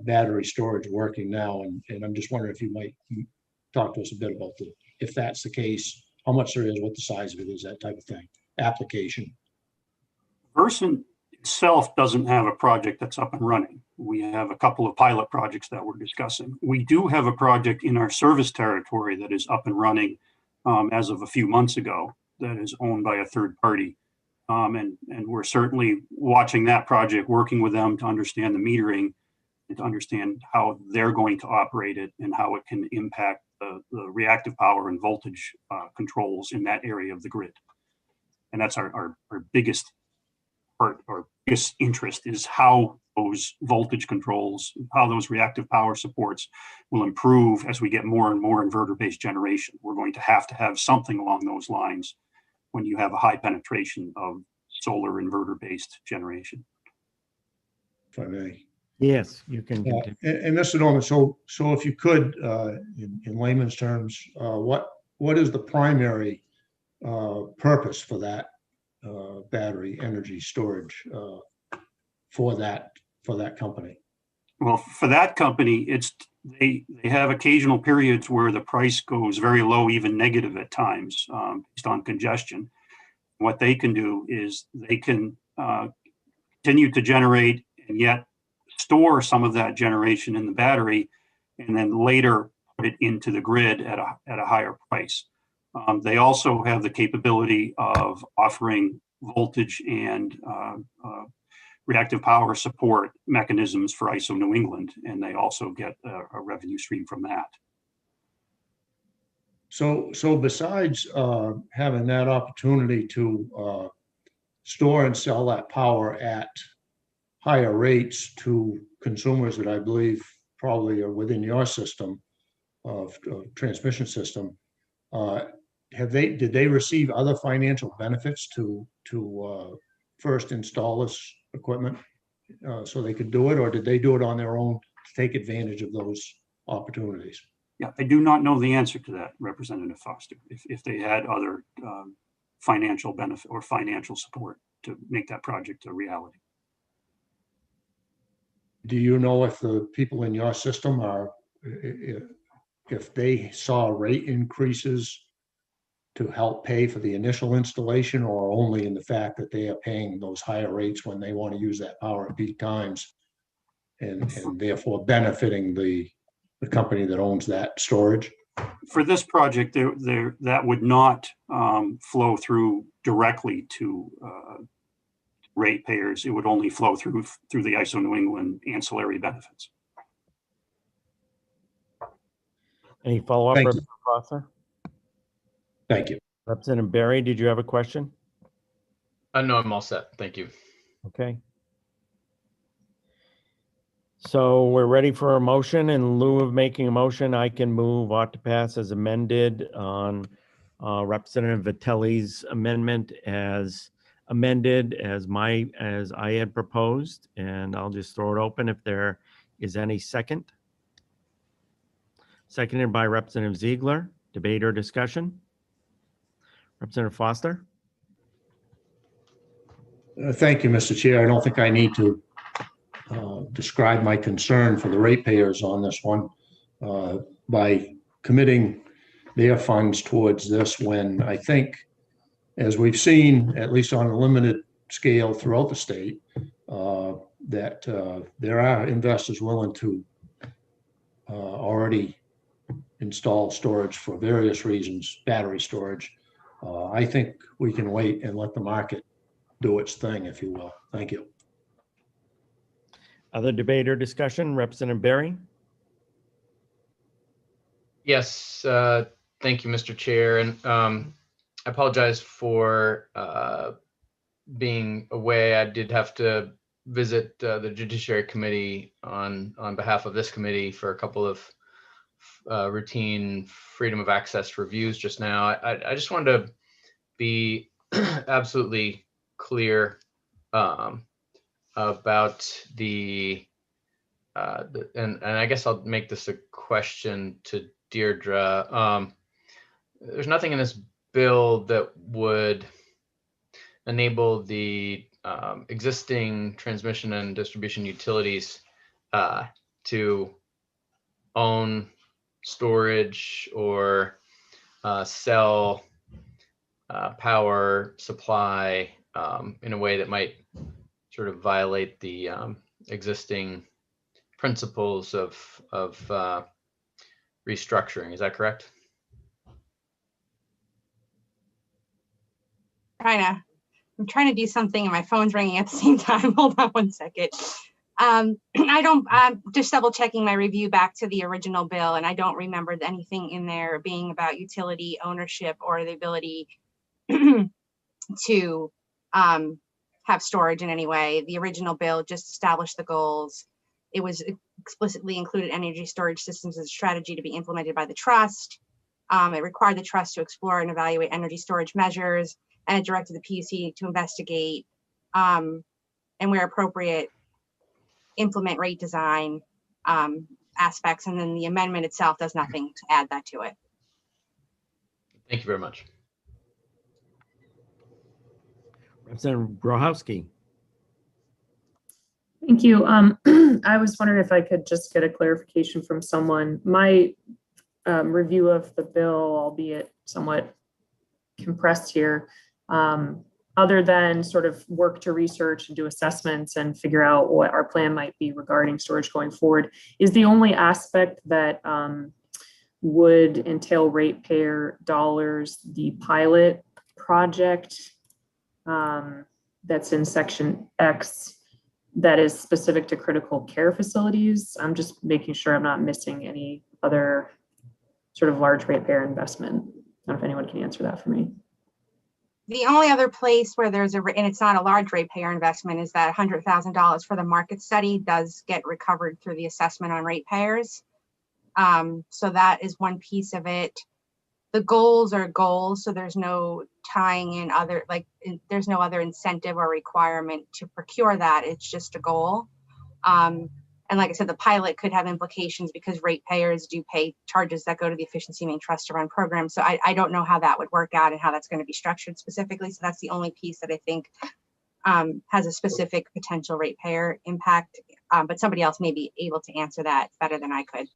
battery storage working now. And I'm just wondering if you might talk to us a bit about if that's the case, how much there is, what the size of it is, that type of thing, application. Versant itself doesn't have a project that's up and running. We have a couple of pilot projects that we're discussing. We do have a project in our service territory that is up and running as of a few months ago that is owned by a third party. And we're certainly watching that project, working with them to understand the metering and to understand how they're going to operate it and how it can impact the reactive power and voltage controls in that area of the grid. And that's our biggest part, our biggest interest, is how those voltage controls, how those reactive power supports will improve as we get more and more inverter-based generation. We're going to have something along those lines when you have a high penetration of solar inverter-based generation. if I may. Yes, you can And, continue. and Mr. Norman, so if you could, in layman's terms, what is the primary purpose for that battery energy storage for that company? Well, for that company, they have occasional periods where the price goes very low, even negative at times, based on congestion. What they can do is they can continue to generate and yet store some of that generation in the battery, and then later put it into the grid at a higher price. They also have the capability of offering voltage and reactive power support mechanisms for ISO New England, and they also get a revenue stream from that. So besides having that opportunity to store and sell that power at higher rates to consumers that I believe probably are within your system of transmission system, did they receive other financial benefits to first install this equipment so they could do it, or did they do it on their own to take advantage of those opportunities? Yeah, I do not know the answer to that, Representative Foster, if they had other financial benefit or financial support to make that project a reality. Do you know if the people in your system if they saw rate increases to help pay for the initial installation, or only in the fact that they are paying those higher rates when they want to use that power at peak times and therefore benefiting the company that owns that storage? For this project, that would not flow through directly to ratepayers. It would only flow through the ISO New England ancillary benefits. Any follow-up, Thank you. Representative Foster? Thank you. Representative Barry, did you have a question? No, I'm all set. Thank you. Okay. So we're ready for a motion. In lieu of making a motion, I can move ought to pass as amended on Representative Vitelli's amendment as amended as I had proposed, and I'll just throw it open if there is any second. Seconded by Representative Ziegler. Debate or discussion? Representative Foster? Thank you, Mr. Chair. I don't think I need to describe my concern for the ratepayers on this one by committing their funds towards this, when I think, as we've seen, at least on a limited scale throughout the state, that there are investors willing to already install storage for various reasons, battery storage. I think we can wait and let the market do its thing, if you will. Thank you. Other debate or discussion? Representative Barry? Yes, thank you, Mr. Chair. And I apologize for being away. I did have to visit the Judiciary Committee on behalf of this committee for a couple of routine freedom of access reviews just now. I just wanted to be absolutely clear about and I guess I'll make this a question to Deirdre. There's nothing in this bill that would enable the existing transmission and distribution utilities to own storage or sell power supply in a way that might sort of violate the existing principles of restructuring. Is that correct? I'm trying to do something and my phone's ringing at the same time. Hold on one second. I'm just double checking my review back to the original bill, and I don't remember anything in there being about utility ownership or the ability to have storage in any way. The original bill just established the goals. It was explicitly included energy storage systems as a strategy to be implemented by the trust. It required the trust to explore and evaluate energy storage measures, and it directed the PUC to investigate and where appropriate, implement rate design aspects, and then the amendment itself does nothing to add that to it. Thank you very much. Representative Grohowski. Thank you. I was wondering if I could just get a clarification from someone. My review of the bill, albeit somewhat compressed here, other than sort of work to research and do assessments and figure out what our plan might be regarding storage going forward, is the only aspect that would entail ratepayer dollars the pilot project that's in section X that is specific to critical care facilities. I'm just making sure I'm not missing any other sort of large ratepayer investment. I don't know if anyone can answer that for me. The only other place where there's and it's not a large ratepayer investment, is that $100,000 for the market study does get recovered through the assessment on ratepayers. So that is one piece of it. The goals are goals, so there's no tying in other, there's no other incentive or requirement to procure that. It's just a goal. And like I said, the pilot could have implications because ratepayers do pay charges that go to the Efficiency Main Trust to run programs. So I don't know how that would work out and how that's going to be structured specifically. So that's the only piece that I think has a specific potential ratepayer impact. But somebody else may be able to answer that better than I could.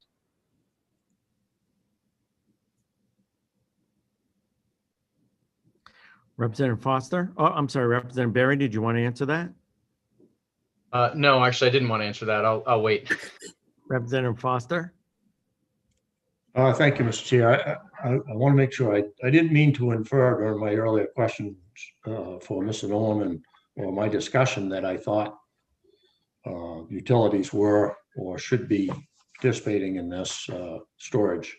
Representative Foster. Oh, I'm sorry, Representative Berry, did you want to answer that? No, actually, I didn't want to answer that. I'll wait. Representative Foster. Thank you, Mr. Chair. I want to make sure I didn't mean to infer during my earlier questions for Mr. Norman or my discussion that I thought utilities were or should be participating in this storage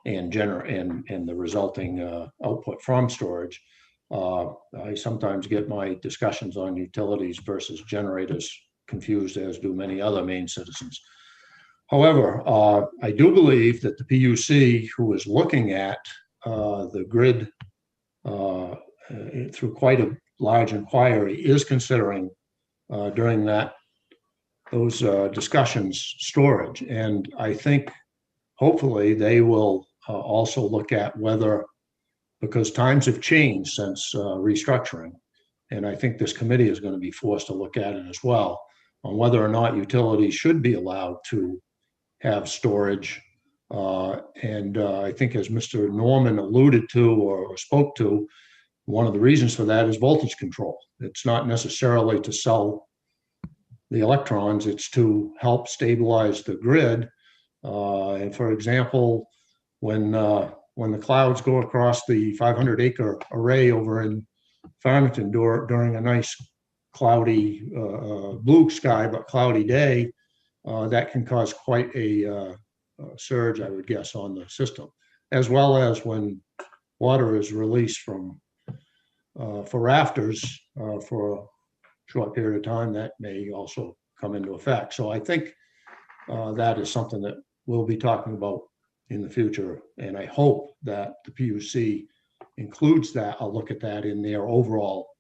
and the resulting output from storage. I sometimes get my discussions on utilities versus generators confused, as do many other Maine citizens. However, I do believe that the PUC, who is looking at the grid through quite a large inquiry, is considering during those discussions storage. And I think hopefully they will also look at whether, because times have changed since restructuring, and I think this committee is going to be forced to look at it as well, on whether or not utilities should be allowed to have storage. And I think, as Mr. Norman alluded to or spoke to, one of the reasons for that is voltage control. It's not necessarily to sell the electrons, it's to help stabilize the grid. And for example, when the clouds go across the 500-acre array over in Farmington during a nice cloudy, blue sky, but cloudy day, that can cause quite a surge, I would guess, on the system, as well as when water is released from for rafters for a short period of time, that may also come into effect. So I think that is something that we'll be talking about in the future, and I hope that the PUC includes that. I'll look at that in their overall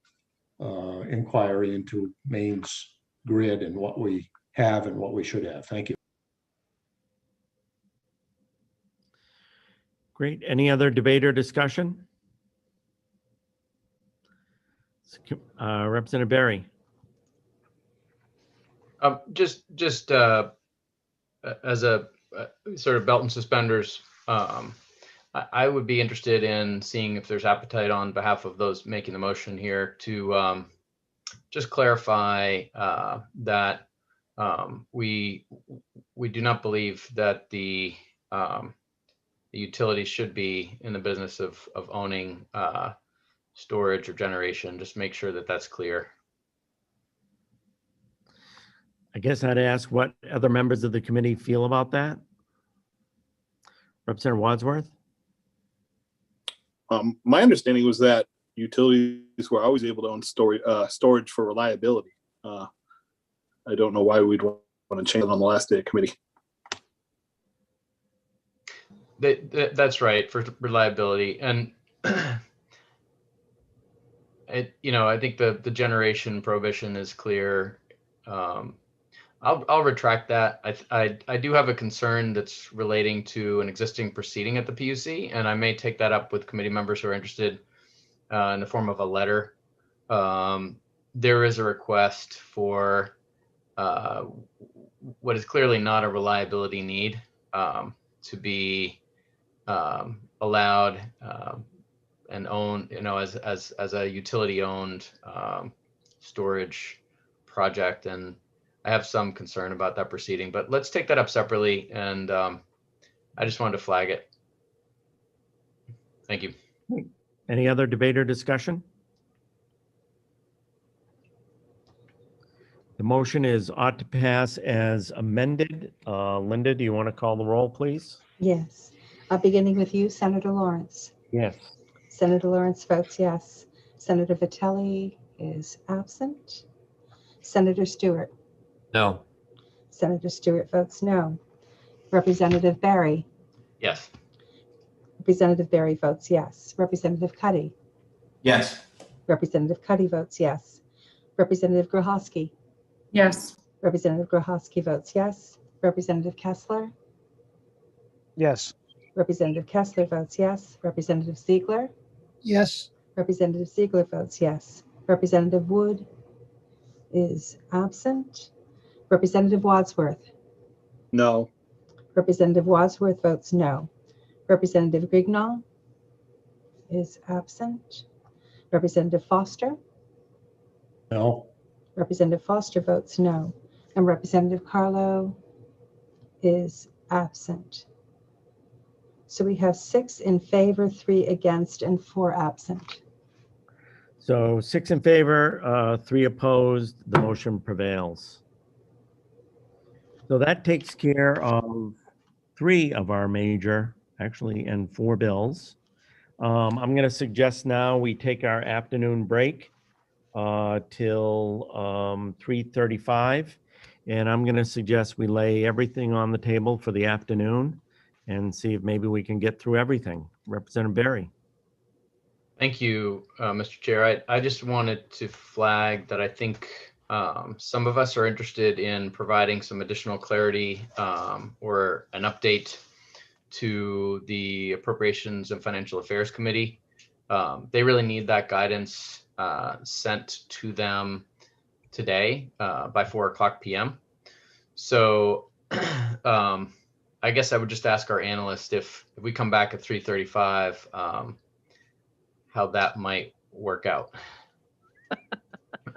inquiry into Maine's grid and what we have and what we should have. Thank you. Great. Any other debate or discussion? Representative Berry. Just as a sort of belt and suspenders, I would be interested in seeing if there's appetite on behalf of those making the motion here to just clarify that we do not believe that the utilities should be in the business of owning storage or generation. Just make sure that that's clear. I guess I'd ask what other members of the committee feel about that. Representative Wadsworth. My understanding was that utilities were always able to own storage for reliability. I don't know why we'd want to change it on the last day of committee. That's right, for reliability. And I think the generation prohibition is clear. I'll retract that. I do have a concern that's relating to an existing proceeding at the PUC, and I may take that up with committee members who are interested in the form of a letter. There is a request for what is clearly not a reliability need to be allowed and owned, as a utility owned storage project. And I have some concern about that proceeding, but let's take that up separately. And I just wanted to flag it. Thank you. Any other debate or discussion? The motion is ought to pass as amended. Linda, do you want to call the roll, please? Yes. Beginning with you, Senator Lawrence. Yes. Senator Lawrence votes yes. Senator Vitelli is absent. Senator Stewart. No. Senator Stewart votes no. Representative Barry. Yes. Representative Barry votes yes. Representative Cuddy. Yes. Representative Cuddy votes yes. Representative Grohowski. Yes. Representative Grohowski votes yes. Representative Kessler. Yes. Representative Kessler votes yes. Representative Ziegler. Yes. Representative Ziegler votes yes. Representative Wood is absent. Representative Wadsworth. No. Representative Wadsworth votes no. Representative Grignon is absent. Representative Foster. No. Representative Foster votes no. And Representative Carlo is absent. So we have 6 in favor, 3 against, and 4 absent. So 6 in favor, 3 opposed, the motion prevails. So that takes care of 3 of our major, actually, and 4 bills. I'm going to suggest now we take our afternoon break till 3:35. And I'm going to suggest we lay everything on the table for the afternoon and see if maybe we can get through everything. Representative Barry. Thank you, Mr. Chair. I just wanted to flag that I think some of us are interested in providing some additional clarity or an update to the Appropriations and Financial Affairs Committee. They really need that guidance sent to them today by 4:00 p.m. So I guess I would just ask our analyst if we come back at 3:35, how that might work out.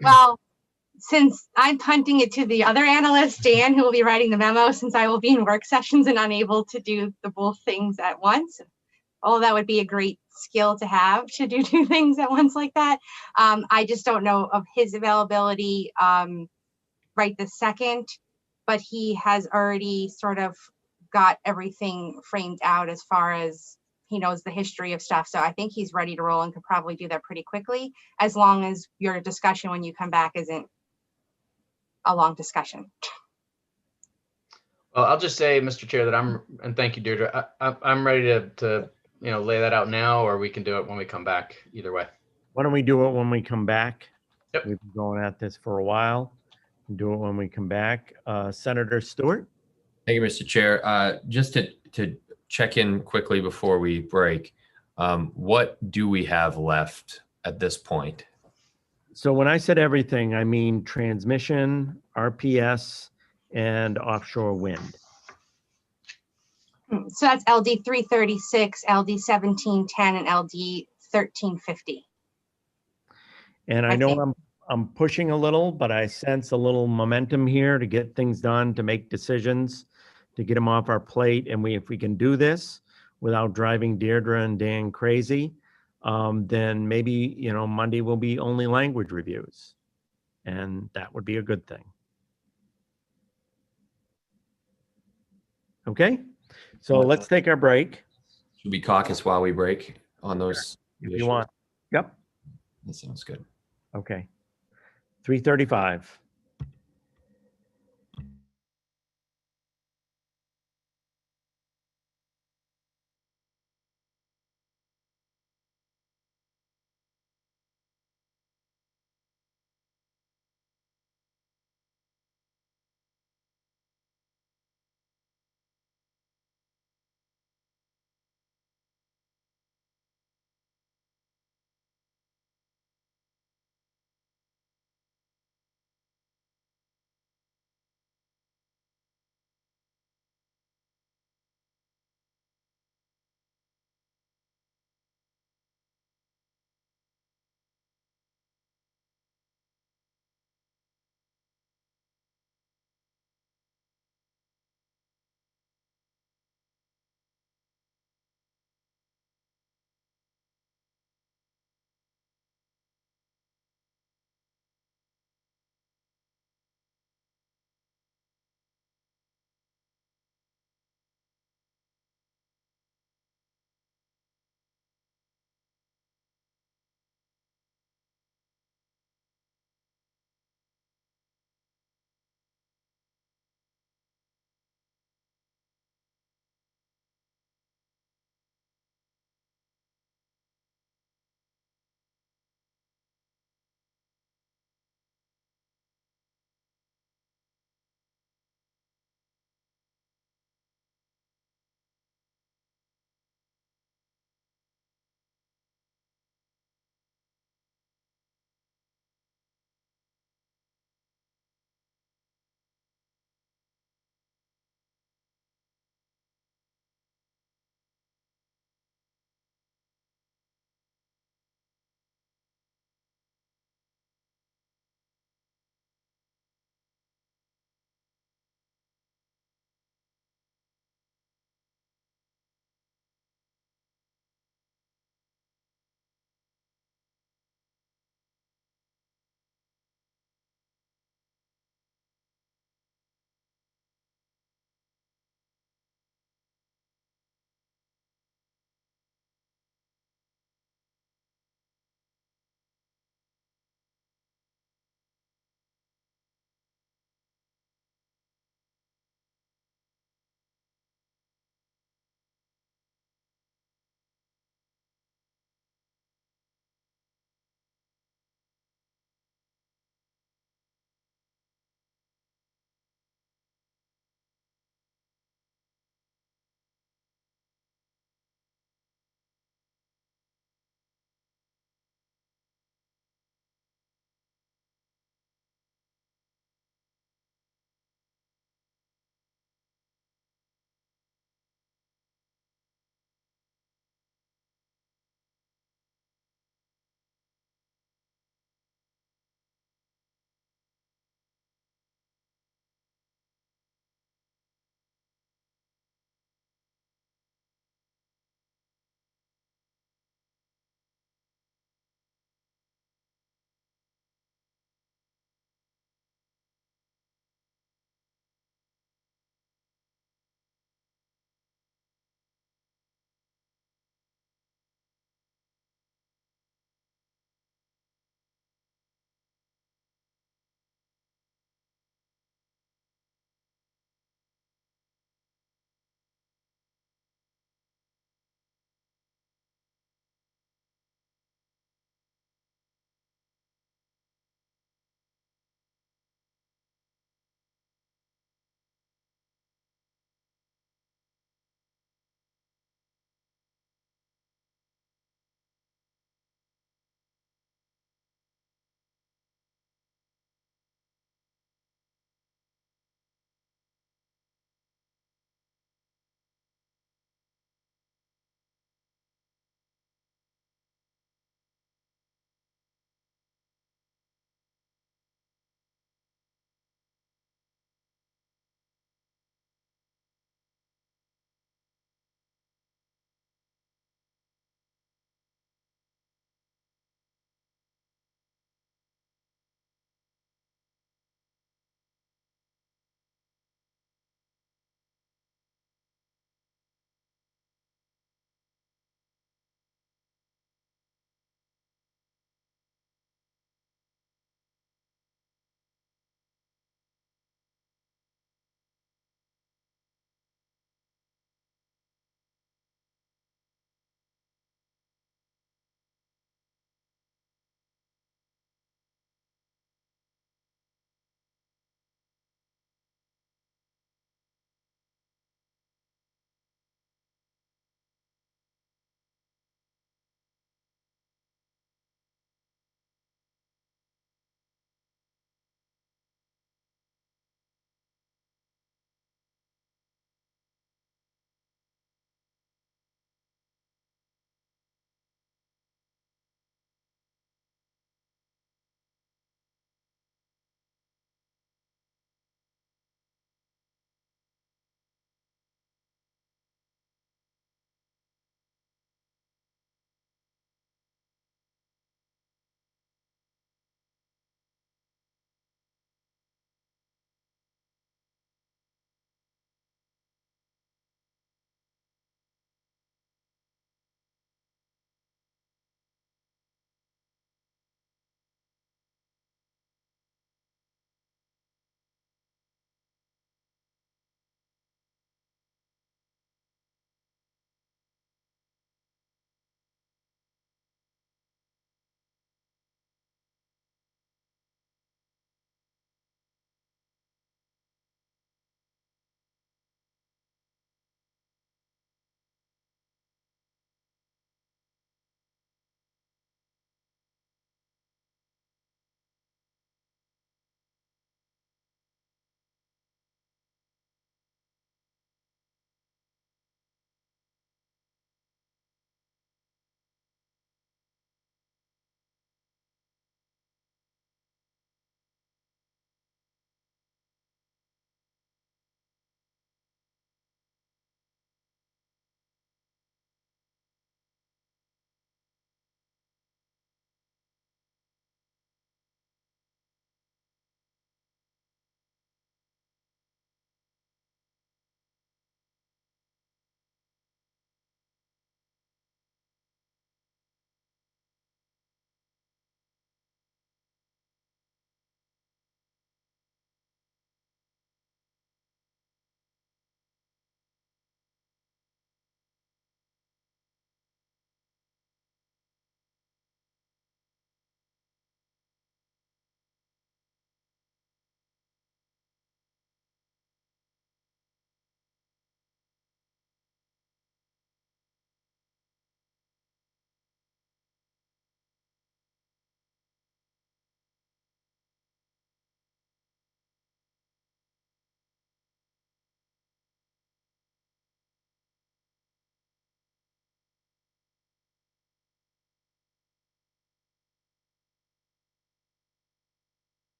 Well, since I'm punting it to the other analyst, Dan, who will be writing the memo, since I will be in work sessions and unable to do the both things at once. Oh, that would be a great skill to have, to do 2 things at once like that. I just don't know of his availability right this second, but he has already sort of got everything framed out as far as he knows the history of stuff. So I think he's ready to roll and could probably do that pretty quickly, as long as your discussion when you come back isn't a long discussion. Well, I'll just say, Mr. Chair, that and thank you, Deirdre, I'm ready to lay that out now, or we can do it when we come back, either way. Why don't we do it when we come back? Yep. We've been going at this for a while. We'll do it when we come back. Senator Stewart. Thank you, Mr. Chair. Just to check in quickly before we break, what do we have left at this point? So when I said everything, I mean transmission, RPS, and offshore wind. So that's LD 336, LD 1710, and LD 1350. And I know I'm pushing a little, but I sense a little momentum here to get things done, to make decisions, to get them off our plate. And if we can do this without driving Deirdre and Dan crazy, then maybe, Monday will be only language reviews. And that would be a good thing. Okay, so let's take our break. Should we caucus while we break on those? If you want. Yep. That sounds good. Okay. 3:35.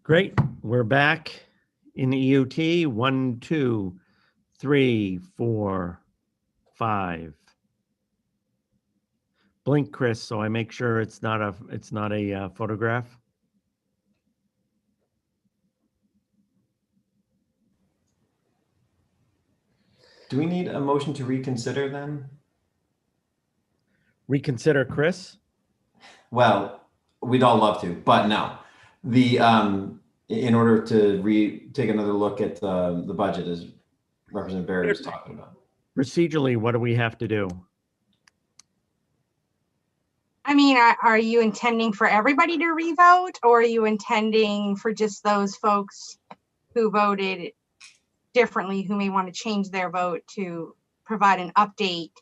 Great. We're back in the EUT. 1, 2, 3, 4, 5. Blink, Chris, so I make sure it's not a photograph. Do we need a motion to reconsider then? Reconsider, Chris? Well, we'd all love to, but no. In order to take another look at the budget, as Representative Barry was talking about. Procedurally, what do we have to do? I mean, are you intending for everybody to revote, or are you intending for just those folks who voted differently, who may want to change their vote, to provide an update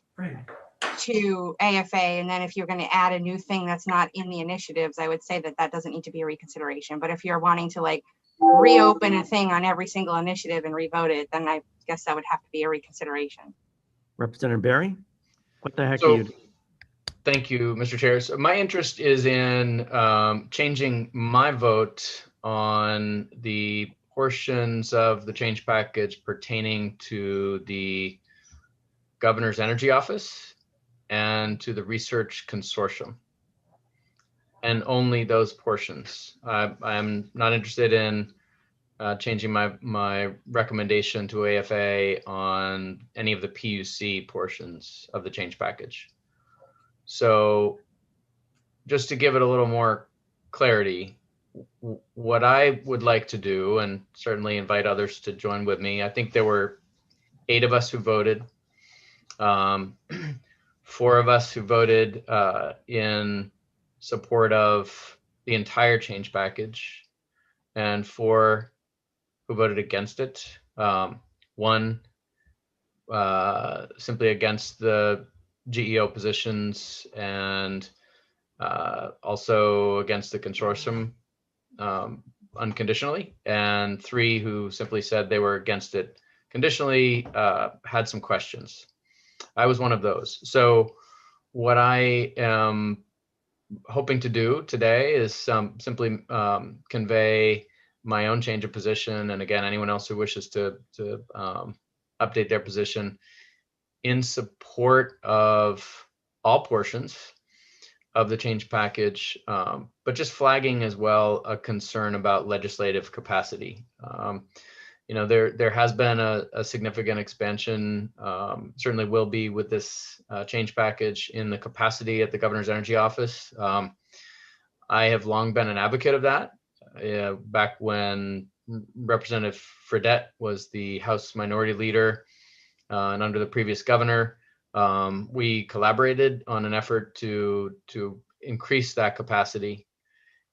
to AFA? And then if you're going to add a new thing that's not in the initiatives, I would say that doesn't need to be a reconsideration. But if you're wanting to like reopen a thing on every single initiative and revote it, then I guess that would have to be a reconsideration. Representative Barry, what the heck So, are you? Thank you, Mr. Chair. So my interest is in changing my vote on the portions of the change package pertaining to the Governor's Energy Office and to the Research Consortium, and only those portions. I'm not interested in changing my recommendation to AFA on any of the PUC portions of the change package. So just to give it a little more clarity, what I would like to do, and certainly invite others to join with me, I think there were 8 of us who voted, 4 of us who voted in support of the entire change package, and 4 who voted against it. 1 simply against the GEO positions, and also against the consortium unconditionally, and 3 who simply said they were against it conditionally, had some questions. I was one of those. So what I am hoping to do today is simply convey my own change of position, and again, anyone else who wishes to update their position in support of all portions of the change package, but just flagging as well a concern about legislative capacity. There has been a significant expansion, certainly will be with this change package, in the capacity at the Governor's Energy Office. I have long been an advocate of that. Back when Representative Fredette was the House Minority Leader, and under the previous governor, we collaborated on an effort to increase that capacity.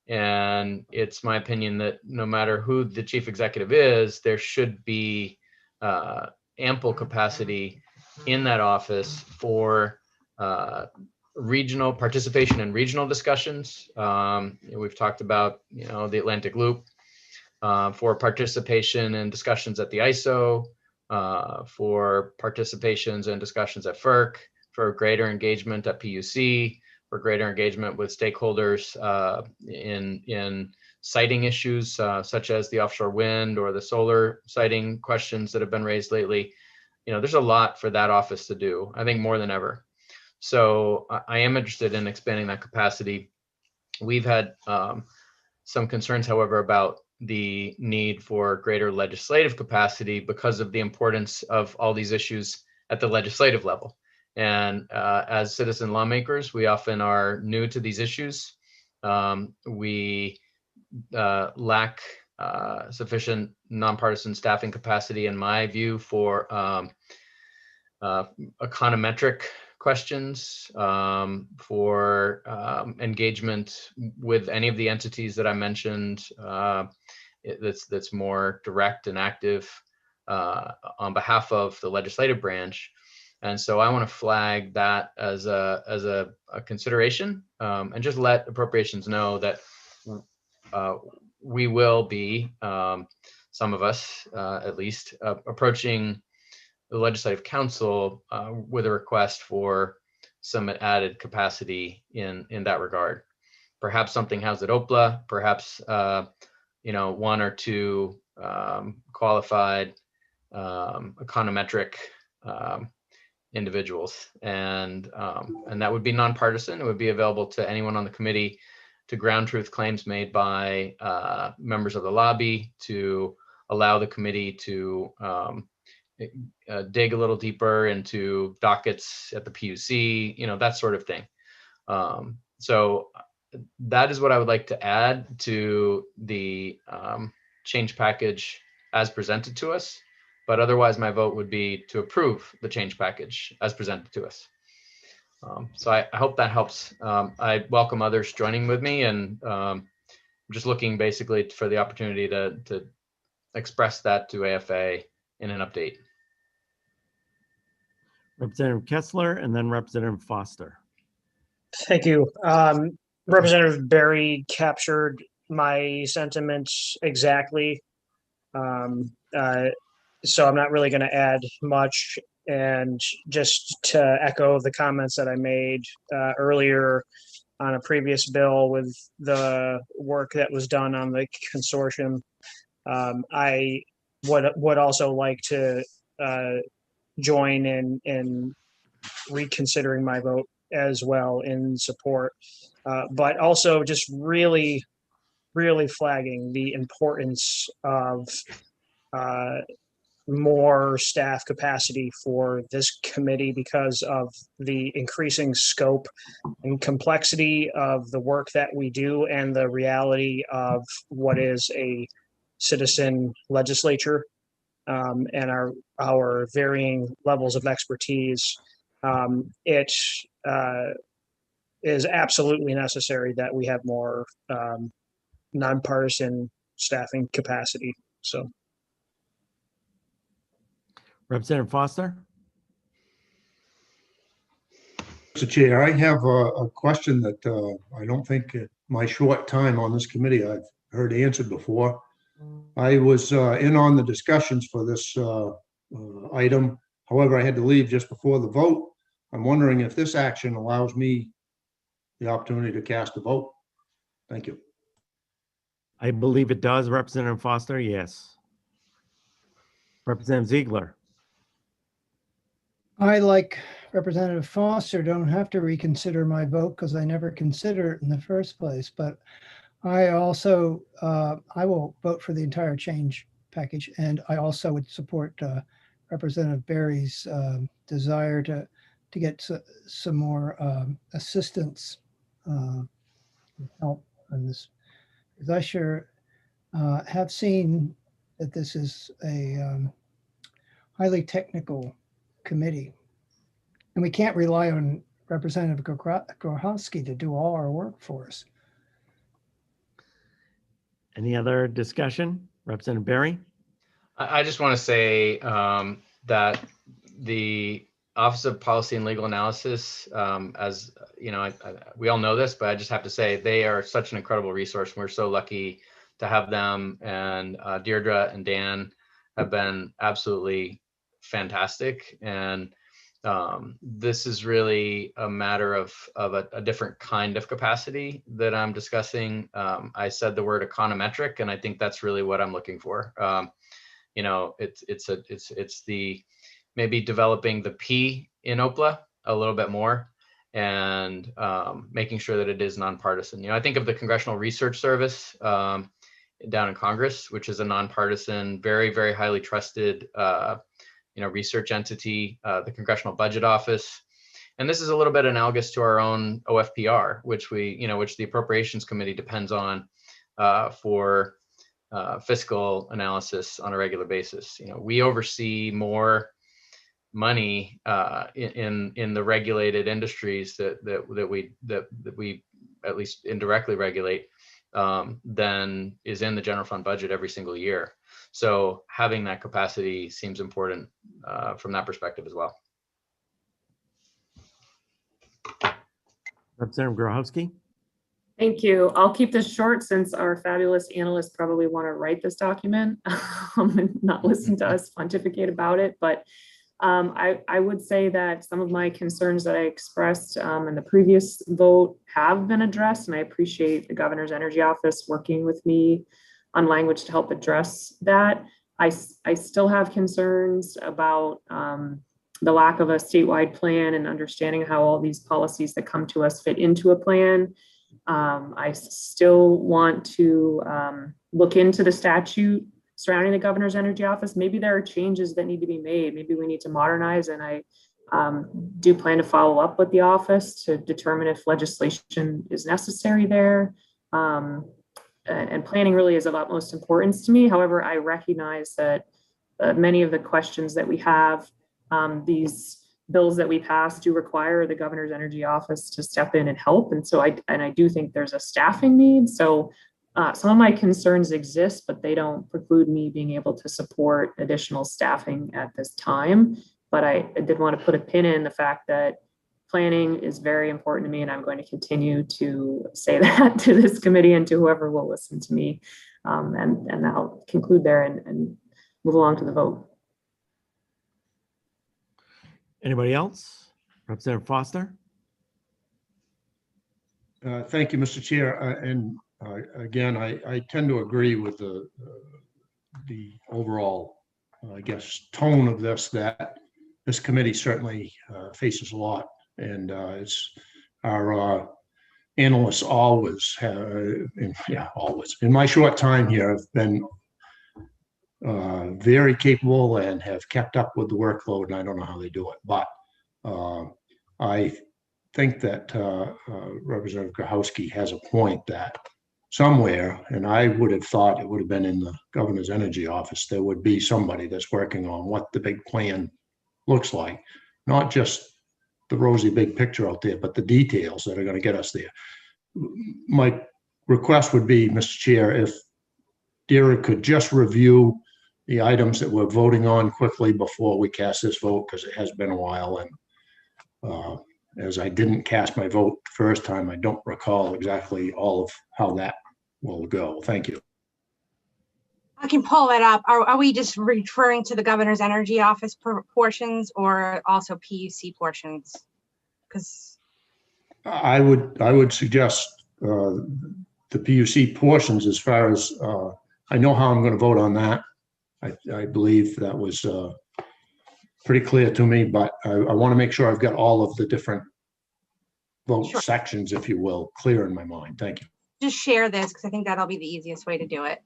And it's my opinion that no matter who the chief executive is, there should be ample capacity in that office for regional participation in regional discussions. We've talked about the Atlantic Loop, for participation in discussions at the ISO, for participations and discussions at FERC, for greater engagement at PUC, for greater engagement with stakeholders in siting issues such as the offshore wind or the solar siting questions that have been raised lately. There's a lot for that office to do, I think more than ever. So I am interested in expanding that capacity. We've had some concerns, however, about the need for greater legislative capacity because of the importance of all these issues at the legislative level. And as citizen lawmakers, we often are new to these issues. We lack sufficient nonpartisan staffing capacity, in my view, for econometric questions, for engagement with any of the entities that I mentioned, that's more direct and active on behalf of the legislative branch. And so I want to flag that as a consideration, and just let appropriations know that we will be, some of us at least, approaching the Legislative Council with a request for some added capacity in that regard. Perhaps something housed at OPLA, perhaps one or two qualified econometric individuals, and that would be nonpartisan. It would be available to anyone on the committee to ground truth claims made by members of the lobby, to allow the committee to dig a little deeper into dockets at the PUC, that sort of thing. So that is what I would like to add to the change package as presented to us. But otherwise, my vote would be to approve the change package as presented to us. So I hope that helps. I welcome others joining with me, and I'm just looking basically for the opportunity to express that to AFA in an update. Representative Kessler and then Representative Foster. Thank you. Representative Berry captured my sentiments exactly. So I'm not really going to add much. And just to echo the comments that I made earlier on a previous bill with the work that was done on the consortium, I would also like to join in reconsidering my vote as well in support, but also just really flagging the importance of more staff capacity for this committee because of the increasing scope and complexity of the work that we do and the reality of what is a citizen legislature, and our varying levels of expertise. It is absolutely necessary that we have more nonpartisan staffing capacity. So, Representative Foster. Mr. Chair, I have a question that I don't think in my short time on this committee I've heard answered before. I was in on the discussions for this item. However, I had to leave just before the vote. I'm wondering if this action allows me the opportunity to cast a vote. Thank you. I believe it does, Representative Foster. Yes. Representative Ziegler. I, like Representative Foster, don't have to reconsider my vote because I never considered it in the first place. But I also, I will vote for the entire change package. And I also would support Representative Berry's desire to get some more assistance help on this. Because I sure have seen that this is a highly technical committee. And we can't rely on Representative Grochowski to do all our work for us. Any other discussion? Representative Berry? I just want to say that the Office of Policy and Legal Analysis, as you know, we all know this, but I just have to say they are such an incredible resource. We're so lucky to have them, and Deirdre and Dan have been absolutely fantastic. And this is really a matter of a different kind of capacity that I'm discussing. I said the word econometric, and I think that's really what I'm looking for. You know, it's the maybe developing the P in OPLA a little bit more, and making sure that it is nonpartisan. You know, I think of the Congressional Research Service down in Congress, which is a nonpartisan, very, very highly trusted research entity, the Congressional Budget Office. And this is a little bit analogous to our own OFPR, which which the Appropriations Committee depends on for fiscal analysis on a regular basis. You know, we oversee more money in the regulated industries that we at least indirectly regulate than is in the general fund budget every single year. So having that capacity seems important from that perspective as well. Representative Grochowski. Thank you. I'll keep this short since our fabulous analysts probably want to write this document and not listen to us pontificate about it. But I would say that some of my concerns that I expressed in the previous vote have been addressed, and I appreciate the Governor's Energy Office working with me on language to help address that. I still have concerns about the lack of a statewide plan and understanding how all these policies that come to us fit into a plan. I still want to look into the statute surrounding the governor's energy office. Maybe there are changes that need to be made. Maybe we need to modernize, and I do plan to follow up with the office to determine if legislation is necessary there. And planning really is of utmost importance to me. However, I recognize that many of the questions that we have, these bills that we pass do require the governor's energy office to step in and help. And so I do think there's a staffing need. So some of my concerns exist, but they don't preclude me being able to support additional staffing at this time. But I did want to put a pin in the fact that planning is very important to me, and I'm going to continue to say that to this committee and to whoever will listen to me. And I'll conclude there and move along to the vote. Anybody else? Representative Foster? Thank you, Mr. Chair. And again, I tend to agree with the overall, I guess, tone of this, that this committee certainly faces a lot. And it's our analysts always have, always. In my short time here, have been very capable and have kept up with the workload, and I don't know how they do it. But I think that Representative Grahowski has a point that somewhere, and I would have thought it would have been in the governor's energy office, there would be somebody that's working on what the big plan looks like, not just the rosy big picture out there, but the details that are going to get us there. My request would be, Mr. Chair, if Deirdre could just review the items that we're voting on quickly before we cast this vote, because it has been a while. And as I didn't cast my vote the first time, I don't recall exactly all of how that will go. Thank you. I can pull it up. Are we just referring to the governor's energy office portions or also PUC portions? Because I would suggest the PUC portions, as far as I know how I'm going to vote on that. I believe that was pretty clear to me, but I want to make sure I've got all of the different vote sections, if you will, clear in my mind. Thank you. just share this because I think that'll be the easiest way to do it.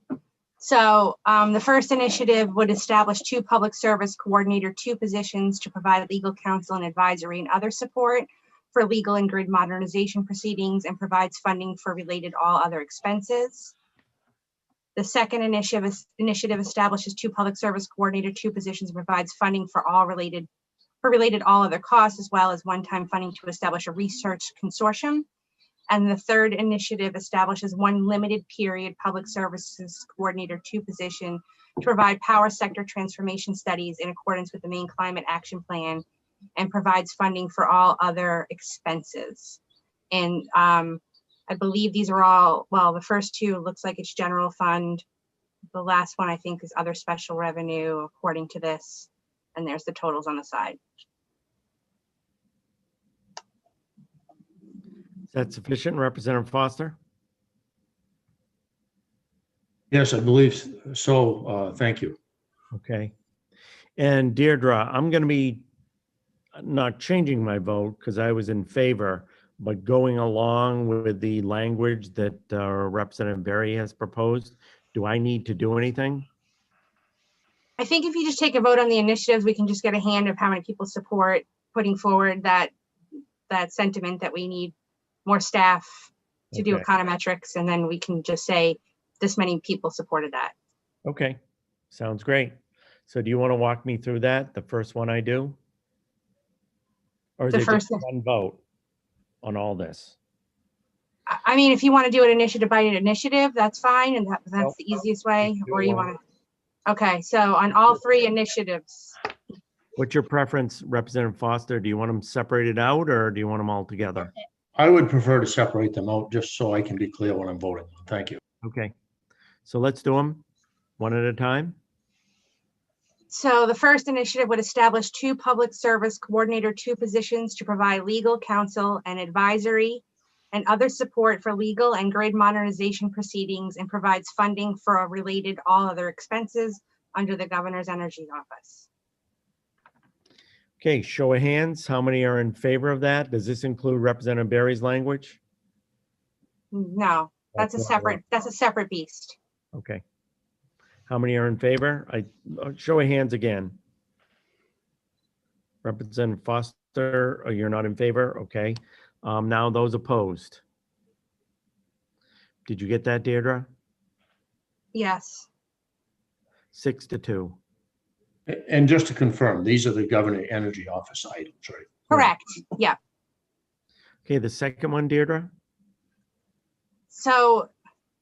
So the first initiative would establish 2 public service coordinator 2 positions to provide legal counsel and advisory and other support for legal and grid modernization proceedings and provides funding for related all other expenses. The second initiative establishes 2 public service coordinator 2 positions and provides funding for related all other costs, as well as one-time funding to establish a research consortium. And the third initiative establishes 1 limited period public services coordinator 2 position to provide power sector transformation studies in accordance with the Maine Climate Action Plan and provides funding for all other expenses. And I believe these are all, well, the first 2 looks like it's general fund. The last one I think is other special revenue according to this. And there's the totals on the side. Is that sufficient, Representative Foster? Yes, I believe so. Thank you. Okay. And Deirdre, I'm going to be not changing my vote because I was in favor, but going along with the language that Representative Berry has proposed. Do I need to do anything? I think if you just take a vote on the initiatives, we can just get a hand of how many people support putting forward that sentiment that we need more staff to do econometrics, and then we can just say this many people supported that. Okay, sounds great. So do you want to walk me through that, the first one I do? Or is it just one vote on all this? I mean, if you want to do it initiative by initiative, that's fine, and that's the easiest way, or you want to. Okay, so on all 3 initiatives. What's your preference, Representative Foster? Do you want them separated out or do you want them all together? I would prefer to separate them out just so I can be clear what I'm voting on. Thank you. Okay, so let's do them one at a time. So the first initiative would establish 2 public service coordinator 2 positions to provide legal counsel and advisory and other support for legal and grid modernization proceedings and provides funding for related all other expenses under the Governor's Energy Office. Okay, show of hands. How many are in favor of that? Does this include Representative Berry's language? No, that's a separate beast. Okay. How many are in favor? Show of hands again. Representative Foster, you're not in favor? Okay. Now those opposed. Did you get that, Deirdre? Yes. 6-2. And just to confirm, these are the Governor Energy Office items, right? Correct. Yeah. Okay, the second one, Deirdre? So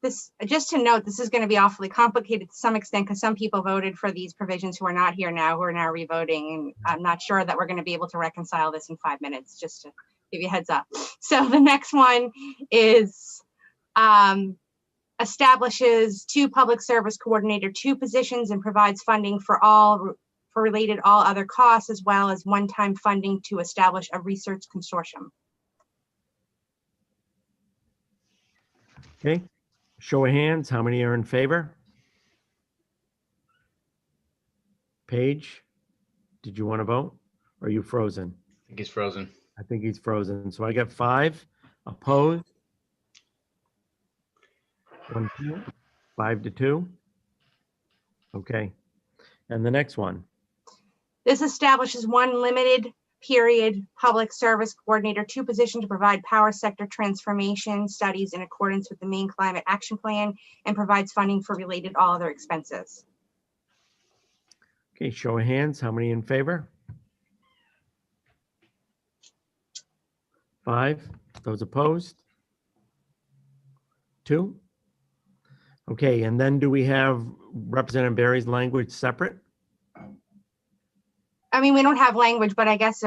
this, just to note, this is going to be awfully complicated to some extent because some people voted for these provisions who are not here now, who are now revoting. And I'm not sure that we're going to be able to reconcile this in 5 minutes, just to give you a heads up. So the next one is establishes 2 public service coordinator 2 positions and provides funding for related all other costs, as well as one-time funding to establish a research consortium. Okay, show of hands. How many are in favor? Paige, did you want to vote? Or are you frozen? I think he's frozen. I think he's frozen. So I got 5 opposed. 1, 2, 5-2. Okay. And the next one. This establishes 1 limited period public service coordinator 2 position to provide power sector transformation studies in accordance with the Maine Climate Action Plan and provides funding for related all other expenses. Okay, show of hands. How many in favor? 5. Those opposed? 2. Okay, and then do we have Representative Berry's language separate? I mean, we don't have language, but I guess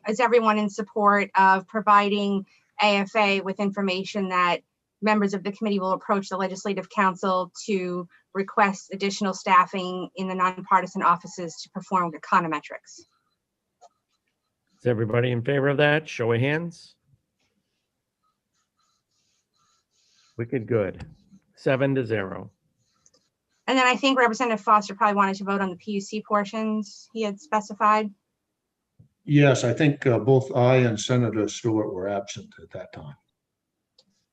is everyone in support of providing AFA with information that members of the committee will approach the Legislative Council to request additional staffing in the nonpartisan offices to perform econometrics? Is everybody in favor of that? Show of hands. Wicked good. 7-0. And then I think Representative Foster probably wanted to vote on the PUC portions he had specified. Yes, I think both I and Senator Stewart were absent at that time.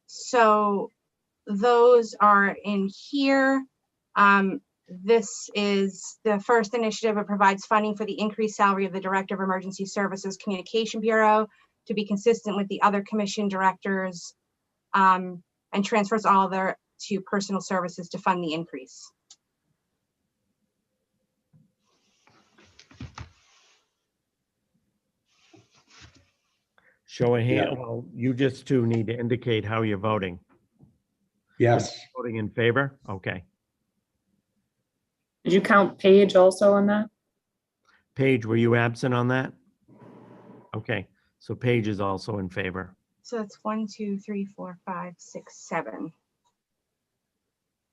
So those are in here. This is the first initiative. It provides funding for the increased salary of the Director of Emergency Services Communication Bureau to be consistent with the other commission directors, and transfers all their to personal services to fund the increase. Show of hand. Yeah. Well, you just two need to indicate how you're voting. Yes. Voting in favor? Okay. Did you count Paige also on that? Paige, were you absent on that? Okay, so Paige is also in favor. So it's 1, 2, 3, 4, 5, 6, 7.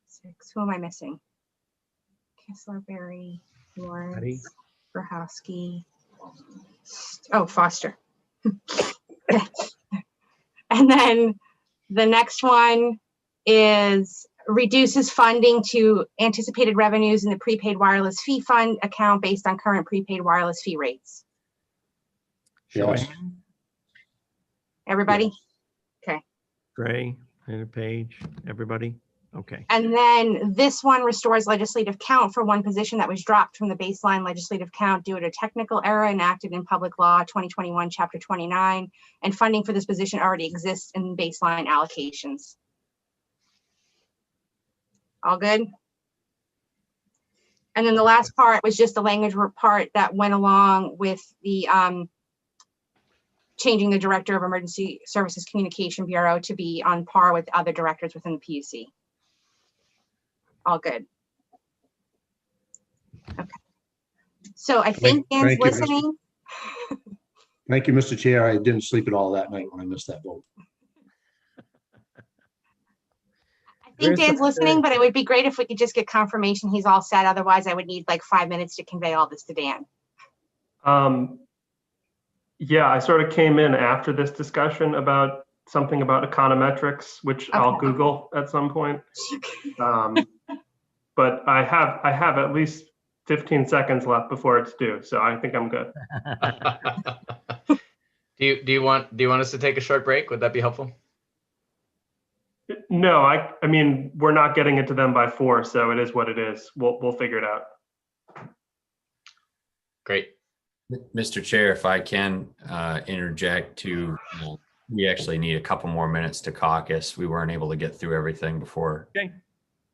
6. Who am I missing? Kessler, Berry, Lawrence, Grahowski. Oh, Foster. And then the next one is reduces funding to anticipated revenues in the prepaid wireless fee fund account based on current prepaid wireless fee rates. Yes. Everybody? Yes. Okay. Gray and a Page, everybody? Okay. And then this one restores legislative count for one position that was dropped from the baseline legislative count due to a technical error enacted in Public Law 2021, Chapter 29, and funding for this position already exists in baseline allocations. All good? And then the last part was just the language part that went along with the changing the Director of Emergency Services Communication Bureau to be on par with other directors within the PUC. All good. Okay. So I think Dan's listening. Thank you, Mr. Chair. I didn't sleep at all that night when I missed that vote. I think Dan's listening, but it would be great if we could just get confirmation he's all set. Otherwise, I would need like 5 minutes to convey all this to Dan. Yeah, I sort of came in after this discussion about something about econometrics, which I'll Google at some point. But I have at least 15 seconds left before it's due, so I think I'm good. Do you want us to take a short break? Would that be helpful? No, I mean, we're not getting it to them by 4, so it is what it is. We'll figure it out. Great. Mr. Chair, if I can interject we actually need a couple more minutes to caucus. We weren't able to get through everything before Okay.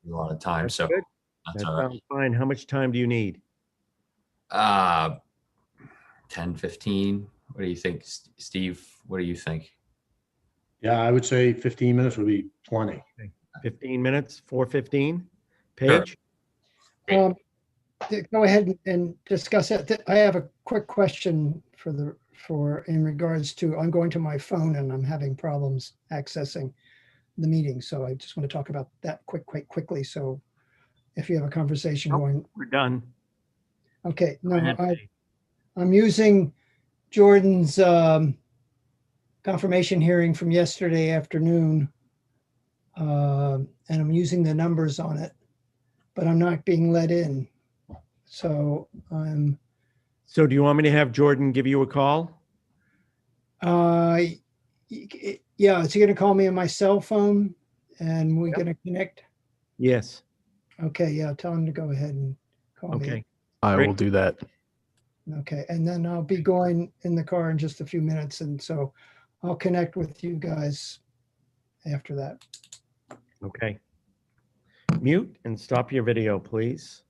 a lot of time. That's So good. that's That all right. sounds fine. How much time do you need? 10, 15. What do you think, Steve? What do you think? Yeah, I would say 15 minutes would be plenty. 15 minutes, 4:15. Paige? Go ahead and discuss it. I have a quick question in regards to, I'm going to my phone and I'm having problems accessing the meeting. So I just want to talk about that quite quickly. So if you have a conversation going. We're done. Okay, Go no, ahead, I'm using Jordan's confirmation hearing from yesterday afternoon. And I'm using the numbers on it, but I'm not being let in. So So do you want me to have Jordan give you a call? yeah, is he going to call me on my cell phone and we're going to connect? Yes. Okay, yeah, tell him to go ahead and call me. Okay. I will do that. Okay, and then I'll be going in the car in just a few minutes, and so I'll connect with you guys after that. Okay. Mute and stop your video, please.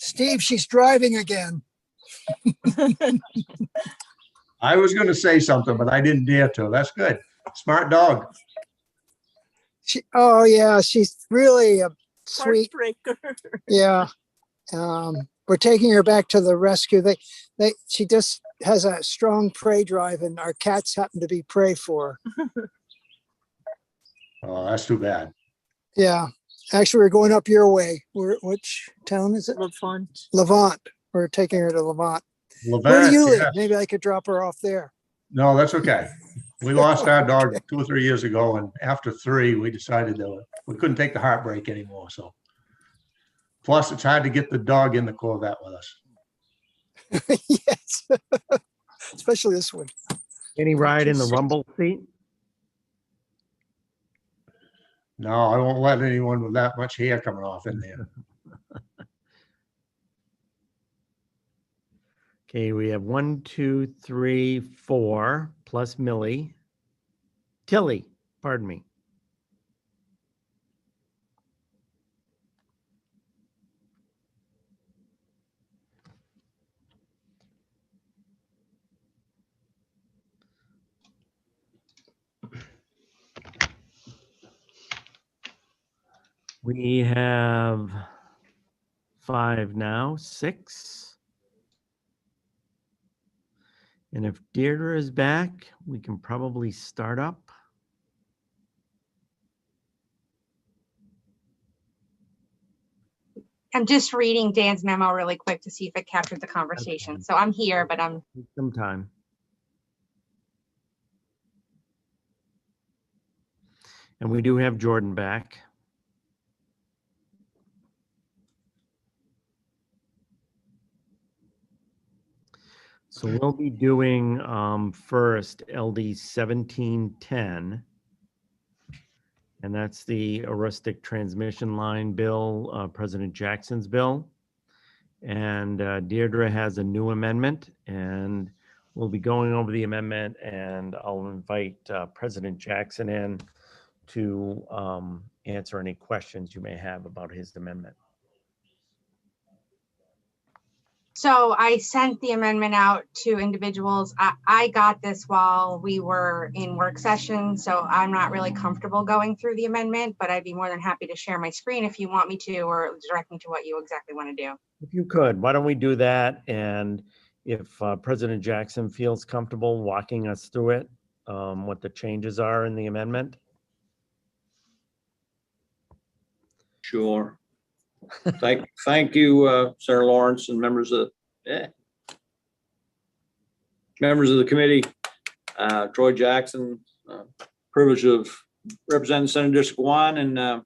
Steve, she's driving again. I was going to say something, but I didn't dare to. That's good. Smart dog. Oh yeah, she's really a sweet. Heartbreaker. Yeah. We're taking her back to the rescue. She just has a strong prey drive, and our cats happen to be prey for her. Oh, that's too bad. Yeah. Actually, we're going up your way. Which town is it? Levant. Levant. We're taking her to Levant. Where do Levant, you live? yes. Maybe I could drop her off there. No, that's okay. We lost our dog 2 or 3 years ago, and after 3, we decided that we couldn't take the heartbreak anymore. So, plus, it's hard to get the dog in the Corvette with us. Yes, especially this one. Any ride in the rumble seat? No, I won't let anyone with that much hair coming off in there. Okay, we have 1, 2, 3, 4 plus Millie. Tilly, pardon me. We have 5 now, 6. And if Deirdre is back, we can probably start up. I'm just reading Dan's memo really quick to see if it captured the conversation. So I'm here, but I'm Take some time. And we do have Jordan back. So we'll be doing first LD 1710. And that's the heuristic transmission line bill, President Jackson's bill. And Deirdre has a new amendment, and we'll be going over the amendment, and I'll invite President Jackson in to answer any questions you may have about his amendment. So I sent the amendment out to individuals. I got this while we were in work session, so I'm not really comfortable going through the amendment, but I'd be more than happy to share my screen if you want me to, or direct me to what you exactly want to do. If you could, why don't we do that? And if President Jackson feels comfortable walking us through it, what the changes are in the amendment. Sure. Thank you, Senator Lawrence, and members of the committee. Troy Jackson, privilege of representing Senate District 1 and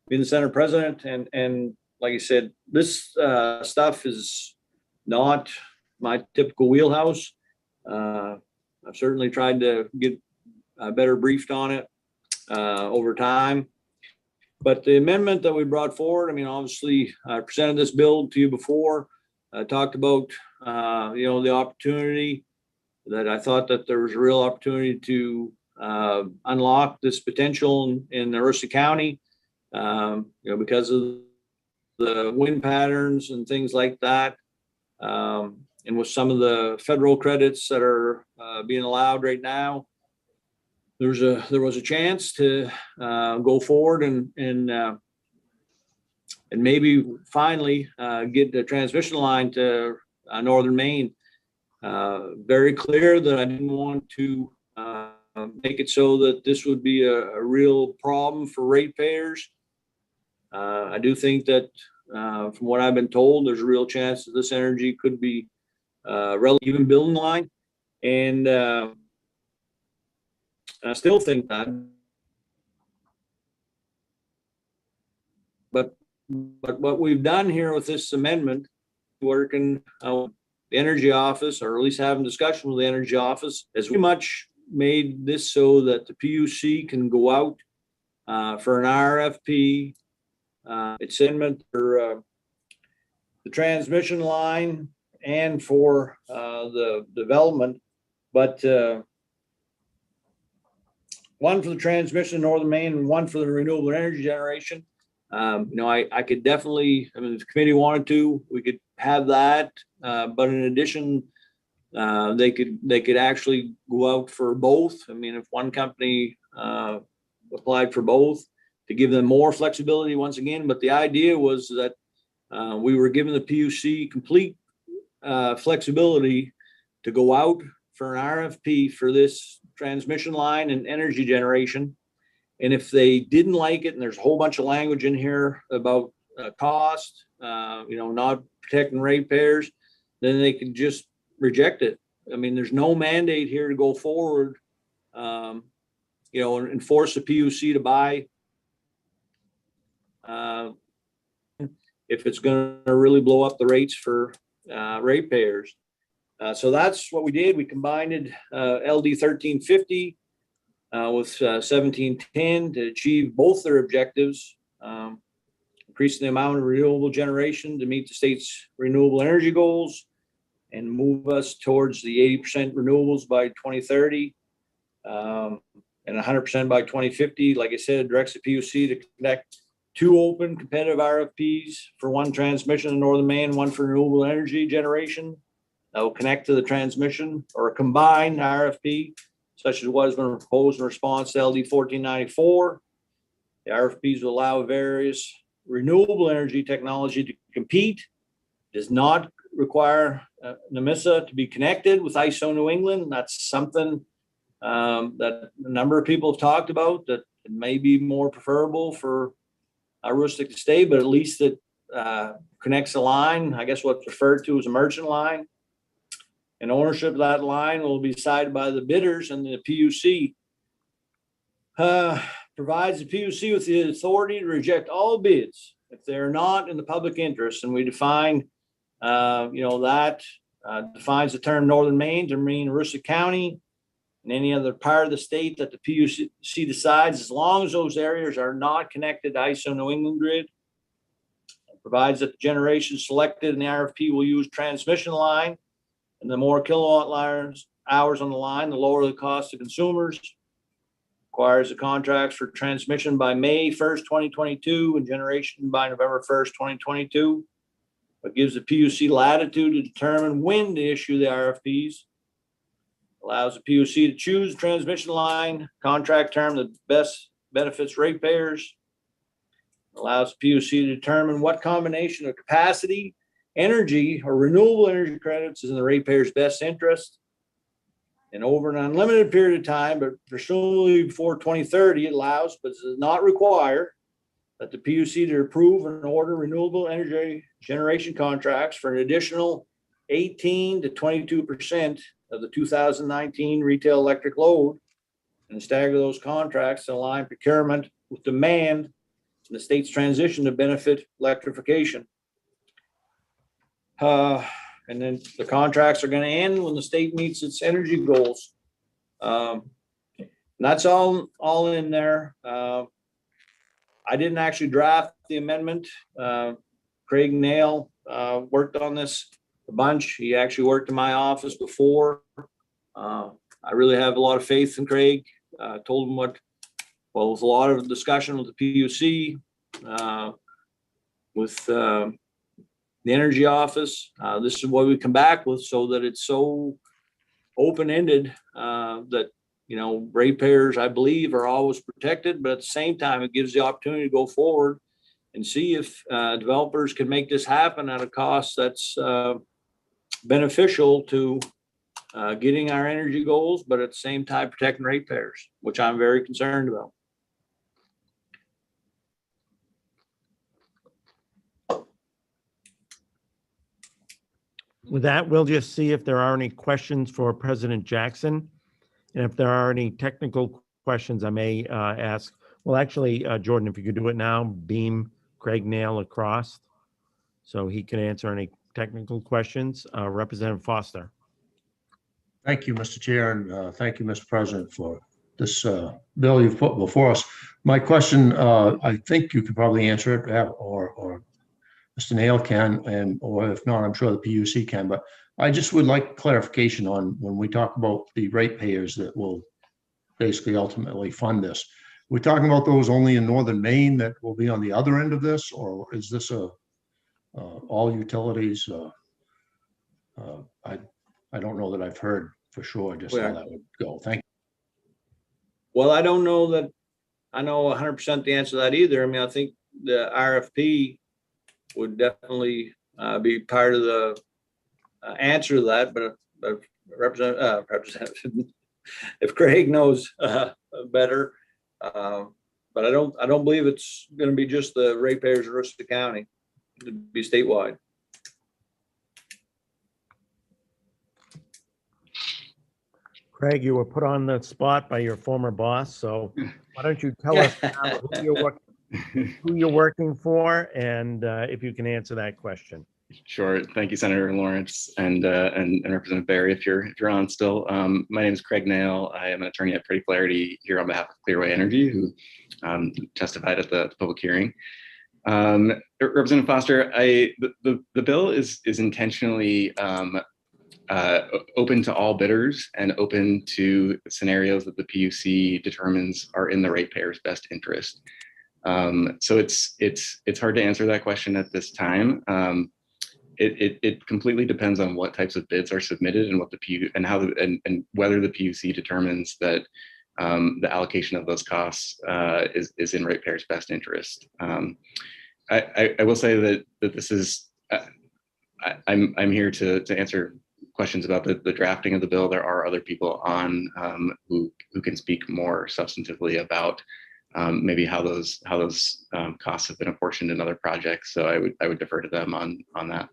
being the Senate President. And like I said, this stuff is not my typical wheelhouse. I've certainly tried to get better briefed on it over time. But the amendment that we brought forward, I mean, obviously, I presented this bill to you before. I talked about, the opportunity that I thought that there was a real opportunity to unlock this potential in Aroostook County, because of the wind patterns and things like that. And with some of the federal credits that are being allowed right now, there was a chance to go forward and maybe finally get the transmission line to northern Maine. Very clear that I didn't want to make it so that this would be a real problem for ratepayers. I do think that from what I've been told, there's a real chance that this energy could be even building line. And I still think that, but what we've done here with this amendment, working the energy office, or at least having discussion with the energy office, has pretty much made this so that the PUC can go out for an RFP. It's amendment for the transmission line and for the development, but one for the transmission in northern Maine and one for the renewable energy generation. I could definitely, I mean, if the committee wanted to, we could have that. But in addition, they could actually go out for both. I mean, if one company applied for both to give them more flexibility once again, but the idea was that we were giving the PUC complete flexibility to go out for an RFP for this transmission line and energy generation. And if they didn't like it, and there's a whole bunch of language in here about cost, not protecting ratepayers, then they could just reject it. I mean, there's no mandate here to go forward, and force the PUC to buy if it's going to really blow up the rates for ratepayers. So that's what we did. We combined LD 1350 with 1710 to achieve both their objectives, increasing the amount of renewable generation to meet the state's renewable energy goals and move us towards the 80% renewables by 2030 and 100% by 2050. Like I said, it directs the PUC to connect 2 open competitive RFPs for 1 transmission in Northern Maine, 1 for renewable energy generation. That will connect to the transmission or a combined RFP, such as what has been proposed in response to LD 1494. The RFPs will allow various renewable energy technology to compete. Does not require NMISA to be connected with ISO New England. That's something that a number of people have talked about, that it may be more preferable for Aroostook to stay, but at least it connects a line, I guess what's referred to as a merchant line. And ownership of that line will be decided by the bidders, and the PUC provides the PUC with the authority to reject all bids if they're not in the public interest. And we define, that defines the term Northern Maine to mean Aroostook County and any other part of the state that the PUC decides, as long as those areas are not connected to ISO New England grid. It provides that the generation selected in the RFP will use transmission line, and the more kilowatt hours on the line, the lower the cost to consumers. Requires the contracts for transmission by May 1st, 2022 and generation by November 1st, 2022. It gives the PUC latitude to determine when to issue the RFPs. Allows the PUC to choose the transmission line contract term that best benefits ratepayers. Allows the PUC to determine what combination of capacity, energy, or renewable energy credits is in the ratepayers' best interest. And over an unlimited period of time, but presumably before 2030, it allows, but does not require, that the PUC to approve and order renewable energy generation contracts for an additional 18 to 22% of the 2019 retail electric load, and stagger those contracts to align procurement with demand in the state's transition to benefit electrification. And then the contracts are going to end when the state meets its energy goals. And that's all in there. I didn't actually draft the amendment. Craig Nail worked on this a bunch. He actually worked in my office before. I really have a lot of faith in Craig. Told him with a lot of discussion with the PUC, with the energy office. This is what we come back with, so that it's so open-ended that, ratepayers, I believe, are always protected, but at the same time, it gives the opportunity to go forward and see if developers can make this happen at a cost that's beneficial to getting our energy goals, but at the same time protecting ratepayers, which I'm very concerned about. With that, we'll just see if there are any questions for President Jackson. And if there are any technical questions, I may ask. Well, actually, Jordan, if you could do it now, beam Craig Nail across so he can answer any technical questions. Representative Foster. Thank you, Mr. Chair, and thank you, Mr. President, for this bill you've put before us. My question, I think you could probably answer it, or Mr. Nail can, or if not, I'm sure the PUC can, but I just would like clarification on when we talk about the ratepayers that will basically ultimately fund this. we're talking about those only in northern Maine that will be on the other end of this, or is this all utilities? I don't know that I've heard for sure just how that would go. Thank you. Well, I don't know that I know 100% the answer to that either. I mean, I think the RFP would definitely be part of the answer to that, but Representative, if Craig knows better, but I don't believe it's going to be just the ratepayers of Aroostook County. It'd be statewide. Craig, you were put on the spot by your former boss, so why don't you tell us now who you're working for, and if you can answer that question. Sure. Thank you, Senator Lawrence and Representative Barry, if you're on still. My name is Craig Nail. I am an attorney at Pretty Clarity here on behalf of Clearway Energy, who testified at the public hearing. Representative Foster, the bill is intentionally open to all bidders and open to scenarios that the PUC determines are in the ratepayer's best interest. So it's hard to answer that question at this time. It completely depends on what types of bids are submitted and what the PUC and how and whether the PUC determines that the allocation of those costs is in ratepayers' best interest. I will say that this is I'm here to answer questions about the drafting of the bill. There are other people on who can speak more substantively about maybe how those costs have been apportioned in other projects. So I would defer to them on that.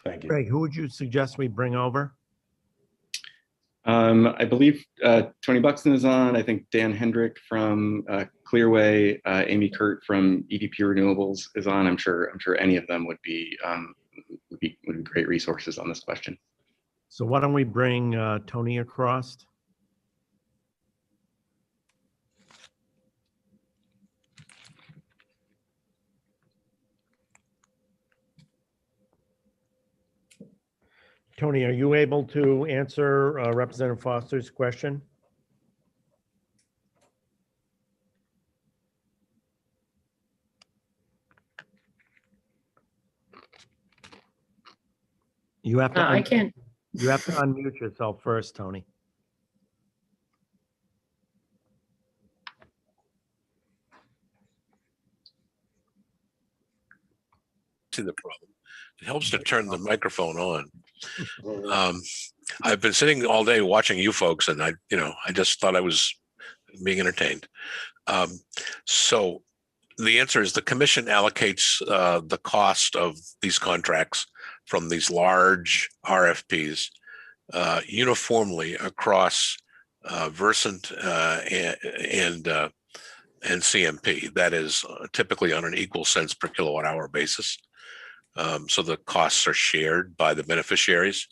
Thank you. Craig, who would you suggest we bring over? I believe Tony Buxton is on. I think Dan Hendrick from Clearway, Amy Kurt from EDP Renewables is on. I'm sure any of them would be great resources on this question. So why don't we bring Tony across? Tony, are you able to answer Representative Foster's question? You have to. I can't. You have to unmute yourself first, Tony. To the problem. It helps to turn the microphone on. I've been sitting all day watching you folks, and I just thought I was being entertained. So the answer is the commission allocates the cost of these contracts from these large RFPs uniformly across Versant and CMP. That is typically on an equal cents per kilowatt hour basis. So the costs are shared by the beneficiaries.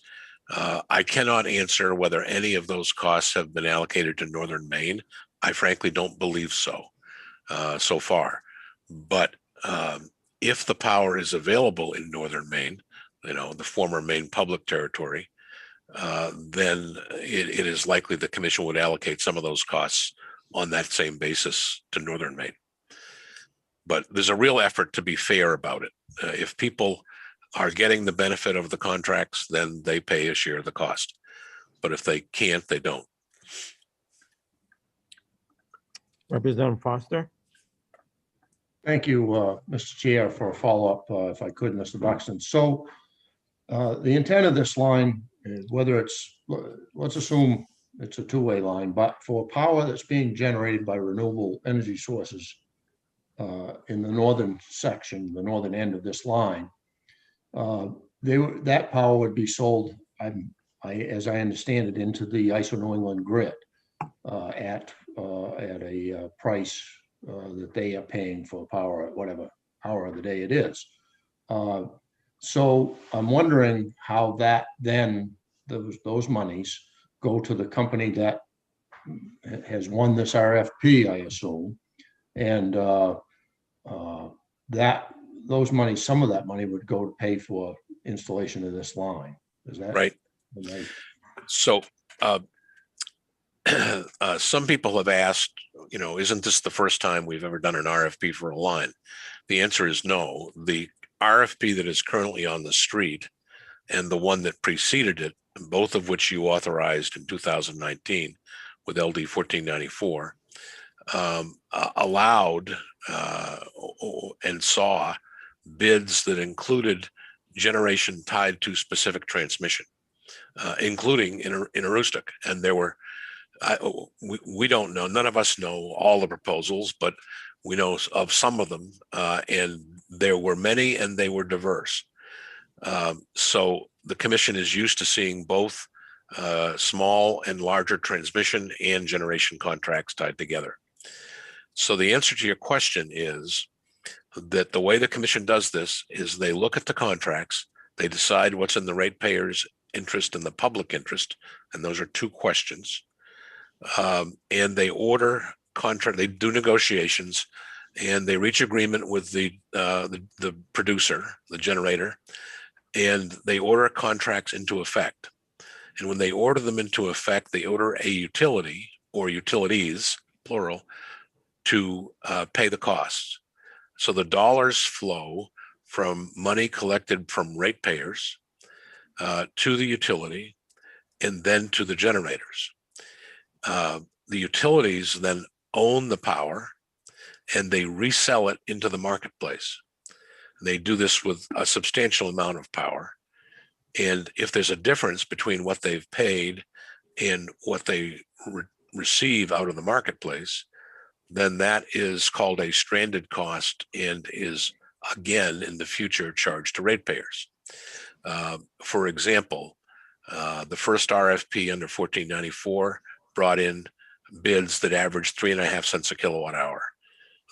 I cannot answer whether any of those costs have been allocated to Northern Maine. I frankly don't believe so far. But if the power is available in Northern Maine, the former Maine public territory, then it is likely the commission would allocate some of those costs on that same basis to Northern Maine. But there's a real effort to be fair about it. If people are getting the benefit of the contracts, then they pay a share of the cost. But if they can't, they don't. Representative Foster. Thank you, Mr. Chair, for a follow-up, if I could, Mr. Buxton. So the intent of this line is whether it's, let's assume it's a two-way line, but for power that's being generated by renewable energy sources in the northern section, the northern end of this line, that power would be sold, as I understand it, into the ISO New England grid at a price that they are paying for power at whatever hour of the day it is. So I'm wondering how that then those monies go to the company that has won this RFP, I assume, and those money, some of that money would go to pay for installation of this line. Is that right? So some people have asked, isn't this the first time we've ever done an RFP for a line? The answer is no. The RFP that is currently on the street and the one that preceded it, both of which you authorized in 2019 with LD 1494, allowed and saw bids that included generation tied to specific transmission, including in Aroostook. And there were, we don't know, none of us know all the proposals, but we know of some of them, and there were many and they were diverse. So the commission is used to seeing both small and larger transmission and generation contracts tied together. So the answer to your question is that the way the commission does this is they look at the contracts, they decide what's in the ratepayers' interest and the public interest, and those are two questions. And they order contract, they do negotiations, and they reach agreement with the producer, the generator, and they order contracts into effect. And when they order them into effect, they order a utility or utilities, plural, to pay the costs. So the dollars flow from money collected from ratepayers to the utility and then to the generators. The utilities then own the power and they resell it into the marketplace. They do this with a substantial amount of power. And if there's a difference between what they've paid and what they receive out of the marketplace, then that is called a stranded cost and is again in the future charged to ratepayers. For example, the first RFP under 1494 brought in bids that averaged 3.5 cents a kilowatt hour.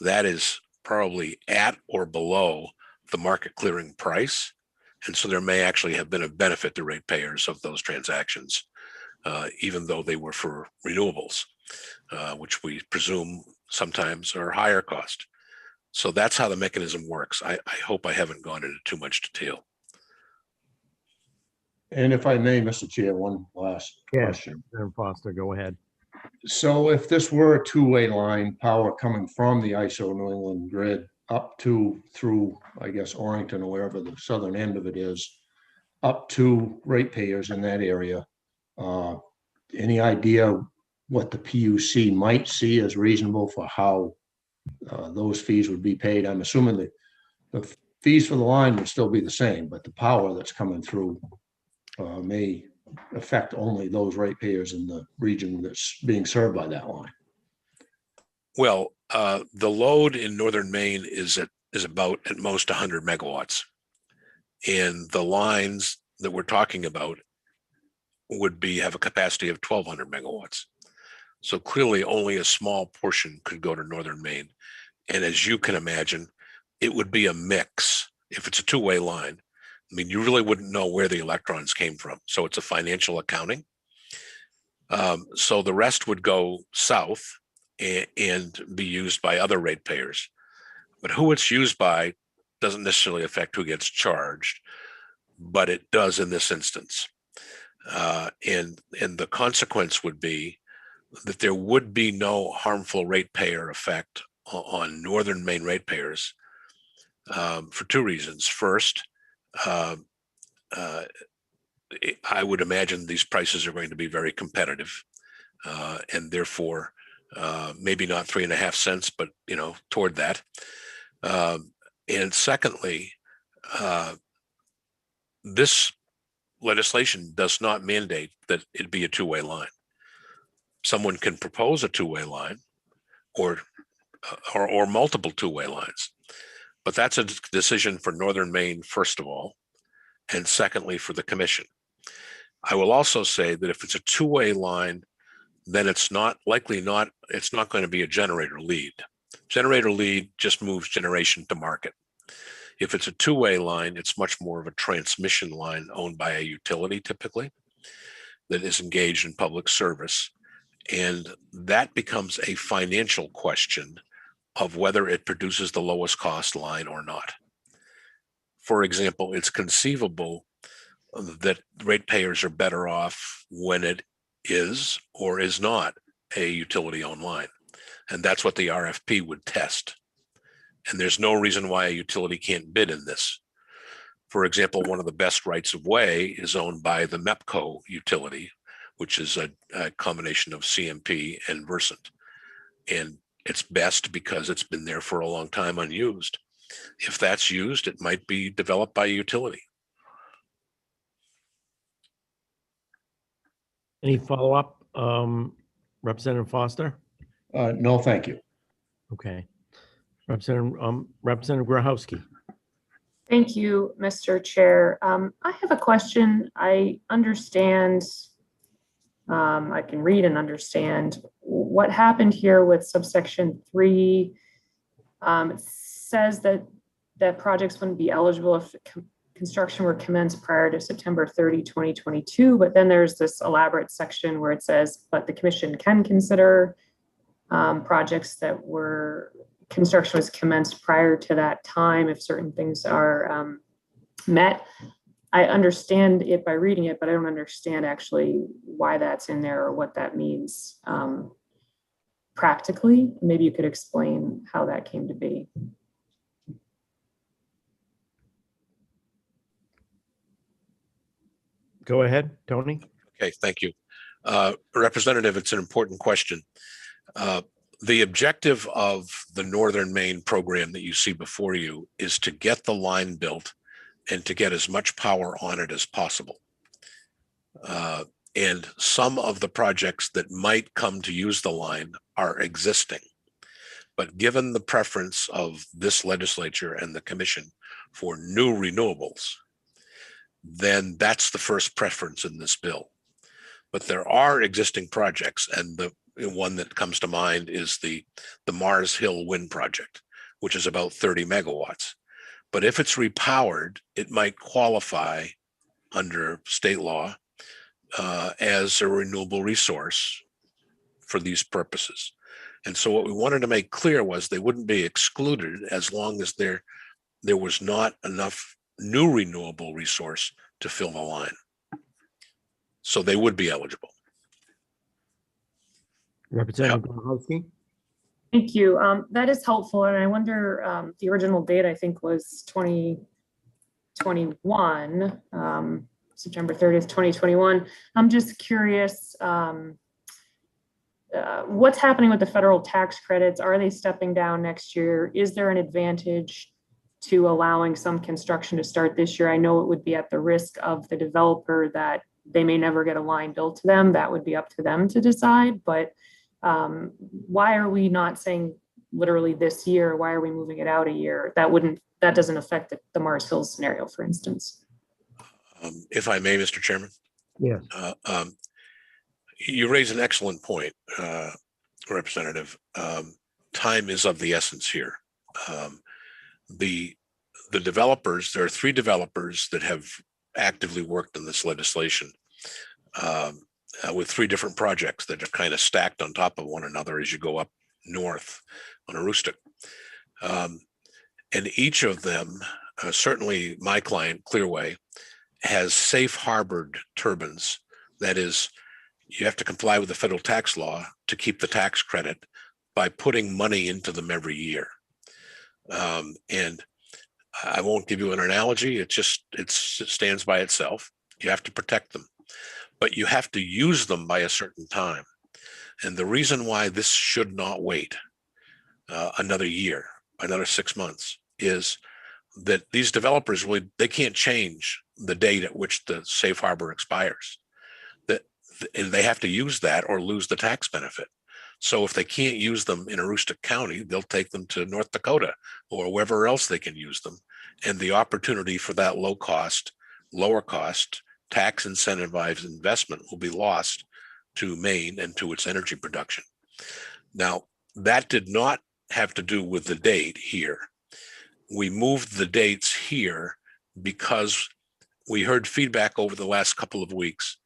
That is probably at or below the market clearing price. And so there may actually have been a benefit to ratepayers of those transactions, even though they were for renewables, which we presume sometimes are higher cost. So that's how the mechanism works. I hope I haven't gone into too much detail. And if I may, Mr. Chair, one last question. Yes, Foster, go ahead. So if this were a two-way line, power coming from the ISO New England grid up to through, I guess, Orrington or wherever the southern end of it is, up to ratepayers in that area, any idea what the PUC might see as reasonable for how those fees would be paid? I'm assuming that the fees for the line would still be the same, but the power that's coming through may affect only those ratepayers in the region that's being served by that line. Well, the load in northern Maine is about at most 100 megawatts, and the lines that we're talking about would have a capacity of 1,200 megawatts. So clearly, only a small portion could go to northern Maine, and as you can imagine, it would be a mix. If it's a two-way line, I mean, you really wouldn't know where the electrons came from. So it's a financial accounting. So the rest would go south and be used by other ratepayers. But who it's used by doesn't necessarily affect who gets charged, but it does in this instance. And the consequence would be that there would be no harmful ratepayer effect on northern Maine ratepayers for two reasons. First, I would imagine these prices are going to be very competitive, and therefore maybe not 3.5 cents, but toward that. And secondly, this legislation does not mandate that it be a two-way line. Someone can propose a two-way line or multiple two-way lines, but that's a decision for northern Maine, first of all, and secondly for the commission. I will also say that if it's a two-way line, then it's not going to be a generator lead. Generator lead just moves generation to market. If it's a two-way line, it's much more of a transmission line owned by a utility typically that is engaged in public service. And that becomes a financial question of whether it produces the lowest cost line or not. For example, it's conceivable that ratepayers are better off when it is or is not a utility online. And that's what the RFP would test. And there's no reason why a utility can't bid in this. For example, one of the best rights of way is owned by the MEPCO utility, which is a combination of CMP and Versant. And it's best because it's been there for a long time unused. If that's used, it might be developed by a utility. Any follow-up, Representative Foster? No, thank you. Okay. Representative Grochowski. Thank you, Mr. Chair. I have a question. I understand, I can read and understand what happened here with subsection 3. It says that projects wouldn't be eligible if construction were commenced prior to September 30, 2022. But then there's this elaborate section where it says, but the commission can consider projects that were construction was commenced prior to that time if certain things are met. I understand it by reading it, but I don't understand actually why that's in there or what that means practically. Maybe you could explain how that came to be. Go ahead, Tony. Okay, thank you. Representative, it's an important question. The objective of the Northern Maine program that you see before you is to get the line built and to get as much power on it as possible. And some of the projects that might come to use the line are existing. But given the preference of this legislature and the commission for new renewables, then that's the first preference in this bill. But there are existing projects, and the one that comes to mind is the Mars Hill Wind Project, which is about 30 megawatts. But if it's repowered, it might qualify under state law as a renewable resource for these purposes. And so what we wanted to make clear was they wouldn't be excluded as long as there was not enough new renewable resource to fill the line. So they would be eligible. Representative Grochowski. Thank you. That is helpful. And I wonder, the original date I think was 2021, September 30th, 2021. I'm just curious, what's happening with the federal tax credits? Are they stepping down next year? Is there an advantage to allowing some construction to start this year? I know it would be at the risk of the developer that they may never get a line built to them. That would be up to them to decide. But why are we not saying literally this year? Why are we moving it out a year? That doesn't affect the Mars Hill scenario, for instance. If I may, Mr. Chairman. Yes. You raise an excellent point, Representative. Time is of the essence here. The developers, there are 3 developers that have actively worked on this legislation with 3 different projects that are kind of stacked on top of one another as you go up north on Aroostook. And each of them, certainly my client, Clearway, has safe harbored turbines. That is, you have to comply with the federal tax law to keep the tax credit by putting money into them every year. And I won't give you an analogy. It stands by itself. You have to protect them, but you have to use them by a certain time. And the reason why this should not wait another year, another 6 months, is that these developers they can't change the date at which the safe harbor expires. And they have to use that or lose the tax benefit. So if they can't use them in Aroostook County, they'll take them to North Dakota or wherever else they can use them. And the opportunity for that lower cost, tax incentivized investment will be lost to Maine and to its energy production. Now, that did not have to do with the date here. We moved the dates here because we heard feedback over the last couple of weeks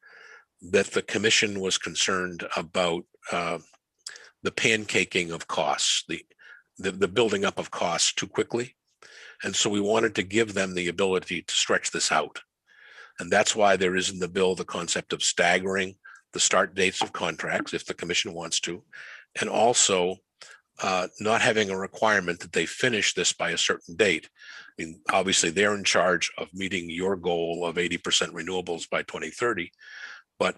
that the commission was concerned about the pancaking of costs, the building up of costs too quickly. And so we wanted to give them the ability to stretch this out. And that's why there is in the bill the concept of staggering the start dates of contracts if the commission wants to, and also not having a requirement that they finish this by a certain date. I mean, obviously they're in charge of meeting your goal of 80% renewables by 2030, but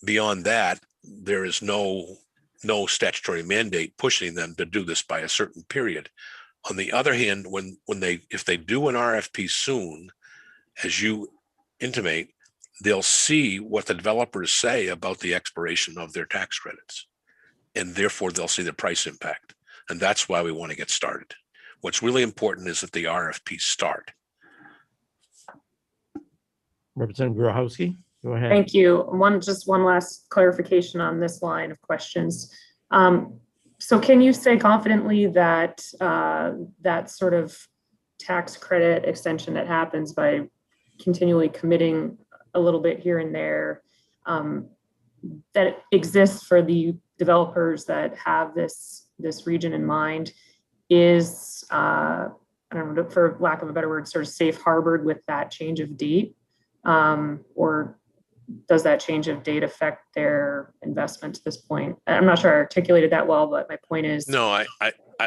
beyond that, there is no statutory mandate pushing them to do this by a certain period. On the other hand, if they do an RFP soon, as you intimate, they'll see what the developers say about the expiration of their tax credits, and therefore they'll see the price impact. And that's why we want to get started. What's really important is that the RFPs start. Representative Grochowski, go ahead. Thank you. Just one last clarification on this line of questions. So can you say confidently that that sort of tax credit extension that happens by continually committing a little bit here and there, that it exists for the developers that have this region in mind is, I don't know, for lack of a better word, sort of safe harbored with that change of date? Or does that change of date affect their investment to this point? I'm not sure I articulated that well, but my point is, no,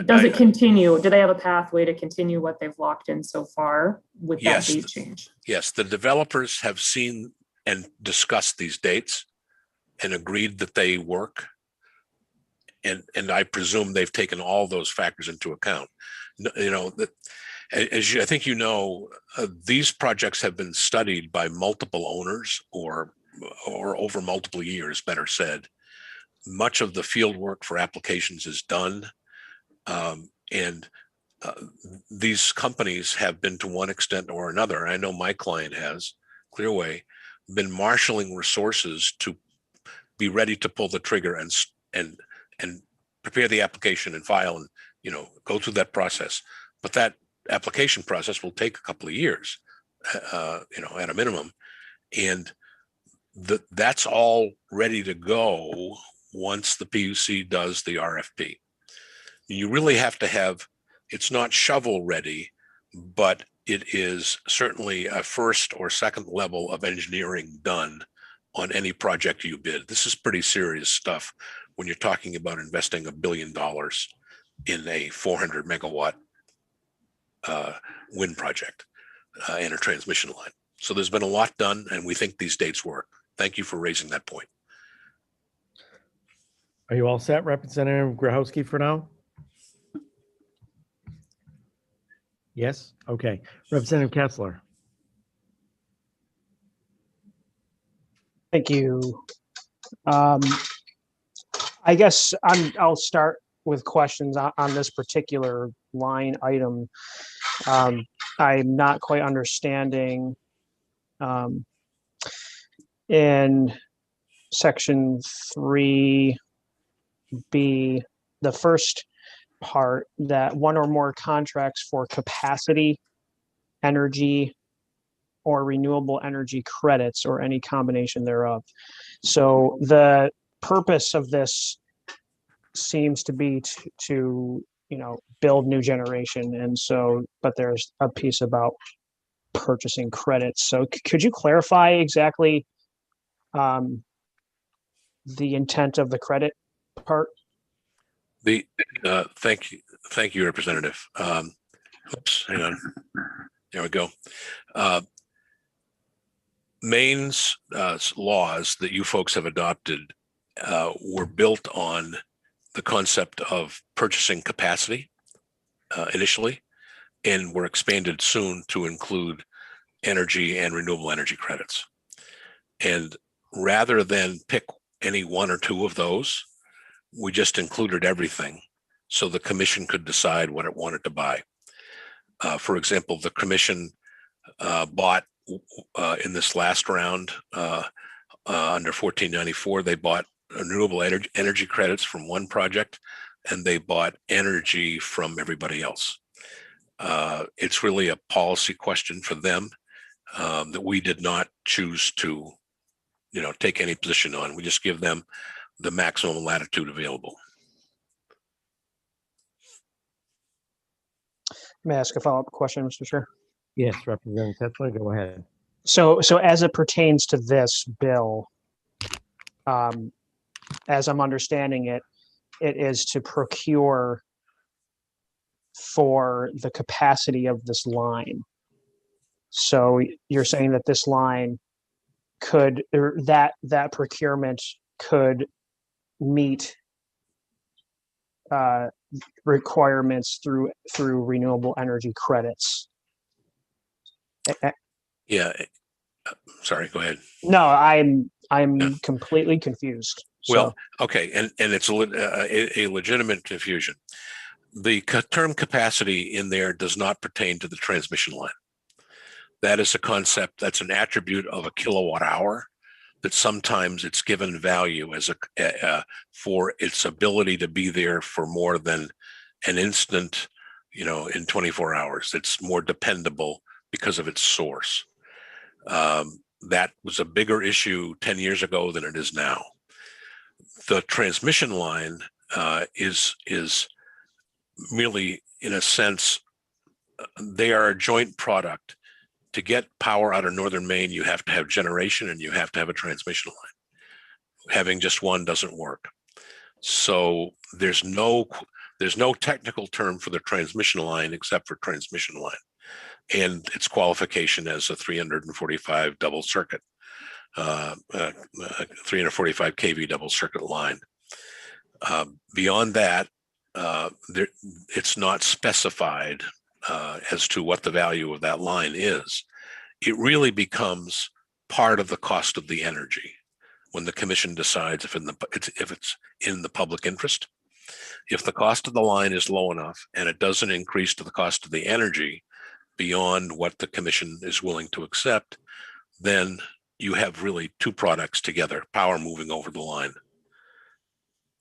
does it continue? Do they have a pathway to continue what they've locked in so far with yes, that date change? Yes, the developers have seen and discussed these dates and agreed that they work. And I presume they've taken all those factors into account. You know, as I think you know, these projects have been studied by multiple owners or over multiple years, better said. Much of the field work for applications is done. These companies have been, to one extent or another, I know my client has, Clearway, been marshaling resources to be ready to pull the trigger and prepare the application and file and, you know, go through that process. But that application process will take a couple of years, you know, at a minimum. And that's all ready to go once the PUC does the RFP. You really have to have, it's not shovel ready, but it is certainly a first or second level of engineering done on any project you bid. This is pretty serious stuff when you're talking about investing $1 billion in a 400 megawatt wind project and a transmission line. So there's been a lot done, and we think these dates work. Thank you for raising that point. Are you all set, Representative Grochowski, for now? Yes? Okay. Representative Kessler. Thank you. I guess I'll start with questions on this particular line item. I'm not quite understanding in section 3B, the first part, that one or more contracts for capacity, energy, or renewable energy credits, or any combination thereof. So the purpose of this seems to be to you know, build new generation, and so, but there's a piece about purchasing credits. So could you clarify exactly the intent of the credit part? Thank you, Representative. Oops, hang on. There we go. Maine's laws that you folks have adopted were built on the concept of purchasing capacity initially, and were expanded soon to include energy and renewable energy credits. And rather than pick any one or two of those, we just included everything so the commission could decide what it wanted to buy. For example, the commission bought in this last round under 1494, they bought renewable energy credits from one project, and they bought energy from everybody else. It's really a policy question for them that we did not choose to, you know, take any position on. We just give them the maximum latitude available. May I ask a follow-up question, Mr. Chair? Yes, Representative Kessler, go ahead. So as it pertains to this bill, as I'm understanding it, it is to procure for the capacity of this line. So you're saying that this line could, or that procurement could meet requirements through renewable energy credits. Yeah. Sorry, go ahead. No, I'm completely confused. Well, okay, and it's a legitimate confusion. The term capacity in there does not pertain to the transmission line. That is a concept, that's an attribute of a kilowatt hour that sometimes it's given value as for its ability to be there for more than an instant, in 24 hours. It's more dependable because of its source. That was a bigger issue 10 years ago than it is now. The transmission line is merely, in a sense, they are a joint product. To get power out of northern Maine, you have to have generation and you have to have a transmission line. Having just one doesn't work. So there's no technical term for the transmission line except for transmission line and its qualification as a 345 double circuit, 345 kV double circuit line. Beyond that, it's not specified as to what the value of that line is. It really becomes part of the cost of the energy when the commission decides if it's in the public interest. If the cost of the line is low enough and it doesn't increase to the cost of the energy beyond what the commission is willing to accept, then you have really two products together, power moving over the line.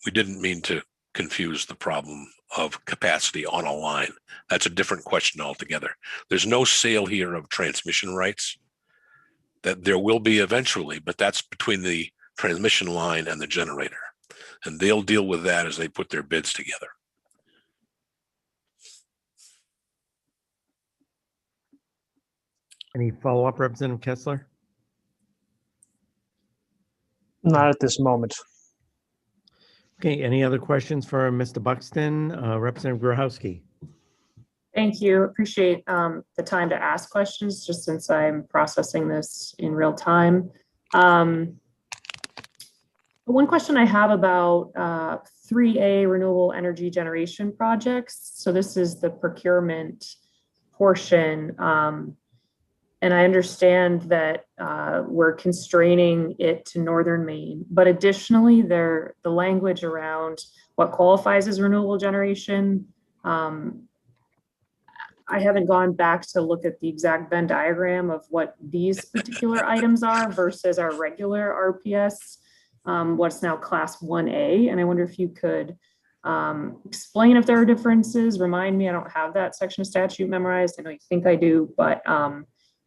We didn't mean to confuse the problem of capacity on a line. That's a different question altogether. There's no sale here of transmission rights. That there will be eventually, but that's between the transmission line and the generator. And they'll deal with that as they put their bids together. Any follow-up, Representative Kessler? Not at this moment. Okay, any other questions for Mr. Buxton? Representative Grochowski. Thank you. Appreciate the time to ask questions just since I'm processing this in real time. One question I have about 3A renewable energy generation projects. So this is the procurement portion. And I understand that we're constraining it to northern Maine, but additionally, the language around what qualifies as renewable generation, I haven't gone back to look at the exact Venn diagram of what these particular items are versus our regular RPS, what's now class 1A. And I wonder if you could explain if there are differences, remind me, I don't have that section of statute memorized. I know you think I do, but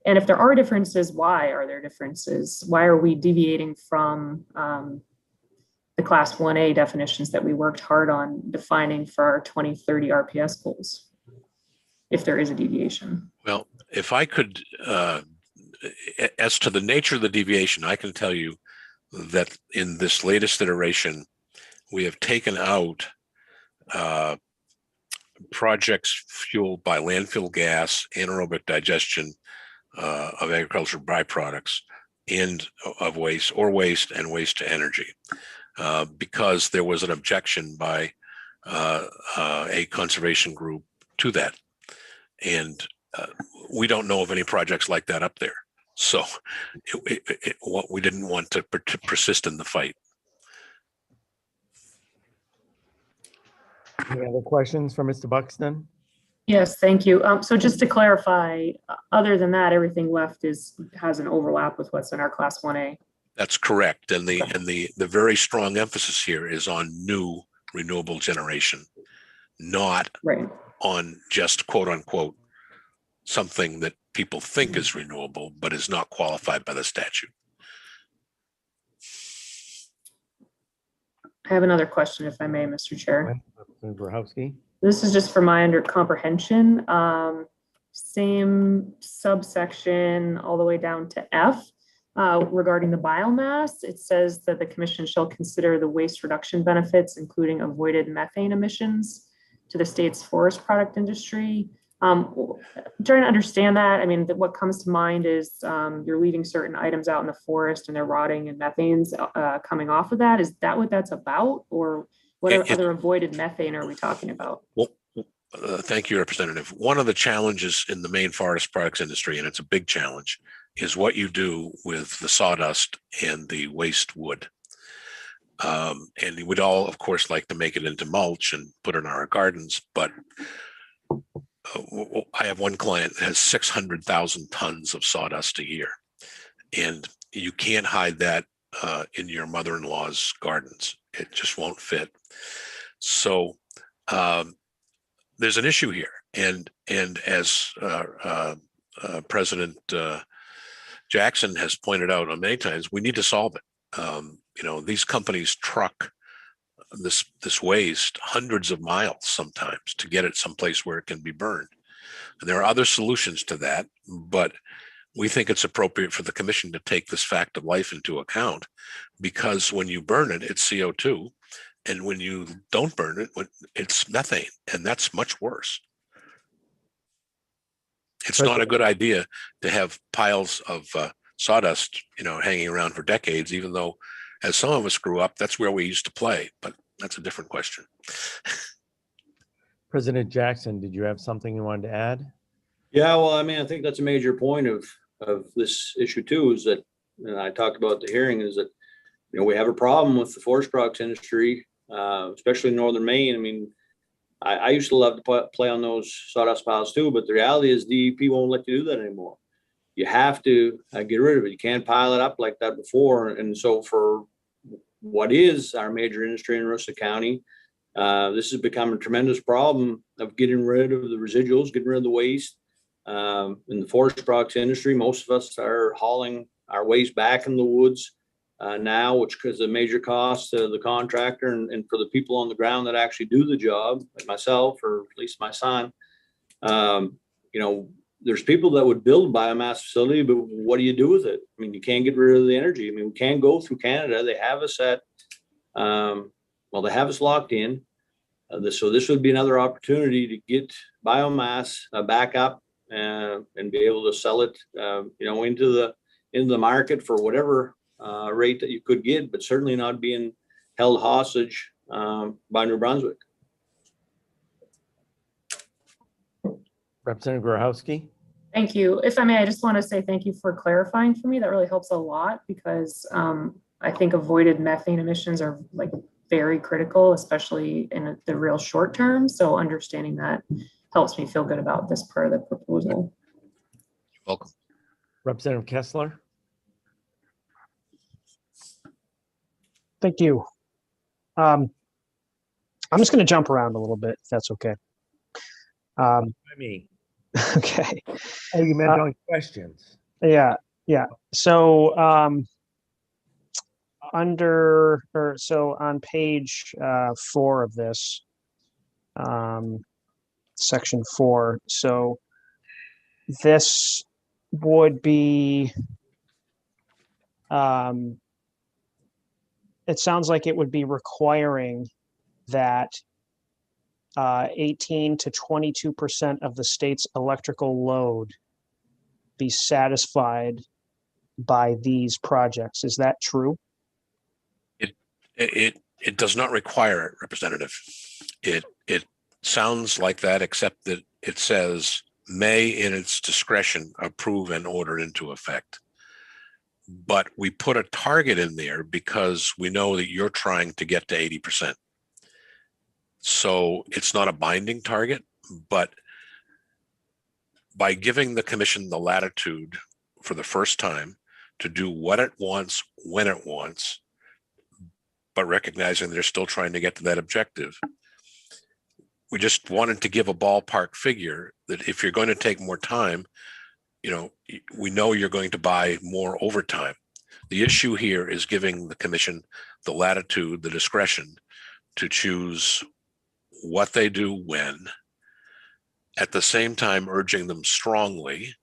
and if there are differences, why are there differences? Why are we deviating from the class 1A definitions that we worked hard on defining for our 2030 RPS goals, if there is a deviation? Well, if I could, as to the nature of the deviation, I can tell you that in this latest iteration, we have taken out projects fueled by landfill gas, anaerobic digestion of agricultural byproducts and of waste and waste to energy, because there was an objection by a conservation group to that. And we don't know of any projects like that up there. So we didn't want to persist in the fight. Any other questions for Mr. Buxton? Yes, thank you. So just to clarify, other than that, everything left has an overlap with what's in our class 1A. That's correct. And the very strong emphasis here is on new renewable generation, not on just quote unquote something that people think is renewable, but is not qualified by the statute. I have another question, if I may, Mr. Chair. Grochowski. This is just for my comprehension. Same subsection all the way down to F. regarding the biomass. It says that the commission shall consider the waste reduction benefits, including avoided methane emissions to the state's forest product industry. Trying to understand that. I mean, what comes to mind is you're leaving certain items out in the forest and they're rotting and methane's coming off of that. Is that what that's about? Or what other avoided methane are we talking about? Well, thank you, Representative. One of the challenges in the Maine forest products industry, and it's a big challenge, is what you do with the sawdust and the waste wood. And we'd all, of course, like to make it into mulch and put it in our gardens, but I have one client that has 600,000 tons of sawdust a year, and you can't hide that in your mother-in-law's gardens. It just won't fit. So there's an issue here, and as President Jackson has pointed out on many times, we need to solve it. You know, these companies truck this waste hundreds of miles sometimes to get it someplace where it can be burned. And there are other solutions to that, but we think it's appropriate for the commission to take this fact of life into account, because when you burn it, it's CO2. And when you don't burn it, it's methane, and that's much worse. It's not a good idea to have piles of sawdust, you know, hanging around for decades, even though as some of us grew up, that's where we used to play, but that's a different question. President Jackson, did you have something you wanted to add? Yeah, well, I mean, I think that's a major point of this issue too, is that, and I talked about the hearing, is that, you know, we have a problem with the forest products industry, especially in northern Maine. I mean, I used to love to play on those sawdust piles too, but the reality is DEP won't let you do that anymore. You have to get rid of it. You can't pile it up like that before. And so for what is our major industry in Aroostook County, this has become a tremendous problem of getting rid of the residuals, getting rid of the waste. In the forest products industry, most of us are hauling our waste back in the woods now, which is a major cost to the contractor and for the people on the ground that actually do the job, like myself, or at least my son. You know, there's people that would build a biomass facility, but what do you do with it? I mean, you can't get rid of the energy. I mean, we can't go through Canada. They have us at, well, they have us locked in. So this would be another opportunity to get biomass back up and be able to sell it, you know, into the market for whatever rate that you could get, but certainly not being held hostage by New Brunswick. Representative Grochowski. Thank you. If I may, I just want to say thank you for clarifying for me. That really helps a lot, because I think avoided methane emissions are like very critical, especially in the real short term. So understanding that helps me feel good about this part of the proposal. You're welcome. Representative Kessler. Thank you. I'm just going to jump around a little bit, if that's okay. Me. Okay. Oh, you meant on questions. Yeah. So so on page 4 of this, section 4. So this would be, it sounds like it would be requiring that 18 to 22% of the state's electrical load be satisfied by these projects. Is that true? It does not require it, Representative. It sounds like that, except that it says may in its discretion approve and order into effect. But we put a target in there because we know that you're trying to get to 80%. So it's not a binding target, but by giving the commission the latitude for the first time to do what it wants, when it wants, but recognizing they're still trying to get to that objective, we just wanted to give a ballpark figure that if you're going to take more time, you know, we know you're going to buy more overtime. The issue here is giving the commission the latitude, the discretion to choose what they do when, at the same time urging them strongly,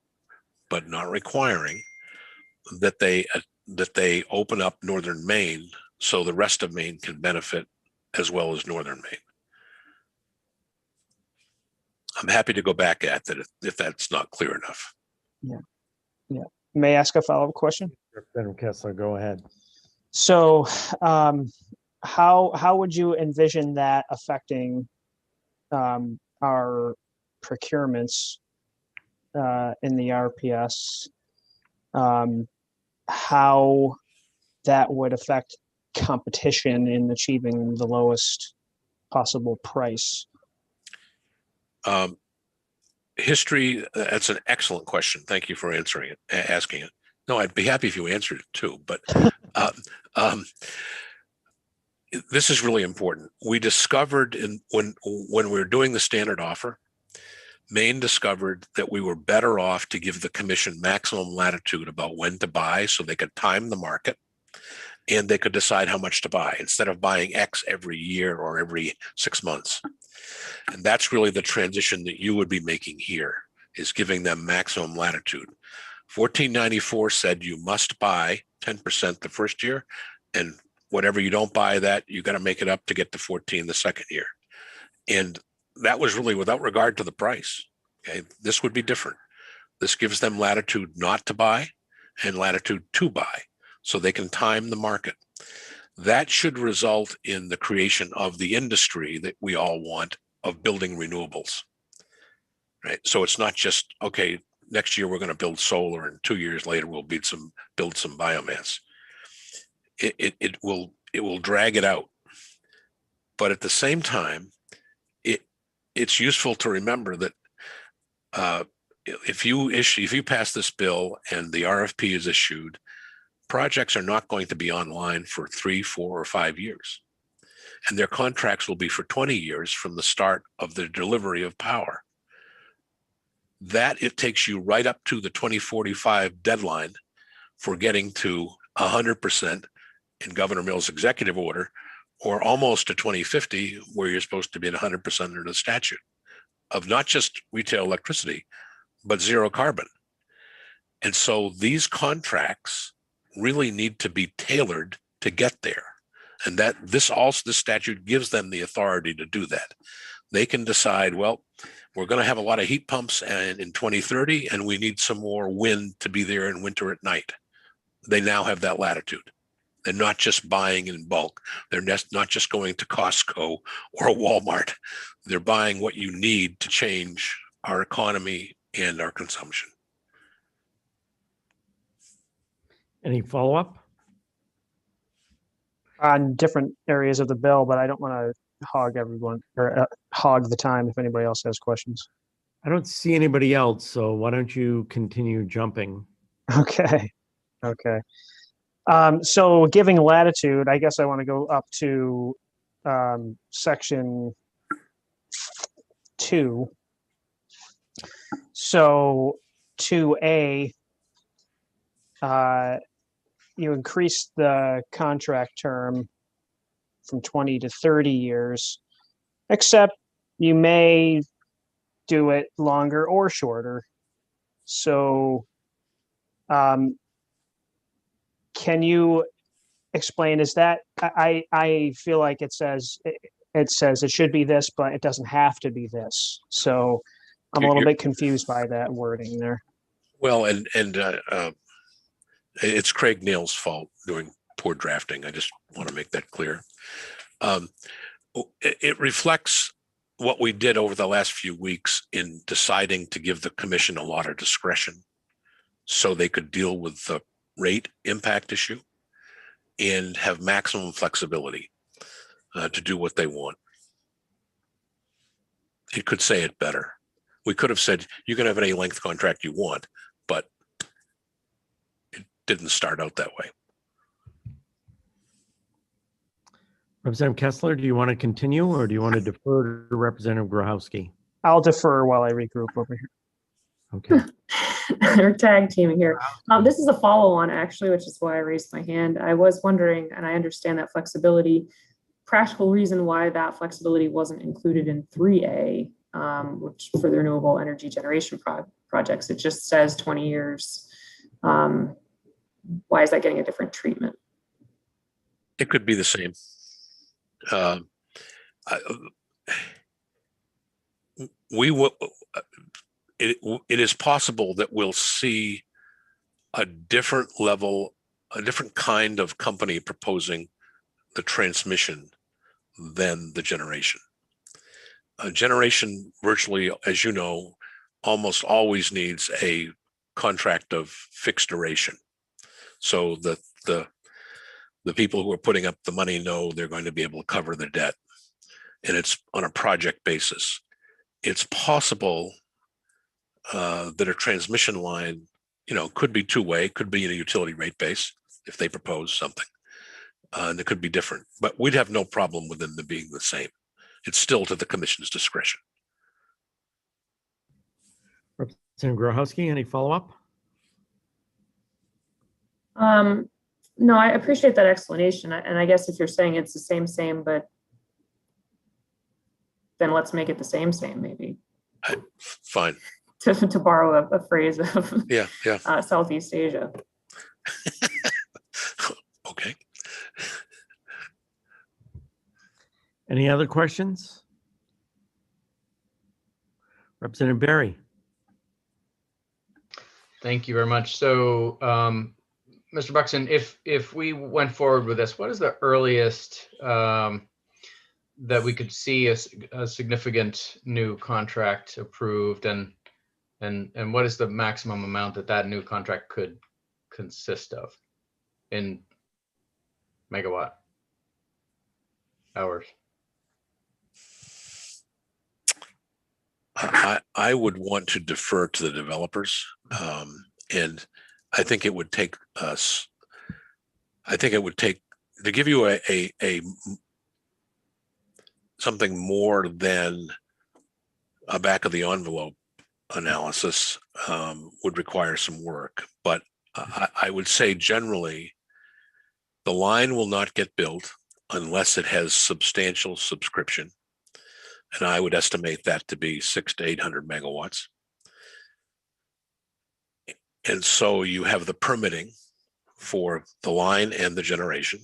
but not requiring, that they open up northern Maine so the rest of Maine can benefit as well as northern Maine. I'm happy to go back at that if that's not clear enough. Yeah. Yeah. May I ask a follow-up question? Representative Kessler, go ahead. So how would you envision that affecting our procurements in the RPS? How that would affect competition in achieving the lowest possible price? History, that's an excellent question. Thank you for asking it. No, I'd be happy if you answered it too, but this is really important. We discovered when we were doing the standard offer, Maine discovered that we were better off to give the commission maximum latitude about when to buy so they could time the market and they could decide how much to buy instead of buying X every year or every 6 months. And that's really the transition that you would be making here, is giving them maximum latitude. 1494 said you must buy 10% the first year, and whatever you don't buy that, you got to make it up to get to 14 the second year. And that was really without regard to the price. Okay, this would be different. This gives them latitude not to buy and latitude to buy, so they can time the market. That should result in the creation of the industry that we all want of building renewables, right? So it's not just, okay, next year we're going to build solar and 2 years later we'll build some biomass. It will drag it out. But at the same time, it's useful to remember that if you pass this bill and the RFP is issued, projects are not going to be online for 3, 4, or 5 years. And their contracts will be for 20 years from the start of the delivery of power. That it takes you right up to the 2045 deadline for getting to 100% in Governor Mills' executive order, or almost to 2050, where you're supposed to be at 100% under the statute of not just retail electricity, but zero carbon. And so these contracts really need to be tailored to get there. And that this statute gives them the authority to do that. They can decide, well, we're going to have a lot of heat pumps in 2030, and we need some more wind to be there in winter at night. They now have that latitude. They're not just buying in bulk. They're not just going to Costco or Walmart. They're buying what you need to change our economy and our consumption. Any follow-up? On different areas of the bill, but I don't want to hog everyone or hog the time if anybody else has questions. I don't see anybody else, so why don't you continue jumping? Okay. Okay. So giving latitude, I guess I want to go up to section 2. So 2A, you increase the contract term from 20 to 30 years, except you may do it longer or shorter. So can you explain, is that, I feel like it says it should be this, but it doesn't have to be this. So I'm a little bit confused by that wording there. Well, and it's Craig Neal's fault doing poor drafting. I just want to make that clear. It reflects what we did over the last few weeks in deciding to give the commission a lot of discretion so they could deal with the rate impact issue and have maximum flexibility to do what they want. It could say it better. We could have said, you can have any length contract you want, but it didn't start out that way. Representative Kessler, do you want to continue or do you want to defer to Representative Grochowski? I'll defer while I regroup over here. Okay. We're tag teaming here. This is a follow-on actually, which is why I raised my hand. I was wondering, and I understand that flexibility, practical reason why that flexibility wasn't included in 3A, which for the renewable energy generation projects, it just says 20 years why is that getting a different treatment? It could be the same. We will. It is possible that we'll see a different level, a different kind of company proposing the transmission than the generation. Generation virtually, as you know, almost always needs a contract of fixed duration. So the people who are putting up the money know they're going to be able to cover the debt, and it's on a project basis. It's possible that a transmission line, could be two-way, could be in a utility rate base if they propose something, and it could be different. But we'd have no problem with them being the same. It's still to the commission's discretion. Representative Grochowski, any follow-up? No, I appreciate that explanation. And I guess if you're saying it's the same, but then let's make it the same, maybe. Fine. To borrow a phrase of yeah. Southeast Asia. Okay. Any other questions? Representative Barry. Thank you very much. So, Mr. Buxton, if we went forward with this, what is the earliest that we could see a significant new contract approved, and what is the maximum amount that new contract could consist of in megawatt hours? I would want to defer to the developers, and I think it would take us. I think it would take to give you a something more than a back of the envelope analysis would require some work. But I would say generally, the line will not get built unless it has substantial subscription. And I would estimate that to be 600 to 800 megawatts. And so you have the permitting for the line and the generation.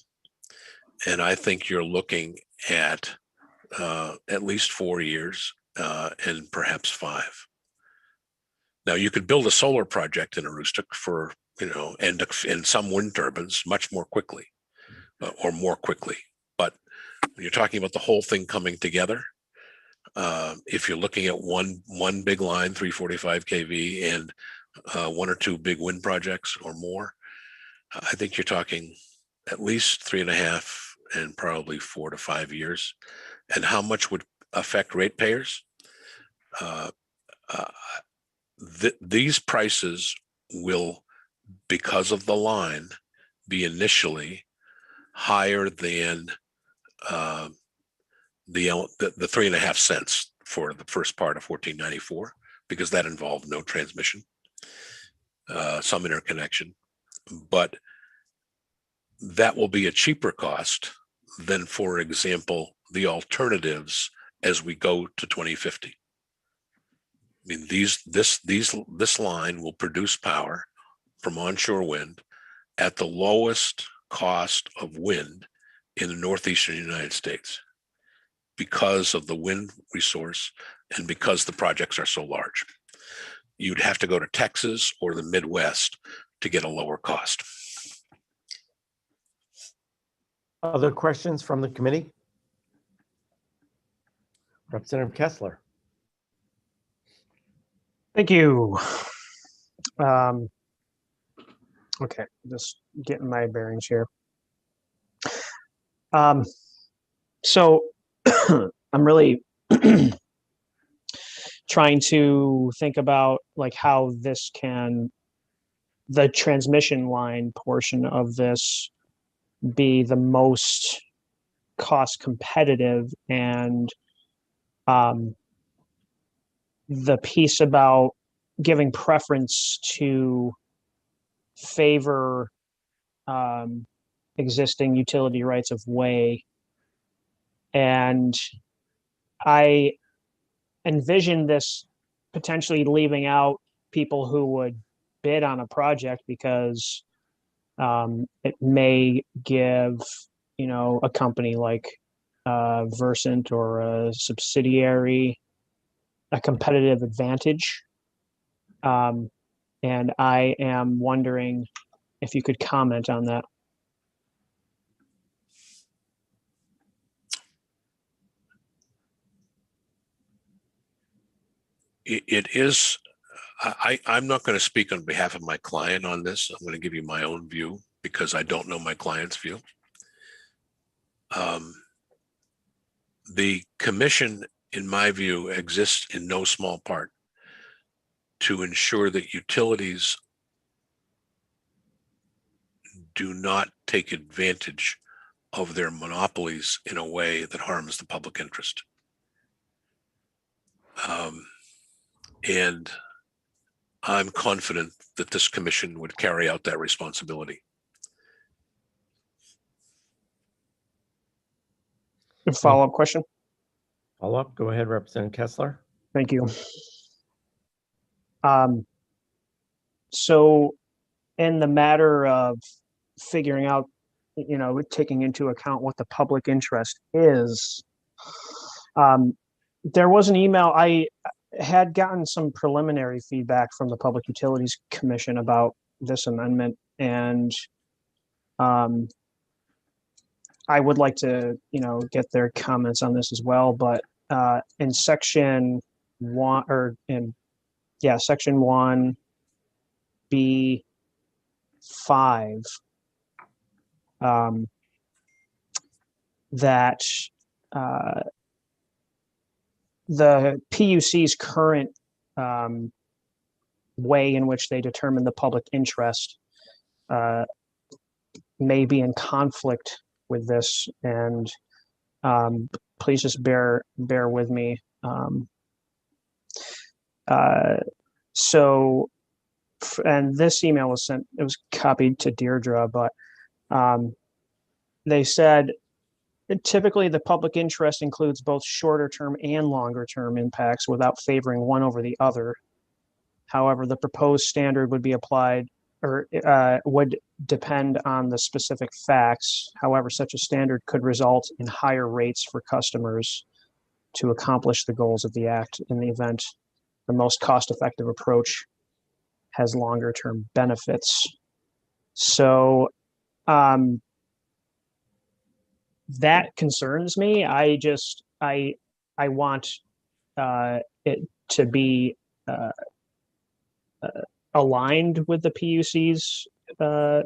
And I think you're looking at least 4 years and perhaps 5. Now you could build a solar project in Aroostook for, and some wind turbines much more quickly or more quickly. But when you're talking about the whole thing coming together, if you're looking at one big line, 345 kV, and 1 or 2 big wind projects or more, I think you're talking at least 3.5 and probably 4 to 5 years. And how much would affect ratepayers? These prices will, because of the line, be initially higher than the 3.5 cents for the first part of 1494, because that involved no transmission, some interconnection, but that will be a cheaper cost than, for example, the alternatives as we go to 2050. I mean, this line will produce power from onshore wind at the lowest cost of wind in the northeastern United States, because of the wind resource and because the projects are so large. You'd have to go to Texas or the Midwest to get a lower cost. Other questions from the committee? Representative Kessler. Thank you. Okay, just getting my bearings here. So I'm really trying to think about how this the transmission line portion of this be the most cost competitive, and the piece about giving preference to favor existing utility rights of way. And I envision this potentially leaving out people who would bid on a project because It may give, a company like Versant or a subsidiary a competitive advantage. And I am wondering if you could comment on that. It is, I'm not going to speak on behalf of my client on this. I'm going to give you my own view because I don't know my client's view. The commission, in my view, exists in no small part to ensure that utilities do not take advantage of their monopolies in a way that harms the public interest. And I'm confident that this commission would carry out that responsibility. Follow-up question? Follow-up, go ahead, Representative Kessler. Thank you. So in the matter of figuring out, taking into account what the public interest is, there was an email. I had gotten some preliminary feedback from the Public Utilities Commission about this amendment, and I would like to, get their comments on this as well. But in section 1, section 1B5, that the PUC's current way in which they determine the public interest may be in conflict with this, and please just bear with me. And this email was sent, it was copied to Deirdre, but they said, typically the public interest includes both shorter term and longer term impacts without favoring one over the other. However, the proposed standard would be applied or would depend on the specific facts. However, such a standard could result in higher rates for customers to accomplish the goals of the Act in the event the most cost-effective approach has longer term benefits. So that concerns me. I want it to be aligned with the PUC's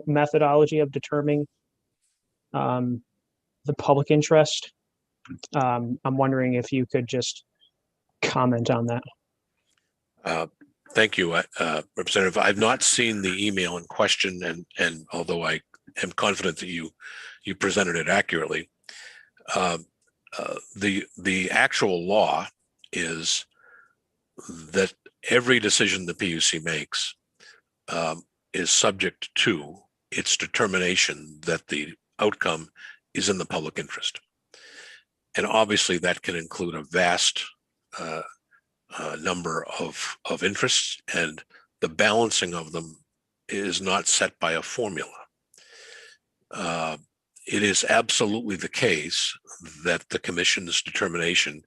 methodology of determining the public interest. I'm wondering if you could just comment on that. Thank you, Representative. I've not seen the email in question, and although I am confident that you presented it accurately, the actual law is that every decision the PUC makes is subject to its determination that the outcome is in the public interest. And obviously that can include a vast number of interests, and the balancing of them is not set by a formula. It is absolutely the case that the commission's determination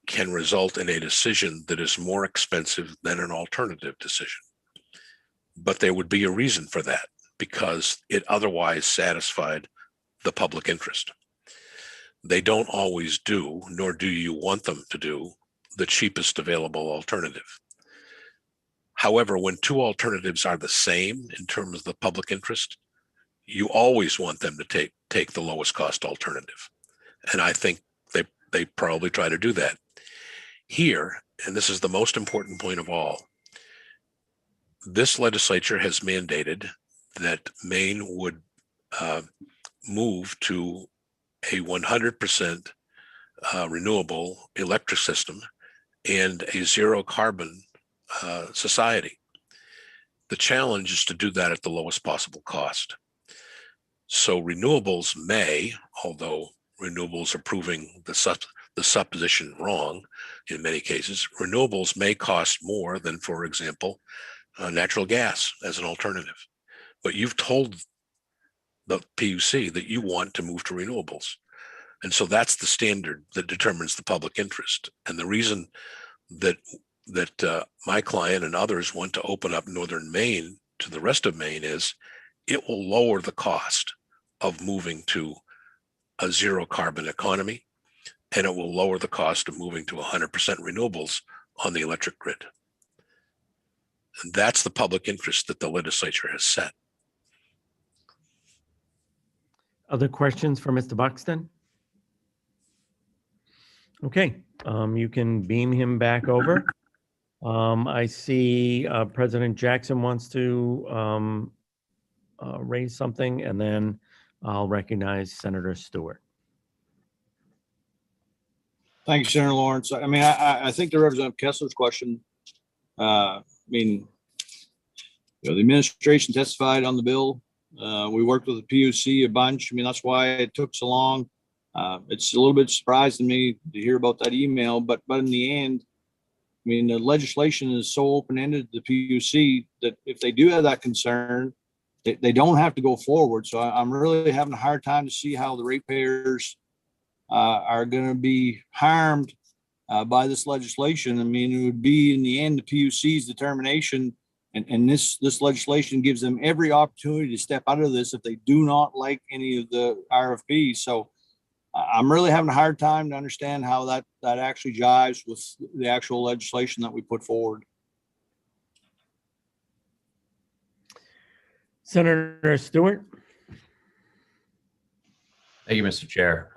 can result in a decision that is more expensive than an alternative decision. But there would be a reason for that, because it otherwise satisfied the public interest. They don't always do, nor do you want them to do, the cheapest available alternative. However, when two alternatives are the same in terms of the public interest, you always want them to take the lowest cost alternative. And I think they probably try to do that. Here, and this is the most important point of all, this legislature has mandated that Maine would move to a 100% renewable electric system and a zero carbon society. The challenge is to do that at the lowest possible cost. So renewables may, although renewables are proving the supposition wrong in many cases, renewables may cost more than, for example, natural gas as an alternative. but you've told the PUC that you want to move to renewables. And so that's the standard that determines the public interest. And the reason that my client and others want to open up northern Maine to the rest of Maine is it will lower the cost of moving to a zero carbon economy, and it will lower the cost of moving to 100% renewables on the electric grid. And that's the public interest that the legislature has set. Other questions for Mr. Buxton? Okay, you can beam him back over. I see President Jackson wants to raise something, and then I'll recognize Senator Stewart. Thank you, Senator Lawrence. I mean, I think to Representative Kessler's question, I mean, you know, the administration testified on the bill. We worked with the PUC a bunch. I mean, that's why it took so long. It's a little bit surprising to me to hear about that email, but in the end, I mean, the legislation is so open-ended, the PUC, that if they do have that concern, they don't have to go forward. So I'm really having a hard time to see how the ratepayers are going to be harmed by this legislation. I mean, it would be in the end the PUC's determination, and this legislation gives them every opportunity to step out of this if they do not like any of the RFPs. So I'm really having a hard time to understand how that actually jives with the actual legislation that we put forward. Senator Stewart. Thank you, Mr. Chair.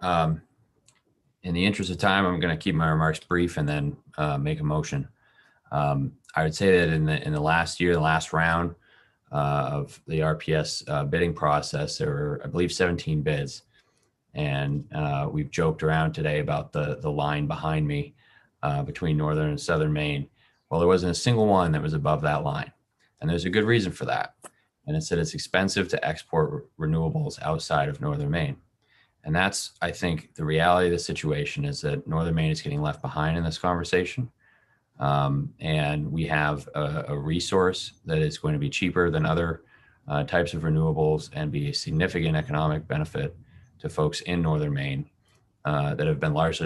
In the interest of time, I'm going to keep my remarks brief and then make a motion. I would say that in the last year, the last round of the RPS bidding process, there were, I believe, 17 bids. And we've joked around today about the line behind me between northern and southern Maine. Well, there wasn't a single one that was above that line. And there's a good reason for that. And it's that it's expensive to export renewables outside of northern Maine. And that's, I think, the reality of the situation is that northern Maine is getting left behind in this conversation. And we have a resource that is going to be cheaper than other types of renewables and be a significant economic benefit to folks in northern Maine that have been largely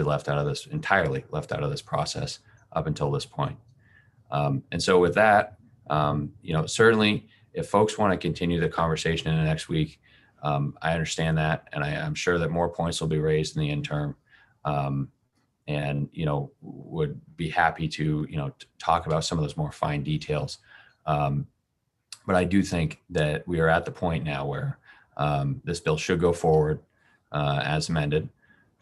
entirely left out of this process up until this point. And so with that, you know, certainly if folks want to continue the conversation in the next week, I understand that, and I'm sure that more points will be raised in the interim, and you know, would be happy to talk about some of those more fine details. But I do think that we are at the point now where this bill should go forward as amended,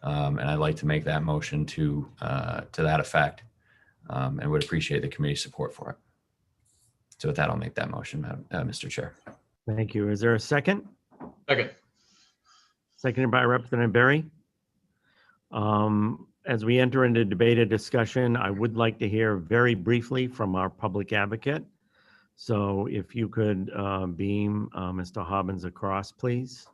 and I'd like to make that motion to that effect, and would appreciate the committee's support for it. So with that, I'll make that motion, Mr. Chair. Thank you. Is there a second? Second. Seconded by Representative Berry. As we enter into debated discussion, I would like to hear very briefly from our public advocate. So if you could beam Mr. Hobbins across, please.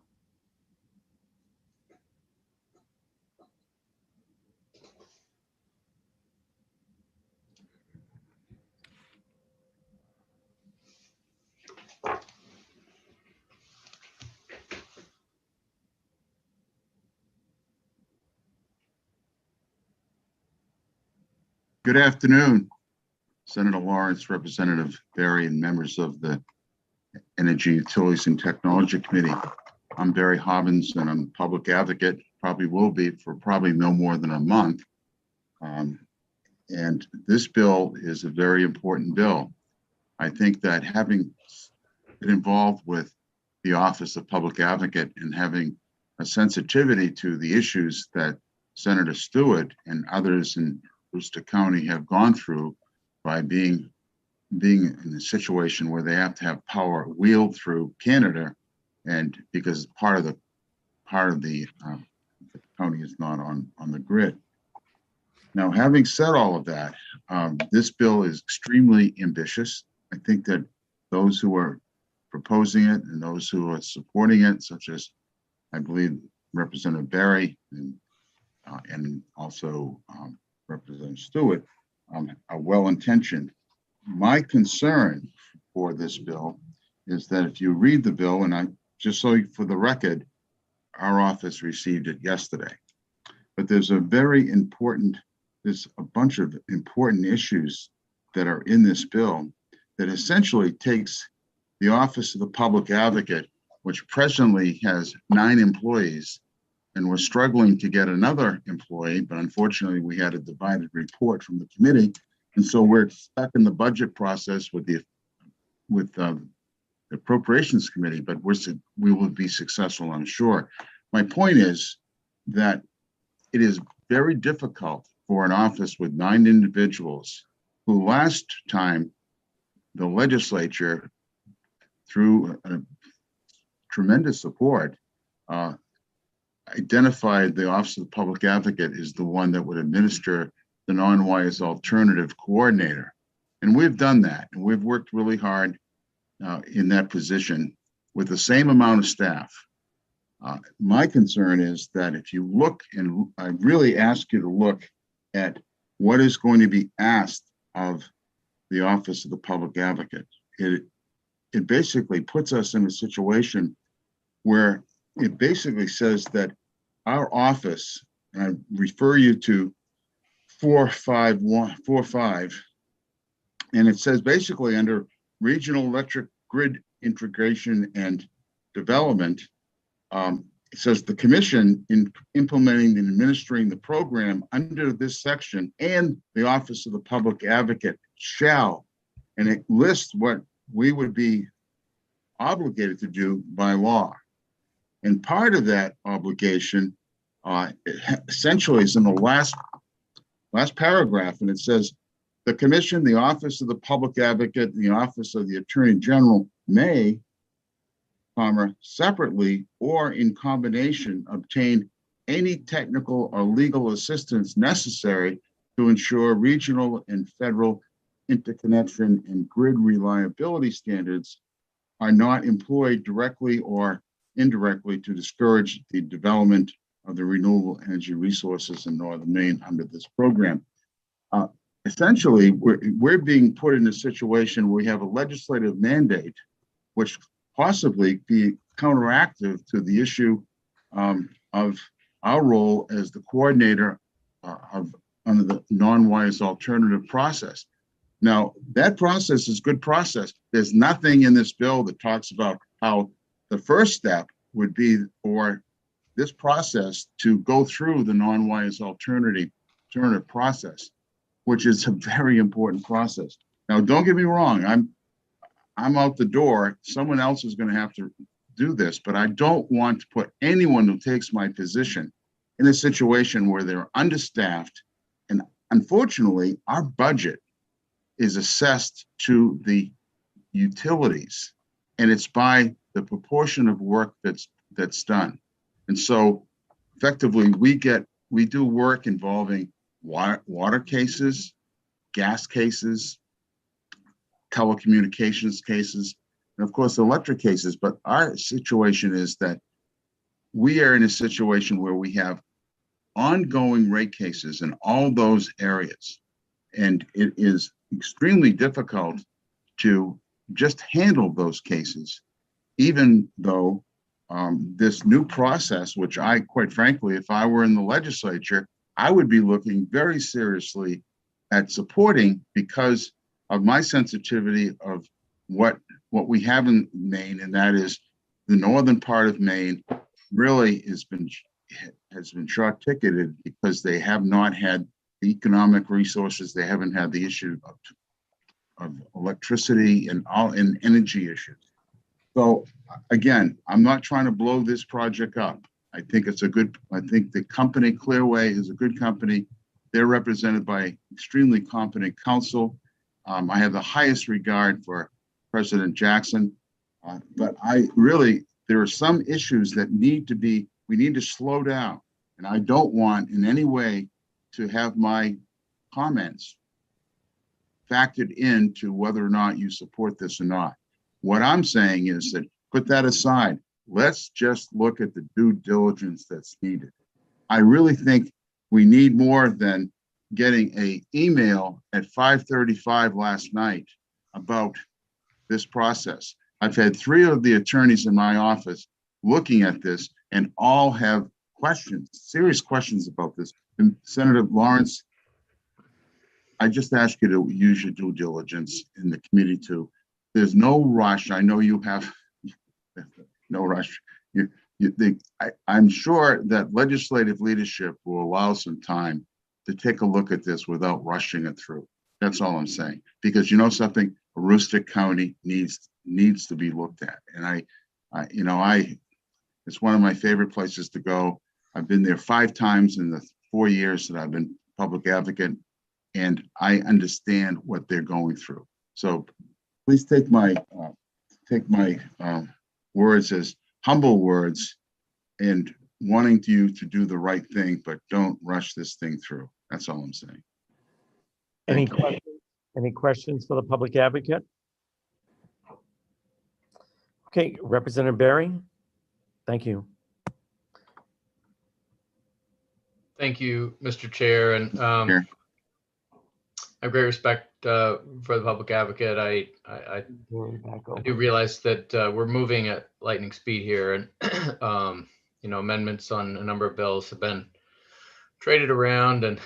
Good afternoon, Senator Lawrence, Representative Berry, and members of the Energy, Utilities, and Technology Committee. I'm Barry Hobbins, and I'm a public advocate, probably will be for probably no more than a month. And this bill is a very important bill. I think that having been involved with the Office of Public Advocate and having a sensitivity to the issues that Senator Stewart and others in Worcester County have gone through by being in a situation where they have to have power wheeled through Canada, and because part of the county is not on the grid. Now, having said all of that, this bill is extremely ambitious. I think that those who are proposing it and those who are supporting it, such as I believe Representative Berry and also Representative Stewart, are well-intentioned. My concern for this bill is that if you read the bill, and I just so for the record, our office received it yesterday, but there's a bunch of important issues that are in this bill that essentially takes the Office of the Public Advocate, which presently has 9 employees, and we're struggling to get another employee, but unfortunately we had a divided report from the committee. And so we're stuck in the budget process with the Appropriations Committee, but we will be successful, I'm sure. My point is that it is very difficult for an office with 9 individuals who last time the legislature, through tremendous support, identified the Office of the Public Advocate as the one that would administer the non-wise alternative coordinator. And we've done that, and we've worked really hard in that position with the same amount of staff. My concern is that if you look, and I really ask you to look at what is going to be asked of the Office of the Public Advocate, it basically puts us in a situation where it basically says that our office, and I refer you to 45145, and it says basically under regional electric grid integration and development, it says the commission in implementing and administering the program under this section and the Office of the Public Advocate shall, and it lists what we would be obligated to do by law. And part of that obligation essentially is in the last paragraph, and it says the commission, the Office of the Public Advocate, and the Office of the Attorney General may, separately or in combination, obtain any technical or legal assistance necessary to ensure regional and federal interconnection and grid reliability standards are not employed directly or indirectly to discourage the development of the renewable energy resources in Northern Maine under this program. Essentially, we're being put in a situation where we have a legislative mandate, which possibly be counteractive to the issue of our role as the coordinator under the non-wise alternative process. Now, that process is good process. There's nothing in this bill that talks about how the first step would be for this process to go through the non-wise alternative process, which is a very important process. Now, don't get me wrong, I'm out the door. Someone else is going to have to do this, but I don't want to put anyone who takes my position in a situation where they're understaffed. And unfortunately, our budget is assessed to the utilities, and it's by the proportion of work that's done. And so effectively we do work involving water cases, gas cases, telecommunications cases, and of course electric cases. But our situation is that we are in a situation where we have ongoing rate cases in all those areas, and it is extremely difficult to just handle those cases, even though this new process, which I, quite frankly, if I were in the legislature, I would be looking very seriously at supporting, because of my sensitivity of what we have in Maine, and that is the northern part of Maine really has been short-ticketed because they have not had the economic resources. They haven't had the issue of electricity and energy issues. So again, I'm not trying to blow this project up. I think it's I think the company Clearway is a good company. They're represented by extremely competent counsel. I have the highest regard for President Jackson, but there are some issues that we need to slow down. And I don't want in any way to have my comments factored into whether or not you support this or not. What I'm saying is that put that aside. Let's just look at the due diligence that's needed. I really think we need more than getting an email at 5:35 last night about this process. I've had 3 of the attorneys in my office looking at this, and all have questions, serious questions about this. And Senator Lawrence, I just ask you to use your due diligence in the committee too. There's no rush. I know you have no rush. I'm sure that legislative leadership will allow some time to take a look at this without rushing it through. That's all I'm saying. Because you know something, Aroostook County needs to be looked at. And it's one of my favorite places to go. I've been there 5 times in the 4 years that I've been public advocate, and I understand what they're going through. So please take my words as humble words and wanting you to do the right thing, but don't rush this thing through. That's all I'm saying. Any questions for the public advocate? Okay, Representative Barry, thank you. Thank you, Mr. Chair. And I have great respect for the public advocate. I do realize that we're moving at lightning speed here, and amendments on a number of bills have been traded around, and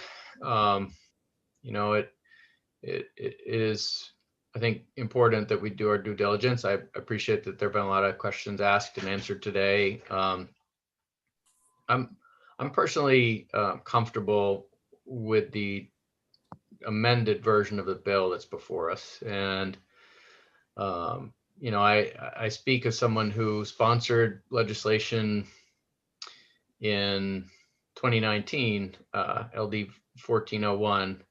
it is, I think, important that we do our due diligence. I appreciate that there have been a lot of questions asked and answered today. I'm personally comfortable with the amended version of the bill that's before us, and I speak as someone who sponsored legislation in 2019, LD 1401,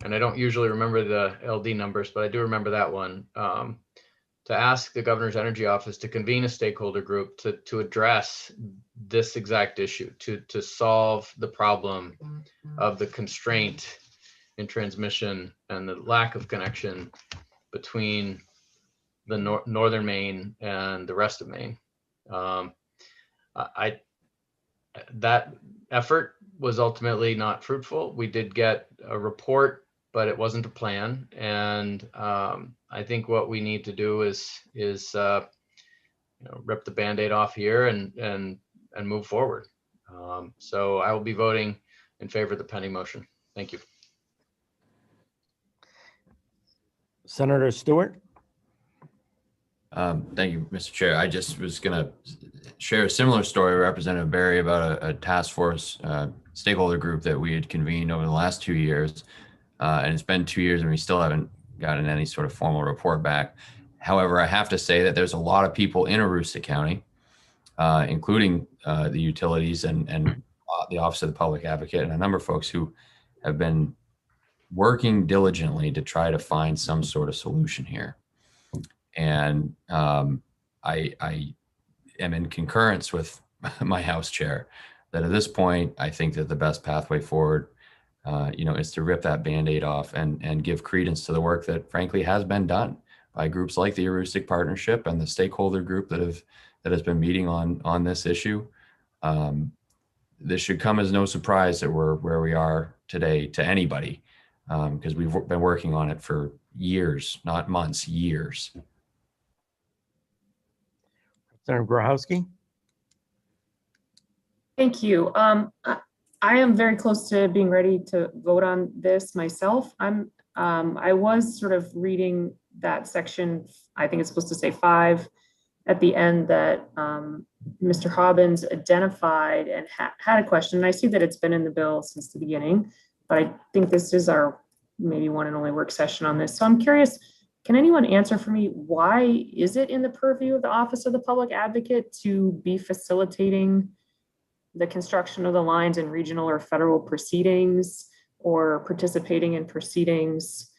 and I don't usually remember the LD numbers, but I do remember that one, to ask the governor's energy office to convene a stakeholder group to address this exact issue, to solve the problem of the constraint in transmission and the lack of connection between the northern Maine and the rest of Maine. That effort was ultimately not fruitful. We did get a report, but it wasn't a plan. And I think what we need to do is rip the Band-Aid off here and move forward. So I will be voting in favor of the pending motion. Thank you. Senator Stewart. Thank you, Mr. Chair. I just was going to share a similar story, Representative Barry, about a task force stakeholder group that we had convened over the last 2 years. And it's been 2 years and we still haven't gotten any sort of formal report back. However, I have to say that there's a lot of people in Aroostook County, including the utilities and the Office of the Public Advocate, and a number of folks who have been working diligently to try to find some sort of solution here. And I am in concurrence with my House Chair that at this point, I think that the best pathway forward, is to rip that Band-Aid off and give credence to the work that frankly has been done by groups like the Aroostook Partnership and the stakeholder group that has been meeting on this issue. This should come as no surprise that we're where we are today to anybody, because we've been working on it for years, not months, years. Senator Grahowski. Thank you. I am very close to being ready to vote on this myself. I was sort of reading that section, I think it's supposed to say 5 at the end, that Mr. Hobbins identified and had a question. And I see that it's been in the bill since the beginning, but I think this is our maybe one and only work session on this. So I'm curious, can anyone answer for me, why is it in the purview of the Office of the Public Advocate to be facilitating the construction of the lines in regional or federal proceedings, or participating in proceedings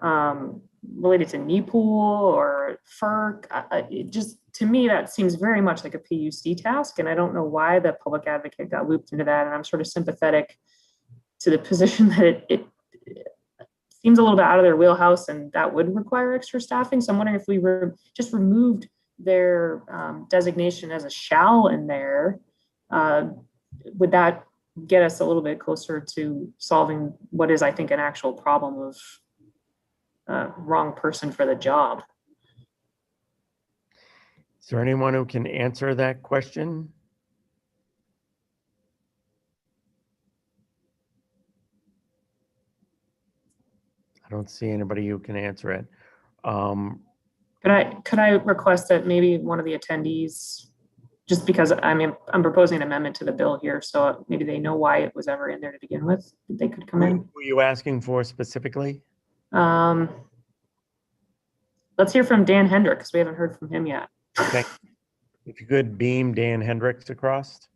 related to NEPOOL or FERC? To me, that seems very much like a PUC task, and I don't know why the public advocate got looped into that. And I'm sort of sympathetic to the position that it seems a little bit out of their wheelhouse, and that would require extra staffing. So I'm wondering if we just removed their designation as a shall in there, would that get us a little bit closer to solving what is, I think, an actual problem of wrong person for the job? Is there anyone who can answer that question? I don't see anybody who can answer it. Could I request that maybe one of the attendees, just because I'm proposing an amendment to the bill here, so maybe they know why it was ever in there to begin with, that they could come in. Who were you asking for specifically? Let's hear from Dan Hendrick, because we haven't heard from him yet. Okay. If you could beam Dan Hendricks across.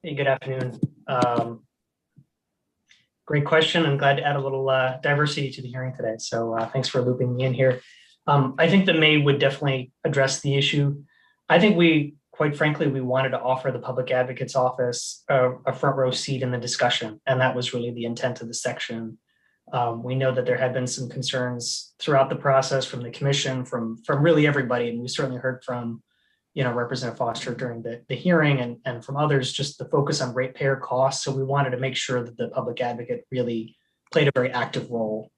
Hey, good afternoon. Great question. I'm glad to add a little diversity to the hearing today. So thanks for looping me in here. I think the May would definitely address the issue. I think quite frankly, we wanted to offer the Public Advocate's Office a front row seat in the discussion. And that was really the intent of the section. We know that there had been some concerns throughout the process from the commission, from really everybody. And we certainly heard from Representative Foster during the hearing and from others, just the focus on ratepayer costs. So we wanted to make sure that the Public Advocate really played a very active role.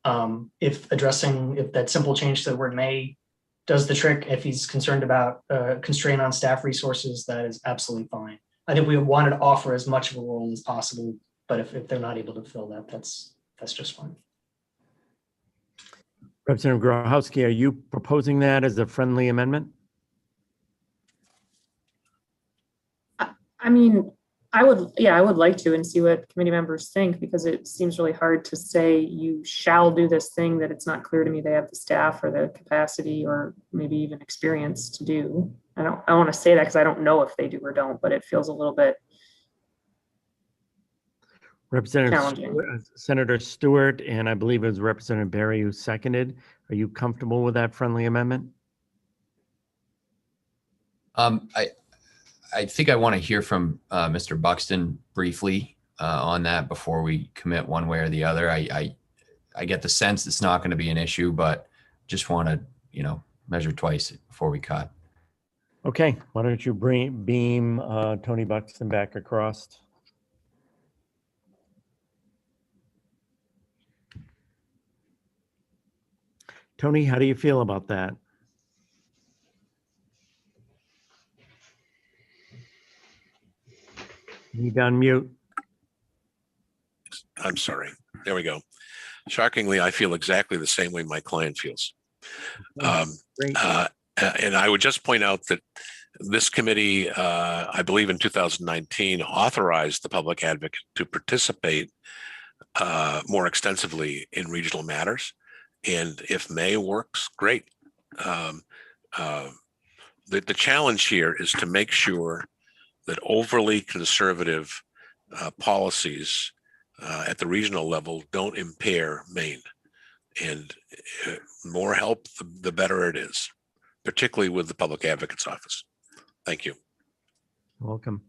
If that simple change to the word may does the trick, if he's concerned about constraint on staff resources, that is absolutely fine. I think we wanted to offer as much of a role as possible, but if they're not able to fill that, that's just fine. Representative Grochowski, are you proposing that as a friendly amendment? I mean, I would like to and see what committee members think, because it seems really hard to say you shall do this thing that it's not clear to me they have the staff or the capacity or maybe even experience to do. I want to say that because I don't know if they do or don't, but it feels a little bit Senator Stewart, and I believe it was Representative Barry who seconded. Are you comfortable with that friendly amendment? I think I want to hear from Mr. Buxton briefly on that before we commit one way or the other. I get the sense it's not going to be an issue, but just want to, measure twice before we cut. Okay, why don't you beam Tony Buxton back across? Tony, how do you feel about that? You on mute. I'm sorry. There we go. Shockingly, I feel exactly the same way my client feels. And I would just point out that this committee, I believe in 2019, authorized the Public Advocate to participate more extensively in regional matters. And if May works, great. The challenge here is to make sure that overly conservative policies at the regional level don't impair Maine. And more help, the better it is, particularly with the Public Advocate's Office. Thank you. Welcome.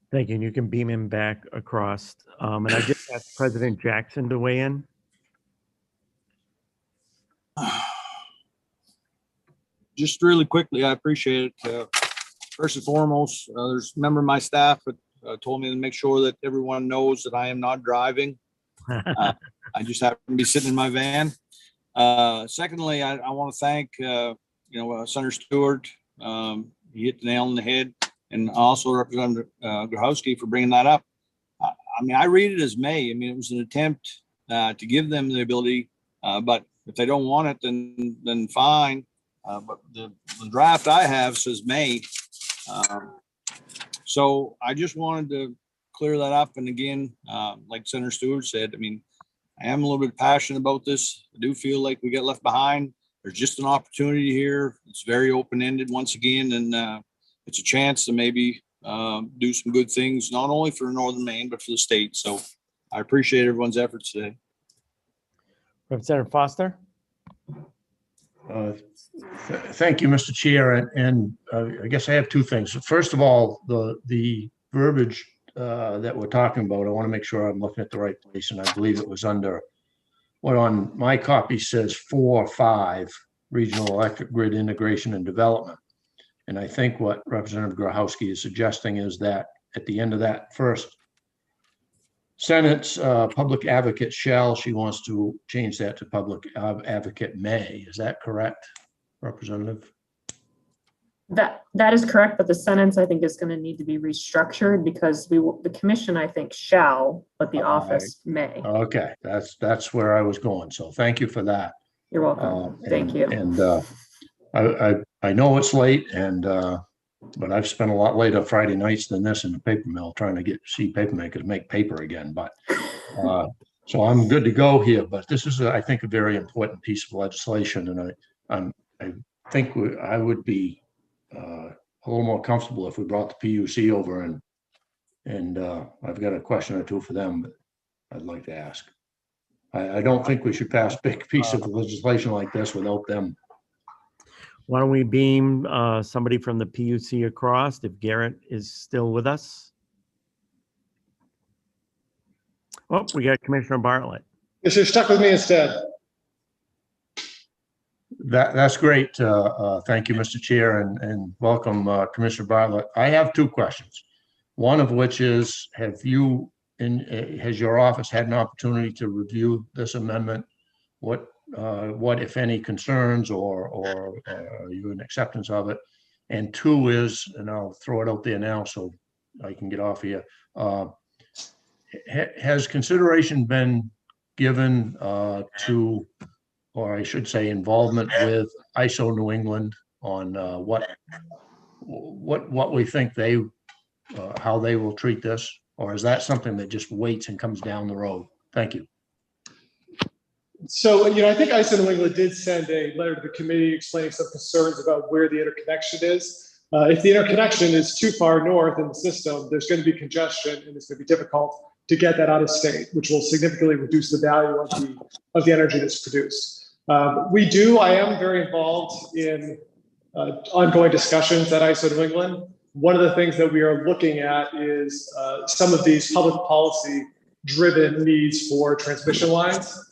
Thank you. And you can beam him back across. And I just asked President Jackson to weigh in. Just really quickly, I appreciate it. First and foremost, there's a member of my staff that told me to make sure that everyone knows that I am not driving. I just happen to be sitting in my van. Secondly, I want to thank Senator Stewart. He hit the nail on the head, and also Representative Grochowski for bringing that up. I mean, I read it as May. I mean, it was an attempt to give them the ability, but if they don't want it, then fine. But the draft I have says May. So I just wanted to clear that up. And again, like Senator Stewart said, I mean, I am a little bit passionate about this. I do feel like we get left behind. There's just an opportunity here. It's very open-ended once again, and it's a chance to maybe do some good things, not only for Northern Maine, but for the state. So I appreciate everyone's efforts today. Representative Foster. Thank you, Mr. Chair. And I guess I have two things. First of all, the verbiage that we're talking about, I want to make sure I'm looking at the right place. And I believe it was under what on my copy says 4.5 regional electric grid integration and development. And I think what Representative Grochowski is suggesting is that at the end of that first Senate's public advocate shall, she wants to change that to public advocate may. Is that correct, Representative? That is correct, but the sentence I think is going to need to be restructured because the commission I think shall, but the office may. Okay, that's where I was going. So thank you for that. You're welcome. Thank you. And I know it's late, but I've spent a lot later Friday nights than this in the paper mill trying to see paper makers make paper again. But so I'm good to go here. But this is, I think, a very important piece of legislation, and I think I would be a little more comfortable if we brought the PUC over, and I've got a question or two for them that I'd like to ask. I don't think we should pass a big piece of legislation like this without them. Why don't we beam somebody from the PUC across if Garrett is still with us? Oh, we got Commissioner Bartlett. Yes, you're stuck with me instead. That's great. Thank you, Mr. Chair, and welcome, Commissioner Bartlett. I have two questions. One of which is, has your office had an opportunity to review this amendment? What, if any, concerns or are you in acceptance of it? And two is, and I'll throw it out there now so I can get off here. Has consideration been given to, or I should say, involvement with ISO New England on what we think how they will treat this, or is that something that just waits and comes down the road? Thank you. So, I think ISO New England did send a letter to the committee explaining some concerns about where the interconnection is. If the interconnection is too far north in the system, there's going to be congestion and it's going to be difficult to get that out of state, which will significantly reduce the value of the energy that's produced. I am very involved in ongoing discussions at ISO New England. One of the things that we are looking at is some of these public policy driven needs for transmission lines.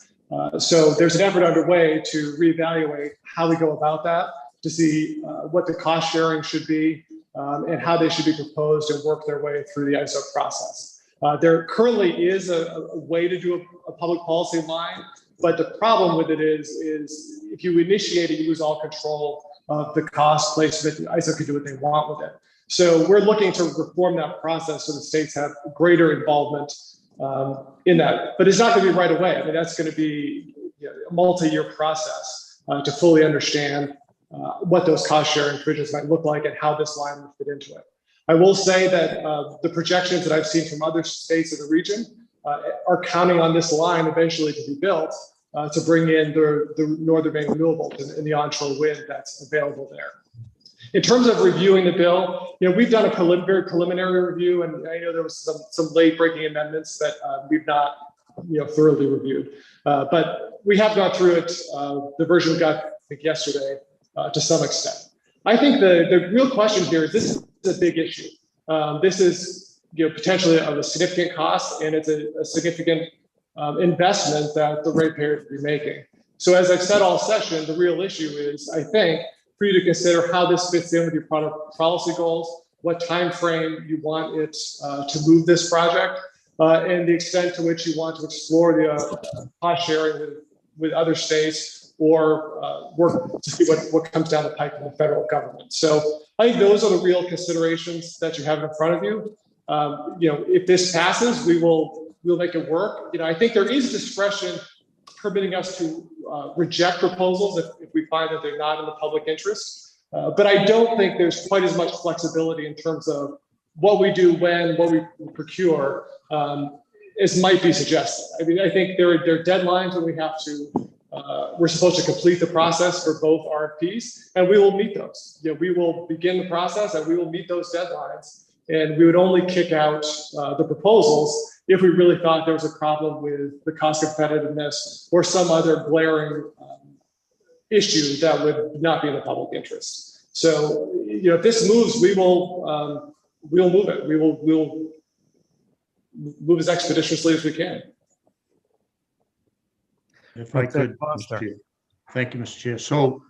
So there's an effort underway to reevaluate how we go about that, to see what the cost sharing should be and how they should be proposed and work their way through the ISO process. There currently is a way to do a public policy line, but the problem with it is if you initiate it, you lose all control of the cost placement. The ISO can do what they want with it. So we're looking to reform that process so the states have greater involvement in that. But it's not going to be right away. I mean, that's going to be a multi-year process to fully understand what those cost sharing provisions might look like and how this line would fit into it. I will say that the projections that I've seen from other states in the region are counting on this line eventually to be built to bring in the Northern Maine renewables and the onshore wind that's available there. In terms of reviewing the bill, we've done a very preliminary review, and I know there was some late-breaking amendments that we've not, thoroughly reviewed. But we have gone through it. The version we got, I think, yesterday, to some extent. I think the real question here is this is a big issue. This is potentially of a significant cost, and it's a significant investment that the ratepayers will be making. So as I've said all session, the real issue is, I think, for you to consider how this fits in with your product policy goals, what time frame you want it to move this project, and the extent to which you want to explore the cost sharing with other states or work to see what comes down the pipe from the federal government. So I think those are the real considerations that you have in front of you. If this passes, we'll make it work. I think there is discretion permitting us to reject proposals if we find that they're not in the public interest. But I don't think there's quite as much flexibility in terms of what we do when, what we procure, as might be suggested. I mean, I think there are deadlines when we have to, we're supposed to complete the process for both RFPs, and we will meet those. We will begin the process and we will meet those deadlines. And we would only kick out the proposals if we really thought there was a problem with the cost competitiveness or some other glaring issue that would not be in the public interest. So, if this moves, we'll move it. We'll move as expeditiously as we can. If I could, Mr. Chair. Thank you, Mr. Chair. So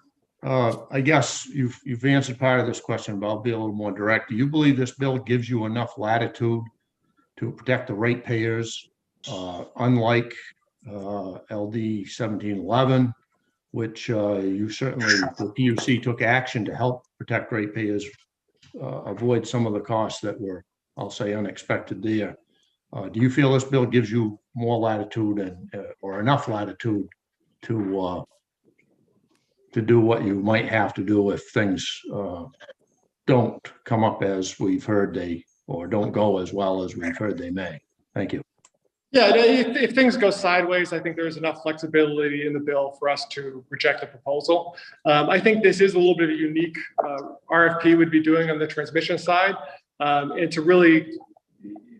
I guess you've answered part of this question, but I'll be a little more direct. Do you believe this bill gives you enough latitude to protect the ratepayers Unlike LD 1711, which you certainly, the PUC took action to help protect ratepayers, avoid some of the costs that were, I'll say, unexpected there. Do you feel this bill gives you more latitude and or enough latitude to do what you might have to do if things don't come up as we've heard or don't go as well as we've heard they may? Thank you. Yeah, if things go sideways, I think there's enough flexibility in the bill for us to reject the proposal. I think this is a little bit of a unique RFP would be doing on the transmission side, and to really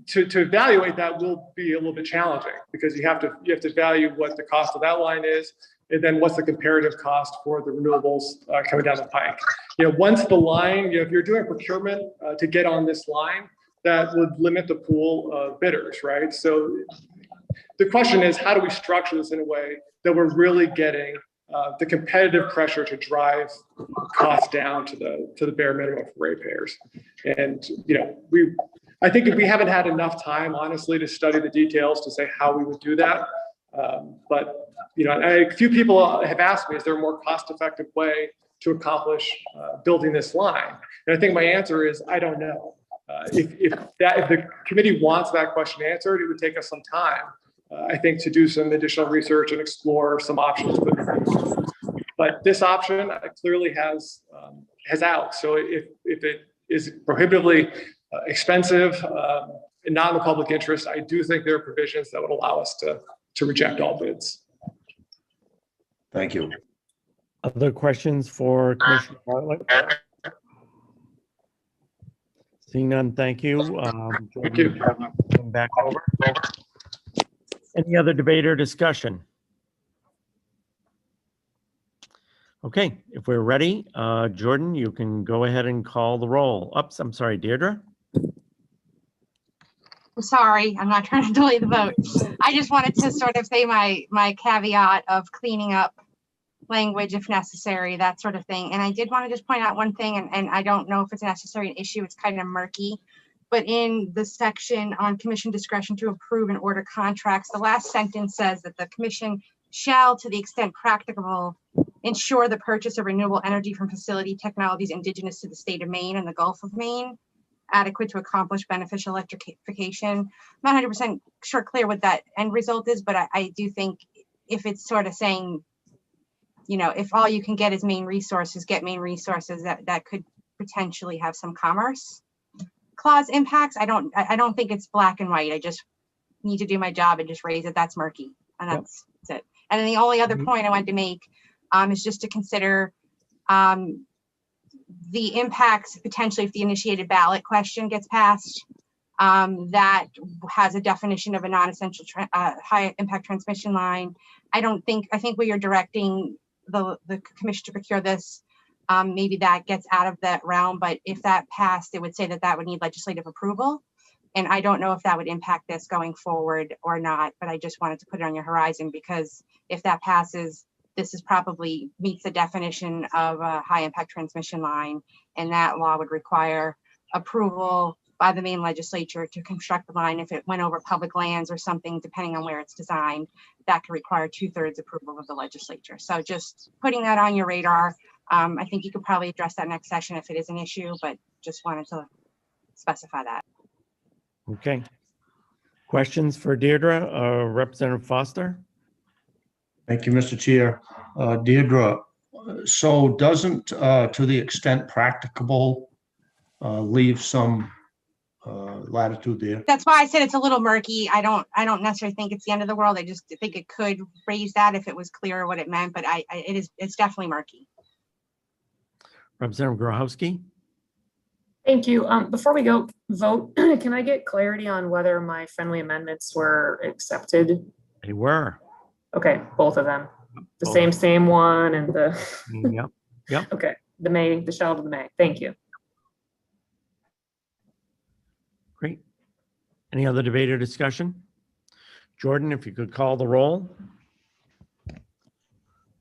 to evaluate that will be a little bit challenging because you have to value what the cost of that line is, and then what's the comparative cost for the renewables coming down the pike. Once the line, if you're doing procurement to get on this line, that would limit the pool of bidders, right? So the question is, how do we structure this in a way that we're really getting the competitive pressure to drive costs down to the bare minimum for ratepayers? And I think we haven't had enough time, honestly, to study the details to say how we would do that. But a few people have asked me, is there a more cost-effective way to accomplish building this line? And I think my answer is, I don't know. If the committee wants that question answered, it would take us some time, I think, to do some additional research and explore some options. But this option clearly has outs. So if it is prohibitively expensive and not in the public interest, I do think there are provisions that would allow us to reject all bids. Thank you. Other questions for Commissioner Bartlett? Seeing none, thank you. Thank you. Come back over. Any other debate or discussion? Okay, if we're ready, Jordan, you can go ahead and call the roll. Oops, I'm sorry, Deirdre. I'm sorry, I'm not trying to delay the vote. I just wanted to sort of say my caveat of cleaning up language if necessary, that sort of thing. And I did want to just point out one thing, and I don't know if it's necessarily an issue, it's kind of murky, but in the section on commission discretion to approve and order contracts, the last sentence says that the commission shall, to the extent practicable, ensure the purchase of renewable energy from facility technologies indigenous to the state of Maine and the Gulf of Maine, adequate to accomplish beneficial electrification. I'm not 100% clear what that end result is, but I do think if it's sort of saying, if all you can get is Maine resources, get Maine resources, that could potentially have some commerce clause impacts. I don't think it's black and white. I just need to do my job and just raise it. That's murky, and that's it. And then the only other point I wanted to make is just to consider the impacts potentially if the initiated ballot question gets passed. That has a definition of a non-essential high impact transmission line. I think where you're directing the commission to procure this, maybe that gets out of that realm, but if that passed, it would say that would need legislative approval. And I don't know if that would impact this going forward or not, but I just wanted to put it on your horizon because if that passes, this is probably meets the definition of a high impact transmission line, and that law would require approval by the Maine legislature to construct the line. If it went over public lands or something, depending on where it's designed, that could require 2/3 approval of the legislature. So just putting that on your radar. I think you could probably address that next session if it is an issue, but just wanted to specify that. Okay. Questions for Deirdre, Representative Foster? Thank you, Mr. Chair. Deirdre, so doesn't, to the extent practicable, leave some latitude there? That's why I said it's a little murky. I don't necessarily think it's the end of the world. I just think it could raise that if it was clear what it meant, but it's definitely murky. Representative Grochowski? Thank you. Before we go vote, can I get clarity on whether my friendly amendments were accepted? They were. Okay, both of them. The same one and the. Yep. Okay, the shell to the May. Thank you. Great. Any other debate or discussion? Jordan, if you could call the roll. All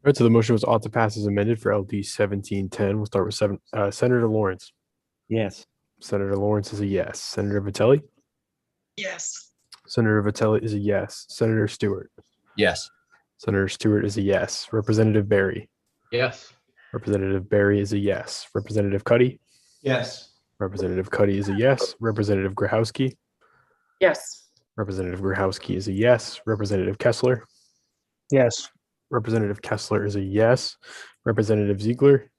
right, so the motion was ought to pass as amended for LD 1710. We'll start with Senator Lawrence. Yes. Senator Lawrence is a yes. Senator Vitelli? Yes. Senator Vitelli is a yes. Senator Stewart. Yes. Senator Stewart is a yes. Representative Barry. Yes. Representative Barry is a yes. Representative Cuddy. Yes. Representative Cuddy is a yes. Representative Grahowski. Yes. Representative Grahowski is a yes. Representative Kessler. Yes. Representative Kessler is a yes. Representative Ziegler.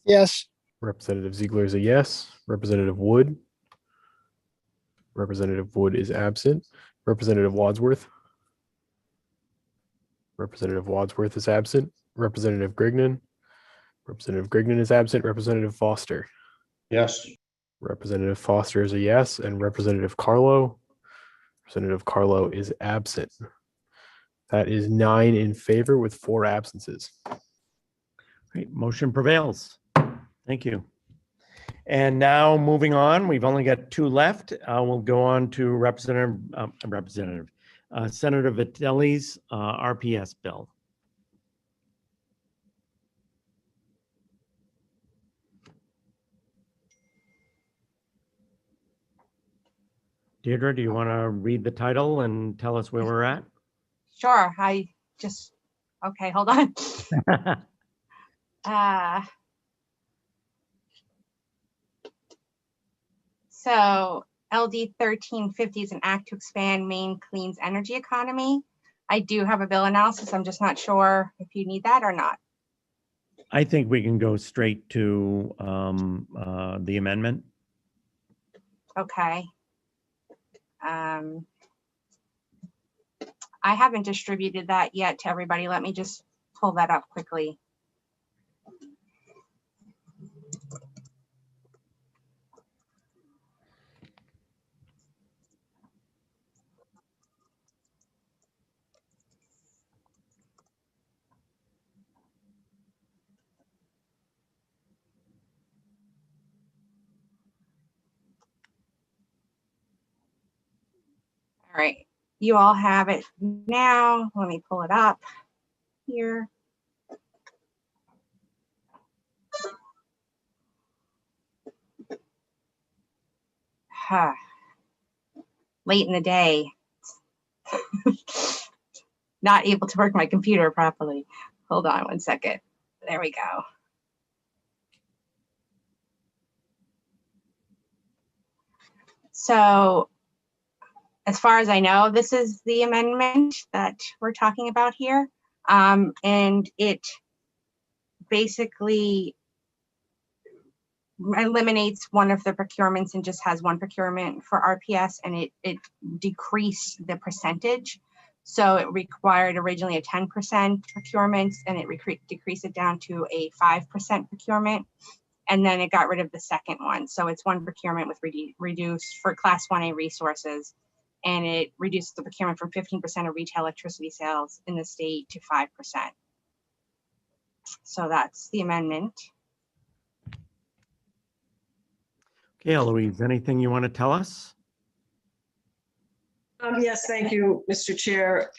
Yes. Representative Ziegler is a yes. Representative Wood. Representative Wood is absent. Representative Wadsworth. Representative Wadsworth is absent. Representative Grignon. Representative Grignon is absent. Representative Foster. Yes. Representative Foster is a yes. And Representative Carlo. Representative Carlo is absent. That is 9 in favor with 4 absences. Great, motion prevails. Thank you. And now moving on, we've only got 2 left. We'll go on to Senator Vitelli's RPS bill. Deirdre, do you want to read the title and tell us where we're at? Sure. Okay, hold on. So LD 1350 is an act to expand Maine Clean's energy economy. I do have a bill analysis. I'm just not sure if you need that or not. I think we can go straight to the amendment. Okay. I haven't distributed that yet to everybody. Let me just pull that up quickly. All right, you all have it now. Let me pull it up here. Late in the day. Not able to work my computer properly. Hold on one second. There we go. So as far as I know, this is the amendment that we're talking about here. And it basically eliminates one of the procurements and just has one procurement for RPS, and it decreased the percentage. So it required originally a 10% procurement, and it decreased it down to a 5% procurement. And then it got rid of the second one. So it's one procurement with reduced for Class 1A resources. And it reduces the procurement from 15% of retail electricity sales in the state to 5%. So that's the amendment. Okay, Eloise, anything you want to tell us? Yes, thank you, Mr. Chair.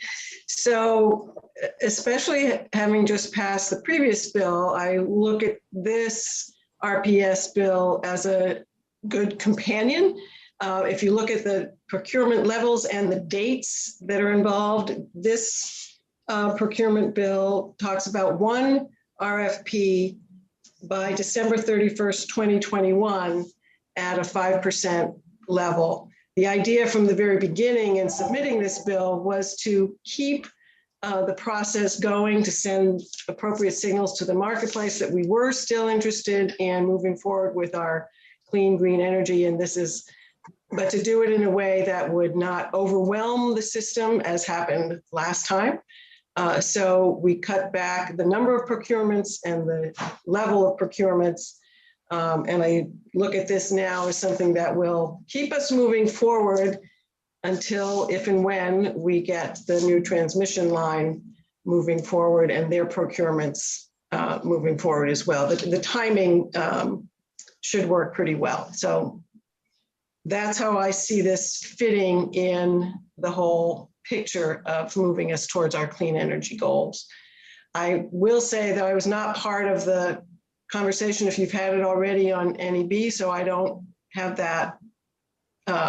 So especially having just passed the previous bill, I look at this RPS bill as a good companion. If you look at the procurement levels and the dates that are involved, this procurement bill talks about one RFP by December 31st, 2021 at a 5% level. The idea from the very beginning in submitting this bill was to keep the process going, to send appropriate signals to the marketplace that we were still interested in moving forward with our clean green energy. And this is, but to do it in a way that would not overwhelm the system as happened last time. So we cut back the number of procurements and the level of procurements. And I look at this now as something that will keep us moving forward until, if and when, we get the new transmission line moving forward and their procurements moving forward as well. The timing should work pretty well. So that's how I see this fitting in the whole picture of moving us towards our clean energy goals. I will say that I was not part of the conversation, if you've had it already, on NEB, so I don't have that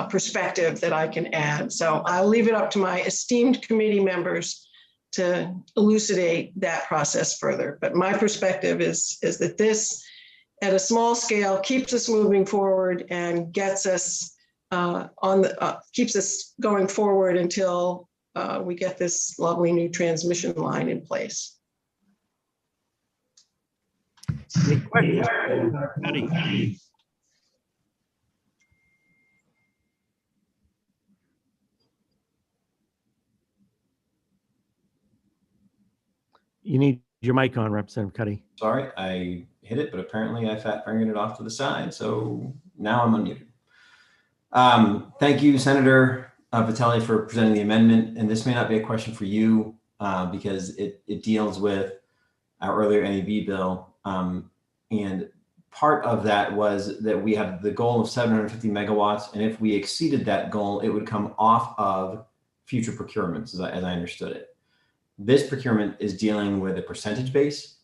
perspective that I can add. So I'll leave it up to my esteemed committee members to elucidate that process further. But my perspective is that this, at a small scale, keeps us moving forward and gets us keeps us going forward until we get this lovely new transmission line in place. Any questions? Patty? You need your mic on, Representative Cuddy. Sorry, I hit it, but apparently I fat fingered it off to the side. So now I'm unmuted. Thank you, Senator Vitelli, for presenting the amendment. And this may not be a question for you because it deals with our earlier NEB bill. And part of that was that we have the goal of 750 megawatts. And if we exceeded that goal, it would come off of future procurements, as I understood it. This procurement is dealing with a percentage base.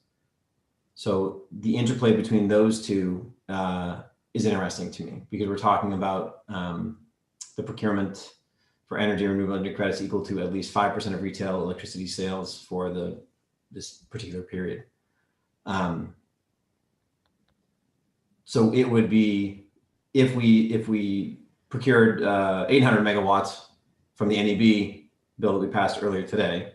So the interplay between those two is interesting to me because we're talking about the procurement for energy renewable energy credits equal to at least 5% of retail electricity sales for this particular period. So it would be, if we procured 800 megawatts from the NEB bill that we passed earlier today,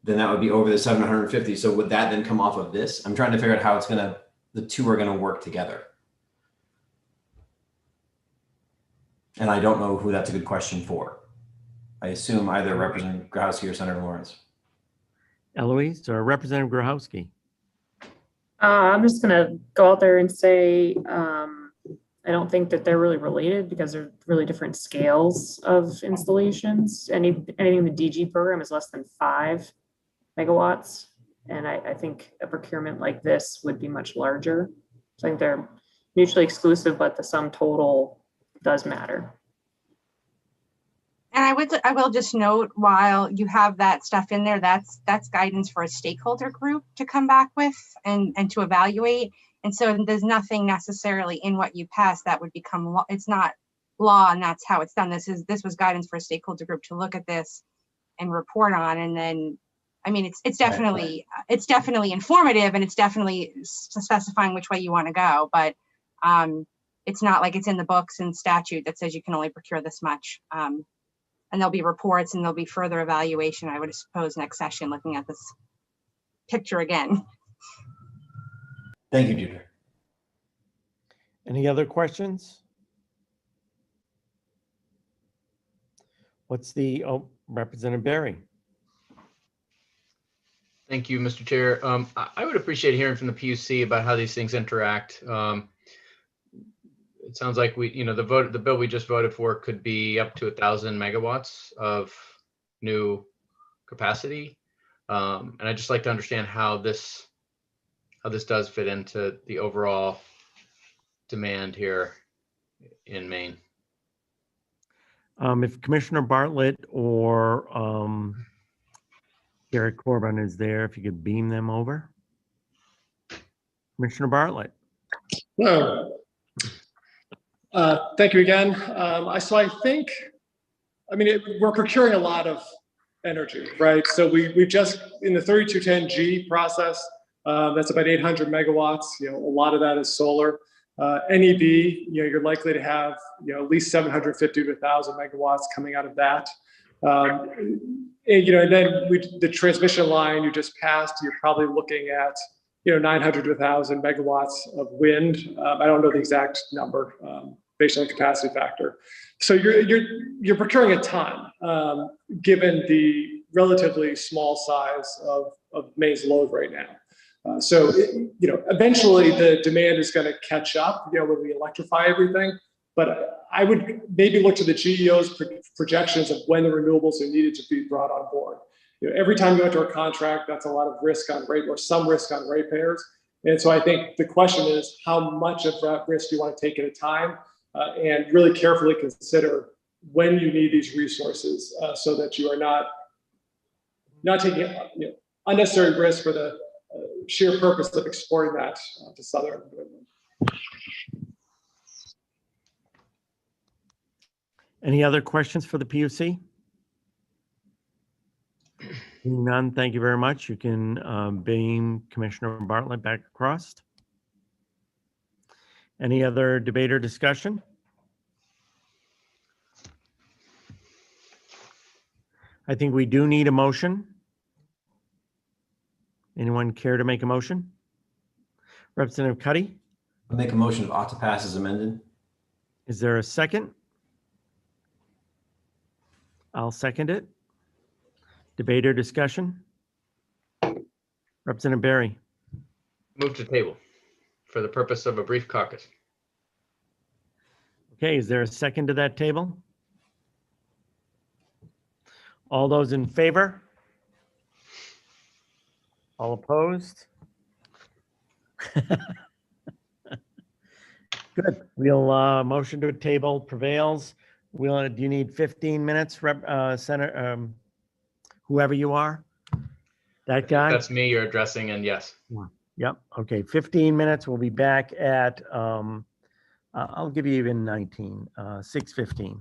then that would be over the 750. So would that then come off of this? I'm trying to figure out how the two are gonna work together. And I don't know who that's a good question for. I assume either Representative Grohowski or Senator Lawrence. Eloise or Representative Grohowski? I'm just gonna go out there and say, I don't think that they're really related because they're really different scales of installations. Anything in the DG program is less than 5 megawatts. And I think a procurement like this would be much larger. So I think they're mutually exclusive, but the sum total does matter. And I will just note, while you have that stuff in there, that's guidance for a stakeholder group to come back with and to evaluate. And so there's nothing necessarily in what you pass that would become law. It's not law, and that's how it's done. This was guidance for a stakeholder group to look at this and report on. And then, I mean, it's definitely it's definitely informative, and it's definitely specifying which way you want to go. But it's not like it's in the books and statute that says you can only procure this much. And there'll be reports and there'll be further evaluation, I would suppose, next session, looking at this picture again. Thank you, Judith. Any other questions? What's the, Representative Barry? Thank you, Mr. Chair. I would appreciate hearing from the PUC about how these things interact. It sounds like the bill we just voted for could be up to 1,000 megawatts of new capacity. And I'd just like to understand how this does fit into the overall demand here in Maine. If Commissioner Bartlett or Garrett Corbin is there, if you could beam them over. Commissioner Bartlett. Hello. Thank you again. So I think, we're procuring a lot of energy, right? So we've just, in the 3210G process, that's about 800 megawatts. A lot of that is solar. NEB, you're likely to have, at least 750 to 1,000 megawatts coming out of that. And then the transmission line you just passed, you're probably looking at, 900 to 1,000 megawatts of wind. I don't know the exact number based on the capacity factor. So you're procuring a ton, given the relatively small size of Maine's load right now. So eventually the demand is going to catch up, when we electrify everything. But I would maybe look to the GEO's projections of when the renewables are needed to be brought on board. Every time you enter a contract, that's a lot of risk on rate, or some risk on ratepayers. And so I think the question is, how much of that risk do you want to take at a time, and really carefully consider when you need these resources, so that you are not taking unnecessary risk for the sheer purpose of exporting that to Southern New England. Any other questions for the PUC? Seeing none, thank you very much. You can beam Commissioner Bartlett back across. Any other debate or discussion? I think we do need a motion. Anyone care to make a motion? Representative Cuddy, I'll make a motion of ought to pass as amended. is there a second? I'll second it. Debate or discussion? Representative Barry, Move to table for the purpose of a brief caucus. okay, is there a second to that table? All those in favor? All opposed? Good. We'll motion to a table prevails. We'll, do you need 15 minutes, Senator, whoever you are? That guy? That's me you're addressing, and yes. Yep. Okay. 15 minutes. We'll be back at, I'll give you even 19, 6:15.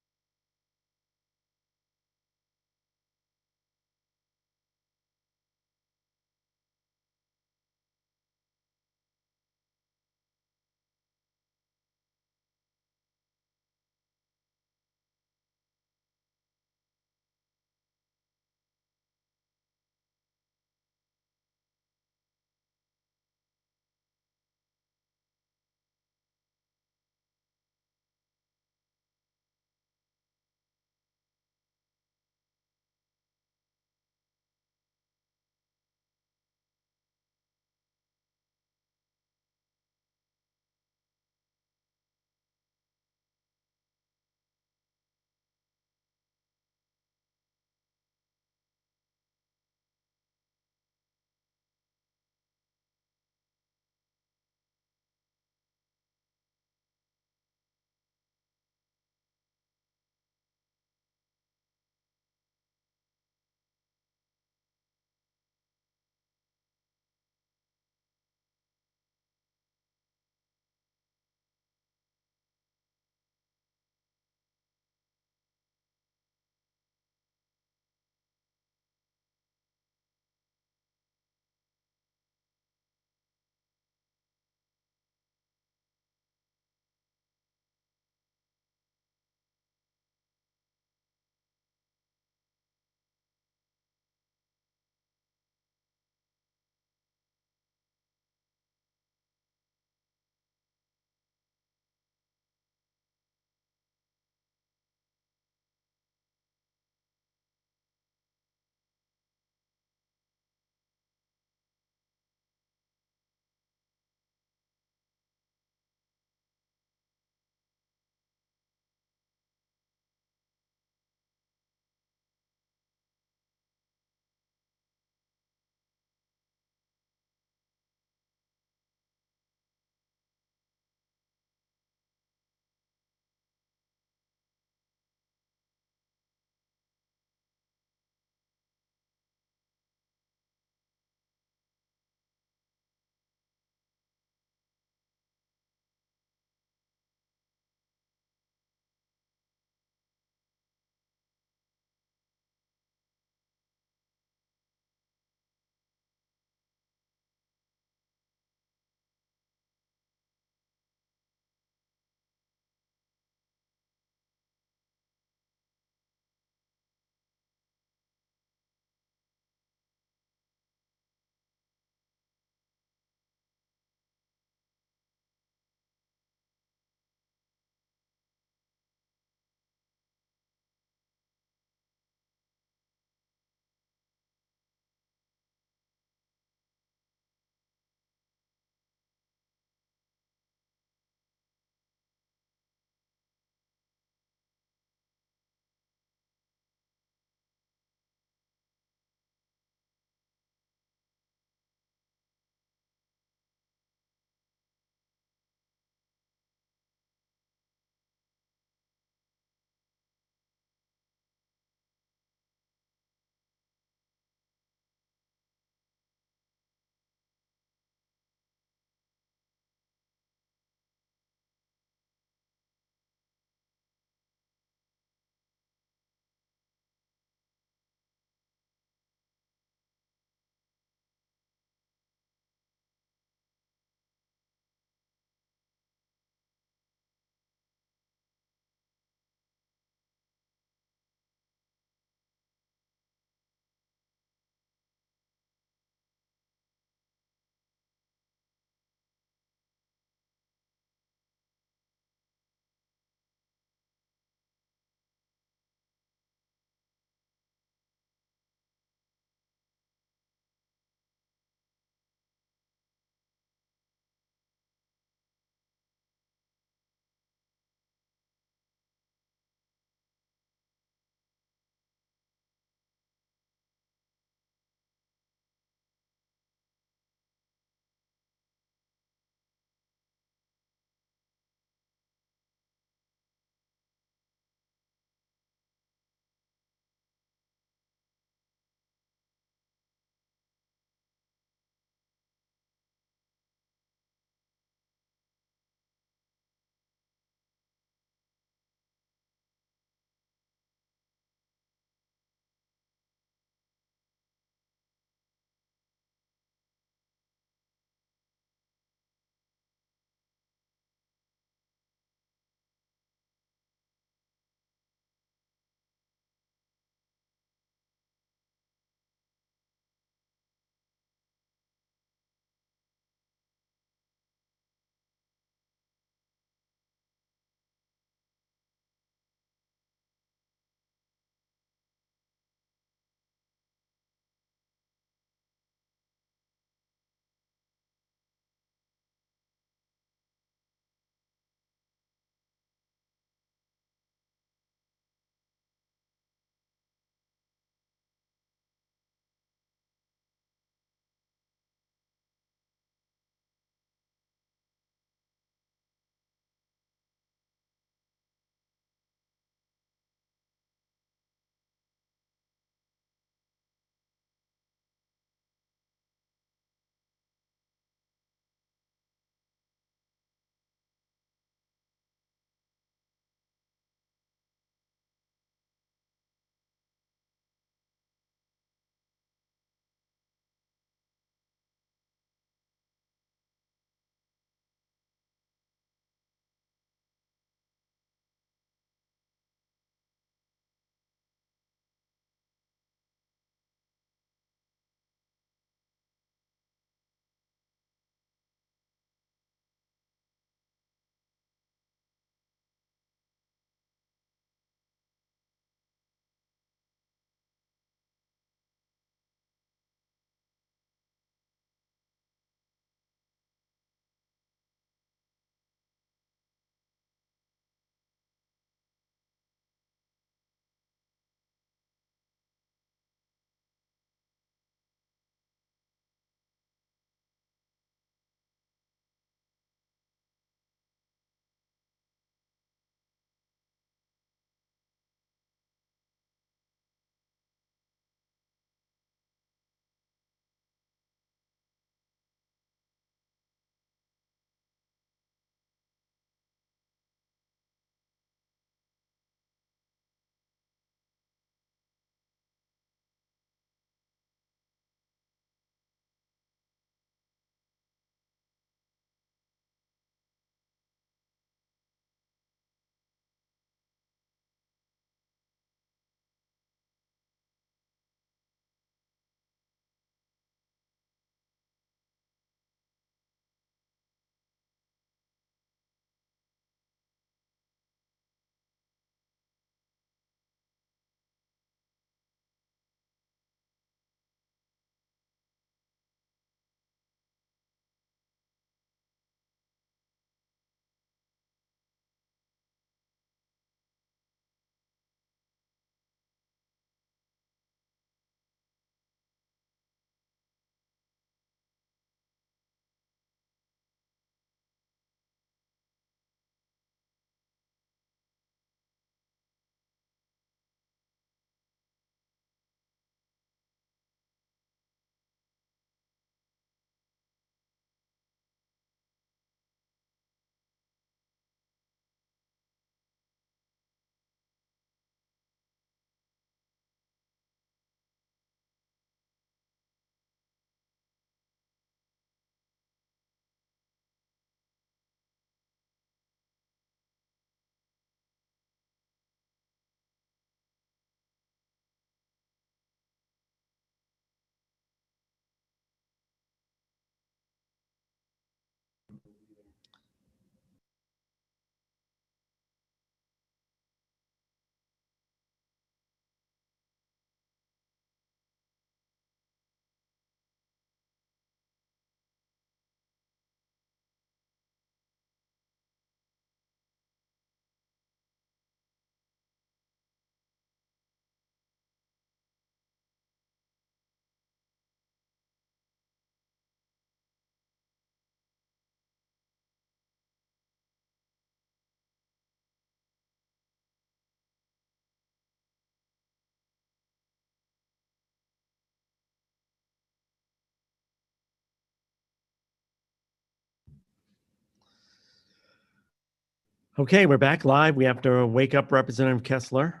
Okay, we're back live. We have to wake up Representative Kessler.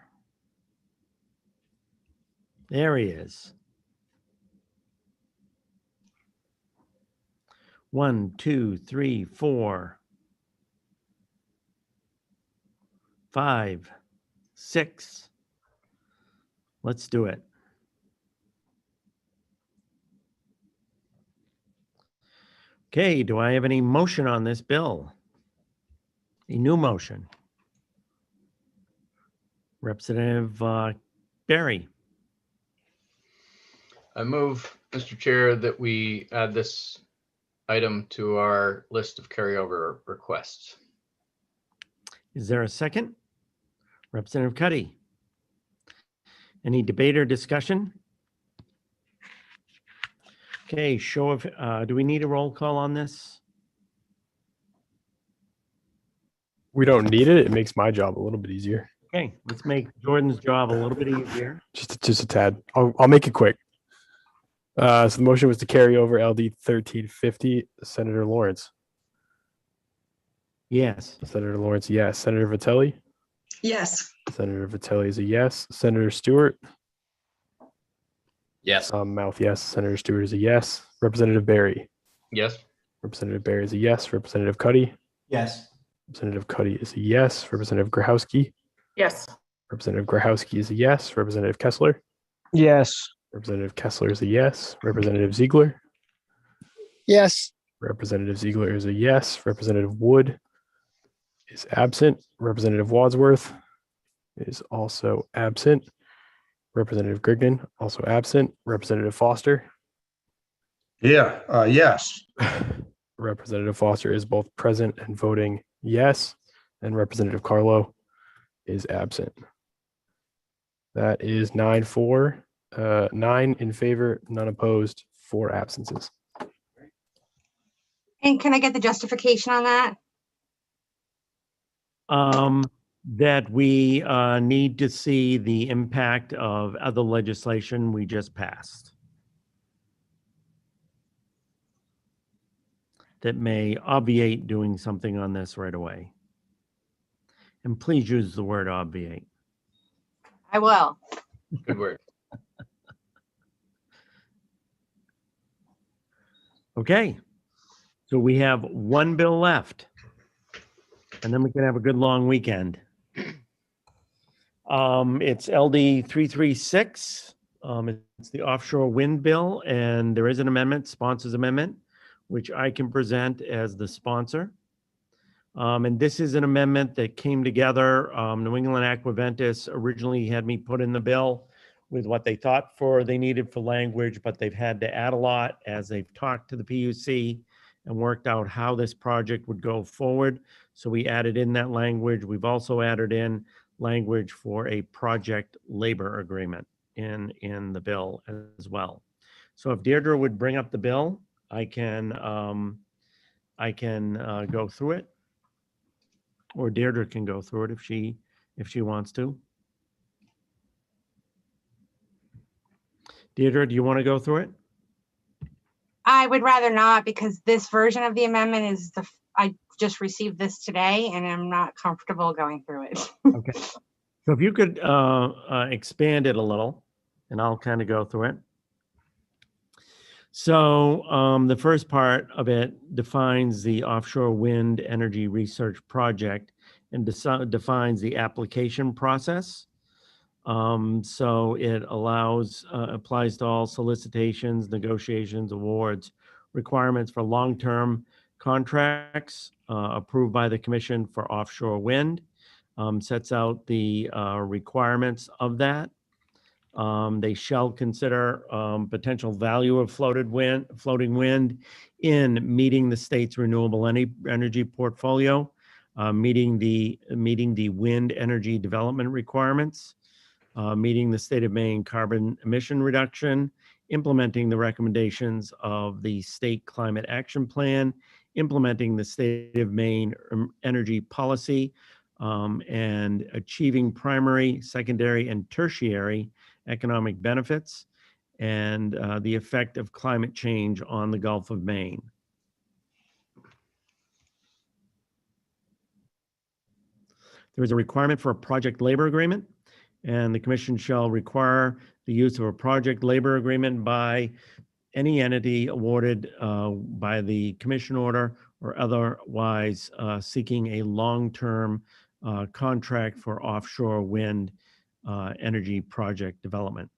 There he is. 1, 2, 3, 4, 5, 6. Let's do it. Okay, do I have any motion on this bill? A new motion. Representative Barry. I move, Mr. Chair, that we add this item to our list of carryover requests. Is there a second? Representative Cuddy. Any debate or discussion? Okay, show of, do we need a roll call on this? We don't need it. It makes my job a little bit easier. Okay, let's make Jordan's job a little bit easier. Just a tad. I'll make it quick. So the motion was to carry over LD 1350. Senator Lawrence. Yes. Senator Lawrence, yes. Senator Vitelli. Yes. Senator Vitelli is a yes. Senator Stewart. Yes. Mouth yes. Senator Stewart is a yes. Representative Barry. Yes. Representative Barry is a yes. Representative Cuddy. Yes. Representative Cuddy is a yes. Representative Grahowski. Yes. Representative Grahowski is a yes. Representative Kessler. Yes. Representative Kessler is a yes. Representative Ziegler. Yes. Representative Ziegler is a yes. Representative Wood is absent. Representative Wadsworth is also absent. Representative Grignon also absent. Representative Foster. Yeah, yes. Representative Foster is both present and voting yes, and Representative Carlo is absent. That is 9-4, 9 in favor, none opposed, 4 absences. And can I get the justification on that? That we need to see the impact of other legislation we just passed that may obviate doing something on this right away. And please use the word obviate. I will. Good word. Okay, so we have one bill left, and then we can have a good long weekend. It's LD 336. It's the offshore wind bill, and there is an amendment, sponsor's amendment, which I can present as the sponsor. And this is an amendment that came together. New England Aquaventus originally had me put in the bill with what they thought they needed for language, but they've had to add a lot as they've talked to the PUC and worked out how this project would go forward. So we added in that language. We've also added in language for a project labor agreement in the bill as well. So if Deirdre would bring up the bill, I can go through it, or Deirdre can go through it if she wants to. Deirdre, do you want to go through it? I would rather not, because this version of the amendment is I just received this today and I'm not comfortable going through it. Okay. So if you could expand it a little, and I'll kind of go through it. So the first part of it defines the offshore wind energy research project and defines the application process. So it applies to all solicitations, negotiations, awards, requirements for long-term contracts approved by the Commission for Offshore Wind, sets out the requirements of that. They shall consider potential value of floating wind in meeting the state's renewable energy portfolio, meeting the wind energy development requirements, meeting the state of Maine carbon emission reduction, implementing the recommendations of the state climate action plan, implementing the state of Maine energy policy, and achieving primary, secondary, and tertiary economic benefits, and the effect of climate change on the Gulf of Maine. There is a requirement for a project labor agreement, and the commission shall require the use of a project labor agreement by any entity awarded by the commission order or otherwise seeking a long-term contract for offshore wind energy project development.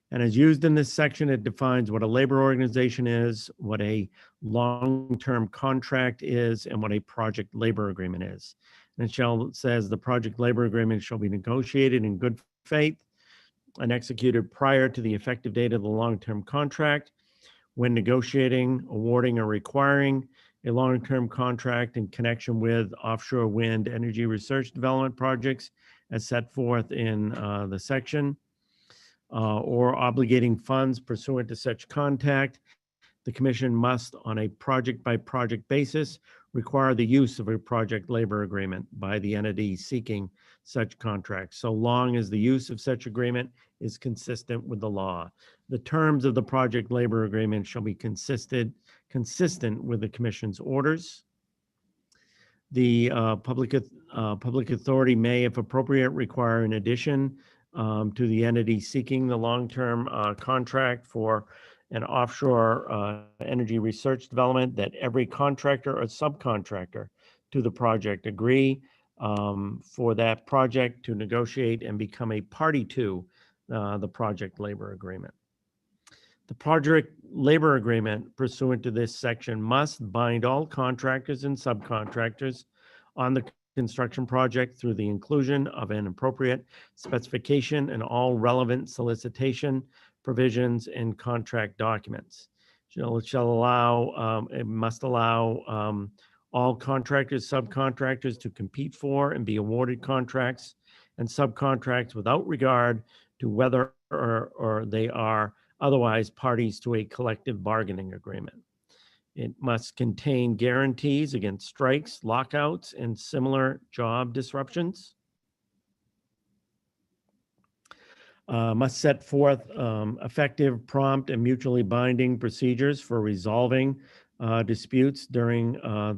And as used in this section, it defines what a labor organization is, what a long-term contract is, and what a project labor agreement is. And it says the project labor agreement shall be negotiated in good faith and executed prior to the effective date of the long-term contract. When negotiating, awarding, or requiring a long-term contract in connection with offshore wind energy research development projects as set forth in the section, or obligating funds pursuant to such contact, the commission must, on a project-by-project basis, require the use of a project labor agreement by the entity seeking such contract, so long as the use of such agreement is consistent with the law. The terms of the project labor agreement shall be consistent with the commission's orders. The public authority may, if appropriate, require in addition to the entity seeking the long-term contract for an offshore energy research development that every contractor or subcontractor to the project agree for that project to negotiate and become a party to the project labor agreement. The project labor agreement pursuant to this section must bind all contractors and subcontractors on the construction project through the inclusion of an appropriate specification and all relevant solicitation provisions and contract documents. It must allow all contractors, subcontractors to compete for and be awarded contracts and subcontracts without regard to whether or they are otherwise parties to a collective bargaining agreement. It must contain guarantees against strikes, lockouts, and similar job disruptions. Must set forth effective, prompt, and mutually binding procedures for resolving disputes during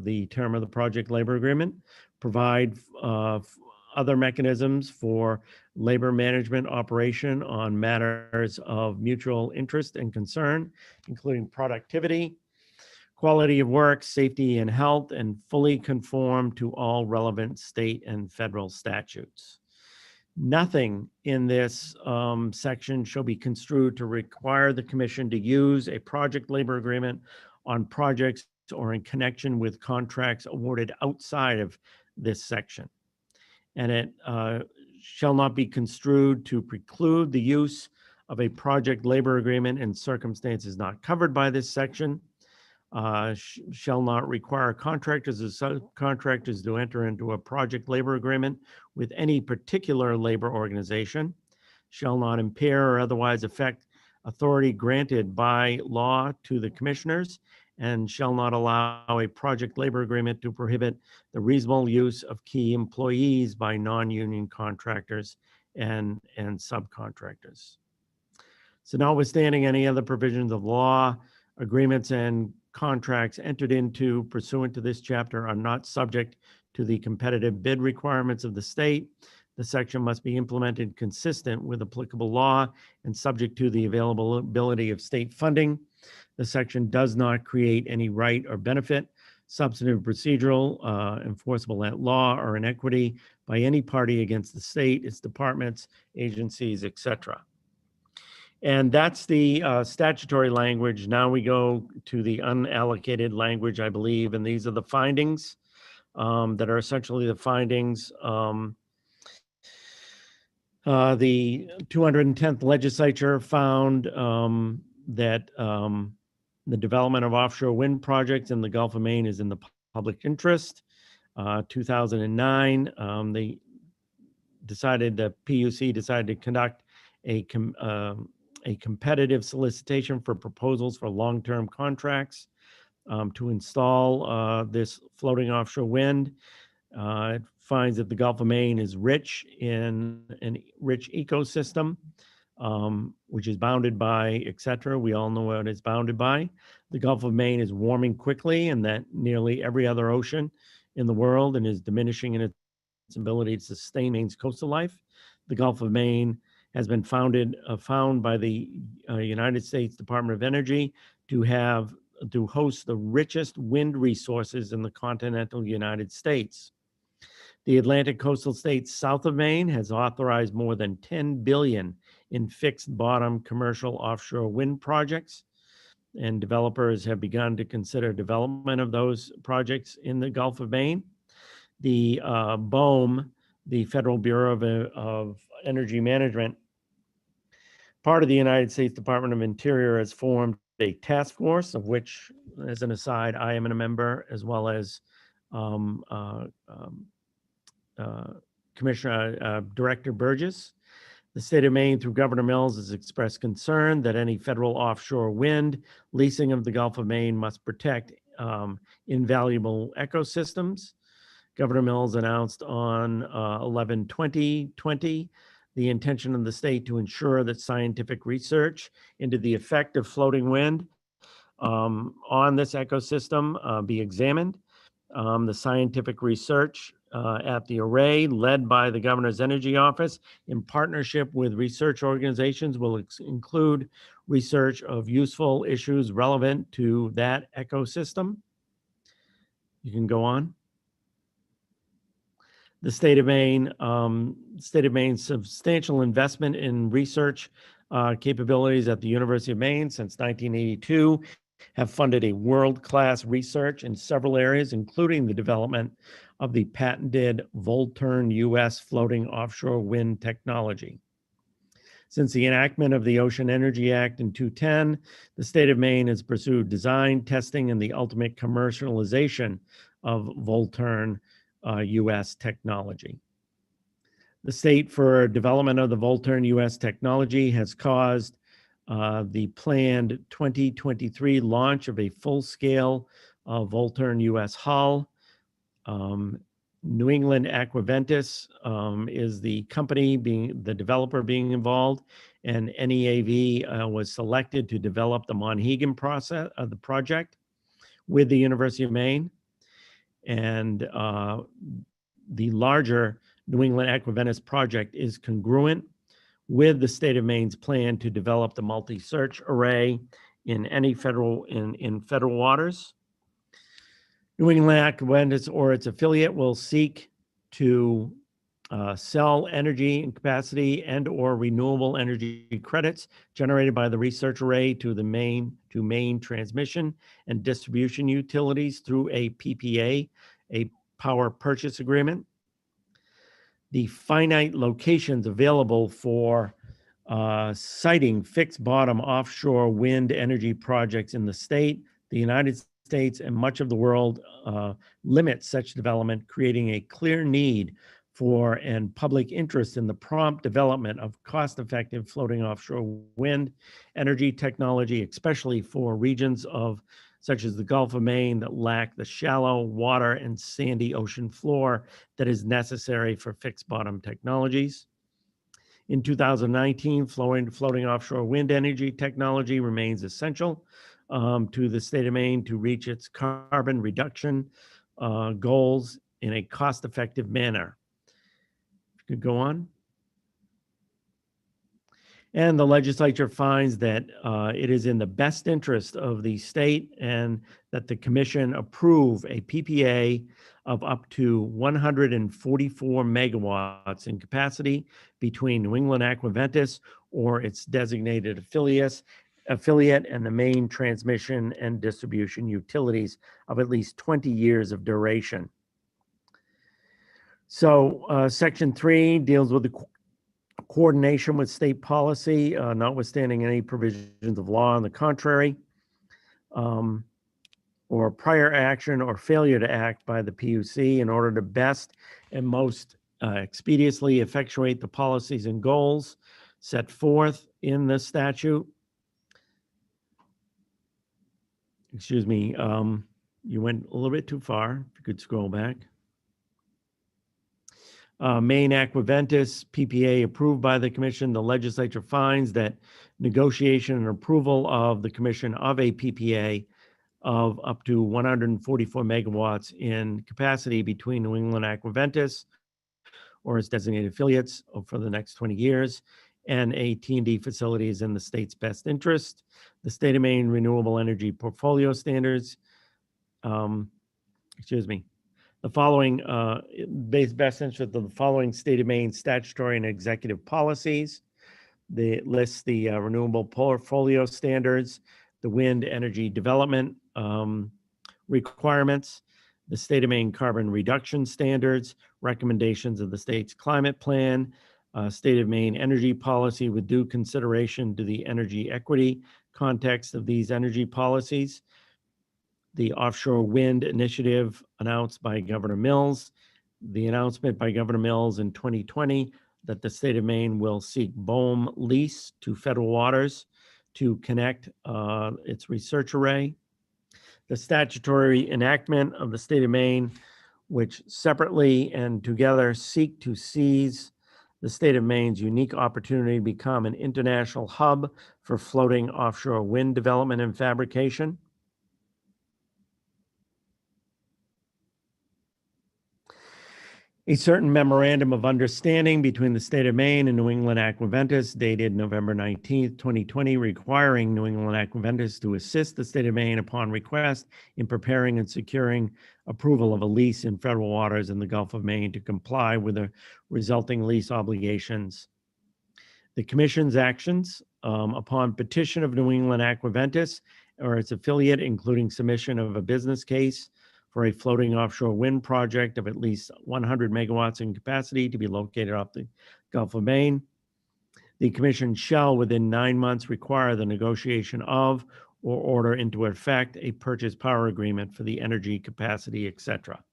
the term of the project labor agreement. Provide other mechanisms for labor management operation on matters of mutual interest and concern, including productivity, quality of work, safety and health, and fully conform to all relevant state and federal statutes. Nothing in this section shall be construed to require the commission to use a project labor agreement on projects or in connection with contracts awarded outside of this section. And it shall not be construed to preclude the use of a project labor agreement in circumstances not covered by this section. Shall not require contractors or subcontractors to enter into a project labor agreement with any particular labor organization. Shall not impair or otherwise affect authority granted by law to the commissioners, and shall not allow a project labor agreement to prohibit the reasonable use of key employees by non-union contractors and subcontractors. So notwithstanding any other provisions of law, agreements and contracts entered into pursuant to this chapter are not subject to the competitive bid requirements of the state. The section must be implemented consistent with applicable law and subject to the availability of state funding. The section does not create any right or benefit, substantive, procedural, enforceable at law, or inequity by any party against the state, its departments, agencies, etc. And that's the statutory language. Now we go to the unallocated language, I believe, and these are the findings that are essentially the findings. The 210th legislature found that the development of offshore wind projects in the Gulf of Maine is in the public interest. 2009, the PUC decided to conduct a competitive solicitation for proposals for long-term contracts to install this floating offshore wind. It finds that the Gulf of Maine is rich in a rich ecosystem, which is bounded by, et cetera. We all know what it's bounded by. The Gulf of Maine is warming quickly, and that nearly every other ocean in the world, and is diminishing in its responsibility to sustain Maine's coastal life. The Gulf of Maine has been found by the United States Department of Energy to host the richest wind resources in the continental United States. The Atlantic coastal state south of Maine has authorized more than $10 billion in fixed bottom commercial offshore wind projects, and developers have begun to consider development of those projects in the Gulf of Maine. The BOEM, the Federal Bureau of Energy Management, part of the United States Department of Interior, has formed a task force, of which, as an aside, I am a member, as well as Commissioner Director Burgess. The state of Maine, through Governor Mills, has expressed concern that any federal offshore wind leasing of the Gulf of Maine must protect invaluable ecosystems. Governor Mills announced on 11/20/20 the intention of the state to ensure that scientific research into the effect of floating wind on this ecosystem be examined. The scientific research at the array, led by the Governor's Energy Office in partnership with research organizations, will include research of useful issues relevant to that ecosystem. You can go on. The state of Maine's substantial investment in research capabilities at the University of Maine since 1982 have funded a world-class research in several areas, including the development of the patented Volturn US floating offshore wind technology. Since the enactment of the Ocean Energy Act in 2010, the state of Maine has pursued design, testing, and the ultimate commercialization of Volturn US technology. The state, for development of the Volturn US technology, has caused the planned 2023 launch of a full-scale Volturn US hull. New England Aquaventus is the company the developer being involved, and NEAV was selected to develop the Monhegan process of the project with the University of Maine. And the larger New England Aquaventus project is congruent with the state of Maine's plan to develop the multi-search array in any federal waters. New England Aquaventus or its affiliate will seek to sell energy and capacity and or renewable energy credits generated by the research array to main transmission and distribution utilities through a PPA, a power purchase agreement. The finite locations available for siting fixed bottom offshore wind energy projects in the state, the United States, and much of the world limit such development, creating a clear need for and public interest in the prompt development of cost-effective floating offshore wind energy technology, especially for regions such as the Gulf of Maine that lack the shallow water and sandy ocean floor that is necessary for fixed bottom technologies. In 2019, floating offshore wind energy technology remains essential to the state of Maine to reach its carbon reduction goals in a cost-effective manner. If you could go on. And the legislature finds that it is in the best interest of the state and that the commission approve a PPA of up to 144 megawatts in capacity between New England Aquaventus or its designated affiliate and the main transmission and distribution utilities of at least 20 years of duration. So Section 3 deals with the coordination with state policy, notwithstanding any provisions of law on the contrary, or prior action or failure to act by the PUC in order to best and most expeditiously effectuate the policies and goals set forth in the statute. Excuse me, you went a little bit too far. If you could scroll back. Maine Aquaventus PPA approved by the commission. The legislature finds that negotiation and approval of the commission of a PPA of up to 144 megawatts in capacity between New England Aquaventus or its designated affiliates for the next 20 years, and a T&D facility is in the state's best interest. The state of Maine Renewable Energy Portfolio Standards, the following best interest of the following state of Maine statutory and executive policies. They list the renewable portfolio standards, the wind energy development requirements, the state of Maine carbon reduction standards, recommendations of the state's climate plan, state of Maine energy policy with due consideration to the energy equity context of these energy policies, the offshore wind initiative announced by Governor Mills, the announcement by Governor Mills in 2020 that the state of Maine will seek BOEM lease to federal waters to connect its research array, the statutory enactment of the state of Maine, which separately and together seek to seize the state of Maine's unique opportunity to become an international hub for floating offshore wind development and fabrication. A certain memorandum of understanding between the state of Maine and New England Aquaventus dated November 19th, 2020, requiring New England Aquaventus to assist the state of Maine upon request in preparing and securing approval of a lease in federal waters in the Gulf of Maine to comply with the resulting lease obligations. The Commission's actions upon petition of New England Aquaventus or its affiliate, including submission of a business case for a floating offshore wind project of at least 100 megawatts in capacity to be located off the Gulf of Maine. The Commission shall, within 9 months, require the negotiation of or order into effect a purchase power agreement for the energy capacity, etc.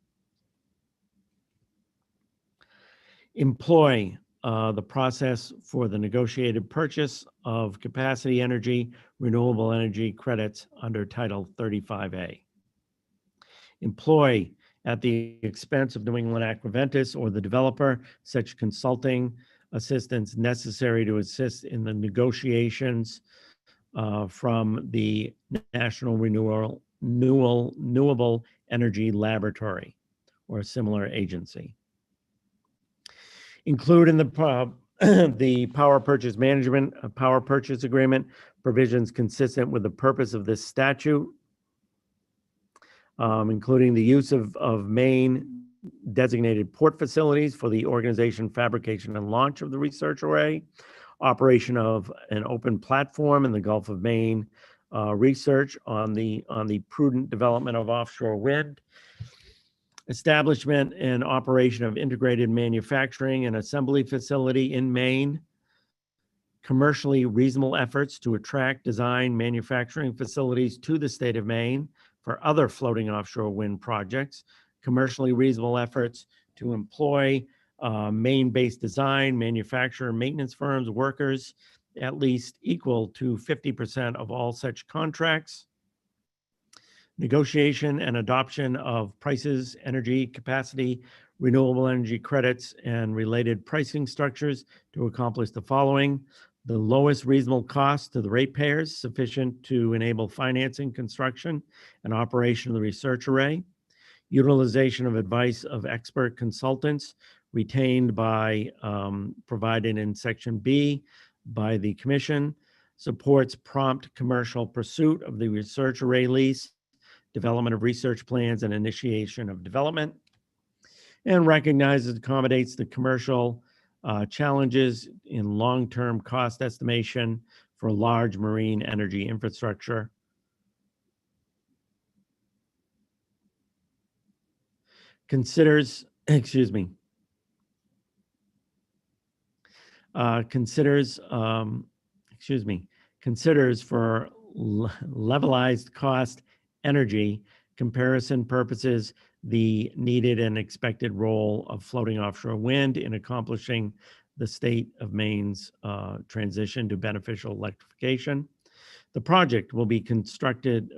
Employ the process for the negotiated purchase of capacity energy, renewable energy credits under Title 35A. Employ at the expense of New England Aquaventus or the developer such consulting assistance necessary to assist in the negotiations from the National Renewable Energy Laboratory or a similar agency. Include in the power purchase management, power purchase agreement provisions consistent with the purpose of this statute, including the use of Maine designated port facilities for the organization, fabrication, and launch of the research array, operation of an open platform in the Gulf of Maine, research on the prudent development of offshore wind, establishment and operation of integrated manufacturing and assembly facility in Maine, commercially reasonable efforts to attract design manufacturing facilities to the state of Maine for other floating offshore wind projects, commercially reasonable efforts to employ Maine-based design, manufacturer, maintenance firms, workers, at least equal to 50% of all such contracts, negotiation and adoption of prices, energy capacity, renewable energy credits, and related pricing structures to accomplish the following: the lowest reasonable cost to the ratepayers sufficient to enable financing, construction, and operation of the research array, utilization of advice of expert consultants retained by, provided in Section B by the Commission, supports prompt commercial pursuit of the research array lease, development of research plans, and initiation of development, and recognizes, accommodates the commercial challenges in long-term cost estimation for large marine energy infrastructure. Considers for levelized cost energy comparison purposes the needed and expected role of floating offshore wind in accomplishing the state of Maine's transition to beneficial electrification. The project will be constructed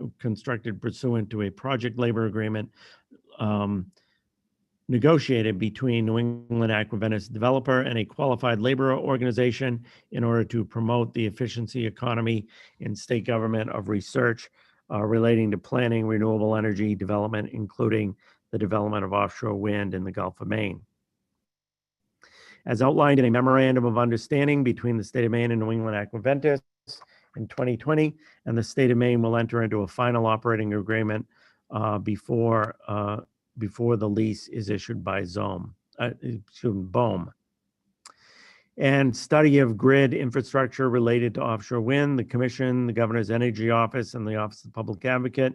pursuant to a project labor agreement negotiated between New England Aquaventus developer and a qualified labor organization in order to promote the efficiency economy in state government of research relating to planning renewable energy development, including the development of offshore wind in the Gulf of Maine. as outlined in a memorandum of understanding between the state of Maine and New England Aquaventus in 2020, and the state of Maine will enter into a final operating agreement before the lease is issued by BOEM. And study of grid infrastructure related to offshore wind. The Commission, the Governor's Energy Office, and the Office of the Public Advocate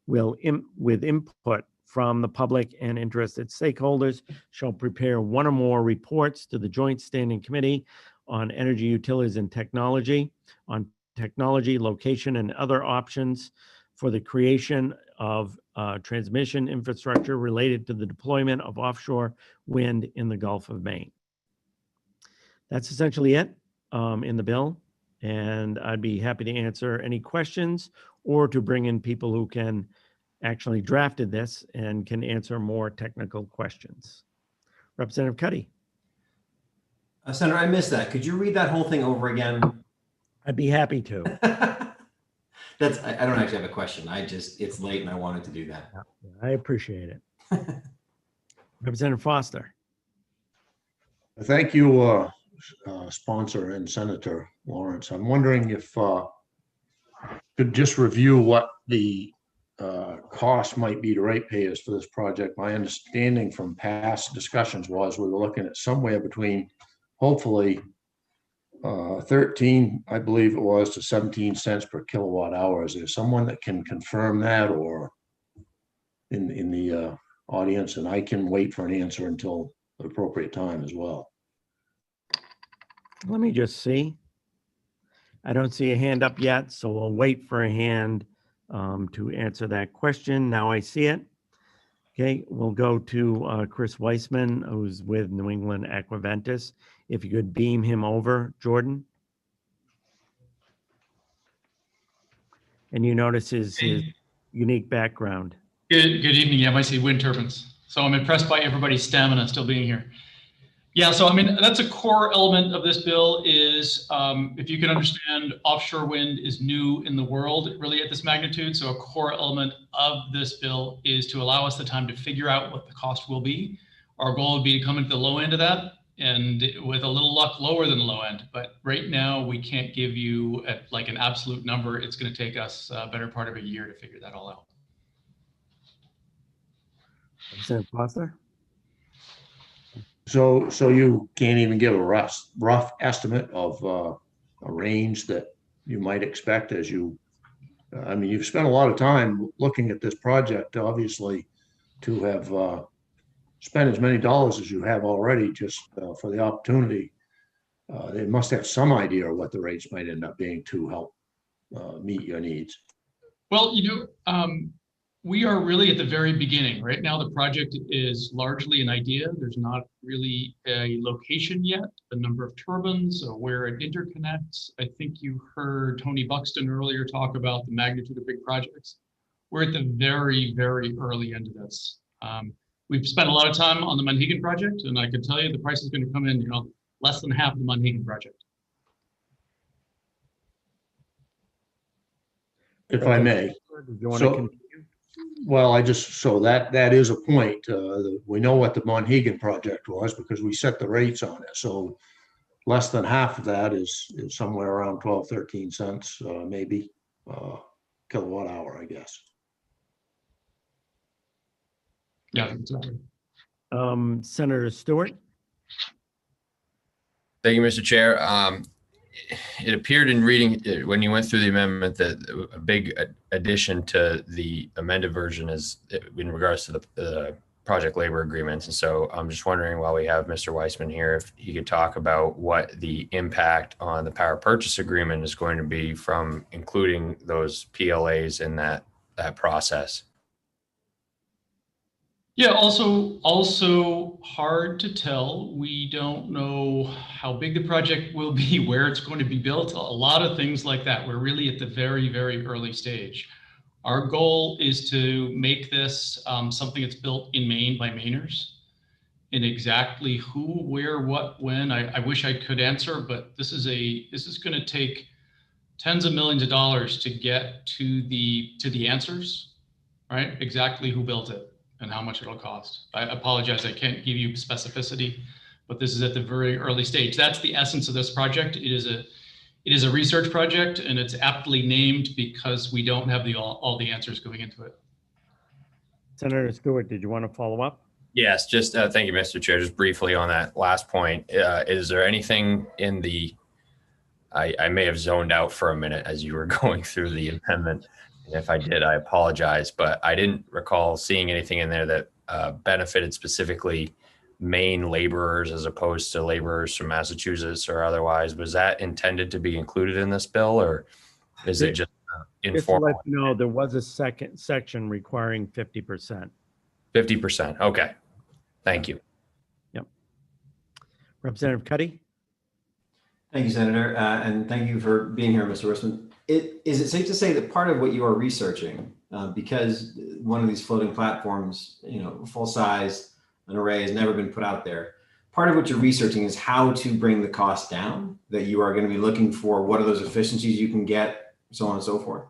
will, with input from the public and interested stakeholders, shall prepare one or more reports to the Joint Standing Committee on Energy Utilities and Technology, on technology, location, and other options for the creation of transmission infrastructure related to the deployment of offshore wind in the Gulf of Maine. That's essentially it in the bill, and I'd be happy to answer any questions or to bring in people who can actually drafted this and can answer more technical questions. Representative Cuddy. Senator, I missed that. Could you read that whole thing over again? I'd be happy to. I don't actually have a question. It's late and I wanted to do that. I appreciate it. Representative Foster. Thank you, sponsor and Senator Lawrence. I'm wondering if could just review what the cost might be to ratepayers for this project. My understanding from past discussions was we were looking at somewhere between hopefully 13, I believe it was, to 17 cents per kilowatt hour. Is there someone that can confirm that, or in the audience? And I can wait for an answer until the appropriate time as well. Let me just see. I don't see a hand up yet, so we'll wait for a hand to answer that question. Now I see it. Okay, we'll go to Chris Weissman, who's with New England Aquaventus. If you could beam him over, Jordan. And you notice his unique background. Good evening. Yeah, I see wind turbines. So I'm impressed by everybody's stamina still being here. Yeah, so I mean, that's a core element of this bill is, if you can understand, offshore wind is new in the world, really at this magnitude. So a core element of this bill is to allow us the time to figure out what the cost will be. Our goal would be to come into the low end of that, and with a little luck, lower than the low end. But right now, we can't give you like an absolute number. It's going to take us a better part of a year to figure that all out. Representative Foster? So you can't even give a rough estimate of a range that you might expect as you, I mean, you've spent a lot of time looking at this project, obviously, to have spent as many dollars as you have already just for the opportunity. They must have some idea of what the rates might end up being to help meet your needs. Well, we are really at the very beginning. Right now, the project is largely an idea. There's not really a location yet, the number of turbines, or where it interconnects. I think you heard Tony Buxton earlier talk about the magnitude of big projects. We're at the very, very early end of this. We've spent a lot of time on the Monhegan project, and I can tell you the price is going to come in, less than half of the Monhegan project. If I may. Did you want to continue? Well, so that is a point. We know what the Monhegan project was because we set the rates on it. So less than half of that is somewhere around 12, 13 cents, maybe kilowatt hour, I guess. Yeah, exactly. Senator Stewart. Thank you, Mr. Chair. It appeared in reading when you went through the amendment that a big addition to the amended version is in regards to the project labor agreements. And so I'm just wondering, while we have Mr. Weissman here, if he could talk about what the impact on the power purchase agreement is going to be from including those PLAs in that process. Yeah, also hard to tell. We don't know how big the project will be, where it's going to be built, a lot of things like that. We're really at the very, very early stage. Our goal is to make this something that's built in Maine by Mainers. And exactly who, where, what, when, I wish I could answer, but this is going to take tens of millions of dollars to get to the answers, right? Exactly who built it and how much it'll cost. I apologize, I can't give you specificity, but this is at the very early stage. That's the essence of this project. It is a research project, and it's aptly named because we don't have all the answers going into it. Senator Stewart, did you want to follow up? Yes, just thank you, Mr. Chair. Just briefly on that last point, is there anything in the, I may have zoned out for a minute as you were going through the amendment. And if I did, I apologize, but I didn't recall seeing anything in there that benefited specifically Maine laborers as opposed to laborers from Massachusetts or otherwise. Was that intended to be included in this bill, or is it just informal? No, there was a second section requiring 50%. 50%. Okay. Thank you. Yep. Representative Cuddy. Thank you, Senator, and thank you for being here, Mr. Wissman. Is it safe to say that part of what you are researching, because one of these floating platforms, full size, an array has never been put out there, part of what you're researching is how to bring the cost down, that you are going to be looking for what are those efficiencies you can get, so on and so forth?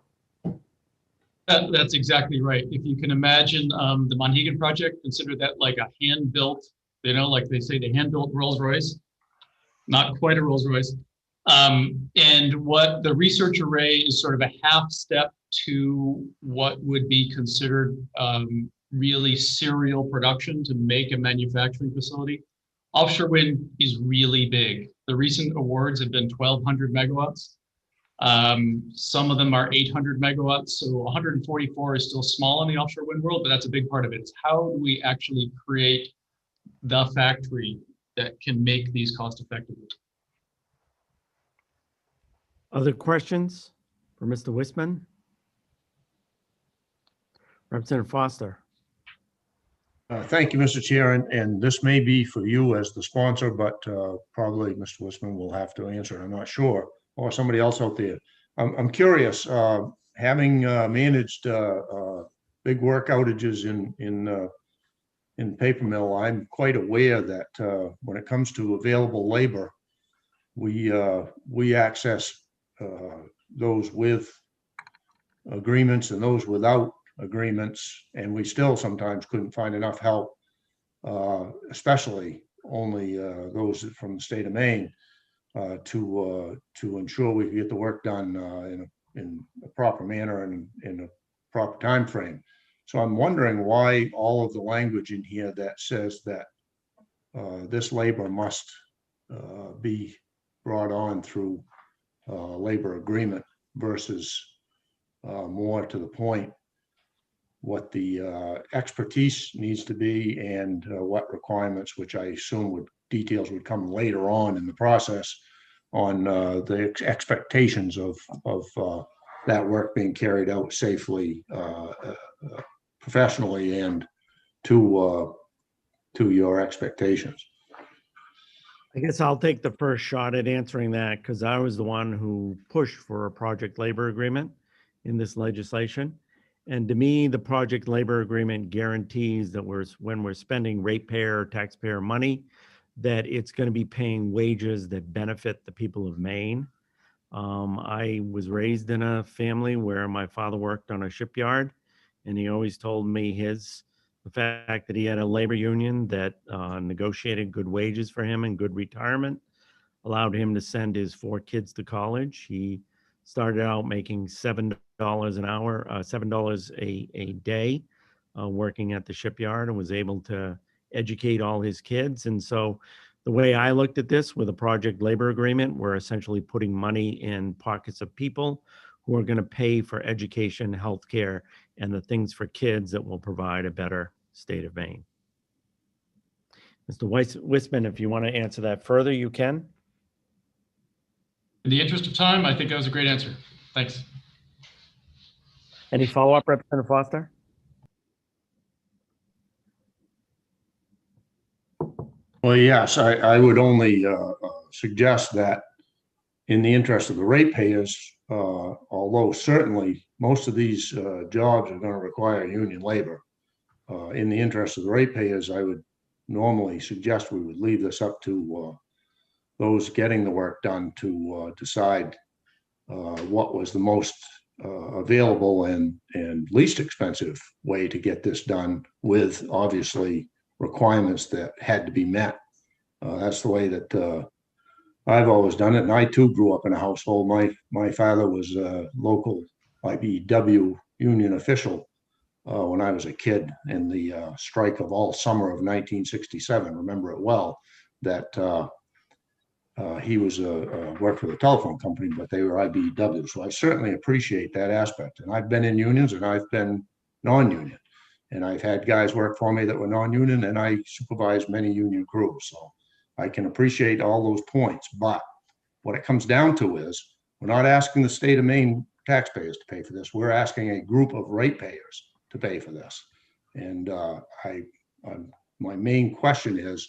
That's exactly right. If you can imagine the Monhegan project, consider that like a hand-built, like they say, the hand-built Rolls-Royce, not quite a Rolls-Royce. And what the research array is sort of a half step to what would be considered really serial production to make a manufacturing facility. Offshore wind is really big. The recent awards have been 1,200 megawatts. Some of them are 800 megawatts, so 144 is still small in the offshore wind world, but that's a big part of it. It's how do we actually create the factory that can make these cost effectively. Other questions for Mr. Wissman? Representative Foster. Thank you, Mr. Chair, and this may be for you as the sponsor, but probably Mr. Wissman will have to answer. I'm not sure, or somebody else out there. I'm curious, having managed big work outages in paper mill, I'm quite aware that when it comes to available labor, we access those with agreements and those without agreements, and we still sometimes couldn't find enough help, especially only those from the state of Maine, to ensure we get the work done in a proper manner and in a proper time frame. So I'm wondering why all of the language in here that says that this labor must be brought on through labor agreement versus more to the point what the expertise needs to be and what requirements, which I assume details would come later on in the process, on the expectations of that work being carried out safely, professionally, and to your expectations. I guess I'll take the first shot at answering that because I was the one who pushed for a project labor agreement in this legislation. And to me, the project labor agreement guarantees that when we're spending ratepayer, taxpayer money, that it's going to be paying wages that benefit the people of Maine. I was raised in a family where my father worked on a shipyard, and he always told me the fact that he had a labor union that negotiated good wages for him and good retirement allowed him to send his 4 kids to college. He started out making $7 an hour, $7 a day, working at the shipyard, and was able to educate all his kids. And so the way I looked at this with a project labor agreement, we're essentially putting money in pockets of people who are going to pay for education, healthcare, and the things for kids that will provide a better state of Maine. Mr. Wissman, if you want to answer that further, you can. In the interest of time, I think that was a great answer. Thanks. Any follow-up, Representative Foster? Well, yes, I would only suggest that in the interest of the ratepayers, although certainly most of these jobs are going to require union labor, in the interest of the ratepayers, I would normally suggest we would leave this up to those getting the work done to decide what was the most available and least expensive way to get this done, with obviously requirements that had to be met That's the way that I've always done it. And I too grew up in a household. My father was a local IBEW union official when I was a kid in the strike of all summer of 1967. Remember it well, that he was worked for the telephone company, but they were IBEW. So I certainly appreciate that aspect. And I've been in unions and I've been non-union. And I've had guys work for me that were non-union, and I supervised many union crews. So I can appreciate all those points. But what it comes down to is we're not asking the state of Maine taxpayers to pay for this. We're asking a group of ratepayers to pay for this. And my main question is,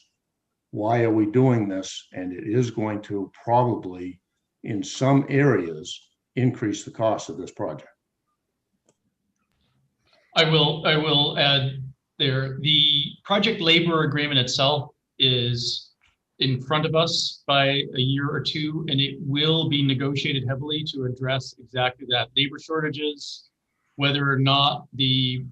why are we doing this? And it is going to probably, in some areas, increase the cost of this project. I will add there, the project labor agreement itself is in front of us by a year or two, and it will be negotiated heavily to address exactly that, labor shortages, whether or not the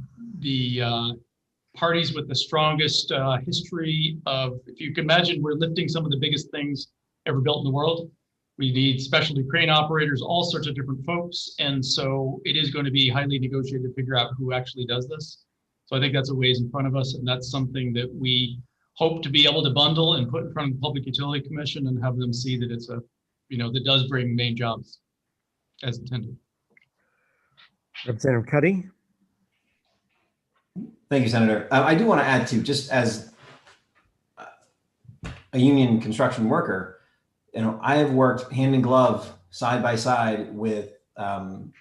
parties with the strongest history of, if you can imagine, we're lifting some of the biggest things ever built in the world. We need specialty crane operators, all sorts of different folks. And so it is going to be highly negotiated to figure out who actually does this. So I think that's a ways in front of us. And that's something that we hope to be able to bundle and put in front of the Public Utility Commission and have them see that it's a, that does bring Maine jobs as intended. Representative Cuddy. Thank you, Senator. I do want to add too, just as a union construction worker, I have worked hand in glove, side by side with Chinbro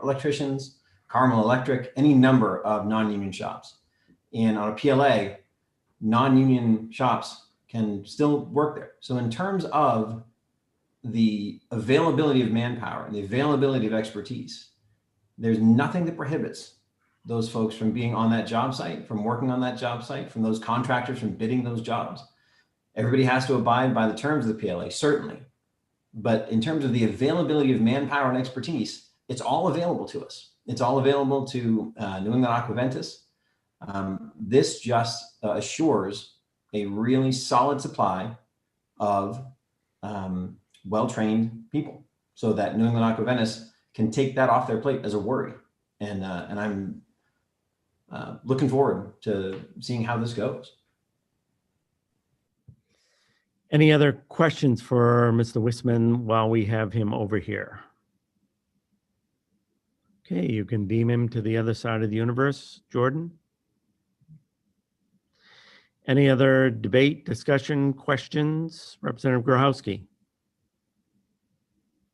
electricians, Carmel Electric, any number of non-union shops. And on a PLA, non-union shops can still work there. So in terms of the availability of manpower and the availability of expertise, there's nothing that prohibits those folks from being on that job site, from working on that job site, from those contractors from bidding those jobs. Everybody has to abide by the terms of the PLA, certainly. But in terms of the availability of manpower and expertise, it's all available to us. It's all available to New England Aquaventus. This just assures a really solid supply of well-trained people so that New England Aquaventus can take that off their plate as a worry. And I'm looking forward to seeing how this goes. Any other questions for Mr. Wisman while we have him over here? Okay, you can beam him to the other side of the universe, Jordan. Any other debate, discussion, questions? Representative Grochowski.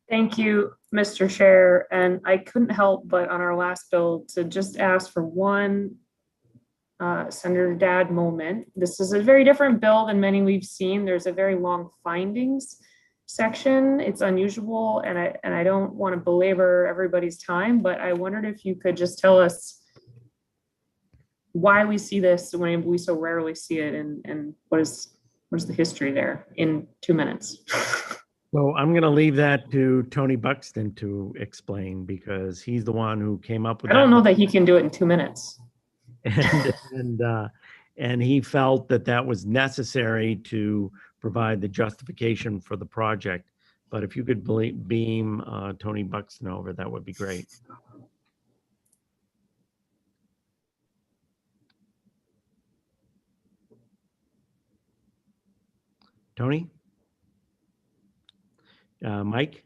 Thank you, Mr. Chair. And I couldn't help but on our last bill to just ask for one Senator Dad moment. This is a very different bill than many we've seen. There's a very long findings section. It's unusual, and I don't want to belabor everybody's time, but I wondered if you could just tell us why we see this when we so rarely see it, and what is the history there in 2 minutes. So I'm going to leave that to Tony Buxton to explain, because he's the one who came up with I don't know that he can do it in 2 minutes. And he felt that that was necessary to provide the justification for the project. But if you could beam Tony Buxton over, that would be great. Tony? Mike?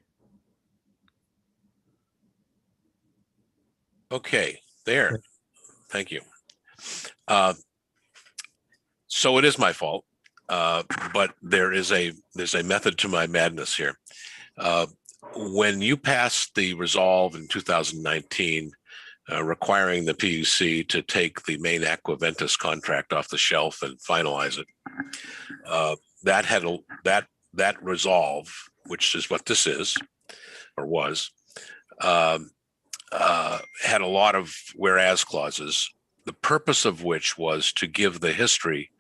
Okay, there. Thank you. So it is my fault, but there's a method to my madness here. When you passed the resolve in 2019 requiring the PUC to take the Maine Aquaventus contract off the shelf and finalize it, that resolve, which is what this is or was, had a lot of whereas clauses, the purpose of which was to give the history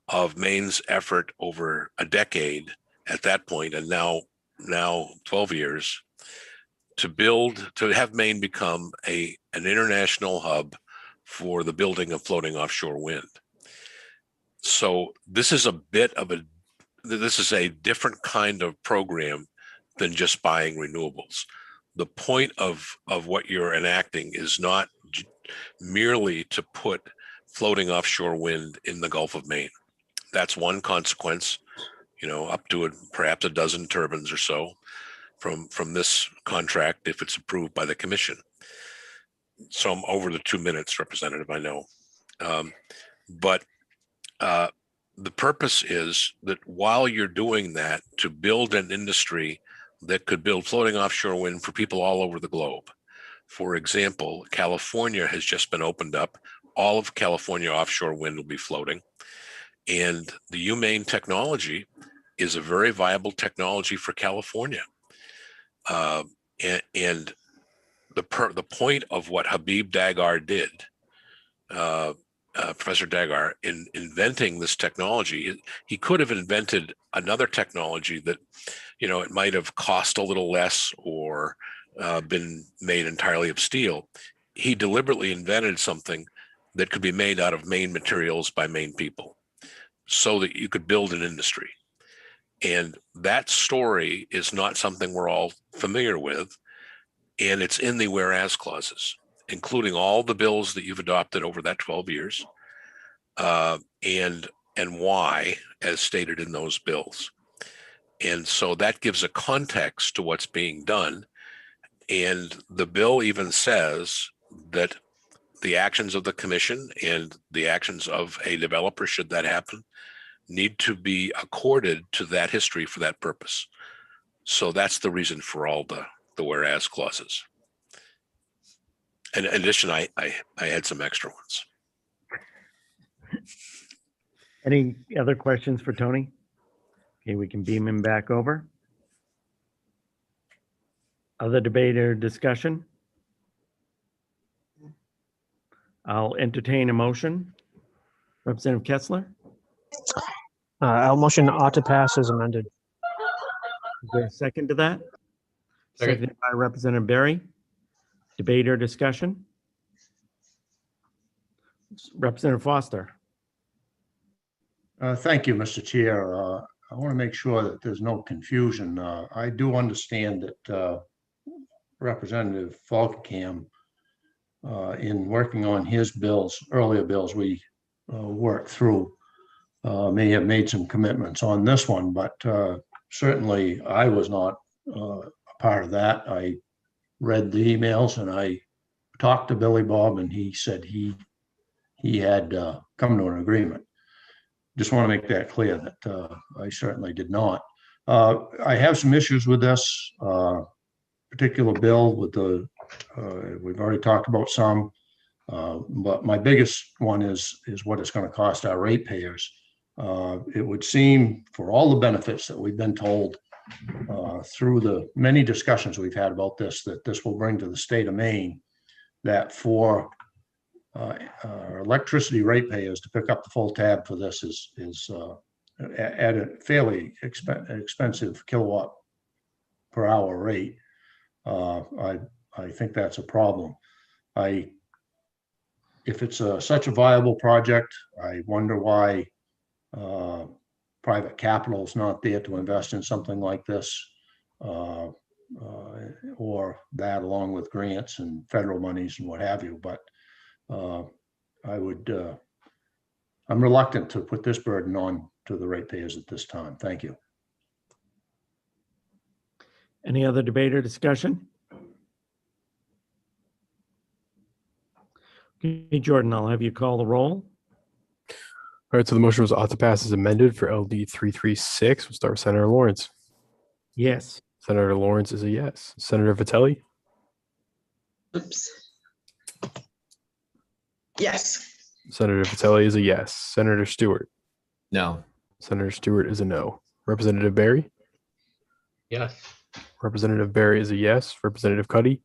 of Maine's effort over a decade at that point, and now 12 years, to have Maine become an international hub for the building of floating offshore wind. So this is a bit of this is a different kind of program than just buying renewables. The point of what you're enacting is not merely to put floating offshore wind in the Gulf of Maine. That's one consequence, up to perhaps a dozen turbines or so from this contract if it's approved by the commission. So I'm over the 2 minutes, Representative, I know. But the purpose is that while you're doing that, to build an industry that could build floating offshore wind for people all over the globe. For example, California has just been opened up. All of California offshore wind will be floating. And the UMaine technology is a very viable technology for California. And the point of what Habib Dagar did, Professor Dagar, in inventing this technology, he could have invented another technology that, it might have cost a little less or been made entirely of steel. He deliberately invented something that could be made out of Maine materials by Maine people so that you could build an industry. And that story is not something we're all familiar with. And it's in the whereas clauses, including all the bills that you've adopted over that 12 years and why, as stated in those bills. And so that gives a context to what's being done. And the bill even says that the actions of the commission and the actions of a developer, should that happen, need to be accorded to that history for that purpose. So that's the reason for all the whereas clauses. And in addition, I had some extra ones. Any other questions for Tony? Okay, we can beam him back over. Other debate or discussion? I'll entertain a motion. Representative Kessler? I'll motion ought to pass as amended. Is there a second to that? Second. Seconded by Representative Berry. Debate or discussion? Representative Foster. Thank you, Mr. Chair. I want to make sure that there's no confusion. I do understand that Representative Falkenham, in working on his bills, earlier bills we worked through, may have made some commitments on this one, but certainly I was not a part of that. I read the emails and I talked to Billy Bob, and he said he had come to an agreement. Just want to make that clear that I certainly did not. I have some issues with this particular bill with the, we've already talked about some, but my biggest one is what it's going to cost our ratepayers. It would seem, for all the benefits that we've been told through the many discussions we've had about this, that this will bring to the state of Maine, that for electricity ratepayers to pick up the full tab for this is at a fairly expensive kilowatt per hour rate. I think that's a problem. If it's such a viable project, I wonder why private capital is not there to invest in something like this, or that along with grants and federal monies and what have you. But I'm reluctant to put this burden on to the ratepayers at this time. Thank you. Any other debate or discussion? Okay, Jordan, I'll have you call the roll. All right, so the motion was ought to pass as amended for LD 336. We'll start with Senator Lawrence. Yes. Senator Lawrence is a yes. Senator Vitelli? Oops. Yes. Senator Vitelli is a yes. Senator Stewart? No. Senator Stewart is a no. Representative Berry? Yes. Representative Berry is a yes. Representative Cuddy?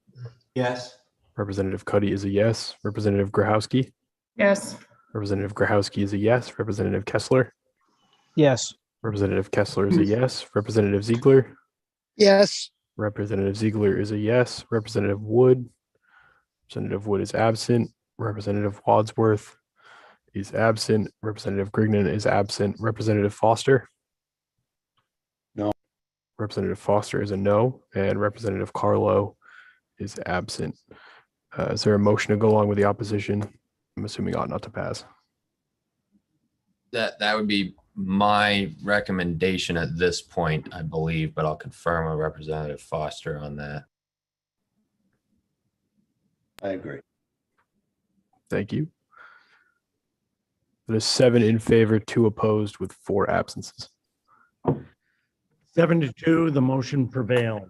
Yes. Representative Cuddy is a yes. Representative Grahowski? Yes. Representative Grahowski is a yes. Representative Kessler? Yes. Representative Kessler is a yes. Representative Ziegler? Yes. Representative Ziegler is a yes. Representative Wood? Representative Wood is absent. Representative Wadsworth is absent. Representative Grignon is absent. Representative Foster? No. Representative Foster is a no, and Representative Carlo is absent. Is there a motion to go along with the opposition? I'm assuming ought not to pass. That would be my recommendation at this point, I believe, but I'll confirm with Representative Foster on that. I agree. Thank you. There's 7 in favor, 2 opposed with 4 absences. 7-2, the motion prevailed.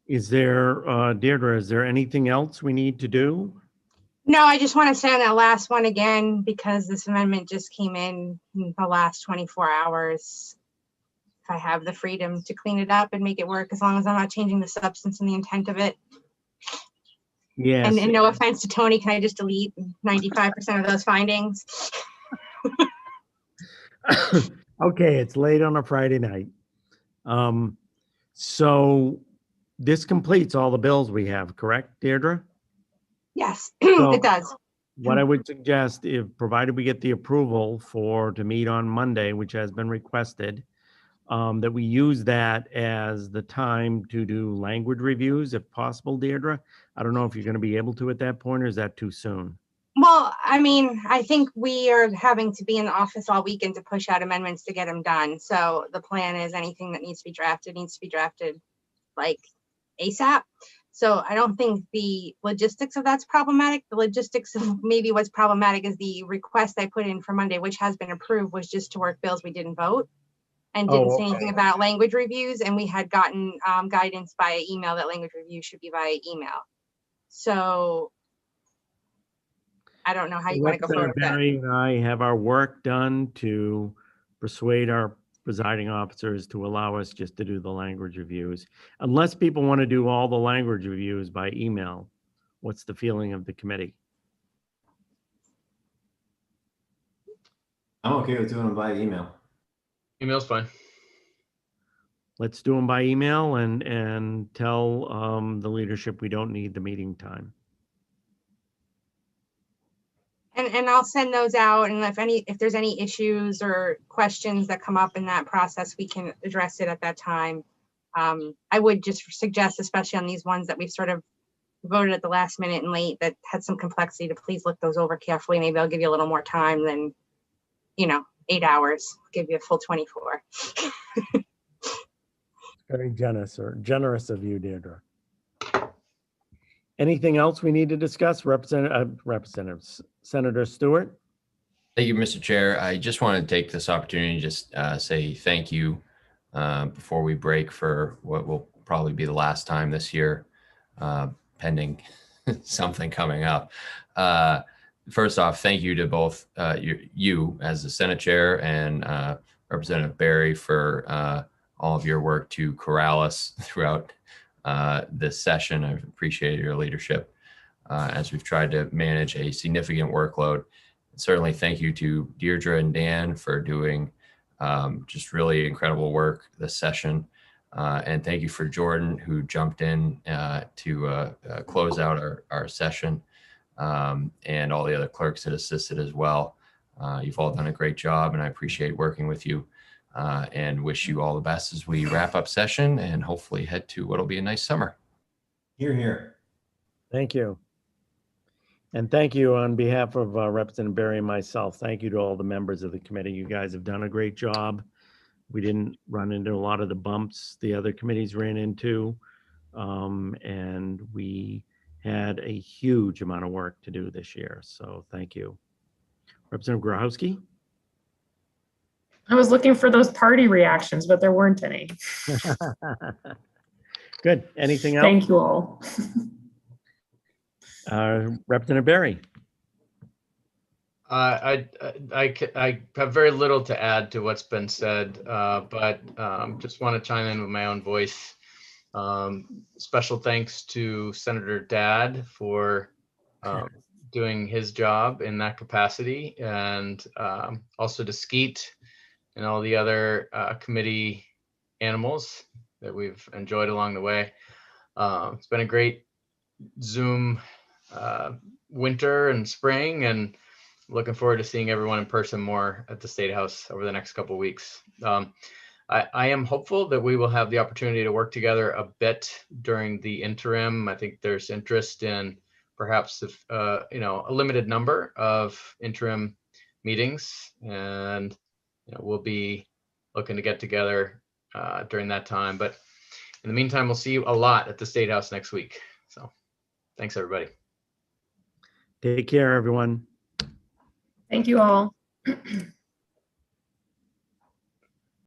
Is there, Deirdre, is there anything else we need to do? No, I just want to say on that last one again, because this amendment just came in the last 24 hours. If I have the freedom to clean it up and make it work, as long as I'm not changing the substance and the intent of it. Yes. And no offense to Tony, can I just delete 95% of those findings? Okay, it's late on a Friday night. So this completes all the bills we have, correct, Deirdre? Yes, So it does. what I would suggest, if provided we get the approval to meet on Monday, which has been requested, that we use that as the time to do language reviews, if possible, Deirdre. I don't know if you're going to be able to at that point, or is that too soon? Well, I mean, I think we are having to be in the office all weekend to push out amendments to get them done. So the plan is anything that needs to be drafted like ASAP. So I don't think the logistics of that's problematic. The logistics of maybe what's problematic is the request I put in for Monday, which has been approved, was just to work bills we didn't vote and didn't say anything about language reviews. And we had gotten guidance via email that language reviews should be via email. So I don't know how you want to go forward with that. Barry and I have our work done to persuade our presiding officers to allow us just to do the language reviews. Unless people want to do all the language reviews by email, what's the feeling of the committee? I'm okay with doing them by email. Email's fine. Let's do them by email and tell the leadership we don't need the meeting time. And I'll send those out, and if there's any issues or questions that come up in that process, we can address it at that time. I would just suggest, especially on these ones that we've sort of voted at the last minute and late that had some complexity, to please look those over carefully. Maybe I'll give you a little more time than, 8 hours. I'll give you a full 24. Very generous of you, Deirdre. Anything else we need to discuss? Senator Stewart? Thank you, Mr. Chair. I just want to take this opportunity to just say thank you before we break for what will probably be the last time this year, pending something coming up. First off, thank you to both you as the Senate Chair and Representative Barry for all of your work to corral us throughout this session. I've appreciated your leadership as we've tried to manage a significant workload. Certainly thank you to Deirdre and Dan for doing just really incredible work this session. And thank you for Jordan, who jumped in to close out our session, and all the other clerks that assisted as well. You've all done a great job, and I appreciate working with you. And wish you all the best as we wrap up session and hopefully head to what'll be a nice summer. Hear, hear. Thank you. And thank you on behalf of Representative Barry and myself. Thank you to all the members of the committee. You guys have done a great job. We didn't run into a lot of the bumps the other committees ran into. And we had a huge amount of work to do this year. So thank you. Representative Grahowski? I was looking for those party reactions, but there weren't any. Good. Anything else? Thank you all. Representative Barry. I have very little to add to what's been said, but just want to chime in with my own voice. Special thanks to Senator Dad for doing his job in that capacity, and also to Skeet and all the other committee animals that we've enjoyed along the way. It's been a great Zoom winter and spring, and looking forward to seeing everyone in person more at the State House over the next couple of weeks. I am hopeful that we will have the opportunity to work together a bit during the interim. I think there's interest in perhaps a limited number of interim meetings, and we'll be looking to get together during that time. But in the meantime, we'll see you a lot at the State House next week. So thanks, everybody. Take care, everyone. Thank you all.